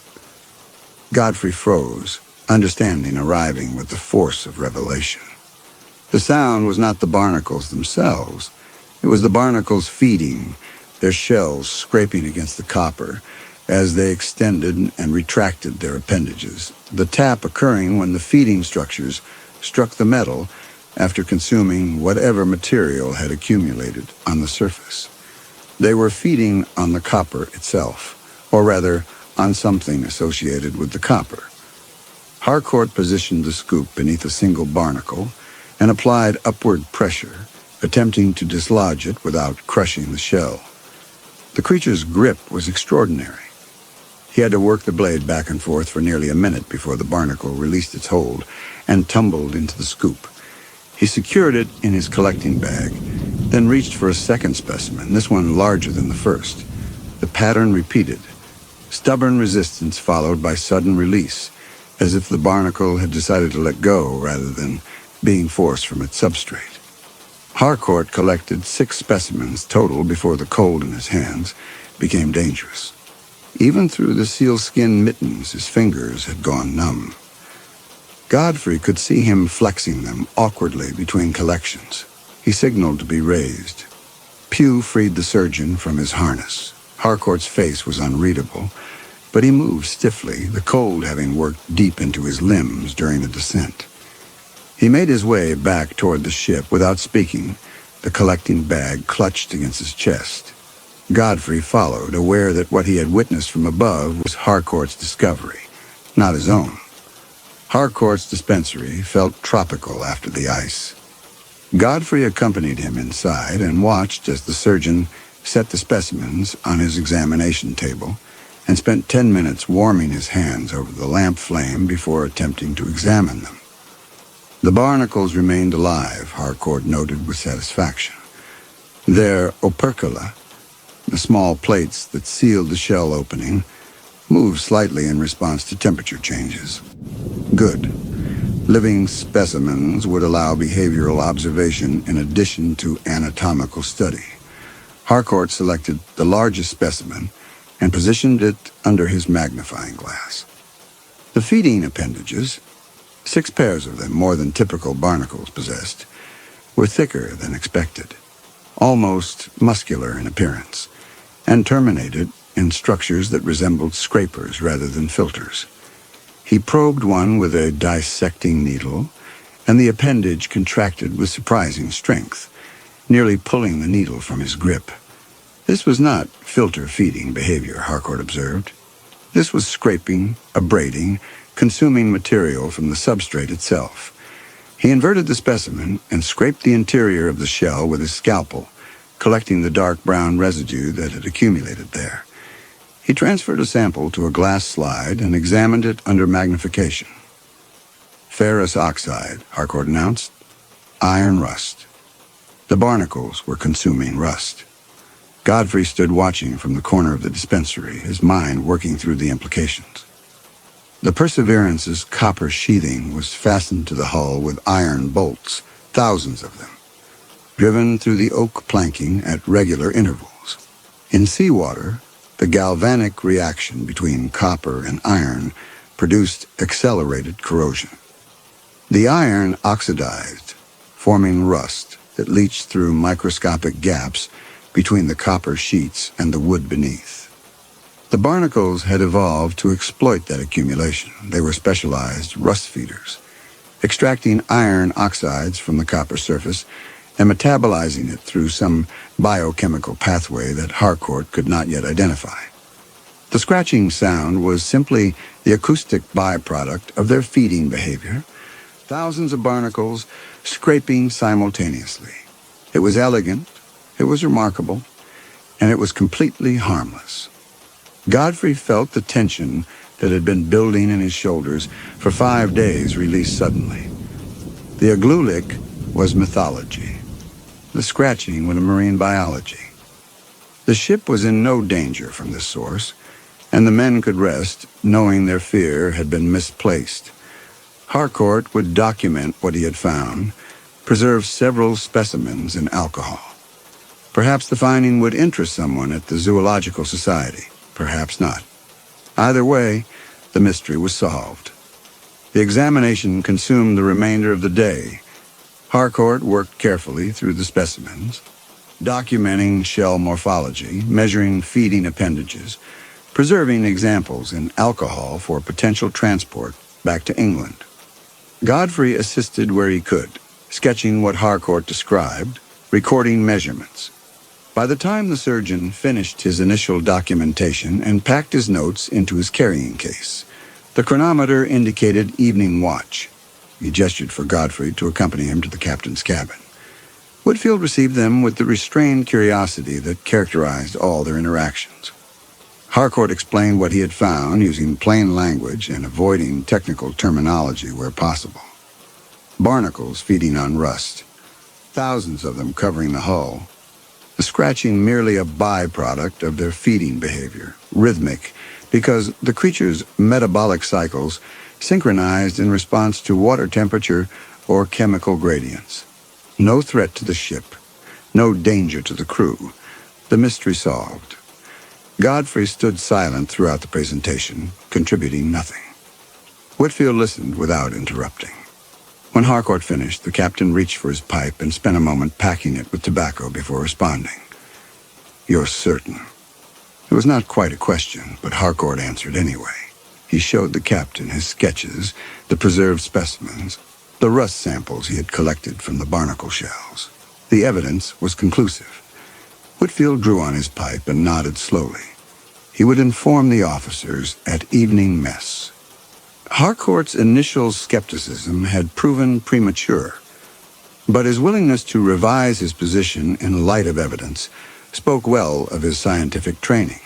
Godfrey froze, understanding arriving with the force of revelation. The sound was not the barnacles themselves. It was the barnacles feeding, their shells scraping against the copper as they extended and retracted their appendages, the tap occurring when the feeding structures struck the metal after consuming whatever material had accumulated on the surface. They were feeding on the copper itself, or rather, on something associated with the copper. Harcourt positioned the scoop beneath a single barnacle and applied upward pressure, attempting to dislodge it without crushing the shell. The creature's grip was extraordinary. He had to work the blade back and forth for nearly a minute before the barnacle released its hold and tumbled into the scoop. He secured it in his collecting bag, then reached for a second specimen, this one larger than the first. The pattern repeated. Stubborn resistance followed by sudden release, as if the barnacle had decided to let go rather than being forced from its substrate. Harcourt collected 6 specimens total before the cold in his hands became dangerous. Even through the sealskin mittens, his fingers had gone numb. Godfrey could see him flexing them awkwardly between collections. He signaled to be raised. Pugh freed the surgeon from his harness. Harcourt's face was unreadable, but he moved stiffly, the cold having worked deep into his limbs during the descent. He made his way back toward the ship without speaking, the collecting bag clutched against his chest. Godfrey followed, aware that what he had witnessed from above was Harcourt's discovery, not his own. Harcourt's dispensary felt tropical after the ice. Godfrey accompanied him inside and watched as the surgeon set the specimens on his examination table and spent 10 minutes warming his hands over the lamp flame before attempting to examine them. The barnacles remained alive, Harcourt noted with satisfaction. Their opercula, the small plates that sealed the shell opening, moved slightly in response to temperature changes. Good. Living specimens would allow behavioral observation in addition to anatomical study. Harcourt selected the largest specimen and positioned it under his magnifying glass. The feeding appendages, 6 pairs of them, more than typical barnacles possessed, were thicker than expected, almost muscular in appearance, and terminated in structures that resembled scrapers rather than filters. He probed one with a dissecting needle, and the appendage contracted with surprising strength, nearly pulling the needle from his grip. This was not filter-feeding behavior, Harcourt observed. This was scraping, abrading, consuming material from the substrate itself. He inverted the specimen and scraped the interior of the shell with his scalpel, collecting the dark brown residue that had accumulated there. He transferred a sample to a glass slide and examined it under magnification. Ferrous oxide, Harcourt announced. Iron rust. The barnacles were consuming rust. Godfrey stood watching from the corner of the dispensary, his mind working through the implications. The Perseverance's copper sheathing was fastened to the hull with iron bolts, thousands of them, driven through the oak planking at regular intervals. In seawater, the galvanic reaction between copper and iron produced accelerated corrosion. The iron oxidized, forming rust that leached through microscopic gaps between the copper sheets and the wood beneath. The barnacles had evolved to exploit that accumulation. They were specialized rust feeders, extracting iron oxides from the copper surface and metabolizing it through some biochemical pathway that Harcourt could not yet identify. The scratching sound was simply the acoustic byproduct of their feeding behavior, thousands of barnacles scraping simultaneously. It was elegant, it was remarkable, and it was completely harmless. Godfrey felt the tension that had been building in his shoulders for 5 days released suddenly. The aglulic was mythology. The scratching was marine biology. The ship was in no danger from this source, and the men could rest knowing their fear had been misplaced. Harcourt would document what he had found, preserve several specimens in alcohol. Perhaps the finding would interest someone at the Zoological Society. Perhaps not. Either way, the mystery was solved. The examination consumed the remainder of the day. Harcourt worked carefully through the specimens, documenting shell morphology, measuring feeding appendages, preserving examples in alcohol for potential transport back to England. Godfrey assisted where he could, sketching what Harcourt described, recording measurements. By the time the surgeon finished his initial documentation and packed his notes into his carrying case, the chronometer indicated evening watch. He gestured for Godfrey to accompany him to the captain's cabin. Whitfield received them with the restrained curiosity that characterized all their interactions. Harcourt explained what he had found using plain language and avoiding technical terminology where possible. Barnacles feeding on rust, thousands of them covering the hull, the scratching merely a byproduct of their feeding behavior, rhythmic, because the creature's metabolic cycles synchronized in response to water temperature or chemical gradients. No threat to the ship, no danger to the crew, the mystery solved. Godfrey stood silent throughout the presentation, contributing nothing. Whitfield listened without interrupting. When Harcourt finished, the captain reached for his pipe and spent a moment packing it with tobacco before responding. "You're certain?" It was not quite a question, but Harcourt answered anyway. He showed the captain his sketches, the preserved specimens, the rust samples he had collected from the barnacle shells. The evidence was conclusive. Whitfield drew on his pipe and nodded slowly. He would inform the officers at evening mess. Harcourt's initial skepticism had proven premature, but his willingness to revise his position in light of evidence spoke well of his scientific training.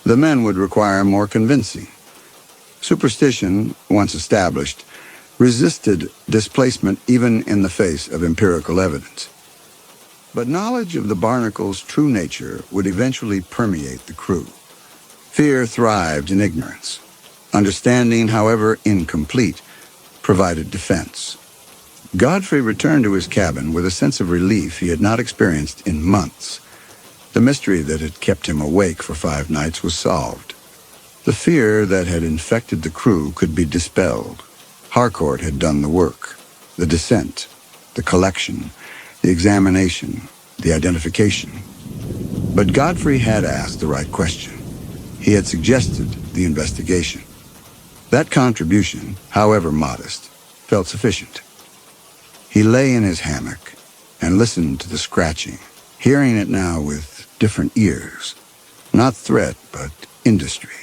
The men would require more convincing. Superstition, once established, resisted displacement even in the face of empirical evidence. But knowledge of the barnacle's true nature would eventually permeate the crew. Fear thrived in ignorance. Understanding, however incomplete, provided defense. Godfrey returned to his cabin with a sense of relief he had not experienced in months. The mystery that had kept him awake for 5 nights was solved. The fear that had infected the crew could be dispelled. Harcourt had done the work, the descent, the collection, the examination, the identification. But Godfrey had asked the right question. He had suggested the investigation. That contribution, however modest, felt sufficient. He lay in his hammock and listened to the scratching, hearing it now with different ears. Not threat, but industry.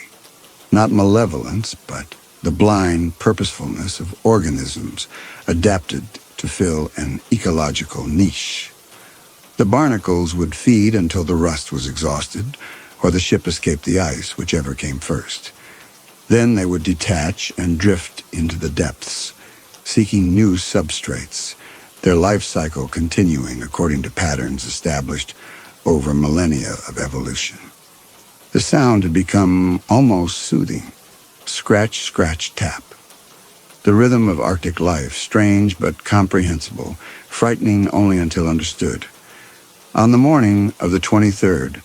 Not malevolence, but the blind purposefulness of organisms adapted to fill an ecological niche. The barnacles would feed until the rust was exhausted, or the ship escaped the ice, whichever came first. Then they would detach and drift into the depths, seeking new substrates, their life cycle continuing according to patterns established over millennia of evolution. The sound had become almost soothing. Scratch, scratch, tap. The rhythm of Arctic life, strange but comprehensible, frightening only until understood. On the morning of the 23rd,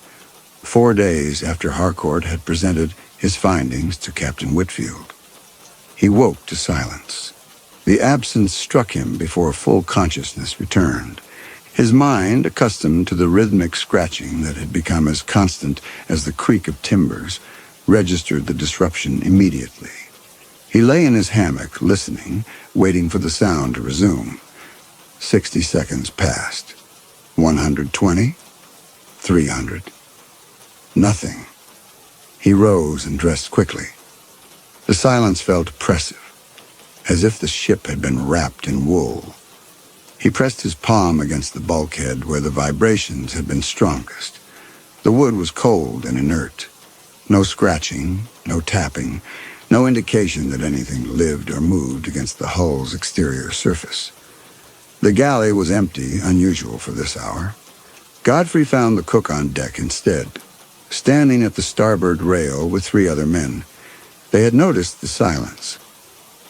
4 days after Harcourt had presented his findings to Captain Whitfield, he woke to silence. The absence struck him before full consciousness returned. His mind, accustomed to the rhythmic scratching that had become as constant as the creak of timbers, registered the disruption immediately. He lay in his hammock, listening, waiting for the sound to resume. 60 seconds passed. 120. 300. Nothing. He rose and dressed quickly. The silence felt oppressive, as if the ship had been wrapped in wool. He pressed his palm against the bulkhead where the vibrations had been strongest. The wood was cold and inert. No scratching, no tapping, no indication that anything lived or moved against the hull's exterior surface. The galley was empty, unusual for this hour. Godfrey found the cook on deck instead, standing at the starboard rail with 3 other men. They had noticed the silence.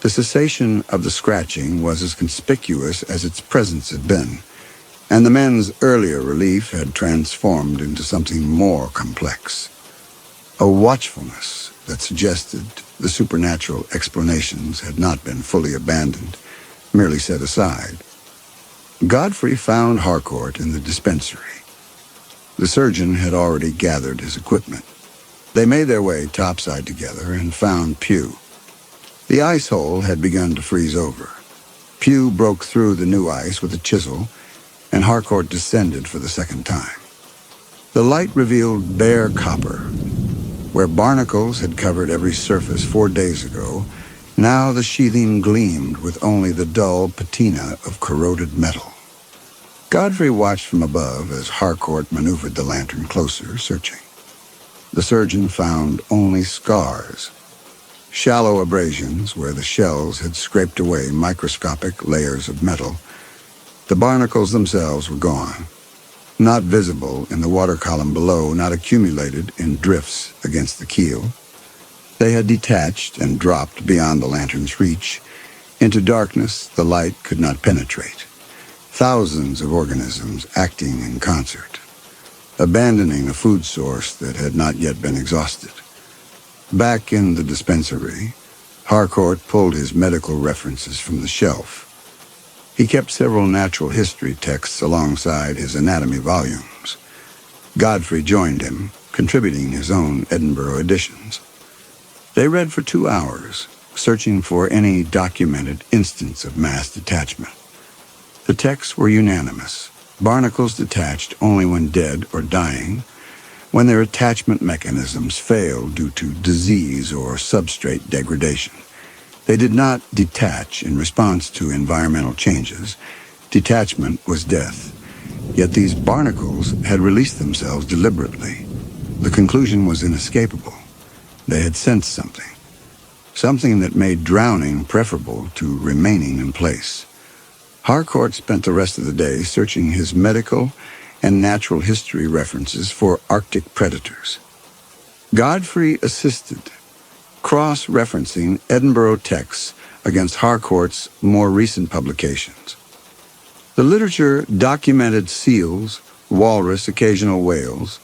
The cessation of the scratching was as conspicuous as its presence had been, and the men's earlier relief had transformed into something more complex. A watchfulness that suggested the supernatural explanations had not been fully abandoned, merely set aside. Godfrey found Harcourt in the dispensary. The surgeon had already gathered his equipment. They made their way topside together and found Pugh. The ice hole had begun to freeze over. Pugh broke through the new ice with a chisel, and Harcourt descended for the second time. The light revealed bare copper. Where barnacles had covered every surface 4 days ago, now the sheathing gleamed with only the dull patina of corroded metal. Godfrey watched from above as Harcourt maneuvered the lantern closer, searching. The surgeon found only scars. Shallow abrasions where the shells had scraped away microscopic layers of metal. The barnacles themselves were gone, not visible in the water column below, not accumulated in drifts against the keel. They had detached and dropped beyond the lantern's reach, into darkness the light could not penetrate. Thousands of organisms acting in concert, abandoning a food source that had not yet been exhausted. Back in the dispensary, Harcourt pulled his medical references from the shelf. He kept several natural history texts alongside his anatomy volumes. Godfrey joined him, contributing his own Edinburgh editions. They read for 2 hours, searching for any documented instance of mass detachment. The texts were unanimous. Barnacles detached only when dead or dying, when their attachment mechanisms failed due to disease or substrate degradation. They did not detach in response to environmental changes. Detachment was death. Yet these barnacles had released themselves deliberately. The conclusion was inescapable. They had sensed something that made drowning preferable to remaining in place. Harcourt spent the rest of the day searching his medical and natural history references for Arctic predators. Godfrey assisted, cross-referencing Edinburgh texts against Harcourt's more recent publications. The literature documented seals, walrus, occasional whales,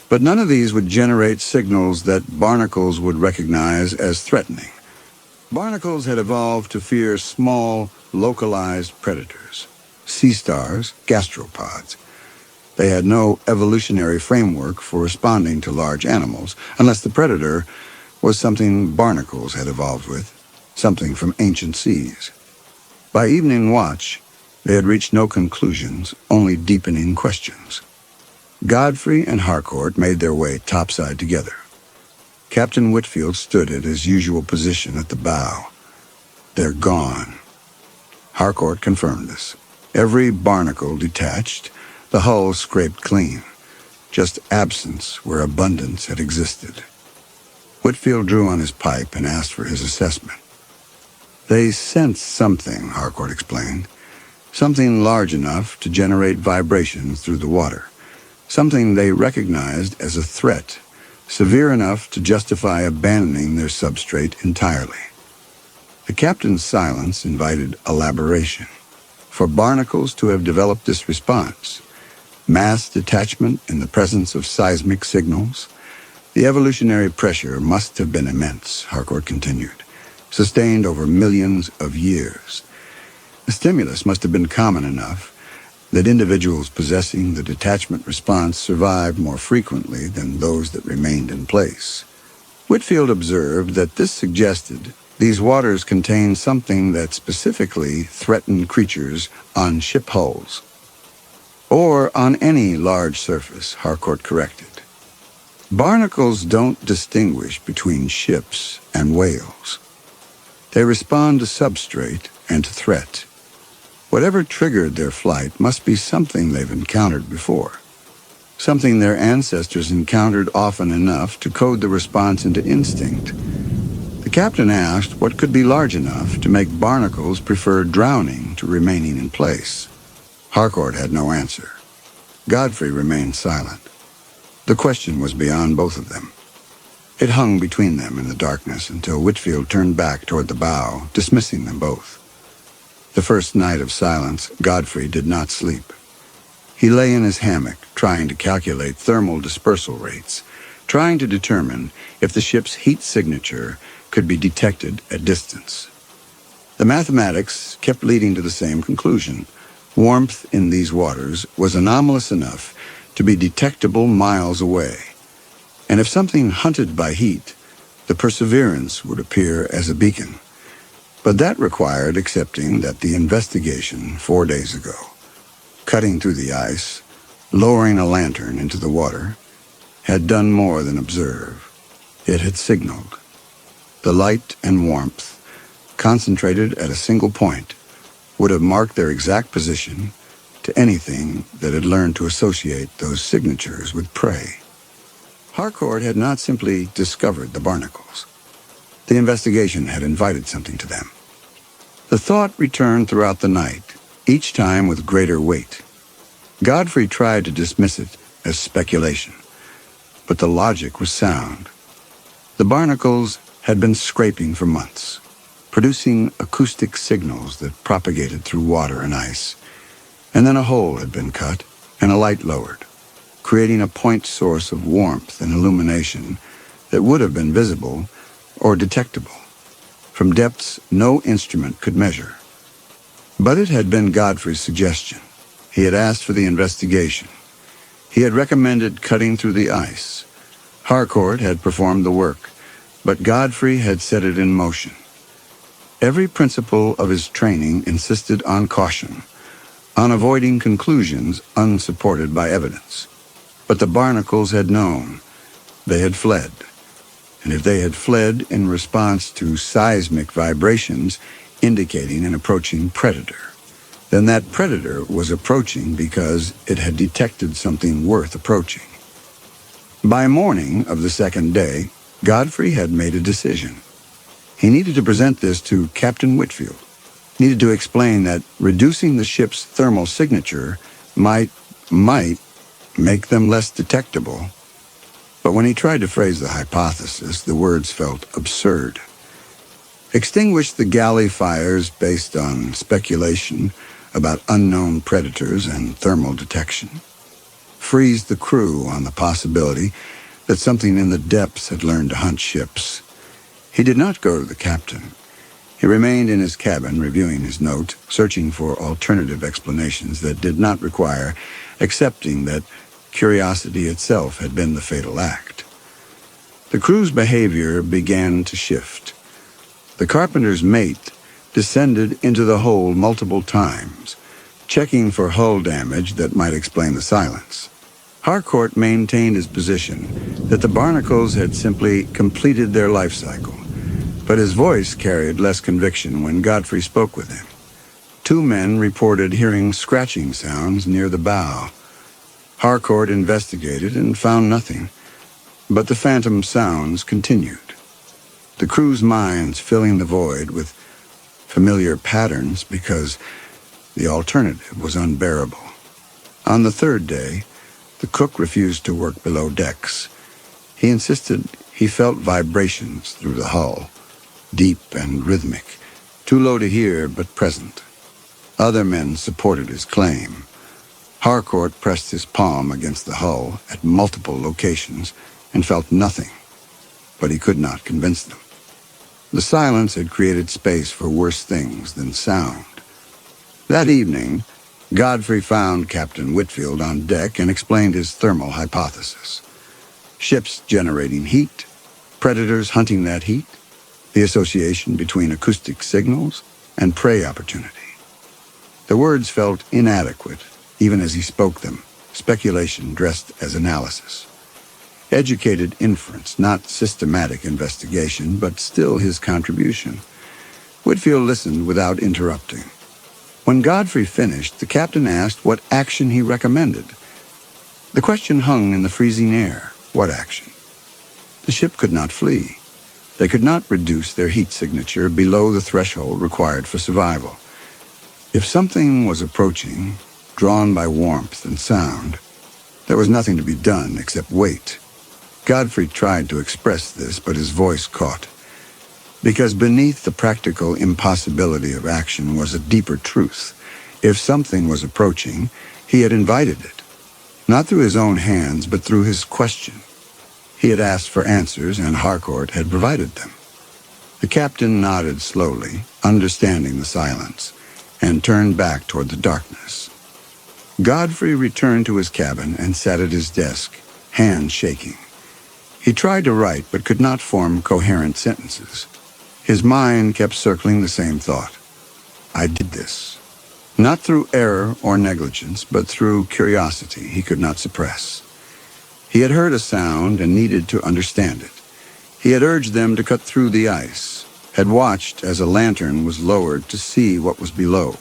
but none of these would generate signals that barnacles would recognize as threatening. Barnacles had evolved to fear small, localized predators, sea stars, gastropods. They had no evolutionary framework for responding to large animals, unless the predator was something barnacles had evolved with, something from ancient seas. By evening watch, they had reached no conclusions, only deepening questions. Godfrey and Harcourt made their way topside together. Captain Whitfield stood at his usual position at the bow. "They're gone." Harcourt confirmed this. Every barnacle detached, the hull scraped clean. Just absence where abundance had existed. Whitfield drew on his pipe and asked for his assessment. "They sensed something," Harcourt explained. "Something large enough to generate vibrations through the water. Something they recognized as a threat, severe enough to justify abandoning their substrate entirely." The captain's silence invited elaboration. For barnacles to have developed this response, mass detachment in the presence of seismic signals, the evolutionary pressure must have been immense, Harcourt continued, sustained over millions of years. The stimulus must have been common enough that individuals possessing the detachment response survived more frequently than those that remained in place. Whitfield observed that this suggested these waters contained something that specifically threatened creatures on ship hulls. Or on any large surface, Harcourt corrected. Barnacles don't distinguish between ships and whales. They respond to substrate and to threat. Whatever triggered their flight must be something they've encountered before, something their ancestors encountered often enough to code the response into instinct. The captain asked what could be large enough to make barnacles prefer drowning to remaining in place. Harcourt had no answer. Godfrey remained silent. The question was beyond both of them. It hung between them in the darkness until Whitfield turned back toward the bow, dismissing them both. The first night of silence, Godfrey did not sleep. He lay in his hammock, trying to calculate thermal dispersal rates, trying to determine if the ship's heat signature could be detected at distance. The mathematics kept leading to the same conclusion. Warmth in these waters was anomalous enough to be detectable miles away. And if something hunted by heat, the Perseverance would appear as a beacon. But that required accepting that the investigation 4 days ago, cutting through the ice, lowering a lantern into the water, had done more than observe. It had signaled. The light and warmth, concentrated at a single point, would have marked their exact position to anything that had learned to associate those signatures with prey. Harcourt had not simply discovered the barnacles. The investigation had invited something to them. The thought returned throughout the night, each time with greater weight. Godfrey tried to dismiss it as speculation, but the logic was sound. The barnacles had been scraping for months, producing acoustic signals that propagated through water and ice. And then a hole had been cut and a light lowered, creating a point source of warmth and illumination that would have been visible or detectable from depths no instrument could measure. But it had been Godfrey's suggestion. He had asked for the investigation. He had recommended cutting through the ice. Harcourt had performed the work, but Godfrey had set it in motion. Every principle of his training insisted on caution, on avoiding conclusions unsupported by evidence. But the barnacles had known. They had fled. And if they had fled in response to seismic vibrations indicating an approaching predator, then that predator was approaching because it had detected something worth approaching. By morning of the second day, Godfrey had made a decision. He needed to present this to Captain Whitfield, needed to explain that reducing the ship's thermal signature might make them less detectable. But when he tried to phrase the hypothesis, the words felt absurd. Extinguish the galley fires based on speculation about unknown predators and thermal detection. Freeze the crew on the possibility that something in the depths had learned to hunt ships. He did not go to the captain. He remained in his cabin reviewing his note, searching for alternative explanations that did not require accepting that curiosity itself had been the fatal act. The crew's behavior began to shift. The carpenter's mate descended into the hole multiple times, checking for hull damage that might explain the silence. Harcourt maintained his position that the barnacles had simply completed their life cycle, but his voice carried less conviction when Godfrey spoke with him. Two men reported hearing scratching sounds near the bow. Harcourt investigated and found nothing, but the phantom sounds continued, the crew's minds filling the void with familiar patterns because the alternative was unbearable. On the third day, the cook refused to work below decks. He insisted he felt vibrations through the hull, deep and rhythmic, too low to hear but present. Other men supported his claim. Harcourt pressed his palm against the hull at multiple locations and felt nothing, but he could not convince them. The silence had created space for worse things than sound. That evening, Godfrey found Captain Whitfield on deck and explained his thermal hypothesis. Ships generating heat, predators hunting that heat, the association between acoustic signals and prey opportunity. The words felt inadequate, even as he spoke them, speculation dressed as analysis. Educated inference, not systematic investigation, but still his contribution. Whitfield listened without interrupting. When Godfrey finished, the captain asked what action he recommended. The question hung in the freezing air. What action? The ship could not flee. They could not reduce their heat signature below the threshold required for survival. If something was approaching, drawn by warmth and sound, there was nothing to be done except wait. Godfrey tried to express this, but his voice caught. Because beneath the practical impossibility of action was a deeper truth. If something was approaching, he had invited it. Not through his own hands, but through his question. He had asked for answers, and Harcourt had provided them. The captain nodded slowly, understanding the silence, and turned back toward the darkness. Godfrey returned to his cabin and sat at his desk, hands shaking. He tried to write, but could not form coherent sentences. His mind kept circling the same thought. I did this. Not through error or negligence, but through curiosity he could not suppress. He had heard a sound and needed to understand it. He had urged them to cut through the ice, had watched as a lantern was lowered to see what was below.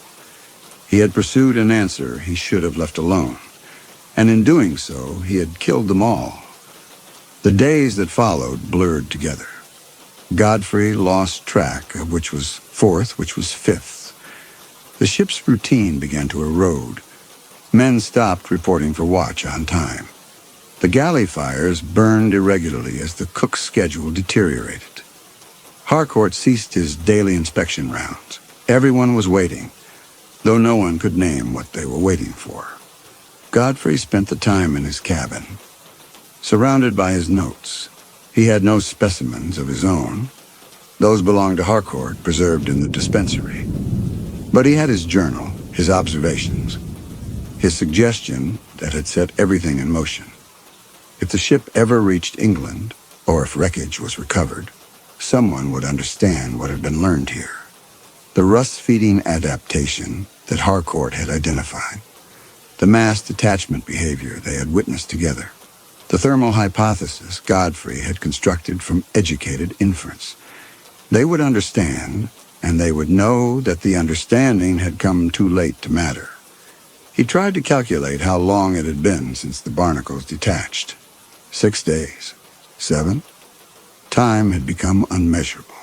He had pursued an answer he should have left alone, and in doing so, he had killed them all. The days that followed blurred together. Godfrey lost track of which was fourth, which was fifth. The ship's routine began to erode. Men stopped reporting for watch on time. The galley fires burned irregularly as the cook's schedule deteriorated. Harcourt ceased his daily inspection rounds. Everyone was waiting, though no one could name what they were waiting for. Godfrey spent the time in his cabin, surrounded by his notes. He had no specimens of his own. Those belonged to Harcourt, preserved in the dispensary. But he had his journal, his observations, his suggestion that had set everything in motion. If the ship ever reached England, or if wreckage was recovered, someone would understand what had been learned here. The rust-feeding adaptation that Harcourt had identified. The mass detachment behavior they had witnessed together. The thermal hypothesis Godfrey had constructed from educated inference. They would understand, and they would know that the understanding had come too late to matter. He tried to calculate how long it had been since the barnacles detached. 6 days. 7? Time had become unmeasurable.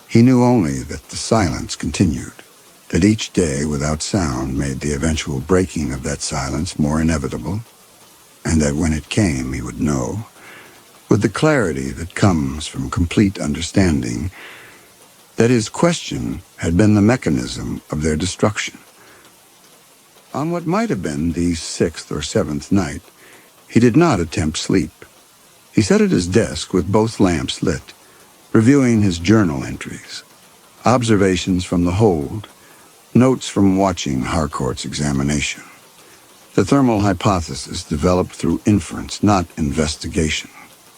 He knew only that the silence continued, that each day without sound made the eventual breaking of that silence more inevitable, and that when it came he would know, with the clarity that comes from complete understanding, that his question had been the mechanism of their destruction. On what might have been the 6th or 7th night, he did not attempt sleep. He sat at his desk with both lamps lit, reviewing his journal entries, observations from the hold, notes from watching Harcourt's examination. The thermal hypothesis developed through inference, not investigation.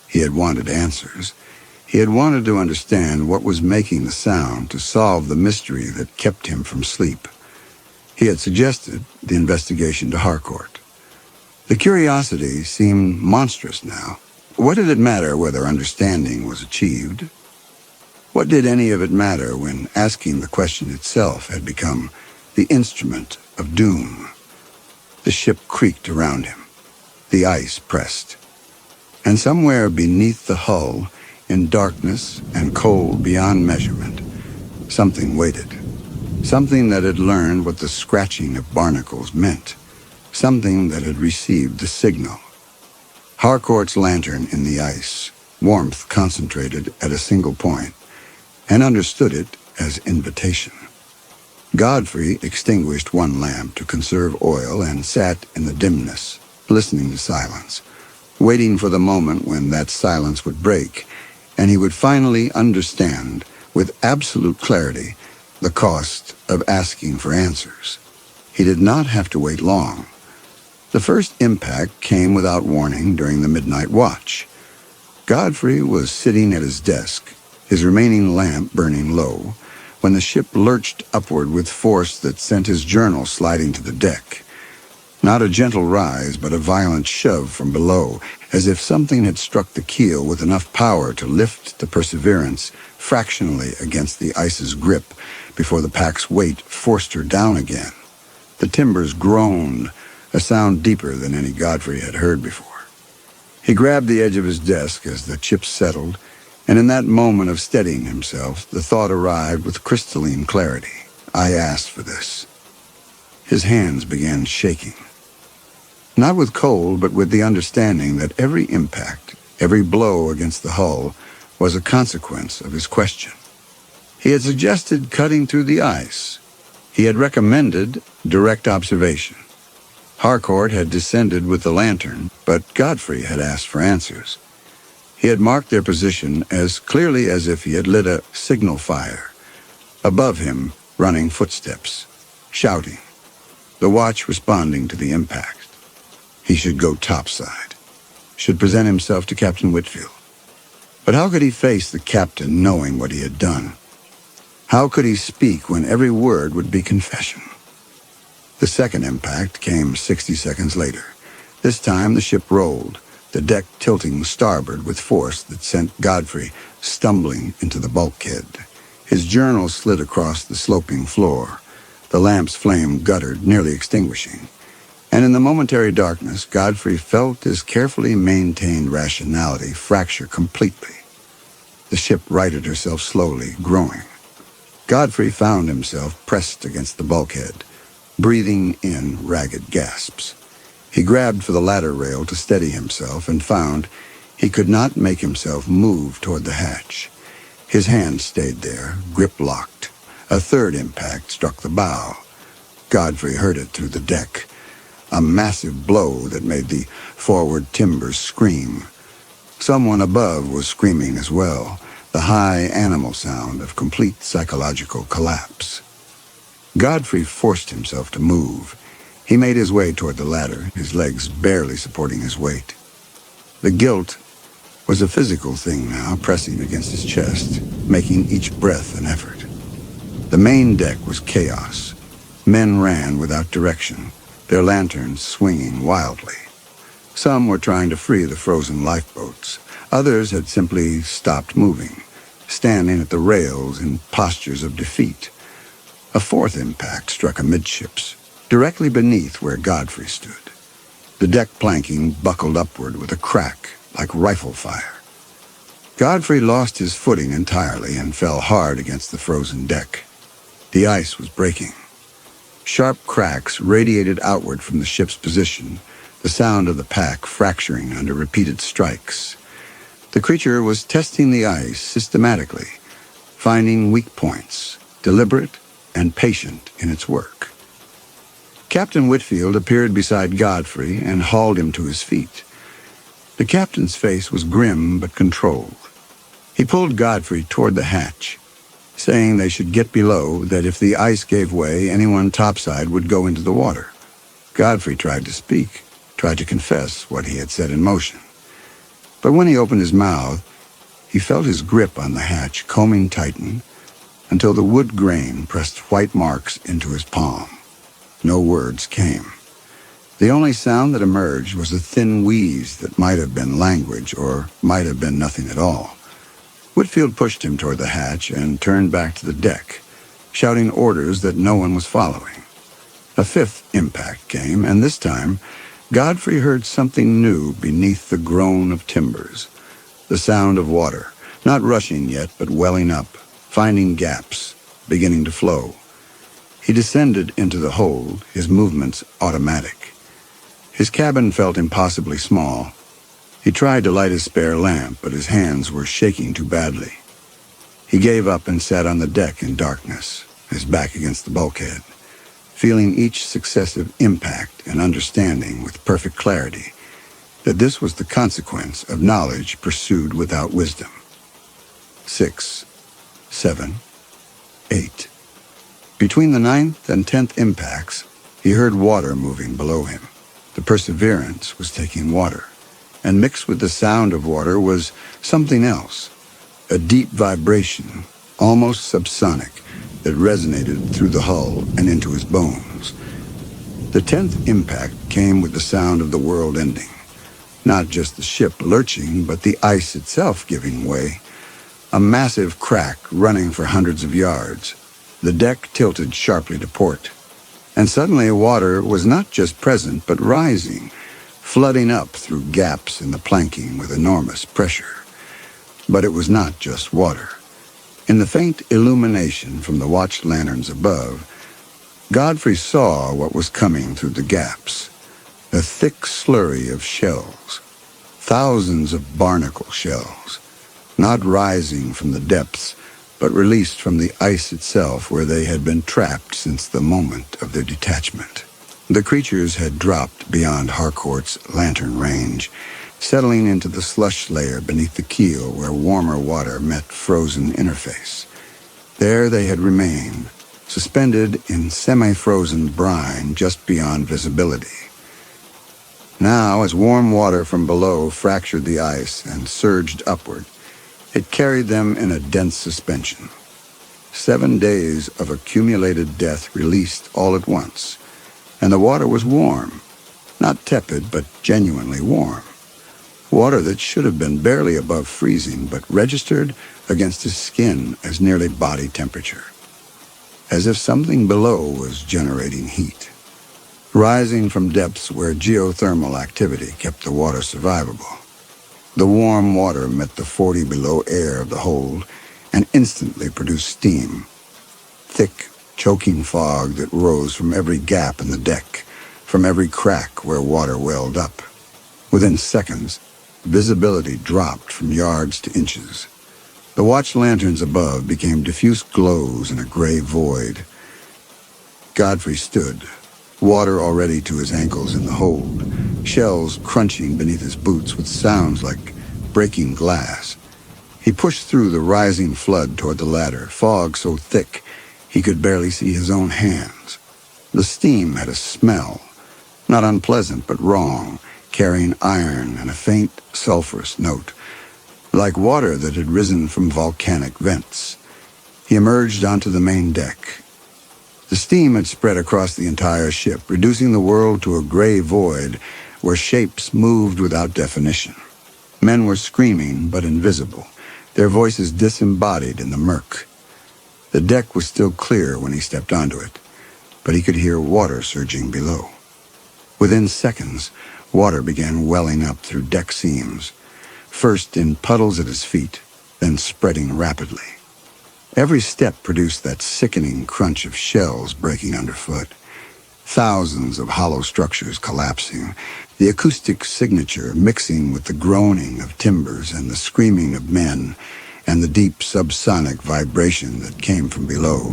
He had wanted answers. He had wanted to understand what was making the sound, to solve the mystery that kept him from sleep. He had suggested the investigation to Harcourt. The curiosity seemed monstrous now. What did it matter whether understanding was achieved? What did any of it matter when asking the question itself had become the instrument of doom? The ship creaked around him. The ice pressed. And somewhere beneath the hull, in darkness and cold beyond measurement, something waited. Something that had learned what the scratching of barnacles meant. Something that had received the signal. Harcourt's lantern in the ice, warmth concentrated at a single point, and understood it as invitation. Godfrey extinguished one lamp to conserve oil and sat in the dimness, listening to silence, waiting for the moment when that silence would break, and he would finally understand, with absolute clarity, the cost of asking for answers. He did not have to wait long. The first impact came without warning during the midnight watch. Godfrey was sitting at his desk, his remaining lamp burning low, when the ship lurched upward with force that sent his journal sliding to the deck. Not a gentle rise, but a violent shove from below, as if something had struck the keel with enough power to lift the Perseverance fractionally against the ice's grip before the pack's weight forced her down again. The timbers groaned, a sound deeper than any Godfrey had heard before. He grabbed the edge of his desk as the chips settled, and in that moment of steadying himself, the thought arrived with crystalline clarity. I asked for this. His hands began shaking. Not with cold, but with the understanding that every impact, every blow against the hull, was a consequence of his question. He had suggested cutting through the ice. He had recommended direct observation. Harcourt had descended with the lantern, but Godfrey had asked for answers. He had marked their position as clearly as if he had lit a signal fire. Above him, running footsteps, shouting, the watch responding to the impact. He should go topside, should present himself to Captain Whitfield. But how could he face the captain knowing what he had done? How could he speak when every word would be confession? The second impact came 60 seconds later. This time the ship rolled, the deck tilting starboard with force that sent Godfrey stumbling into the bulkhead. His journal slid across the sloping floor. The lamp's flame guttered, nearly extinguishing. And in the momentary darkness, Godfrey felt his carefully maintained rationality fracture completely. The ship righted herself slowly, growing. Godfrey found himself pressed against the bulkhead, breathing in ragged gasps. He grabbed for the ladder rail to steady himself and found he could not make himself move toward the hatch. His hand stayed there, grip locked. A third impact struck the bow. Godfrey heard it through the deck, a massive blow that made the forward timbers scream. Someone above was screaming as well, the high animal sound of complete psychological collapse. Godfrey forced himself to move. He made his way toward the ladder, his legs barely supporting his weight. The guilt was a physical thing now, pressing against his chest, making each breath an effort. The main deck was chaos. Men ran without direction, their lanterns swinging wildly. Some were trying to free the frozen lifeboats. Others had simply stopped moving, standing at the rails in postures of defeat. A fourth impact struck amidships, directly beneath where Godfrey stood. The deck planking buckled upward with a crack like rifle fire. Godfrey lost his footing entirely and fell hard against the frozen deck. The ice was breaking. Sharp cracks radiated outward from the ship's position, the sound of the pack fracturing under repeated strikes. The creature was testing the ice systematically, finding weak points, deliberate and patient in its work. Captain Whitfield appeared beside Godfrey and hauled him to his feet. The captain's face was grim but controlled. He pulled Godfrey toward the hatch, saying they should get below, that if the ice gave way, anyone topside would go into the water. Godfrey tried to speak, tried to confess what he had set in motion. But when he opened his mouth, he felt his grip on the hatch combing tighten until the wood grain pressed white marks into his palm. No words came. The only sound that emerged was a thin wheeze that might have been language or might have been nothing at all. Whitfield pushed him toward the hatch and turned back to the deck, shouting orders that no one was following. A fifth impact came, and this time, Godfrey heard something new beneath the groan of timbers. The sound of water, not rushing yet, but welling up, finding gaps, beginning to flow. He descended into the hold, his movements automatic. His cabin felt impossibly small. He tried to light his spare lamp, but his hands were shaking too badly. He gave up and sat on the deck in darkness, his back against the bulkhead, feeling each successive impact and understanding with perfect clarity that this was the consequence of knowledge pursued without wisdom. 6, 7, 8. Between the 9th and 10th impacts, he heard water moving below him. The Perseverance was taking water, and mixed with the sound of water was something else, a deep vibration, almost subsonic, that resonated through the hull and into his bones. The 10th impact came with the sound of the world ending, not just the ship lurching, but the ice itself giving way, a massive crack running for hundreds of yards. The deck tilted sharply to port, and suddenly water was not just present, but rising, flooding up through gaps in the planking with enormous pressure. But it was not just water. In the faint illumination from the watch lanterns above, Godfrey saw what was coming through the gaps, a thick slurry of shells, thousands of barnacle shells, not rising from the depths, but released from the ice itself where they had been trapped since the moment of their detachment. The creatures had dropped beyond Harcourt's lantern range, settling into the slush layer beneath the keel where warmer water met frozen interface. There they had remained, suspended in semi-frozen brine just beyond visibility. Now, as warm water from below fractured the ice and surged upward, it carried them in a dense suspension. 7 days of accumulated death released all at once, and the water was warm, not tepid, but genuinely warm. Water that should have been barely above freezing, but registered against his skin as nearly body temperature, as if something below was generating heat, rising from depths where geothermal activity kept the water survivable. The warm water met the 40 below air of the hold and instantly produced steam, thick, choking fog that rose from every gap in the deck, from every crack where water welled up. Within seconds, visibility dropped from yards to inches. The watch lanterns above became diffuse glows in a gray void. Godfrey stood, water already to his ankles in the hold, shells crunching beneath his boots with sounds like breaking glass. He pushed through the rising flood toward the ladder, fog so thick he could barely see his own hands. The steam had a smell, not unpleasant but wrong, carrying iron and a faint sulfurous note, like water that had risen from volcanic vents. He emerged onto the main deck. The steam had spread across the entire ship, reducing the world to a gray void where shapes moved without definition. Men were screaming but invisible, their voices disembodied in the murk. The deck was still clear when he stepped onto it, but he could hear water surging below. Within seconds, water began welling up through deck seams, first in puddles at his feet, then spreading rapidly. Every step produced that sickening crunch of shells breaking underfoot, thousands of hollow structures collapsing, the acoustic signature mixing with the groaning of timbers and the screaming of men and the deep subsonic vibration that came from below.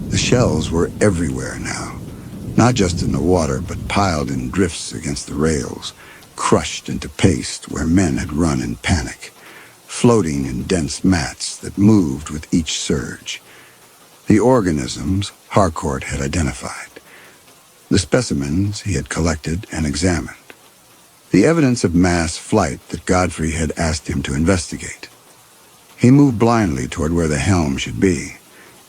The shells were everywhere now, not just in the water, but piled in drifts against the rails, crushed into paste where men had run in panic, floating in dense mats that moved with each surge. The organisms Harcourt had identified, the specimens he had collected and examined, the evidence of mass flight that Godfrey had asked him to investigate. He moved blindly toward where the helm should be,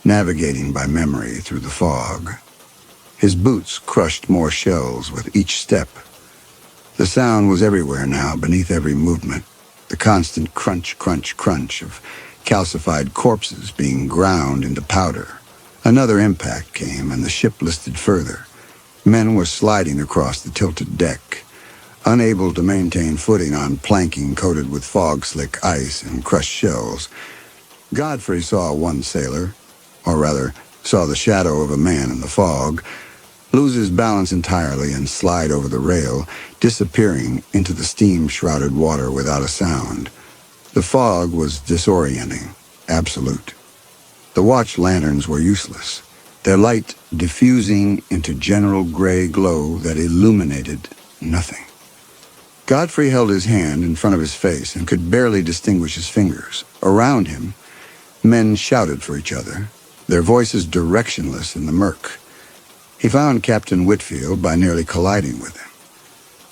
navigating by memory through the fog. His boots crushed more shells with each step. The sound was everywhere now, beneath every movement. The constant crunch, crunch, crunch of calcified corpses being ground into powder. Another impact came, and the ship listed further. Men were sliding across the tilted deck, unable to maintain footing on planking coated with fog-slick ice and crushed shells. Godfrey saw one sailor, or rather, saw the shadow of a man in the fog, lose his balance entirely and slide over the rail, disappearing into the steam-shrouded water without a sound. The fog was disorienting, absolute. The watch lanterns were useless, their light diffusing into general gray glow that illuminated nothing. Godfrey held his hand in front of his face and could barely distinguish his fingers. Around him, men shouted for each other, their voices directionless in the murk. He found Captain Whitfield by nearly colliding with him.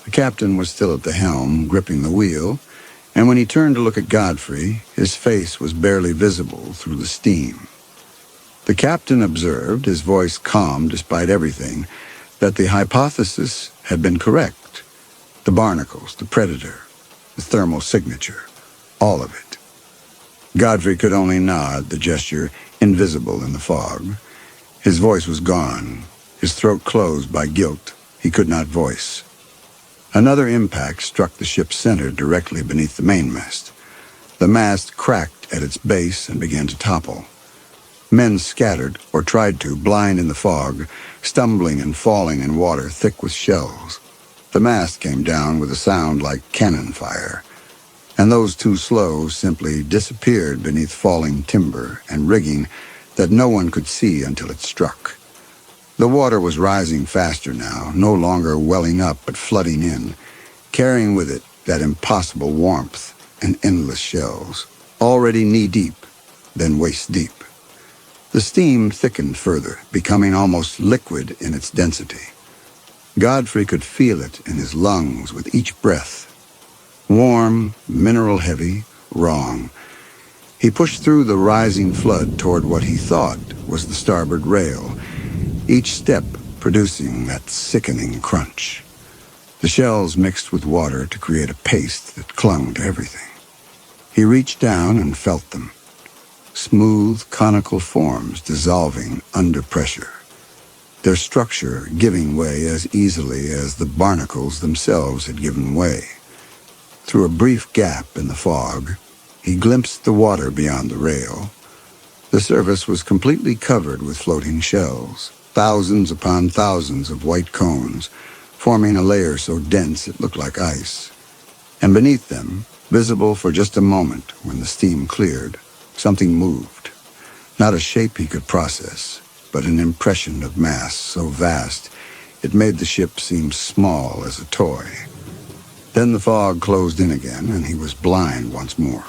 The captain was still at the helm, gripping the wheel, and when he turned to look at Godfrey, his face was barely visible through the steam. The captain observed, his voice calm despite everything, that the hypothesis had been correct. The barnacles, the predator, the thermal signature, all of it. Godfrey could only nod, the gesture invisible in the fog. His voice was gone, his throat closed by guilt he could not voice. Another impact struck the ship's center directly beneath the mainmast. The mast cracked at its base and began to topple. Men scattered, or tried to, blind in the fog, stumbling and falling in water thick with shells. The mast came down with a sound like cannon fire, and those too slow simply disappeared beneath falling timber and rigging that no one could see until it struck. The water was rising faster now, no longer welling up but flooding in, carrying with it that impossible warmth and endless shells, already knee-deep, then waist-deep. The steam thickened further, becoming almost liquid in its density. Godfrey could feel it in his lungs with each breath. Warm, mineral-heavy, wrong. He pushed through the rising flood toward what he thought was the starboard rail, each step producing that sickening crunch. The shells mixed with water to create a paste that clung to everything. He reached down and felt them. Smooth, conical forms dissolving under pressure, their structure giving way as easily as the barnacles themselves had given way. Through a brief gap in the fog, he glimpsed the water beyond the rail. The surface was completely covered with floating shells, thousands upon thousands of white cones, forming a layer so dense it looked like ice. And beneath them, visible for just a moment when the steam cleared, something moved. Not a shape he could process, but an impression of mass so vast it made the ship seem small as a toy. Then the fog closed in again, and he was blind once more.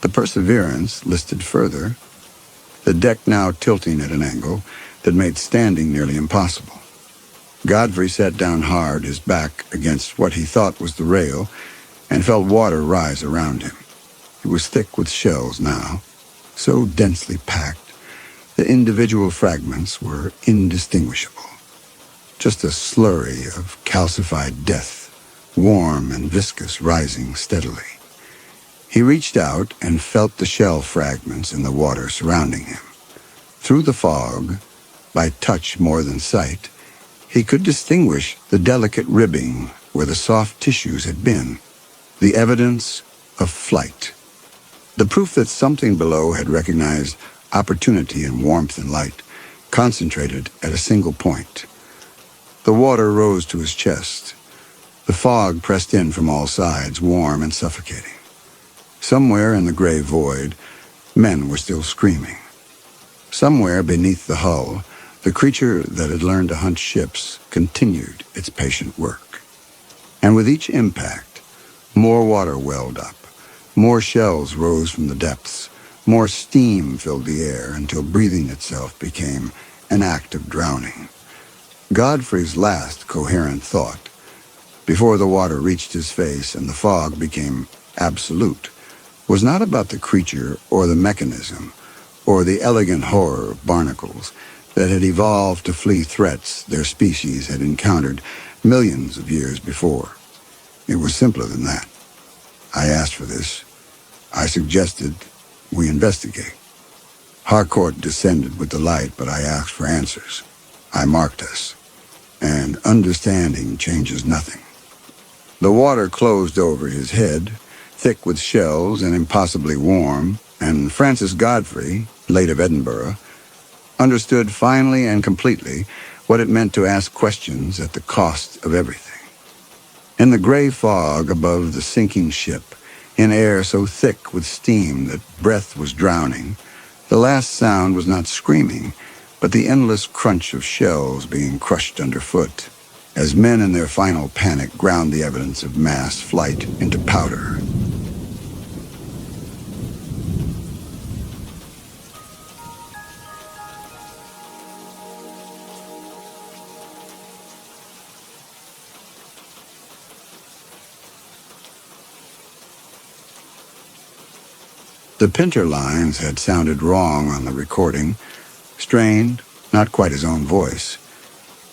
The Perseverance listed further, the deck now tilting at an angle that made standing nearly impossible. Godfrey sat down hard, his back against what he thought was the rail, and felt water rise around him. It was thick with shells now, so densely packed, the individual fragments were indistinguishable. Just a slurry of calcified death, warm and viscous, rising steadily. He reached out and felt the shell fragments in the water surrounding him. Through the fog, by touch more than sight, he could distinguish the delicate ribbing where the soft tissues had been, the evidence of flight. The proof that something below had recognized opportunity and warmth and light, concentrated at a single point. The water rose to his chest. The fog pressed in from all sides, warm and suffocating. Somewhere in the gray void, men were still screaming. Somewhere beneath the hull, the creature that had learned to hunt ships continued its patient work. And with each impact, more water welled up. More shells rose from the depths. More steam filled the air until breathing itself became an act of drowning. Godfrey's last coherent thought, before the water reached his face and the fog became absolute, was not about the creature or the mechanism or the elegant horror of barnacles, that had evolved to flee threats their species had encountered millions of years before. It was simpler than that. I asked for this. I suggested we investigate. Harcourt descended with the light, but I asked for answers. I marked us. And understanding changes nothing. The water closed over his head, thick with shells and impossibly warm, and Francis Godfrey, late of Edinburgh, understood finally and completely what it meant to ask questions at the cost of everything. In the gray fog above the sinking ship, in air so thick with steam that breath was drowning, the last sound was not screaming, but the endless crunch of shells being crushed underfoot, as men in their final panic ground the evidence of mass flight into powder. The Pinter lines had sounded wrong on the recording, strained, not quite his own voice,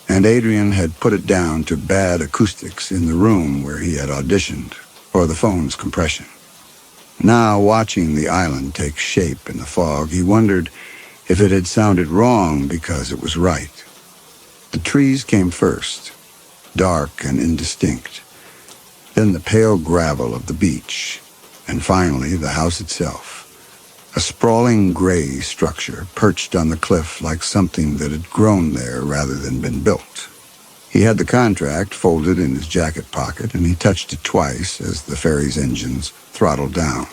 and Adrian had put it down to bad acoustics in the room where he had auditioned, or the phone's compression. Now, watching the island take shape in the fog, he wondered if it had sounded wrong because it was right. The trees came first, dark and indistinct, then the pale gravel of the beach, and finally the house itself. A sprawling gray structure perched on the cliff like something that had grown there rather than been built. He had the contract folded in his jacket pocket, and he touched it twice as the ferry's engines throttled down.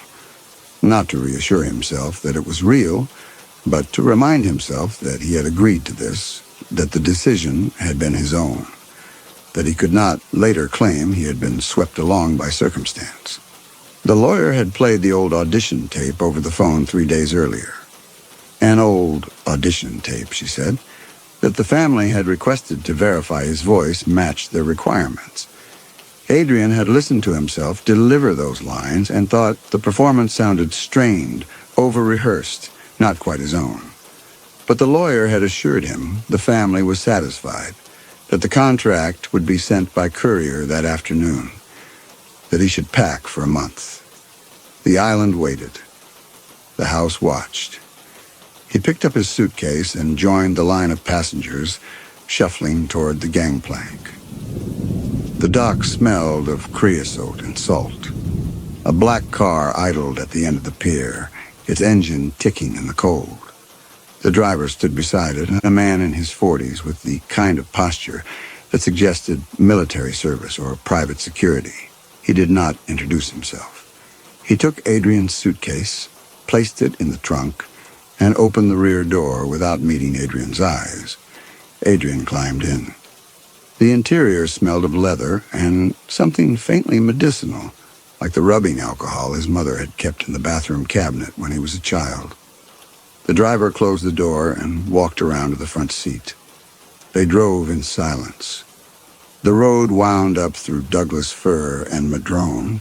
Not to reassure himself that it was real, but to remind himself that he had agreed to this, that the decision had been his own, that he could not later claim he had been swept along by circumstance. The lawyer had played the old audition tape over the phone 3 days earlier. An old audition tape, she said, that the family had requested to verify his voice matched their requirements. Adrian had listened to himself deliver those lines and thought the performance sounded strained, over-rehearsed, not quite his own. But the lawyer had assured him the family was satisfied, that the contract would be sent by courier that afternoon, that he should pack for a month. The island waited. The house watched. He picked up his suitcase and joined the line of passengers, shuffling toward the gangplank. The dock smelled of creosote and salt. A black car idled at the end of the pier, its engine ticking in the cold. The driver stood beside it, a man in his 40s with the kind of posture that suggested military service or private security. He did not introduce himself. He took Adrian's suitcase, placed it in the trunk, and opened the rear door without meeting Adrian's eyes. Adrian climbed in. The interior smelled of leather and something faintly medicinal, like the rubbing alcohol his mother had kept in the bathroom cabinet when he was a child. The driver closed the door and walked around to the front seat. They drove in silence. The road wound up through Douglas fir and madrone,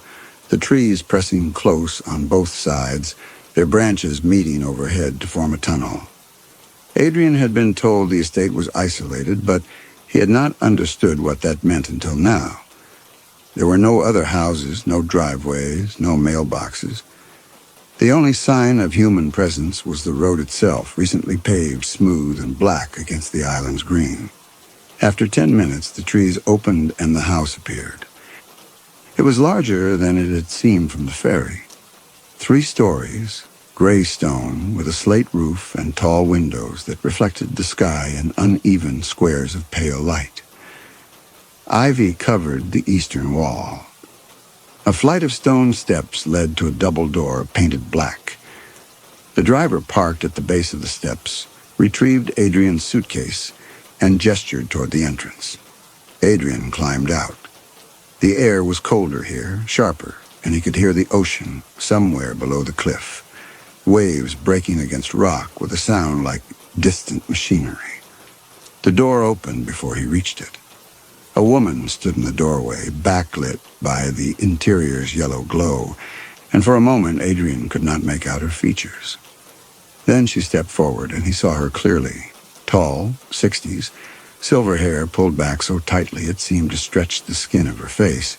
the trees pressing close on both sides, their branches meeting overhead to form a tunnel. Adrian had been told the estate was isolated, but he had not understood what that meant until now. There were no other houses, no driveways, no mailboxes. The only sign of human presence was the road itself, recently paved smooth and black against the island's green. After 10 minutes, the trees opened and the house appeared. It was larger than it had seemed from the ferry. 3 stories, gray stone, with a slate roof and tall windows that reflected the sky in uneven squares of pale light. Ivy covered the eastern wall. A flight of stone steps led to a double door painted black. The driver parked at the base of the steps, retrieved Adrian's suitcase, and gestured toward the entrance. Adrian climbed out. The air was colder here, sharper, and he could hear the ocean somewhere below the cliff, waves breaking against rock with a sound like distant machinery. The door opened before he reached it. A woman stood in the doorway, backlit by the interior's yellow glow, and for a moment Adrian could not make out her features. Then she stepped forward, and he saw her clearly, Tall, 60s, silver hair pulled back so tightly it seemed to stretch the skin of her face,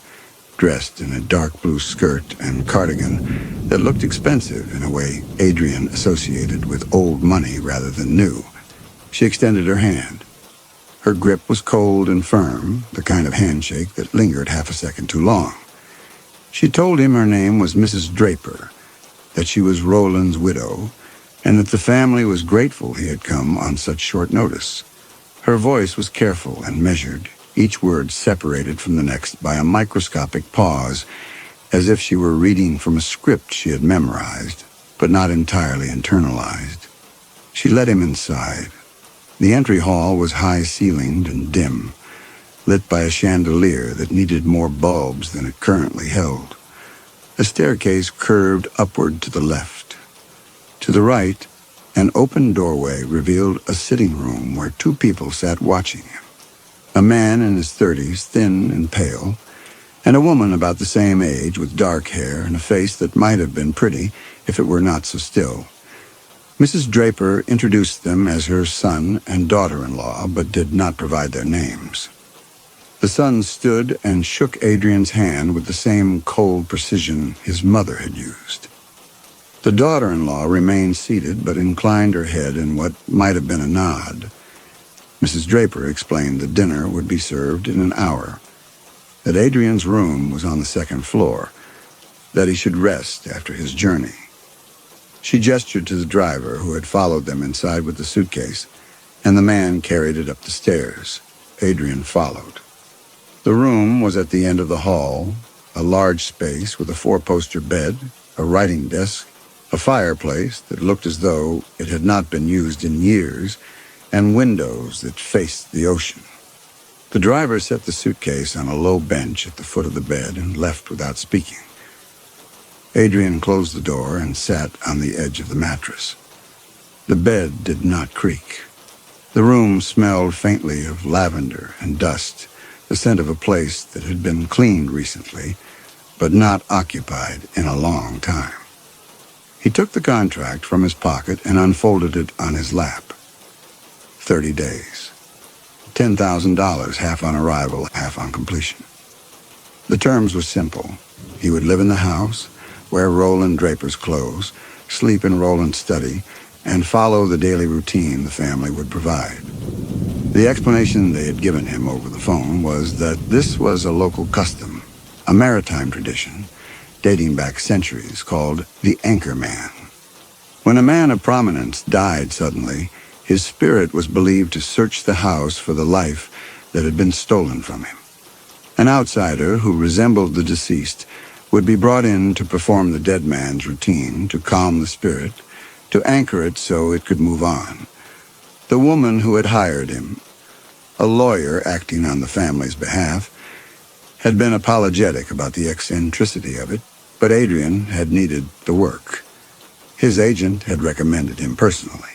dressed in a dark blue skirt and cardigan that looked expensive in a way Adrian associated with old money rather than new. She extended her hand. Her grip was cold and firm, the kind of handshake that lingered half a second too long. She told him her name was Mrs. Draper, that she was Roland's widow, and that the family was grateful he had come on such short notice. Her voice was careful and measured, each word separated from the next by a microscopic pause, as if she were reading from a script she had memorized, but not entirely internalized. She led him inside. The entry hall was high-ceilinged and dim, lit by a chandelier that needed more bulbs than it currently held. A staircase curved upward to the left. To the right, an open doorway revealed a sitting room where two people sat watching him. A man in his 30s, thin and pale, and a woman about the same age with dark hair and a face that might have been pretty if it were not so still. Mrs. Draper introduced them as her son and daughter-in-law, but did not provide their names. The son stood and shook Adrian's hand with the same cold precision his mother had used. The daughter-in-law remained seated, but inclined her head in what might have been a nod. Mrs. Draper explained the dinner would be served in an hour, that Adrian's room was on the second floor, that he should rest after his journey. She gestured to the driver who had followed them inside with the suitcase, and the man carried it up the stairs. Adrian followed. The room was at the end of the hall, a large space with a four-poster bed, a writing desk, a fireplace that looked as though it had not been used in years, and windows that faced the ocean. The driver set the suitcase on a low bench at the foot of the bed and left without speaking. Adrian closed the door and sat on the edge of the mattress. The bed did not creak. The room smelled faintly of lavender and dust, the scent of a place that had been cleaned recently, but not occupied in a long time. He took the contract from his pocket and unfolded it on his lap. 30 days. $10,000, half on arrival, half on completion. The terms were simple. He would live in the house, wear Roland Draper's clothes, sleep in Roland's study, and follow the daily routine the family would provide. The explanation they had given him over the phone was that this was a local custom, a maritime tradition, dating back centuries, called the Anchor Man. When a man of prominence died suddenly, his spirit was believed to search the house for the life that had been stolen from him. An outsider who resembled the deceased would be brought in to perform the dead man's routine, to calm the spirit, to anchor it so it could move on. The woman who had hired him, a lawyer acting on the family's behalf, had been apologetic about the eccentricity of it, but Adrian had needed the work. His agent had recommended him personally.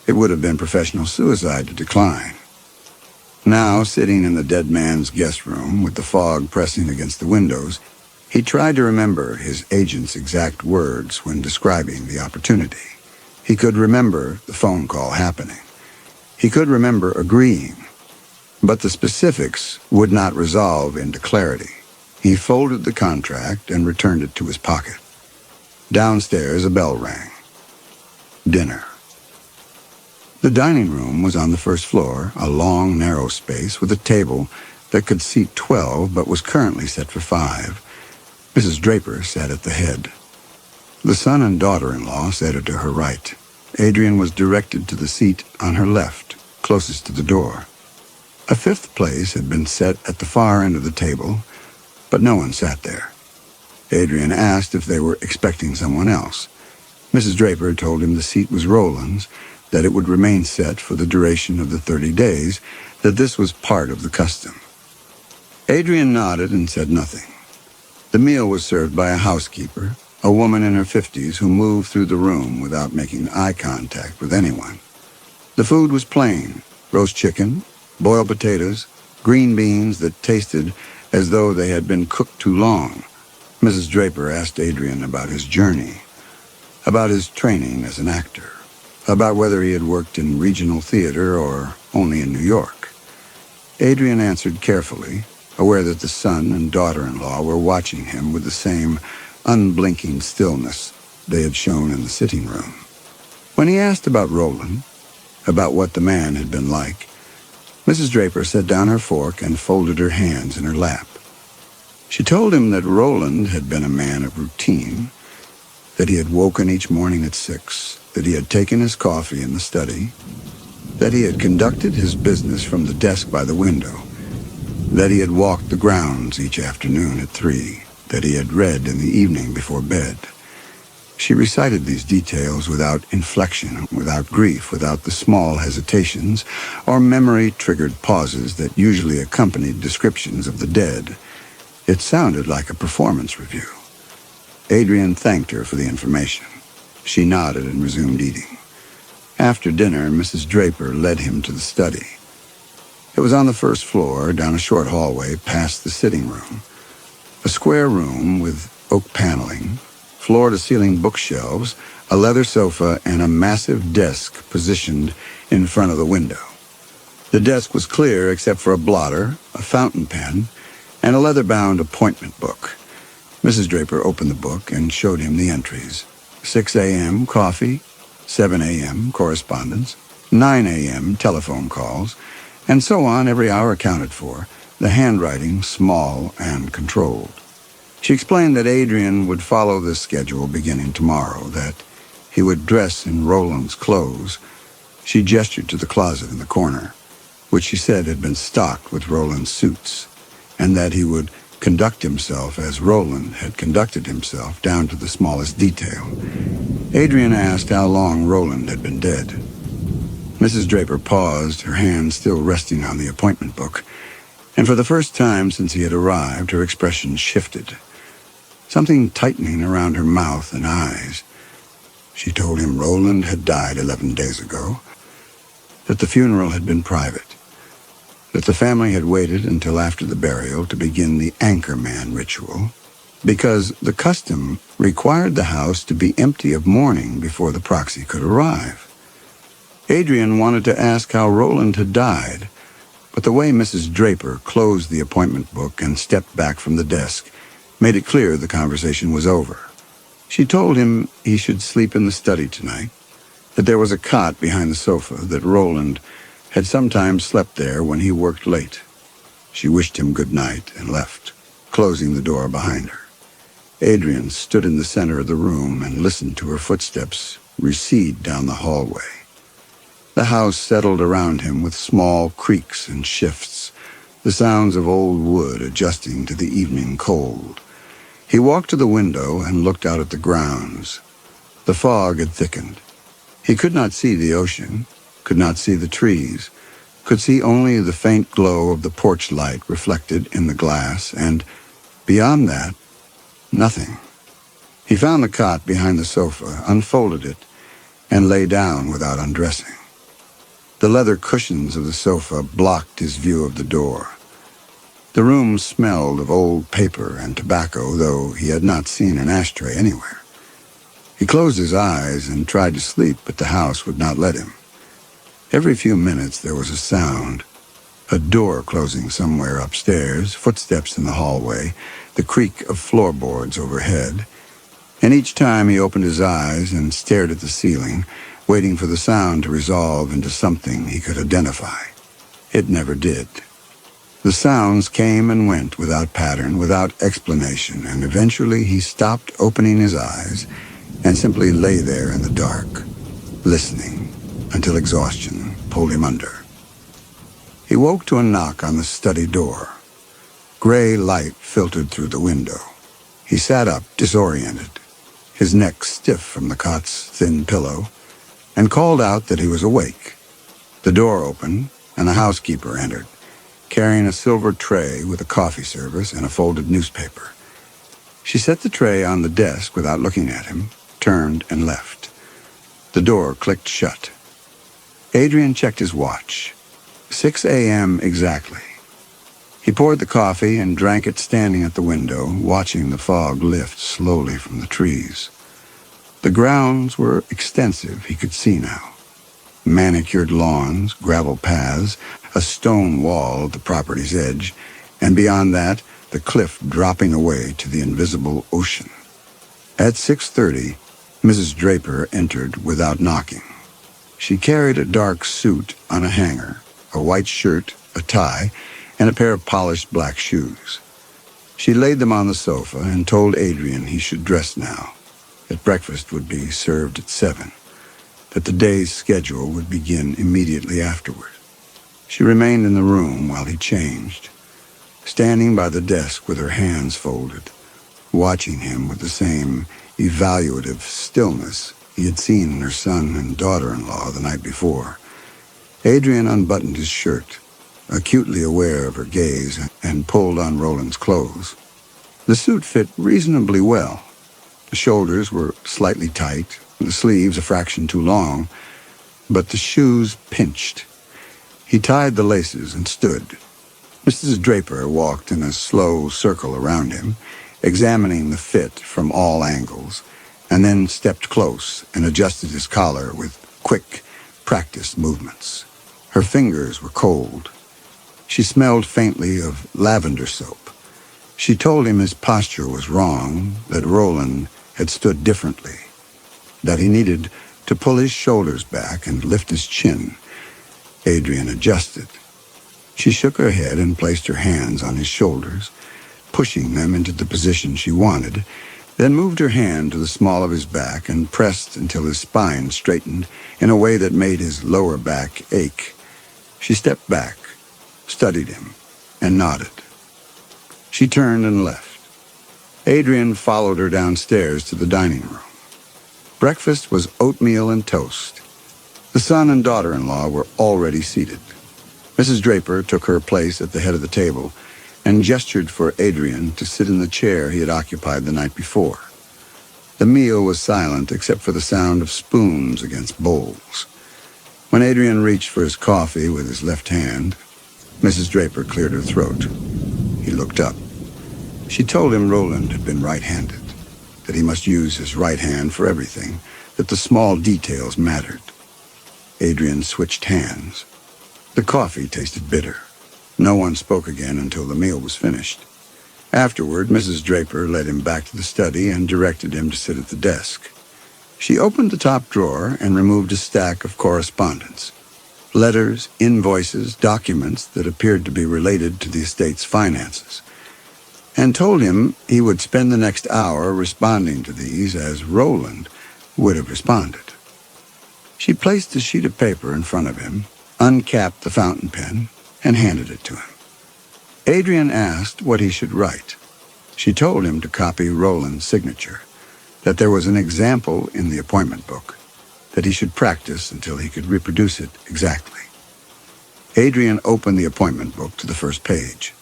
It would have been professional suicide to decline. Now, sitting in the dead man's guest room with the fog pressing against the windows, he tried to remember his agent's exact words when describing the opportunity. He could remember the phone call happening. He could remember agreeing, but the specifics would not resolve into clarity. He folded the contract and returned it to his pocket. Downstairs, a bell rang. Dinner. The dining room was on the first floor, a long, narrow space with a table that could seat 12 but was currently set for 5. Mrs. Draper sat at the head. The son and daughter-in-law sat to her right. Adrian was directed to the seat on her left, closest to the door. A fifth place had been set at the far end of the table, but no one sat there. Adrian asked if they were expecting someone else. Mrs. Draper told him the seat was Roland's, that it would remain set for the duration of the 30 days, that this was part of the custom. Adrian nodded and said nothing. The meal was served by a housekeeper, a woman in her 50s who moved through the room without making eye contact with anyone. The food was plain: roast chicken, boiled potatoes, green beans that tasted as though they had been cooked too long. Mrs. Draper asked Adrian about his journey, about his training as an actor. about whether he had worked in regional theater or only in New York. Adrian answered carefully, aware that the son and daughter-in-law were watching him with the same unblinking stillness they had shown in the sitting room. When he asked about Roland, about what the man had been like, Mrs. Draper set down her fork and folded her hands in her lap. She told him that Roland had been a man of routine, that he had woken each morning at 6, that he had taken his coffee in the study, that he had conducted his business from the desk by the window, that he had walked the grounds each afternoon at 3, that he had read in the evening before bed. She recited these details without inflection, without grief, without the small hesitations or memory-triggered pauses that usually accompanied descriptions of the dead. It sounded like a performance review. Adrian thanked her for the information. She nodded and resumed eating. After dinner, Mrs. Draper led him to the study. It was on the first floor, down a short hallway past the sitting room. A square room with oak paneling, floor-to-ceiling bookshelves, a leather sofa, and a massive desk positioned in front of the window. The desk was clear except for a blotter, a fountain pen, and a leather-bound appointment book. Mrs. Draper opened the book and showed him the entries. 6 a.m. coffee, 7 a.m. correspondence, 9 a.m. telephone calls, and so on, every hour accounted for, the handwriting small and controlled. She explained that Adrian would follow this schedule beginning tomorrow, that he would dress in Roland's clothes. She gestured to the closet in the corner, which she said had been stocked with Roland's suits, and that he would conduct himself as Roland had conducted himself down to the smallest detail. Adrian asked how long Roland had been dead. Mrs. Draper paused, her hand still resting on the appointment book, and for the first time since he had arrived, her expression shifted, something tightening around her mouth and eyes. She told him Roland had died 11 days ago, that the funeral had been private, that the family had waited until after the burial to begin the anchorman ritual, because the custom required the house to be empty of mourning before the proxy could arrive. Adrian wanted to ask how Roland had died, but the way Mrs. Draper closed the appointment book and stepped back from the desk made it clear the conversation was over. She told him he should sleep in the study tonight, that there was a cot behind the sofa, that Roland had sometimes slept there when he worked late. She wished him good night and left, closing the door behind her. Adrian stood in the center of the room and listened to her footsteps recede down the hallway. The house settled around him with small creaks and shifts, the sounds of old wood adjusting to the evening cold. He walked to the window and looked out at the grounds. The fog had thickened. He could not see the ocean, could not see the trees, could see only the faint glow of the porch light reflected in the glass, and beyond that, nothing. He found the cot behind the sofa, unfolded it, and lay down without undressing. The leather cushions of the sofa blocked his view of the door. The room smelled of old paper and tobacco, though he had not seen an ashtray anywhere. He closed his eyes and tried to sleep, but the house would not let him. Every few minutes there was a sound, a door closing somewhere upstairs, footsteps in the hallway, the creak of floorboards overhead, and each time he opened his eyes and stared at the ceiling, waiting for the sound to resolve into something he could identify. It never did. The sounds came and went without pattern, without explanation, and eventually he stopped opening his eyes and simply lay there in the dark, listening until exhaustion pulled him under. He woke to a knock on the study door. Gray light filtered through the window. He sat up, disoriented, his neck stiff from the cot's thin pillow, and called out that he was awake. The door opened, and a housekeeper entered, carrying a silver tray with a coffee service and a folded newspaper. She set the tray on the desk without looking at him, turned and left. The door clicked shut. Adrian checked his watch. 6 a.m. exactly. He poured the coffee and drank it standing at the window, watching the fog lift slowly from the trees. The grounds were extensive, he could see now. Manicured lawns, gravel paths, a stone wall at the property's edge, and beyond that, the cliff dropping away to the invisible ocean. At 6:30, Mrs. Draper entered without knocking. She carried a dark suit on a hanger, a white shirt, a tie, and a pair of polished black shoes. She laid them on the sofa and told Adrian he should dress now, that breakfast would be served at 7, that the day's schedule would begin immediately afterward. She remained in the room while he changed, standing by the desk with her hands folded, watching him with the same evaluative stillness he had seen in her son and daughter-in-law the night before. Adrian unbuttoned his shirt, acutely aware of her gaze, and pulled on Roland's clothes. The suit fit reasonably well. The shoulders were slightly tight, the sleeves a fraction too long, but the shoes pinched. He tied the laces and stood. Mrs. Draper walked in a slow circle around him, examining the fit from all angles, and then stepped close and adjusted his collar with quick, practiced movements. Her fingers were cold. She smelled faintly of lavender soap. She told him his posture was wrong, that Roland had stood differently, that he needed to pull his shoulders back and lift his chin. Adrian adjusted. She shook her head and placed her hands on his shoulders, pushing them into the position she wanted, then moved her hand to the small of his back and pressed until his spine straightened in a way that made his lower back ache. She stepped back, studied him, and nodded. She turned and left. Adrian followed her downstairs to the dining room. Breakfast was oatmeal and toast. The son and daughter-in-law were already seated. Mrs. Draper took her place at the head of the table and gestured for Adrian to sit in the chair he had occupied the night before. The meal was silent except for the sound of spoons against bowls. When Adrian reached for his coffee with his left hand, Mrs. Draper cleared her throat. He looked up. She told him Roland had been right-handed, that he must use his right hand for everything, that the small details mattered. Adrian switched hands. The coffee tasted bitter. No one spoke again until the meal was finished. Afterward, Mrs. Draper led him back to the study and directed him to sit at the desk. She opened the top drawer and removed a stack of correspondence. Letters, invoices, documents that appeared to be related to the estate's finances, and told him he would spend the next hour responding to these as Roland would have responded. She placed a sheet of paper in front of him, uncapped the fountain pen, and handed it to him. Adrian asked what he should write. She told him to copy Roland's signature, that there was an example in the appointment book, that he should practice until he could reproduce it exactly. Adrian opened the appointment book to the first page.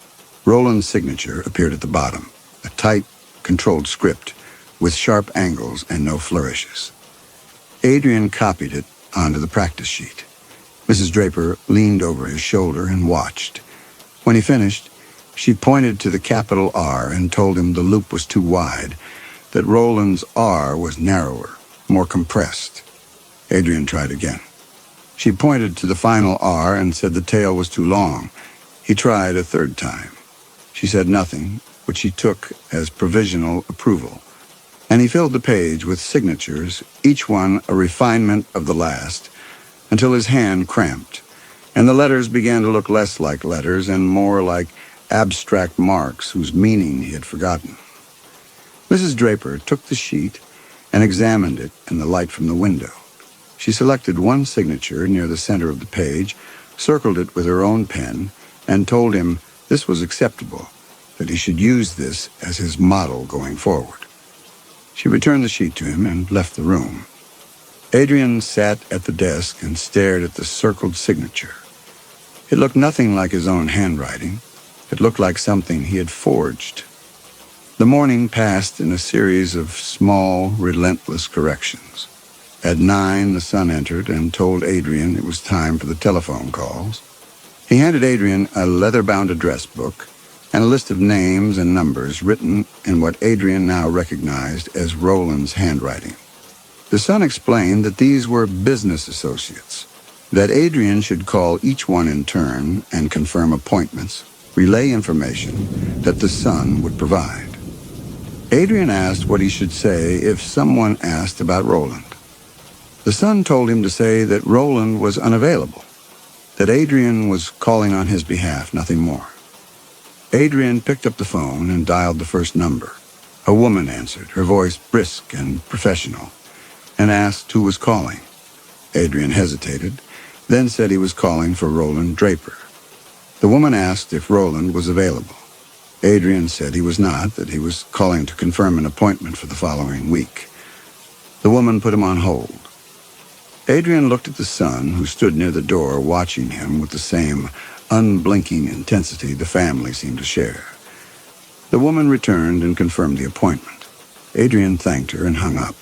Roland's signature appeared at the bottom, a tight, controlled script with sharp angles and no flourishes. Adrian copied it onto the practice sheet. Mrs. Draper leaned over his shoulder and watched. When he finished, she pointed to the capital R and told him the loop was too wide, that Roland's R was narrower, more compressed. Adrian tried again. She pointed to the final R and said the tail was too long. He tried a third time. She said nothing, which he took as provisional approval, and he filled the page with signatures, each one a refinement of the last, until his hand cramped, and the letters began to look less like letters and more like abstract marks whose meaning he had forgotten. Mrs. Draper took the sheet and examined it in the light from the window. She selected one signature near the center of the page, circled it with her own pen, and told him this was acceptable, that he should use this as his model going forward. She returned the sheet to him and left the room. Adrian sat at the desk and stared at the circled signature. It looked nothing like his own handwriting. It looked like something he had forged. The morning passed in a series of small, relentless corrections. At 9, the son entered and told Adrian it was time for the telephone calls. He handed Adrian a leather-bound address book and a list of names and numbers written in what Adrian now recognized as Roland's handwriting. The son explained that these were business associates, that Adrian should call each one in turn and confirm appointments, relay information that the son would provide. Adrian asked what he should say if someone asked about Roland. The son told him to say that Roland was unavailable, that Adrian was calling on his behalf, nothing more. Adrian picked up the phone and dialed the first number. A woman answered, her voice brisk and professional, and asked who was calling. Adrian hesitated, then said he was calling for Roland Draper. The woman asked if Roland was available. Adrian said he was not, that he was calling to confirm an appointment for the following week. The woman put him on hold. Adrian looked at the son, who stood near the door watching him with the same unblinking intensity the family seemed to share. The woman returned and confirmed the appointment. Adrian thanked her and hung up.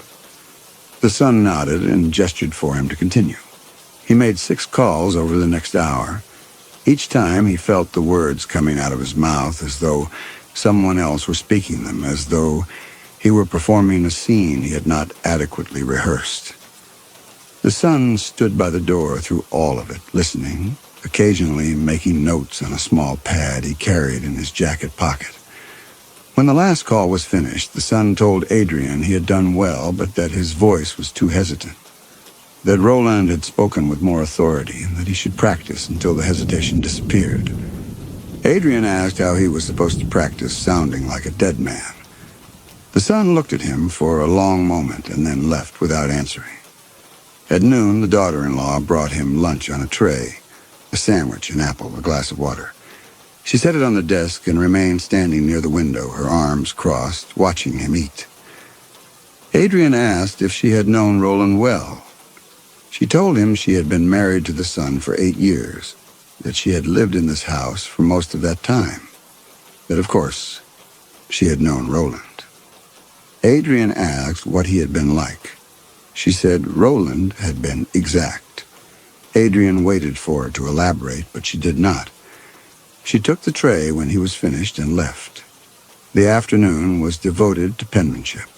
The son nodded and gestured for him to continue. He made 6 calls over the next hour. Each time he felt the words coming out of his mouth as though someone else were speaking them, as though he were performing a scene he had not adequately rehearsed. The son stood by the door through all of it, listening, occasionally making notes on a small pad he carried in his jacket pocket. When the last call was finished, the son told Adrian he had done well, but that his voice was too hesitant, that Roland had spoken with more authority, and that he should practice until the hesitation disappeared. Adrian asked how he was supposed to practice sounding like a dead man. The son looked at him for a long moment and then left without answering. At noon, the daughter-in-law brought him lunch on a tray, a sandwich, an apple, a glass of water. She set it on the desk and remained standing near the window, her arms crossed, watching him eat. Adrian asked if she had known Roland well. She told him she had been married to the son for 8 years, that she had lived in this house for most of that time, that, of course, she had known Roland. Adrian asked what he had been like. She said Roland had been exact. Adrian waited for her to elaborate, but she did not. She took the tray when he was finished and left. The afternoon was devoted to penmanship.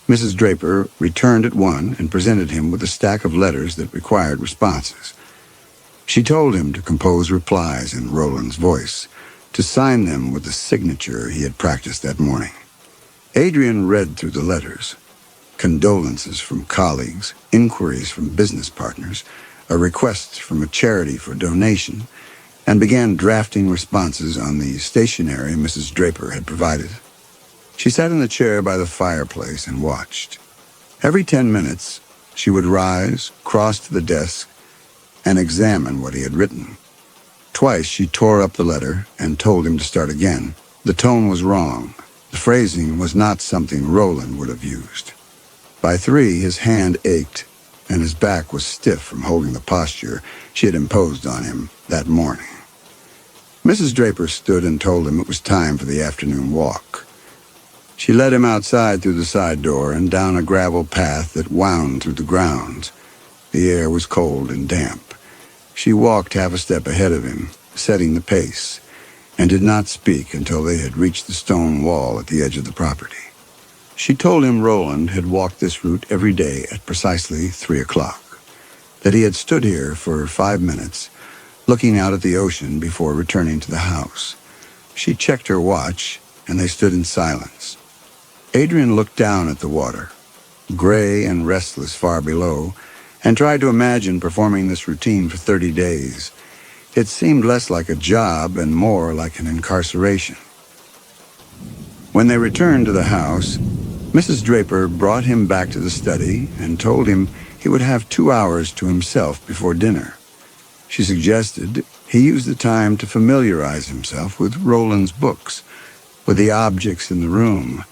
Mrs. Draper returned at 1 and presented him with a stack of letters that required responses. She told him to compose replies in Roland's voice, to sign them with the signature he had practiced that morning. Adrian read through the letters. Condolences from colleagues, inquiries from business partners, a request from a charity for donation, and began drafting responses on the stationery Mrs. Draper had provided. She sat in the chair by the fireplace and watched. Every 10 minutes, she would rise, cross to the desk, and examine what he had written. Twice she tore up the letter and told him to start again. The tone was wrong. The phrasing was not something Roland would have used. By 3, his hand ached, and his back was stiff from holding the posture she had imposed on him that morning. Mrs. Draper stood and told him it was time for the afternoon walk. She led him outside through the side door and down a gravel path that wound through the grounds. The air was cold and damp. She walked half a step ahead of him, setting the pace, and did not speak until they had reached the stone wall at the edge of the property. She told him Roland had walked this route every day at precisely 3 o'clock, that he had stood here for 5 minutes, looking out at the ocean before returning to the house. She checked her watch, and they stood in silence. Adrian looked down at the water, gray and restless far below, and tried to imagine performing this routine for 30 days. It seemed less like a job and more like an incarceration. When they returned to the house, Mrs. Draper brought him back to the study and told him he would have 2 hours to himself before dinner. She suggested he use the time to familiarize himself with Roland's books, with the objects in the room,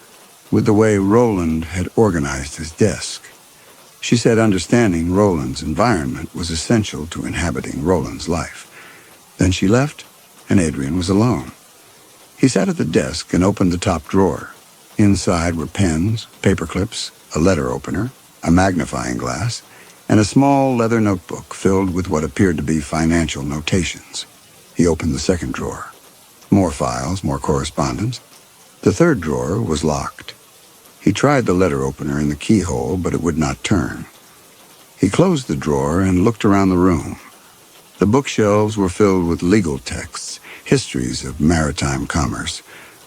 with the way Roland had organized his desk. She said understanding Roland's environment was essential to inhabiting Roland's life. Then she left, and Adrian was alone. He sat at the desk and opened the top drawer. Inside were pens, paper clips, a letter opener, a magnifying glass, and a small leather notebook filled with what appeared to be financial notations. He opened the second drawer. More files, more correspondence. The third drawer was locked. He tried the letter opener in the keyhole, but it would not turn. He closed the drawer and looked around the room. The bookshelves were filled with legal texts, histories of maritime commerce,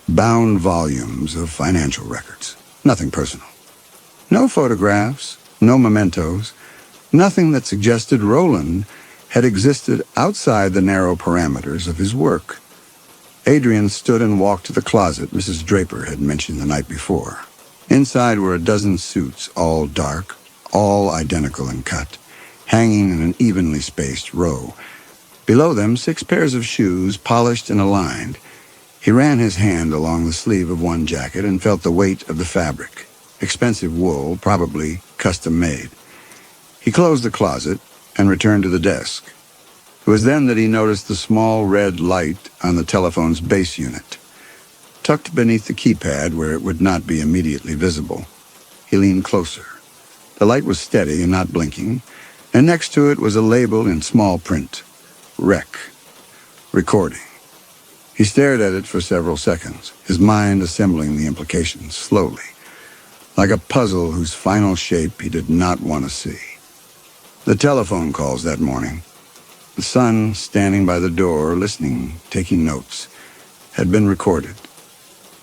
bound volumes of financial records. Nothing personal. No photographs, no mementos, nothing that suggested Roland had existed outside the narrow parameters of his work. Adrian stood and walked to the closet Mrs. Draper had mentioned the night before. Inside were a dozen suits, all dark, all identical in cut, hanging in an evenly spaced row. Below them, 6 pairs of shoes, polished and aligned. He ran his hand along the sleeve of one jacket and felt the weight of the fabric. Expensive wool, probably custom-made. He closed the closet and returned to the desk. It was then that he noticed the small red light on the telephone's base unit, tucked beneath the keypad where it would not be immediately visible. He leaned closer. The light was steady and not blinking, and next to it was a label in small print. Rec. Recording. He stared at it for several seconds, his mind assembling the implications slowly, like a puzzle whose final shape he did not want to see. The telephone calls that morning. The son, standing by the door, listening, taking notes, had been recorded.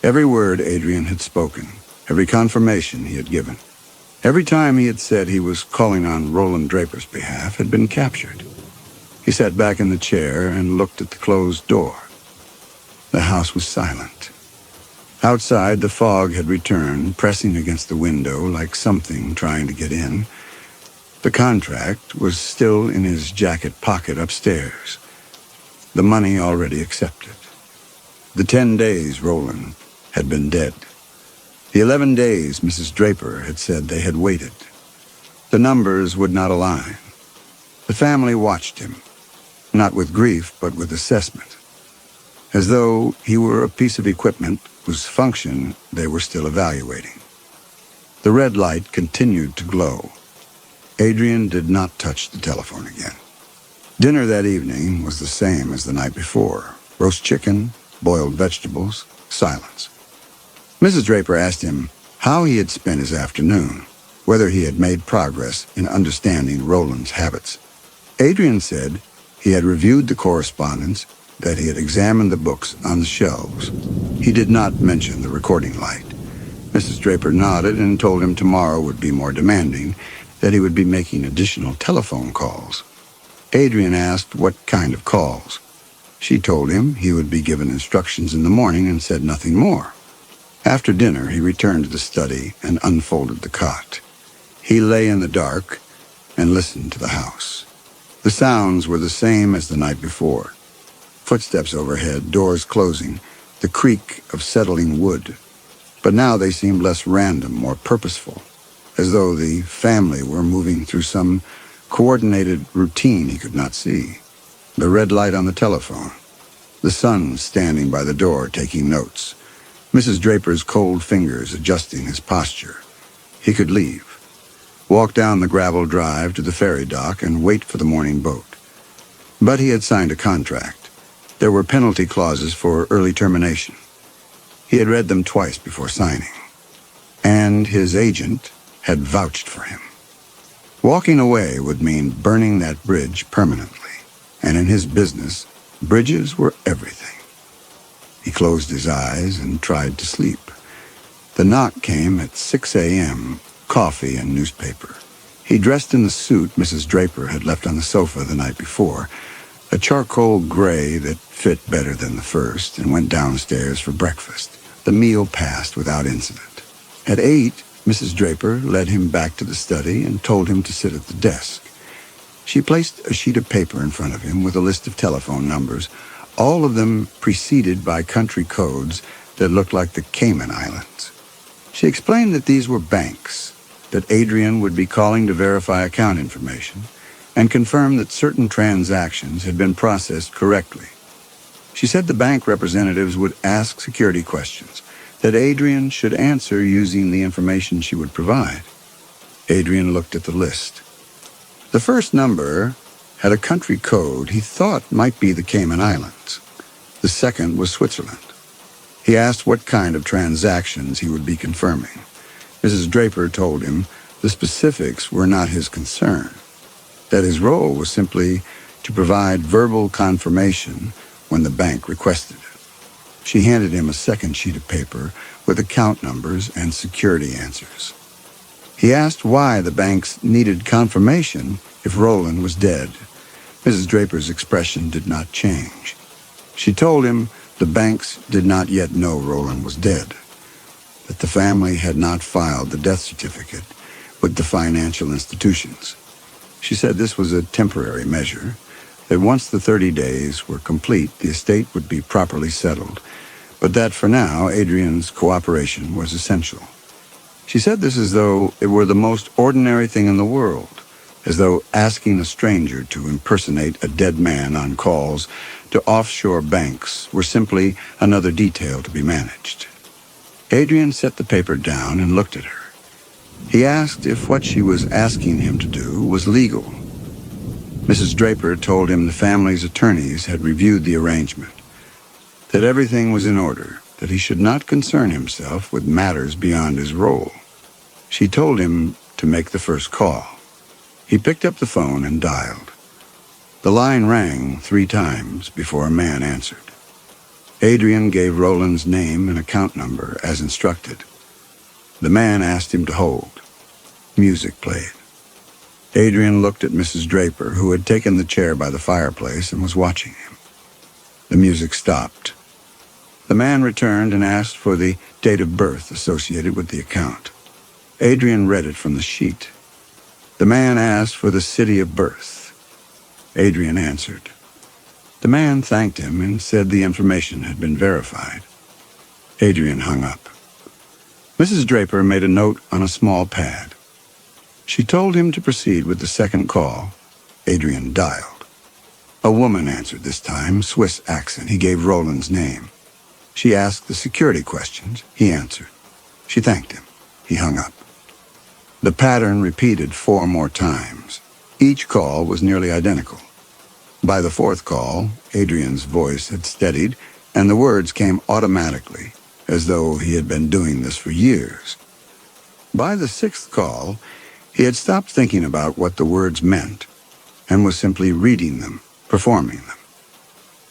Every word Adrian had spoken, every confirmation he had given, every time he had said he was calling on Roland Draper's behalf had been captured. He sat back in the chair and looked at the closed door. The house was silent. Outside, the fog had returned, pressing against the window like something trying to get in. The contract was still in his jacket pocket upstairs. The money already accepted. The 10 days Roland had been dead. The 11 days Mrs. Draper had said they had waited. The numbers would not align. The family watched him, not with grief, but with assessment, as though he were a piece of equipment whose function they were still evaluating. The red light continued to glow. Adrian did not touch the telephone again. Dinner that evening was the same as the night before. Roast chicken, boiled vegetables, silence. Mrs. Draper asked him how he had spent his afternoon, whether he had made progress in understanding Roland's habits. Adrian said he had reviewed the correspondence, that he had examined the books on the shelves. He did not mention the recording light. Mrs. Draper nodded and told him tomorrow would be more demanding, that he would be making additional telephone calls. Adrian asked what kind of calls. She told him he would be given instructions in the morning and said nothing more. After dinner, he returned to the study and unfolded the cot. He lay in the dark and listened to the house. The sounds were the same as the night before. Footsteps overhead, doors closing, the creak of settling wood. But now they seemed less random, more purposeful, as though the family were moving through some coordinated routine he could not see. The red light on the telephone. The son standing by the door taking notes. Mrs. Draper's cold fingers adjusting his posture. He could leave. Walk down the gravel drive to the ferry dock and wait for the morning boat. But he had signed a contract. There were penalty clauses for early termination. He had read them twice before signing. And his agent had vouched for him. Walking away would mean burning that bridge permanently, and in his business, bridges were everything. He closed his eyes and tried to sleep. The knock came at 6 a.m., coffee and newspaper. He dressed in the suit Mrs. Draper had left on the sofa the night before, a charcoal gray that fit better than the first, and went downstairs for breakfast. The meal passed without incident. At 8, Mrs. Draper led him back to the study and told him to sit at the desk. She placed a sheet of paper in front of him with a list of telephone numbers, all of them preceded by country codes that looked like the Cayman Islands. She explained that these were banks, that Adrian would be calling to verify account information, and confirm that certain transactions had been processed correctly. She said the bank representatives would ask security questions, that Adrian should answer using the information she would provide. Adrian looked at the list. The first number had a country code he thought might be the Cayman Islands. The second was Switzerland. He asked what kind of transactions he would be confirming. Mrs. Draper told him the specifics were not his concern, that his role was simply to provide verbal confirmation when the bank requested it. She handed him a second sheet of paper with account numbers and security answers. He asked why the banks needed confirmation if Roland was dead. Mrs. Draper's expression did not change. She told him the banks did not yet know Roland was dead, that the family had not filed the death certificate with the financial institutions. She said this was a temporary measure, that once the 30 days were complete, the estate would be properly settled, but that for now, Adrian's cooperation was essential. She said this as though it were the most ordinary thing in the world, as though asking a stranger to impersonate a dead man on calls to offshore banks were simply another detail to be managed. Adrian set the paper down and looked at her. He asked if what she was asking him to do was legal. Mrs. Draper told him the family's attorneys had reviewed the arrangement, that everything was in order, that he should not concern himself with matters beyond his role. She told him to make the first call. He picked up the phone and dialed. The line rang 3 times before a man answered. Adrian gave Roland's name and account number as instructed. The man asked him to hold. Music played. Adrian looked at Mrs. Draper, who had taken the chair by the fireplace and was watching him. The music stopped. The man returned and asked for the date of birth associated with the account. Adrian read it from the sheet. The man asked for the city of birth. Adrian answered. The man thanked him and said the information had been verified. Adrian hung up. Mrs. Draper made a note on a small pad. She told him to proceed with the second call. Adrian dialed. A woman answered this time, Swiss accent. He gave Roland's name. She asked the security questions. He answered. She thanked him. He hung up. The pattern repeated 4 more times. Each call was nearly identical. By the 4th call, Adrian's voice had steadied, and the words came automatically, as though he had been doing this for years. By the 6th call, he had stopped thinking about what the words meant, and was simply reading them, performing them.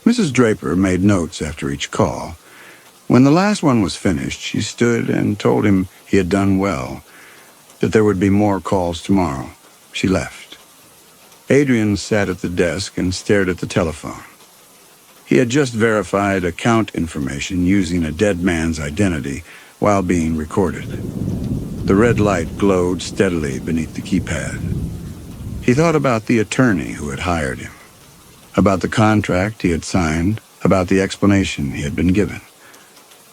Mrs. Draper made notes after each call. When the last one was finished, she stood and told him he had done well, that there would be more calls tomorrow. She left. Adrian sat at the desk and stared at the telephone. He had just verified account information using a dead man's identity while being recorded. The red light glowed steadily beneath the keypad. He thought about the attorney who had hired him, about the contract he had signed, about the explanation he had been given.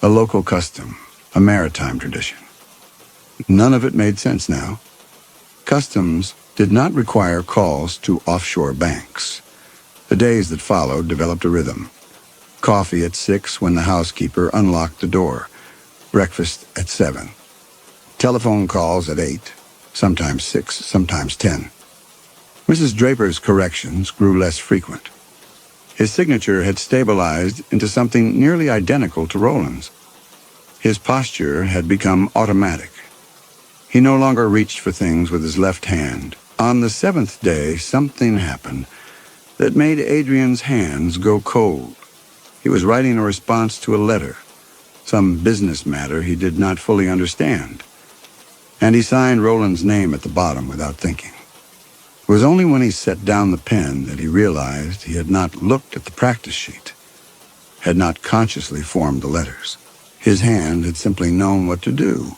A local custom, a maritime tradition. None of it made sense now. Customs did not require calls to offshore banks. The days that followed developed a rhythm. Coffee at 6 when the housekeeper unlocked the door. Breakfast at 7. Telephone calls at 8, sometimes 6, sometimes 10. Mrs. Draper's corrections grew less frequent. His signature had stabilized into something nearly identical to Roland's. His posture had become automatic. He no longer reached for things with his left hand. On the 7th day, something happened that made Adrian's hands go cold. He was writing a response to a letter, some business matter he did not fully understand, and he signed Roland's name at the bottom without thinking. It was only when he set down the pen that he realized he had not looked at the practice sheet, had not consciously formed the letters. His hand had simply known what to do,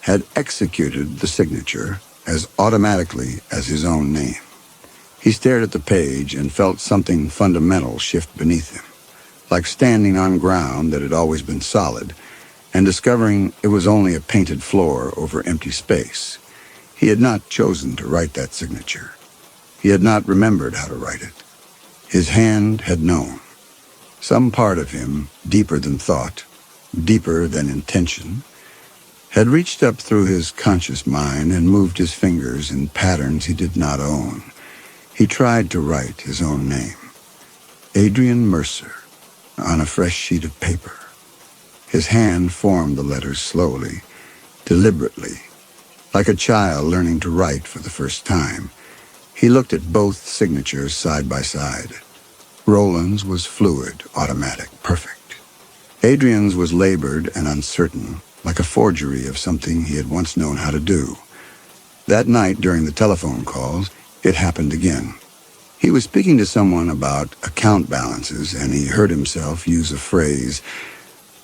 had executed the signature as automatically as his own name. He stared at the page and felt something fundamental shift beneath him, like standing on ground that had always been solid, and discovering it was only a painted floor over empty space. He had not chosen to write that signature. He had not remembered how to write it. His hand had known. Some part of him, deeper than thought, deeper than intention, had reached up through his conscious mind and moved his fingers in patterns he did not own. He tried to write his own name, Adrian Mercer, on a fresh sheet of paper. His hand formed the letters slowly, deliberately, like a child learning to write for the first time. He looked at both signatures side by side. Roland's was fluid, automatic, perfect. Adrian's was labored and uncertain, like a forgery of something he had once known how to do. That night, during the telephone calls, it happened again. He was speaking to someone about account balances, and he heard himself use a phrase,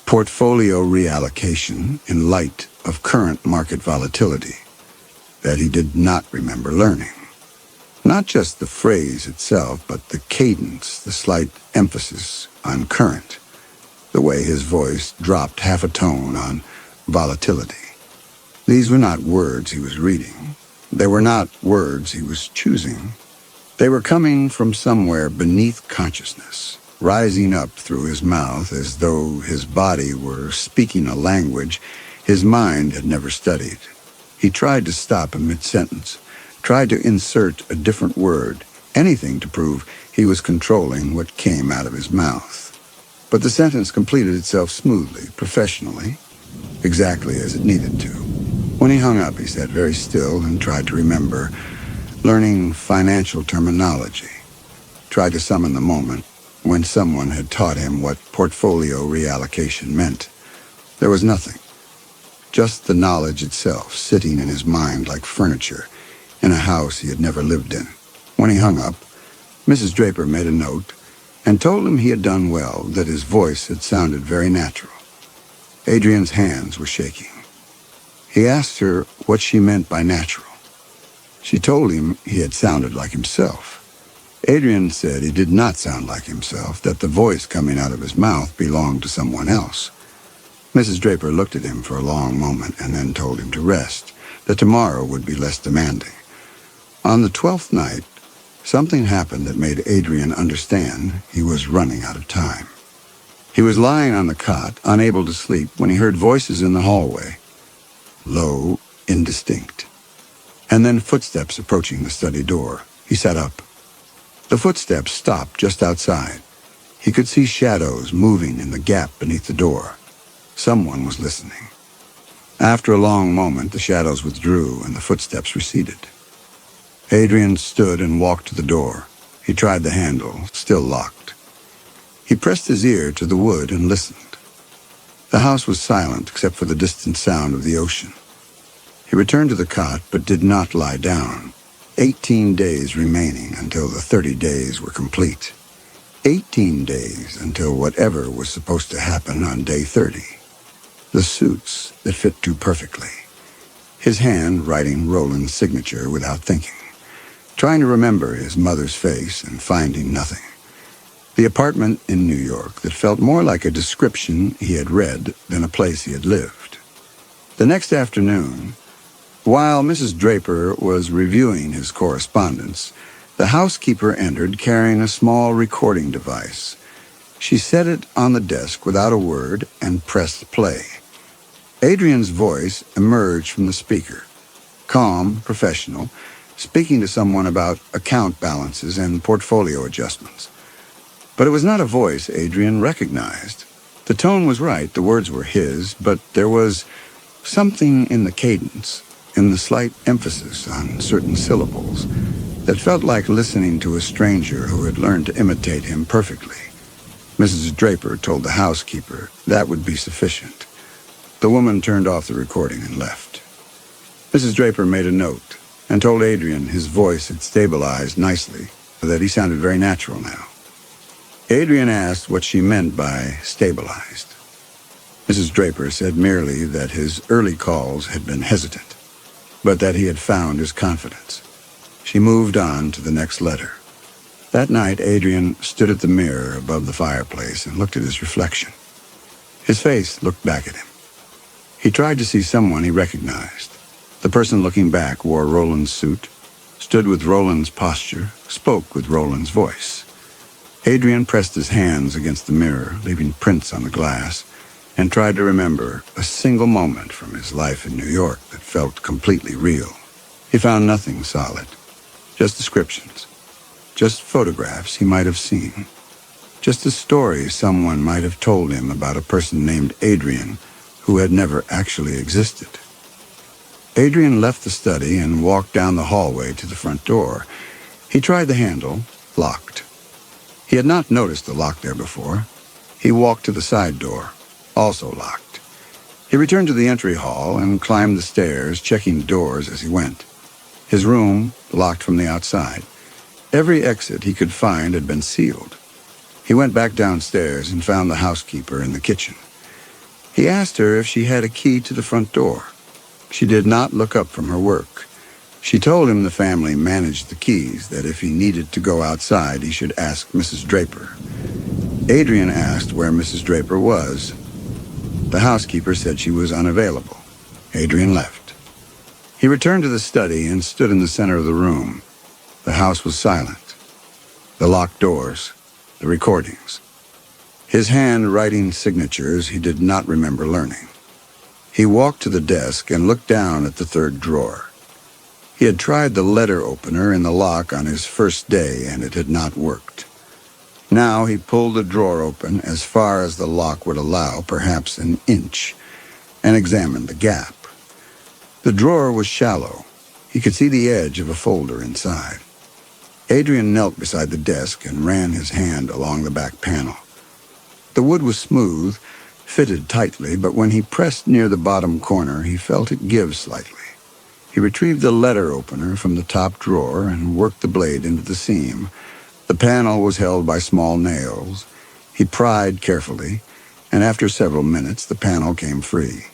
portfolio reallocation in light of current market volatility, that he did not remember learning. Not just the phrase itself, but the cadence, the slight emphasis on current, the way his voice dropped half a tone on volatility. These were not words he was reading. They were not words he was choosing. They were coming from somewhere beneath consciousness, rising up through his mouth as though his body were speaking a language his mind had never studied. He tried to stop a mid-sentence, tried to insert a different word, anything to prove he was controlling what came out of his mouth. But the sentence completed itself smoothly, professionally, exactly as it needed to. When he hung up, he sat very still and tried to remember, learning financial terminology, tried to summon the moment when someone had taught him what portfolio reallocation meant. There was nothing, just the knowledge itself sitting in his mind like furniture in a house he had never lived in. When he hung up, Mrs. Draper made a note and told him he had done well, that his voice had sounded very natural. Adrian's hands were shaking. He asked her what she meant by natural. She told him he had sounded like himself. Adrian said he did not sound like himself, that the voice coming out of his mouth belonged to someone else. Mrs. Draper looked at him for a long moment and then told him to rest, that tomorrow would be less demanding. On the 12th night, something happened that made Adrian understand he was running out of time. He was lying on the cot, unable to sleep, when he heard voices in the hallway, low, indistinct, and then footsteps approaching the study door. He sat up. The footsteps stopped just outside. He could see shadows moving in the gap beneath the door. Someone was listening. After a long moment, the shadows withdrew and the footsteps receded. Adrian stood and walked to the door. He tried the handle, still locked. He pressed his ear to the wood and listened. The house was silent except for the distant sound of the ocean. He returned to the cot but did not lie down. 18 days remaining until the 30 days were complete. 18 days until whatever was supposed to happen on day 30. The suits that fit too perfectly. His hand writing Roland's signature without thinking. Trying to remember his mother's face and finding nothing. The apartment in New York that felt more like a description he had read than a place he had lived. The next afternoon, while Mrs. Draper was reviewing his correspondence, the housekeeper entered carrying a small recording device. She set it on the desk without a word and pressed play. Adrian's voice emerged from the speaker, calm, professional, speaking to someone about account balances and portfolio adjustments. But it was not a voice Adrian recognized. The tone was right, the words were his, but there was something in the cadence, in the slight emphasis on certain syllables, that felt like listening to a stranger who had learned to imitate him perfectly. Mrs. Draper told the housekeeper that would be sufficient. The woman turned off the recording and left. Mrs. Draper made a note and told Adrian his voice had stabilized nicely, that he sounded very natural now. Adrian asked what she meant by stabilized. Mrs. Draper said merely that his early calls had been hesitant, but that he had found his confidence. She moved on to the next letter. That night, Adrian stood at the mirror above the fireplace and looked at his reflection. His face looked back at him. He tried to see someone he recognized. The person looking back wore Roland's suit, stood with Roland's posture, spoke with Roland's voice. Adrian pressed his hands against the mirror, leaving prints on the glass, and tried to remember a single moment from his life in New York that felt completely real. He found nothing solid, just descriptions, just photographs he might have seen, just a story someone might have told him about a person named Adrian who had never actually existed. Adrian left the study and walked down the hallway to the front door. He tried the handle, locked. He had not noticed the lock there before. He walked to the side door, also locked. He returned to the entry hall and climbed the stairs, checking doors as he went. His room, locked from the outside. Every exit he could find had been sealed. He went back downstairs and found the housekeeper in the kitchen. He asked her if she had a key to the front door. She did not look up from her work. She told him the family managed the keys, that if he needed to go outside, he should ask Mrs. Draper. Adrian asked where Mrs. Draper was. The housekeeper said she was unavailable. Adrian left. He returned to the study and stood in the center of the room. The house was silent. The locked doors, the recordings. His hand writing signatures he did not remember learning. He walked to the desk and looked down at the third drawer. He had tried the letter opener in the lock on his first day, and it had not worked. Now he pulled the drawer open as far as the lock would allow, perhaps an inch, and examined the gap. The drawer was shallow. He could see the edge of a folder inside. Adrian knelt beside the desk and ran his hand along the back panel. The wood was smooth, fitted tightly, but when he pressed near the bottom corner, he felt it give slightly. He retrieved the letter opener from the top drawer and worked the blade into the seam. The panel was held by small nails. He pried carefully, and after several minutes, the panel came free.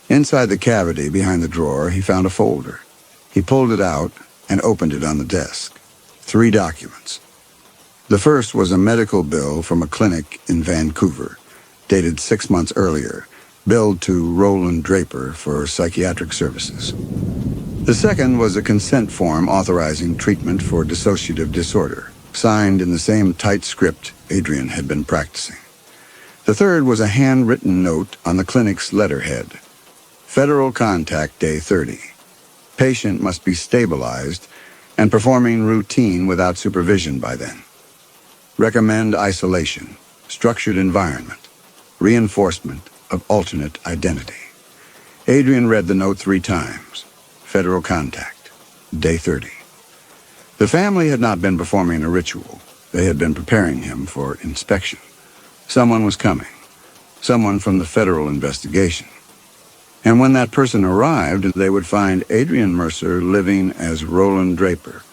Inside the cavity behind the drawer, he found a folder. He pulled it out and opened it on the desk. 3 documents. The first was a medical bill from a clinic in Vancouver, dated 6 months earlier, billed to Roland Draper for psychiatric services. The second was a consent form authorizing treatment for dissociative disorder, signed in the same tight script Adrian had been practicing. The third was a handwritten note on the clinic's letterhead. Federal contact day 30. Patient must be stabilized and performing routine without supervision by then. Recommend isolation, structured environment, reinforcement of alternate identity. Adrian read the note 3 times. Federal contact, day 30. The family had not been performing a ritual. They had been preparing him for inspection. Someone was coming. Someone from the federal investigation. And when that person arrived, they would find Adrian Mercer living as Roland Draper,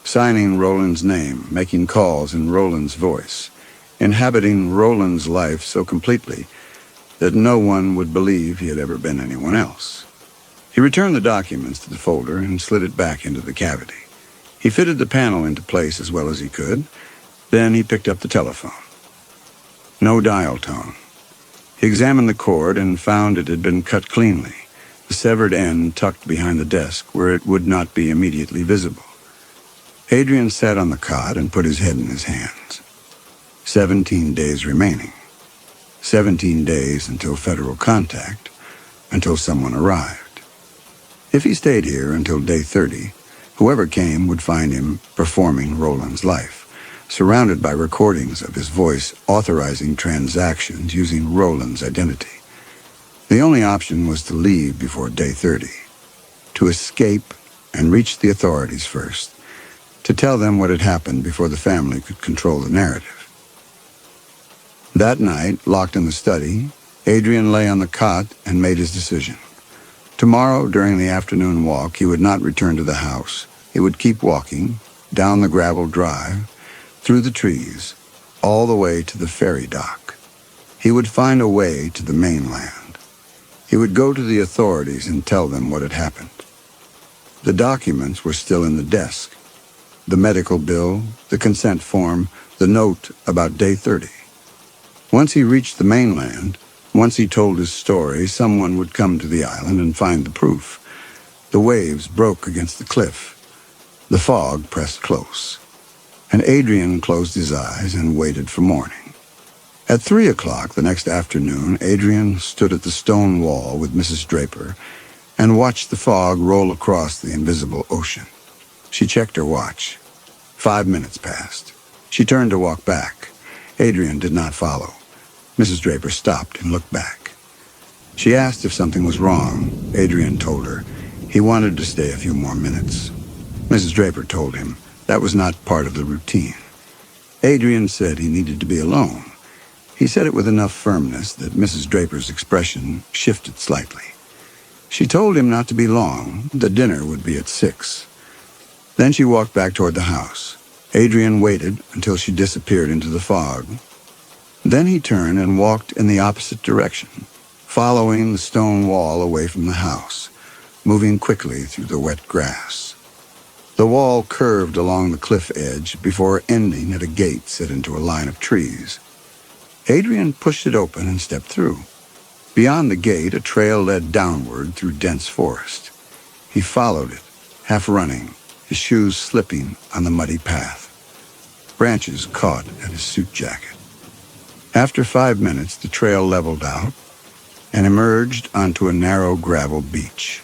signing Roland's name, making calls in Roland's voice, inhabiting Roland's life so completely that no one would believe he had ever been anyone else. He returned the documents to the folder and slid it back into the cavity. He fitted the panel into place as well as he could. Then he picked up the telephone. No dial tone. He examined the cord and found it had been cut cleanly, the severed end tucked behind the desk where it would not be immediately visible. Adrian sat on the cot and put his head in his hands. 17 days remaining. 17 days until federal contact, until someone arrived. If he stayed here until day 30, whoever came would find him performing Roland's life, surrounded by recordings of his voice authorizing transactions using Roland's identity. The only option was to leave before day 30, to escape and reach the authorities first, to tell them what had happened before the family could control the narrative. That night, locked in the study, Adrian lay on the cot and made his decision. Tomorrow, during the afternoon walk, he would not return to the house. He would keep walking, down the gravel drive, through the trees, all the way to the ferry dock. He would find a way to the mainland. He would go to the authorities and tell them what had happened. The documents were still in the desk. The medical bill, the consent form, the note about day 30. Once he reached the mainland, once he told his story, someone would come to the island and find the proof. The waves broke against the cliff. The fog pressed close. And Adrian closed his eyes and waited for morning. At 3 o'clock the next afternoon, Adrian stood at the stone wall with Mrs. Draper and watched the fog roll across the invisible ocean. She checked her watch. 5 minutes passed. She turned to walk back. Adrian did not follow. Mrs. Draper stopped and looked back. She asked if something was wrong. Adrian told her. He wanted to stay a few more minutes. Mrs. Draper told him that was not part of the routine. Adrian said he needed to be alone. He said it with enough firmness that Mrs. Draper's expression shifted slightly. She told him not to be long, that dinner would be at 6. Then she walked back toward the house. Adrian waited until she disappeared into the fog. Then he turned and walked in the opposite direction, following the stone wall away from the house, moving quickly through the wet grass. The wall curved along the cliff edge before ending at a gate set into a line of trees. Adrian pushed it open and stepped through. Beyond the gate, a trail led downward through dense forest. He followed it, half running, his shoes slipping on the muddy path. Branches caught at his suit jacket. After 5 minutes, the trail leveled out and emerged onto a narrow gravel beach.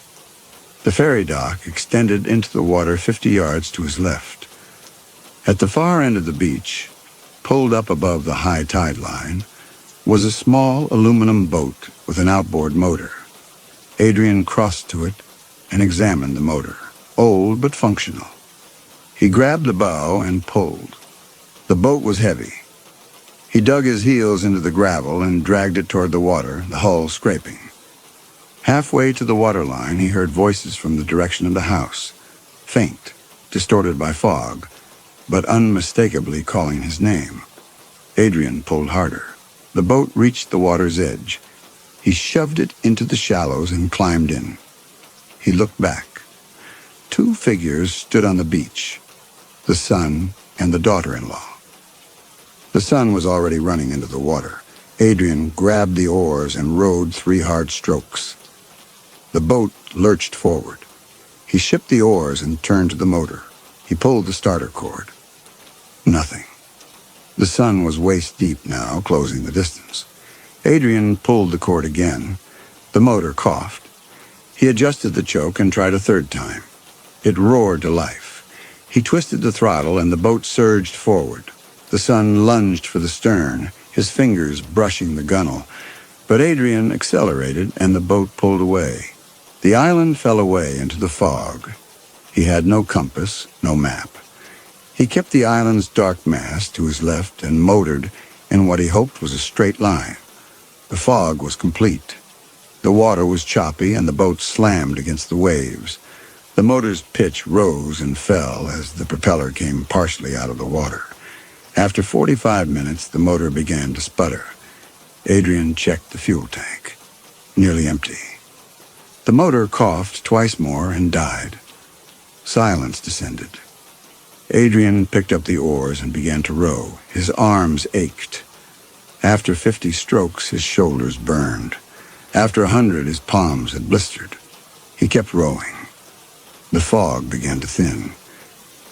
The ferry dock extended into the water 50 yards to his left. At the far end of the beach, pulled up above the high tide line, was a small aluminum boat with an outboard motor. Adrian crossed to it and examined the motor, old but functional. He grabbed the bow and pulled. The boat was heavy. He dug his heels into the gravel and dragged it toward the water, the hull scraping. Halfway to the waterline, he heard voices from the direction of the house, faint, distorted by fog, but unmistakably calling his name. Adrian pulled harder. The boat reached the water's edge. He shoved it into the shallows and climbed in. He looked back. 2 figures stood on the beach, the son and the daughter-in-law. The son was already running into the water. Adrian grabbed the oars and rowed 3 hard strokes. The boat lurched forward. He shipped the oars and turned to the motor. He pulled the starter cord. Nothing. The sun was waist-deep now, closing the distance. Adrian pulled the cord again. The motor coughed. He adjusted the choke and tried a 3rd time. It roared to life. He twisted the throttle and the boat surged forward. The sun lunged for the stern, his fingers brushing the gunwale. But Adrian accelerated and the boat pulled away. The island fell away into the fog. He had no compass, no map. He kept the island's dark mass to his left and motored in what he hoped was a straight line. The fog was complete. The water was choppy and the boat slammed against the waves. The motor's pitch rose and fell as the propeller came partially out of the water. After 45 minutes, the motor began to sputter. Adrian checked the fuel tank. Nearly empty. The motor coughed twice more and died. Silence descended. Adrian picked up the oars and began to row. His arms ached. After 50 strokes, his shoulders burned. After 100, his palms had blistered. He kept rowing. The fog began to thin.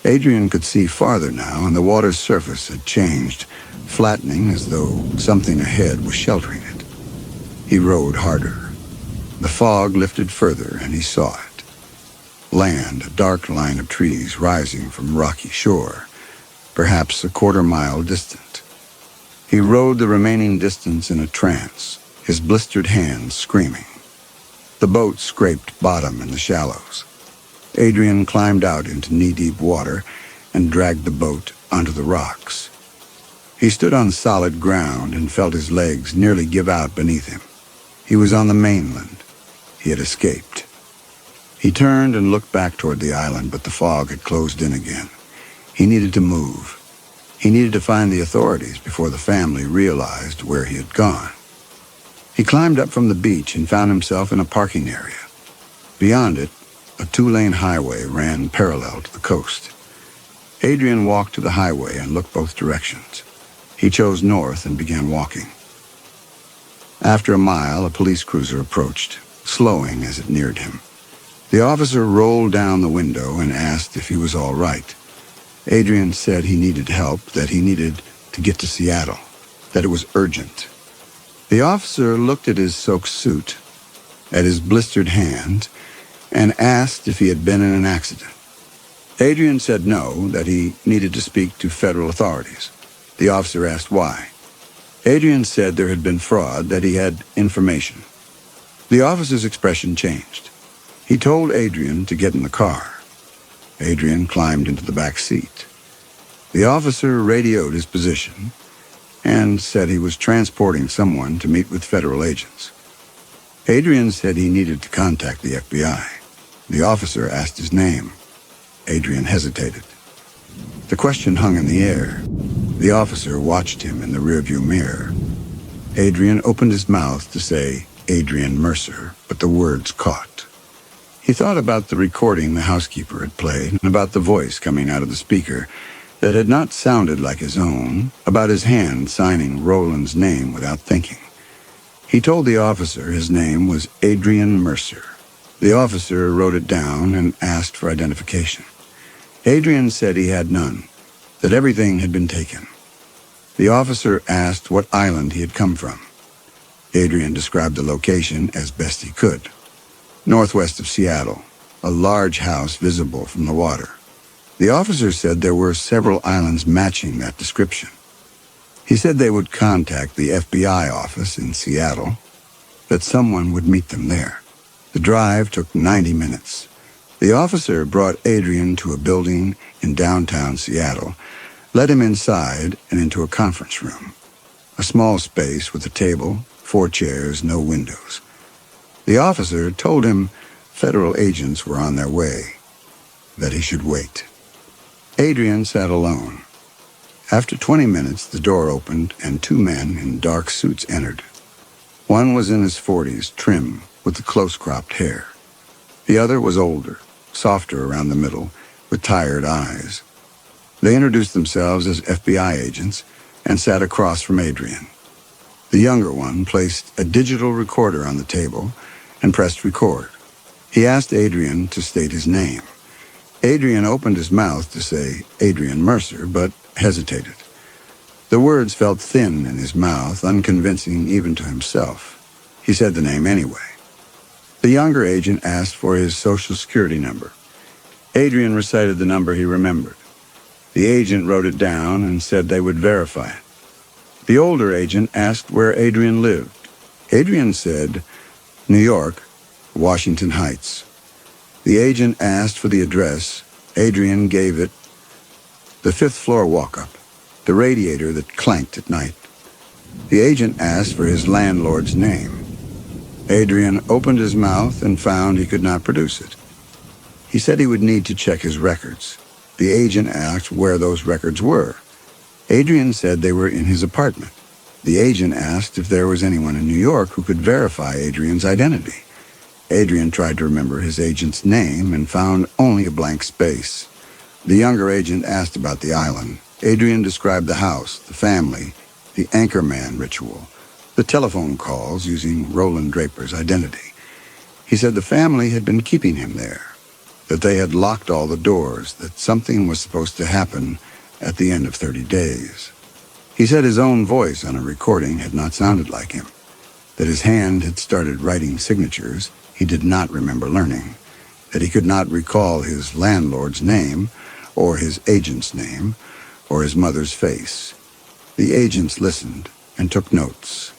Adrian could see farther now, and the water's surface had changed, flattening as though something ahead was sheltering it. He rowed harder. The fog lifted further, and he saw it. Land, a dark line of trees rising from rocky shore, perhaps a quarter-mile distant. He rowed the remaining distance in a trance, his blistered hands screaming. The boat scraped bottom in the shallows. Adrian climbed out into knee-deep water and dragged the boat onto the rocks. He stood on solid ground and felt his legs nearly give out beneath him. He was on the mainland. He had escaped. He turned and looked back toward the island, but the fog had closed in again. He needed to move. He needed to find the authorities before the family realized where he had gone. He climbed up from the beach and found himself in a parking area. Beyond it, a 2-lane highway ran parallel to the coast. Adrian walked to the highway and looked both directions. He chose north and began walking. After a mile, a police cruiser approached, slowing as it neared him. The officer rolled down the window and asked if he was all right. Adrian said he needed help, that he needed to get to Seattle, that it was urgent. The officer looked at his soaked suit, at his blistered hands, and asked if he had been in an accident. Adrian said no, that he needed to speak to federal authorities. The officer asked why. Adrian said there had been fraud, that he had information. The officer's expression changed. He told Adrian to get in the car. Adrian climbed into the back seat. The officer radioed his position and said he was transporting someone to meet with federal agents. Adrian said he needed to contact the FBI. The officer asked his name. Adrian hesitated. The question hung in the air. The officer watched him in the rearview mirror. Adrian opened his mouth to say Adrian Mercer, but the words caught. He thought about the recording the housekeeper had played, and about the voice coming out of the speaker that had not sounded like his own, about his hand signing Roland's name without thinking. He told the officer his name was Adrian Mercer. The officer wrote it down and asked for identification. Adrian said he had none, that everything had been taken. The officer asked what island he had come from. Adrian described the location as best he could. Northwest of Seattle, a large house visible from the water. The officer said there were several islands matching that description. He said they would contact the FBI office in Seattle, that someone would meet them there. The drive took 90 minutes. The officer brought Adrian to a building in downtown Seattle, led him inside and into a conference room. A small space with a table, 4 chairs, no windows. The officer told him federal agents were on their way, that he should wait. Adrian sat alone. After 20 minutes, the door opened and 2 men in dark suits entered. One was in his 40s, trim, with the close-cropped hair. The other was older, softer around the middle, with tired eyes. They introduced themselves as FBI agents and sat across from Adrian. The younger one placed a digital recorder on the table and pressed record. He asked Adrian to state his name. Adrian opened his mouth to say Adrian Mercer, but hesitated. The words felt thin in his mouth, unconvincing even to himself. He said the name anyway. The younger agent asked for his Social Security number. Adrian recited the number he remembered. The agent wrote it down and said they would verify it. The older agent asked where Adrian lived. Adrian said, New York, Washington Heights. The agent asked for the address. Adrian gave it. The 5th floor walk-up, the radiator that clanked at night. The agent asked for his landlord's name. Adrian opened his mouth and found he could not produce it. He said he would need to check his records. The agent asked where those records were. Adrian said they were in his apartment. The agent asked if there was anyone in New York who could verify Adrian's identity. Adrian tried to remember his agent's name and found only a blank space. The younger agent asked about the island. Adrian described the house, the family, the anchorman ritual, the telephone calls using Roland Draper's identity. He said the family had been keeping him there, that they had locked all the doors, that something was supposed to happen at the end of 30 days. He said his own voice on a recording had not sounded like him, that his hand had started writing signatures he did not remember learning, that he could not recall his landlord's name, or his agent's name, or his mother's face. The agents listened and took notes.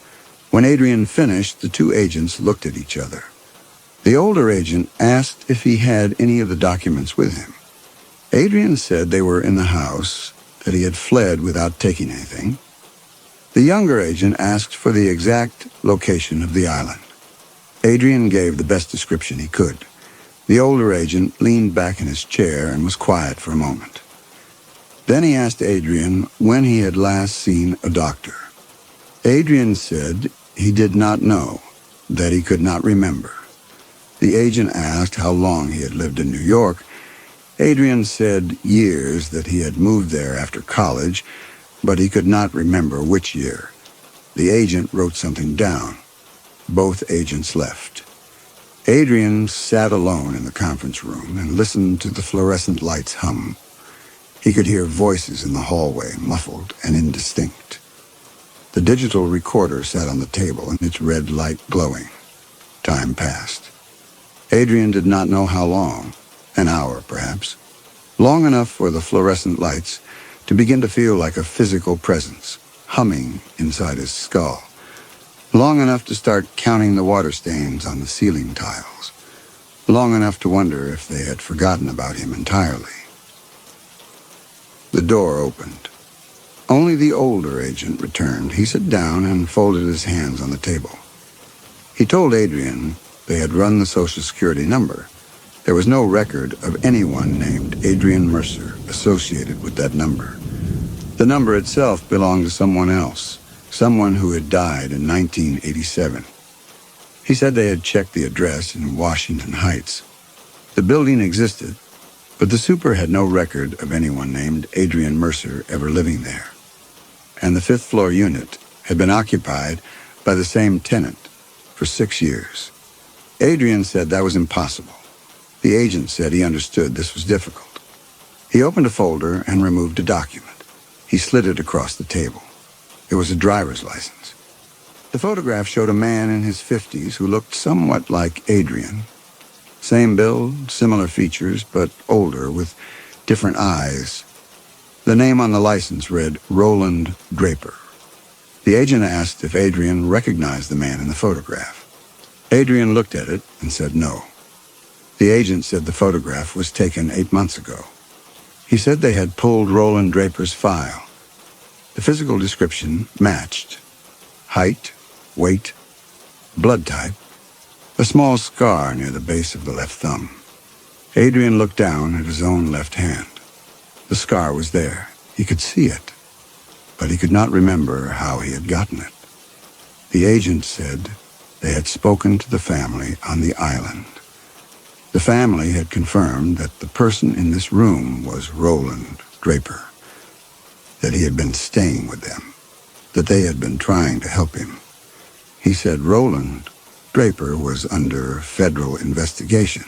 When Adrian finished, the 2 agents looked at each other. The older agent asked if he had any of the documents with him. Adrian said they were in the house, that he had fled without taking anything. The younger agent asked for the exact location of the island. Adrian gave the best description he could. The older agent leaned back in his chair and was quiet for a moment. Then he asked Adrian when he had last seen a doctor. Adrian said he did not know, that he could not remember. The agent asked how long he had lived in New York. Adrian said years, that he had moved there after college, but he could not remember which year. The agent wrote something down. Both agents left. Adrian sat alone in the conference room and listened to the fluorescent lights hum. He could hear voices in the hallway, muffled and indistinct. The digital recorder sat on the table, its red light glowing. Time passed. Adrian did not know how long. An hour, perhaps. Long enough for the fluorescent lights to begin to feel like a physical presence, humming inside his skull. Long enough to start counting the water stains on the ceiling tiles. long enough to wonder if they had forgotten about him entirely. The door opened. Only the older agent returned. He sat down and folded his hands on the table. He told Adrian they had run the Social Security number. There was no record of anyone named Adrian Mercer associated with that number. The number itself belonged to someone else, someone who had died in 1987. He said they had checked the address in Washington Heights. The building existed, but the super had no record of anyone named Adrian Mercer ever living there. And the fifth-floor unit had been occupied by the same tenant for 6 years. Adrian said that was impossible. The agent said he understood this was difficult. He opened a folder and removed a document. He slid it across the table. It was a driver's license. The photograph showed a man in his 50s who looked somewhat like Adrian. Same build, similar features, but older, with different eyes. The name on the license read Roland Draper. The agent asked if Adrian recognized the man in the photograph. Adrian looked at it and said no. The agent said the photograph was taken 8 months ago. He said they had pulled Roland Draper's file. The physical description matched. Height, weight, blood type, a small scar near the base of the left thumb. Adrian looked down at his own left hand. The scar was there. He could see it, but he could not remember how he had gotten it. The agent said they had spoken to the family on the island. The family had confirmed that the person in this room was Roland Draper, that he had been staying with them, that they had been trying to help him. He said Roland Draper was under federal investigation.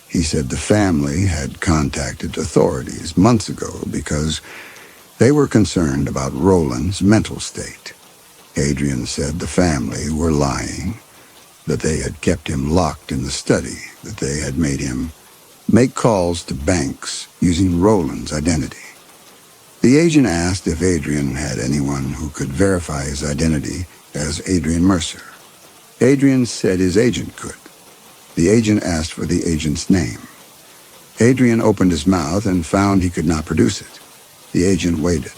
He said the family had contacted authorities months ago because they were concerned about Roland's mental state. Adrian said the family were lying, that they had kept him locked in the study, that they had made him make calls to banks using Roland's identity. The agent asked if Adrian had anyone who could verify his identity as Adrian Mercer. Adrian said his agent could. The agent asked for the agent's name. Adrian opened his mouth and found he could not produce it. The agent waited.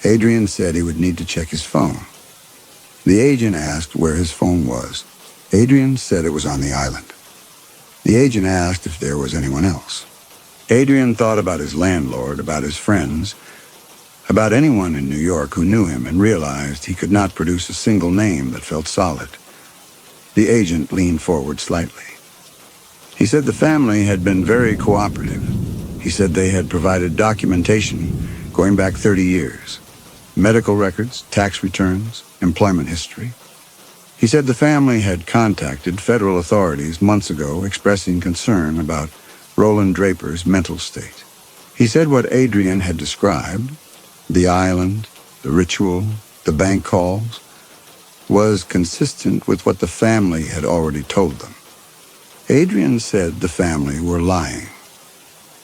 Adrian said he would need to check his phone. The agent asked where his phone was. Adrian said it was on the island. The agent asked if there was anyone else. Adrian thought about his landlord, about his friends, about anyone in New York who knew him, and realized he could not produce a single name that felt solid. The agent leaned forward slightly. He said the family had been very cooperative. He said they had provided documentation going back 30 years. Medical records, tax returns, employment history. He said the family had contacted federal authorities months ago expressing concern about Roland Draper's mental state. He said what Adrian had described, the island, the ritual, the bank calls, was consistent with what the family had already told them. Adrian said the family were lying.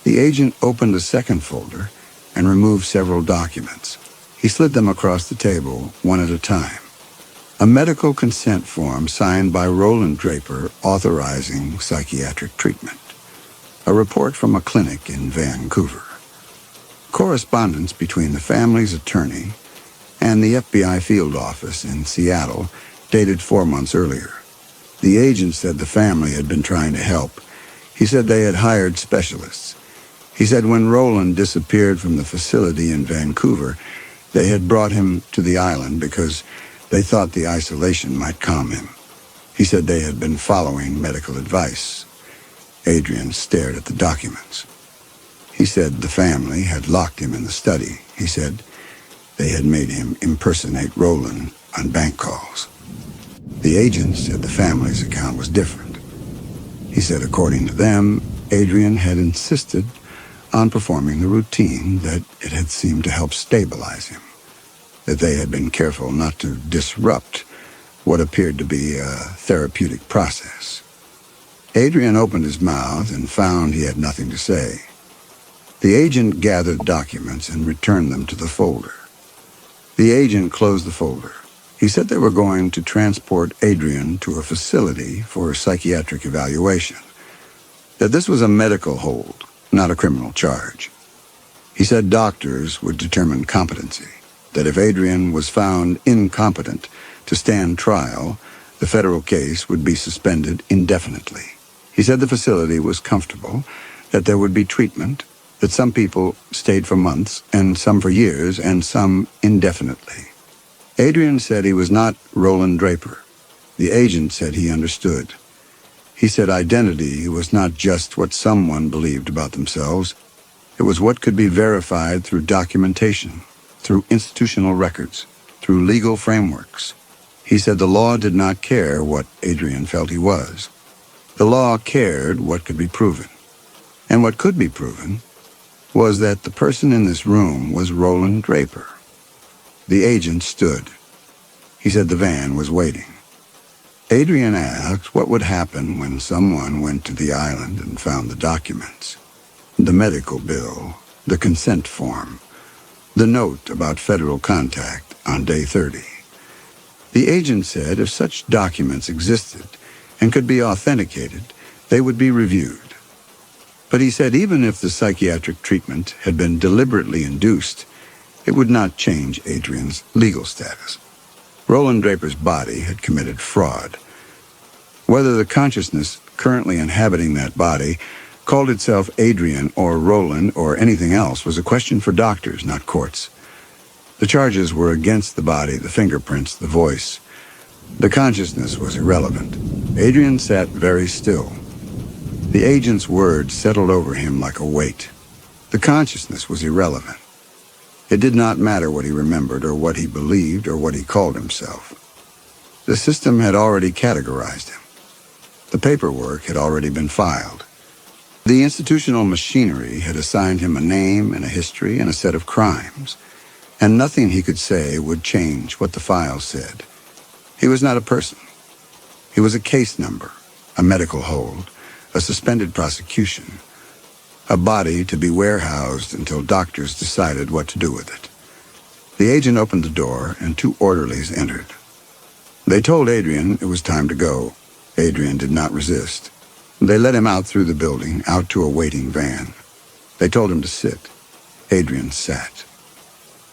The agent opened a second folder and removed several documents. He slid them across the table, one at a time. A medical consent form signed by Roland Draper authorizing psychiatric treatment. A report from a clinic in Vancouver. Correspondence between the family's attorney and the FBI field office in Seattle dated 4 months earlier. The agent said the family had been trying to help. He said they had hired specialists. He said when Roland disappeared from the facility in Vancouver, they had brought him to the island because they thought the isolation might calm him. He said they had been following medical advice. Adrian stared at the documents. He said the family had locked him in the study. He said they had made him impersonate Roland on bank calls. The agent said the family's account was different. He said according to them, Adrian had insisted on performing the routine, that it had seemed to help stabilize him, that they had been careful not to disrupt what appeared to be a therapeutic process. Adrian opened his mouth and found he had nothing to say. The agent gathered documents and returned them to the folder. The agent closed the folder. He said they were going to transport Adrian to a facility for psychiatric evaluation. that this was a medical hold, not a criminal charge. He said doctors would determine competency, that if Adrian was found incompetent to stand trial, the federal case would be suspended indefinitely. He said the facility was comfortable, that there would be treatment, that some people stayed for months, and some for years, and some indefinitely. Adrian said he was not Roland Draper. The agent said he understood. He said identity was not just what someone believed about themselves. It was what could be verified through documentation, through institutional records, through legal frameworks. He said the law did not care what Adrian felt he was. The law cared what could be proven. And what could be proven was that the person in this room was Roland Draper. The agent stood. He said the van was waiting. Adrian asked what would happen when someone went to the island and found the documents. The medical bill, the consent form, the note about federal contact on day 30. The agent said if such documents existed and could be authenticated, they would be reviewed. But he said even if the psychiatric treatment had been deliberately induced, it would not change Adrian's legal status. Roland Draper's body had committed fraud. Whether the consciousness currently inhabiting that body called itself Adrian or Roland or anything else was a question for doctors, not courts. The charges were against the body, the fingerprints, the voice. The consciousness was irrelevant. Adrian sat very still. The agent's words settled over him like a weight. The consciousness was irrelevant. It did not matter what he remembered or what he believed or what he called himself. The system had already categorized him. The paperwork had already been filed. The institutional machinery had assigned him a name and a history and a set of crimes, and nothing he could say would change what the file said. He was not a person. He was a case number, a medical hold, a suspended prosecution, a body to be warehoused until doctors decided what to do with it. The agent opened the door, and 2 orderlies entered. They told Adrian it was time to go. Adrian did not resist. They led him out through the building, out to a waiting van. They told him to sit. Adrian sat.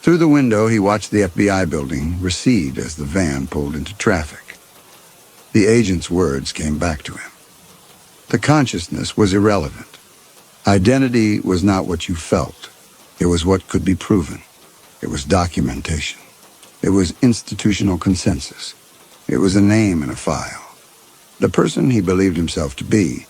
Through the window, he watched the FBI building recede as the van pulled into traffic. The agent's words came back to him. The consciousness was irrelevant. Identity was not what you felt. It was what could be proven. It was documentation. It was institutional consensus. It was a name in a file. The person he believed himself to be,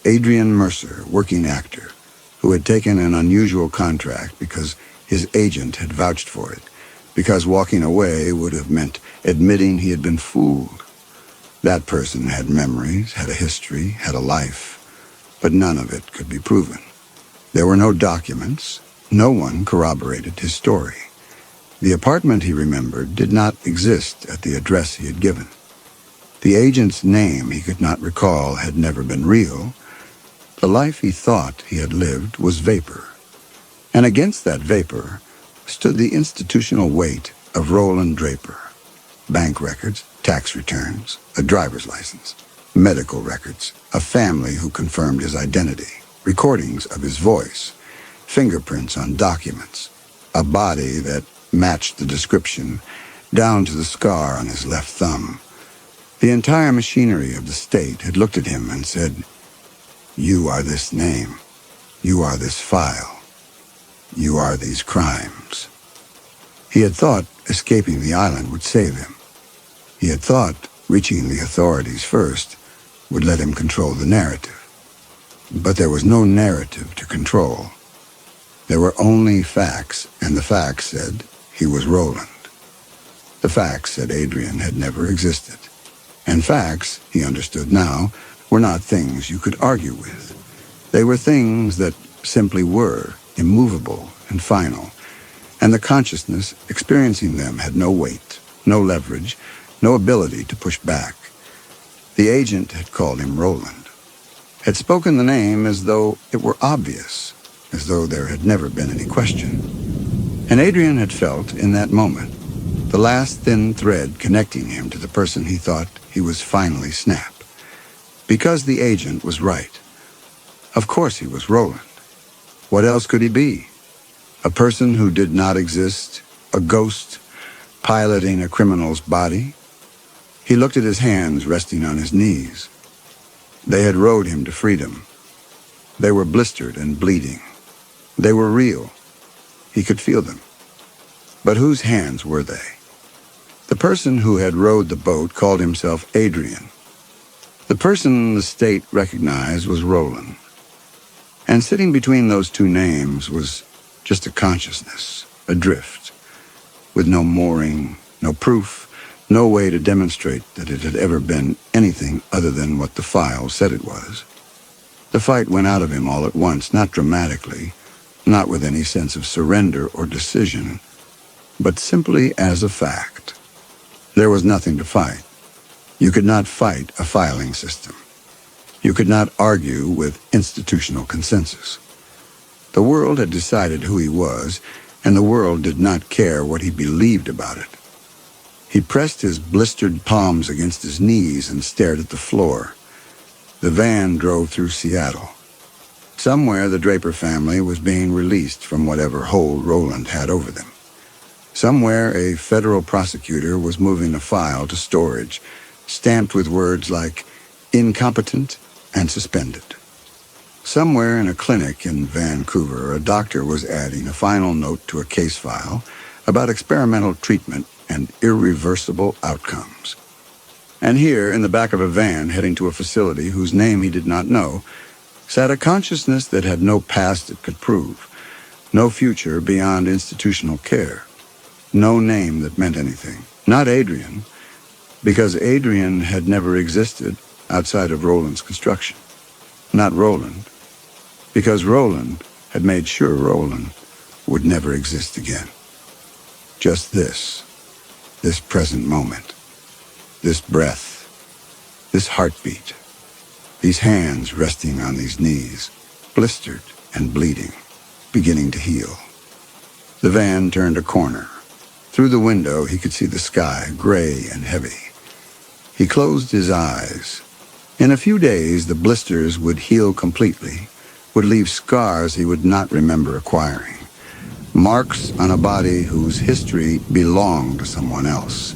Adrian Mercer, working actor, who had taken an unusual contract because his agent had vouched for it, because walking away would have meant admitting he had been fooled. That person had memories, had a history, had a life, but none of it could be proven. There were no documents. No one corroborated his story. The apartment he remembered did not exist at the address he had given. The agent's name he could not recall had never been real. The life he thought he had lived was vapor. And against that vapor stood the institutional weight of Roland Draper. Bank records, tax returns, a driver's license, medical records, a family who confirmed his identity, recordings of his voice, fingerprints on documents, a body that matched the description down to the scar on his left thumb. The entire machinery of the state had looked at him and said, "You are this name. You are this file. You are these crimes." He had thought escaping the island would save him. He had thought reaching the authorities first would let him control the narrative. But there was no narrative to control. There were only facts, and the facts said he was Roland. The facts said Adrian had never existed. And facts, he understood now, were not things you could argue with. They were things that simply were, immovable and final, and the consciousness experiencing them had no weight, no leverage, no ability to push back. The agent had called him Roland, had spoken the name as though it were obvious, as though there had never been any question. And Adrian had felt, in that moment, the last thin thread connecting him to the person he thought he was finally snap. Because the agent was right. Of course he was Roland. What else could he be? A person who did not exist? A ghost piloting a criminal's body? He looked at his hands resting on his knees. They had rowed him to freedom. They were blistered and bleeding. They were real. He could feel them. But whose hands were they? The person who had rowed the boat called himself Adrian. The person the state recognized was Roland. And sitting between those two names was just a consciousness, adrift, with no mooring, no proof, no way to demonstrate that it had ever been anything other than what the file said it was. The fight went out of him all at once, not dramatically, not with any sense of surrender or decision, but simply as a fact. There was nothing to fight. You could not fight a filing system. You could not argue with institutional consensus. The world had decided who he was, and the world did not care what he believed about it. He pressed his blistered palms against his knees and stared at the floor. The van drove through Seattle. Somewhere the Draper family was being released from whatever hold Roland had over them. Somewhere a federal prosecutor was moving a file to storage, stamped with words like incompetent and suspended. Somewhere in a clinic in Vancouver, a doctor was adding a final note to a case file about experimental treatment and irreversible outcomes. And here, in the back of a van heading to a facility whose name he did not know, sat a consciousness that had no past it could prove, no future beyond institutional care, no name that meant anything. Not Adrian, because Adrian had never existed outside of Roland's construction. Not Roland, because Roland had made sure Roland would never exist again. Just this present moment, this breath, this heartbeat, these hands resting on these knees, blistered and bleeding, beginning to heal. The van turned a corner. Through the window, he could see the sky, gray and heavy. He closed his eyes. In a few days, the blisters would heal completely, would leave scars he would not remember acquiring, marks on a body whose history belonged to someone else.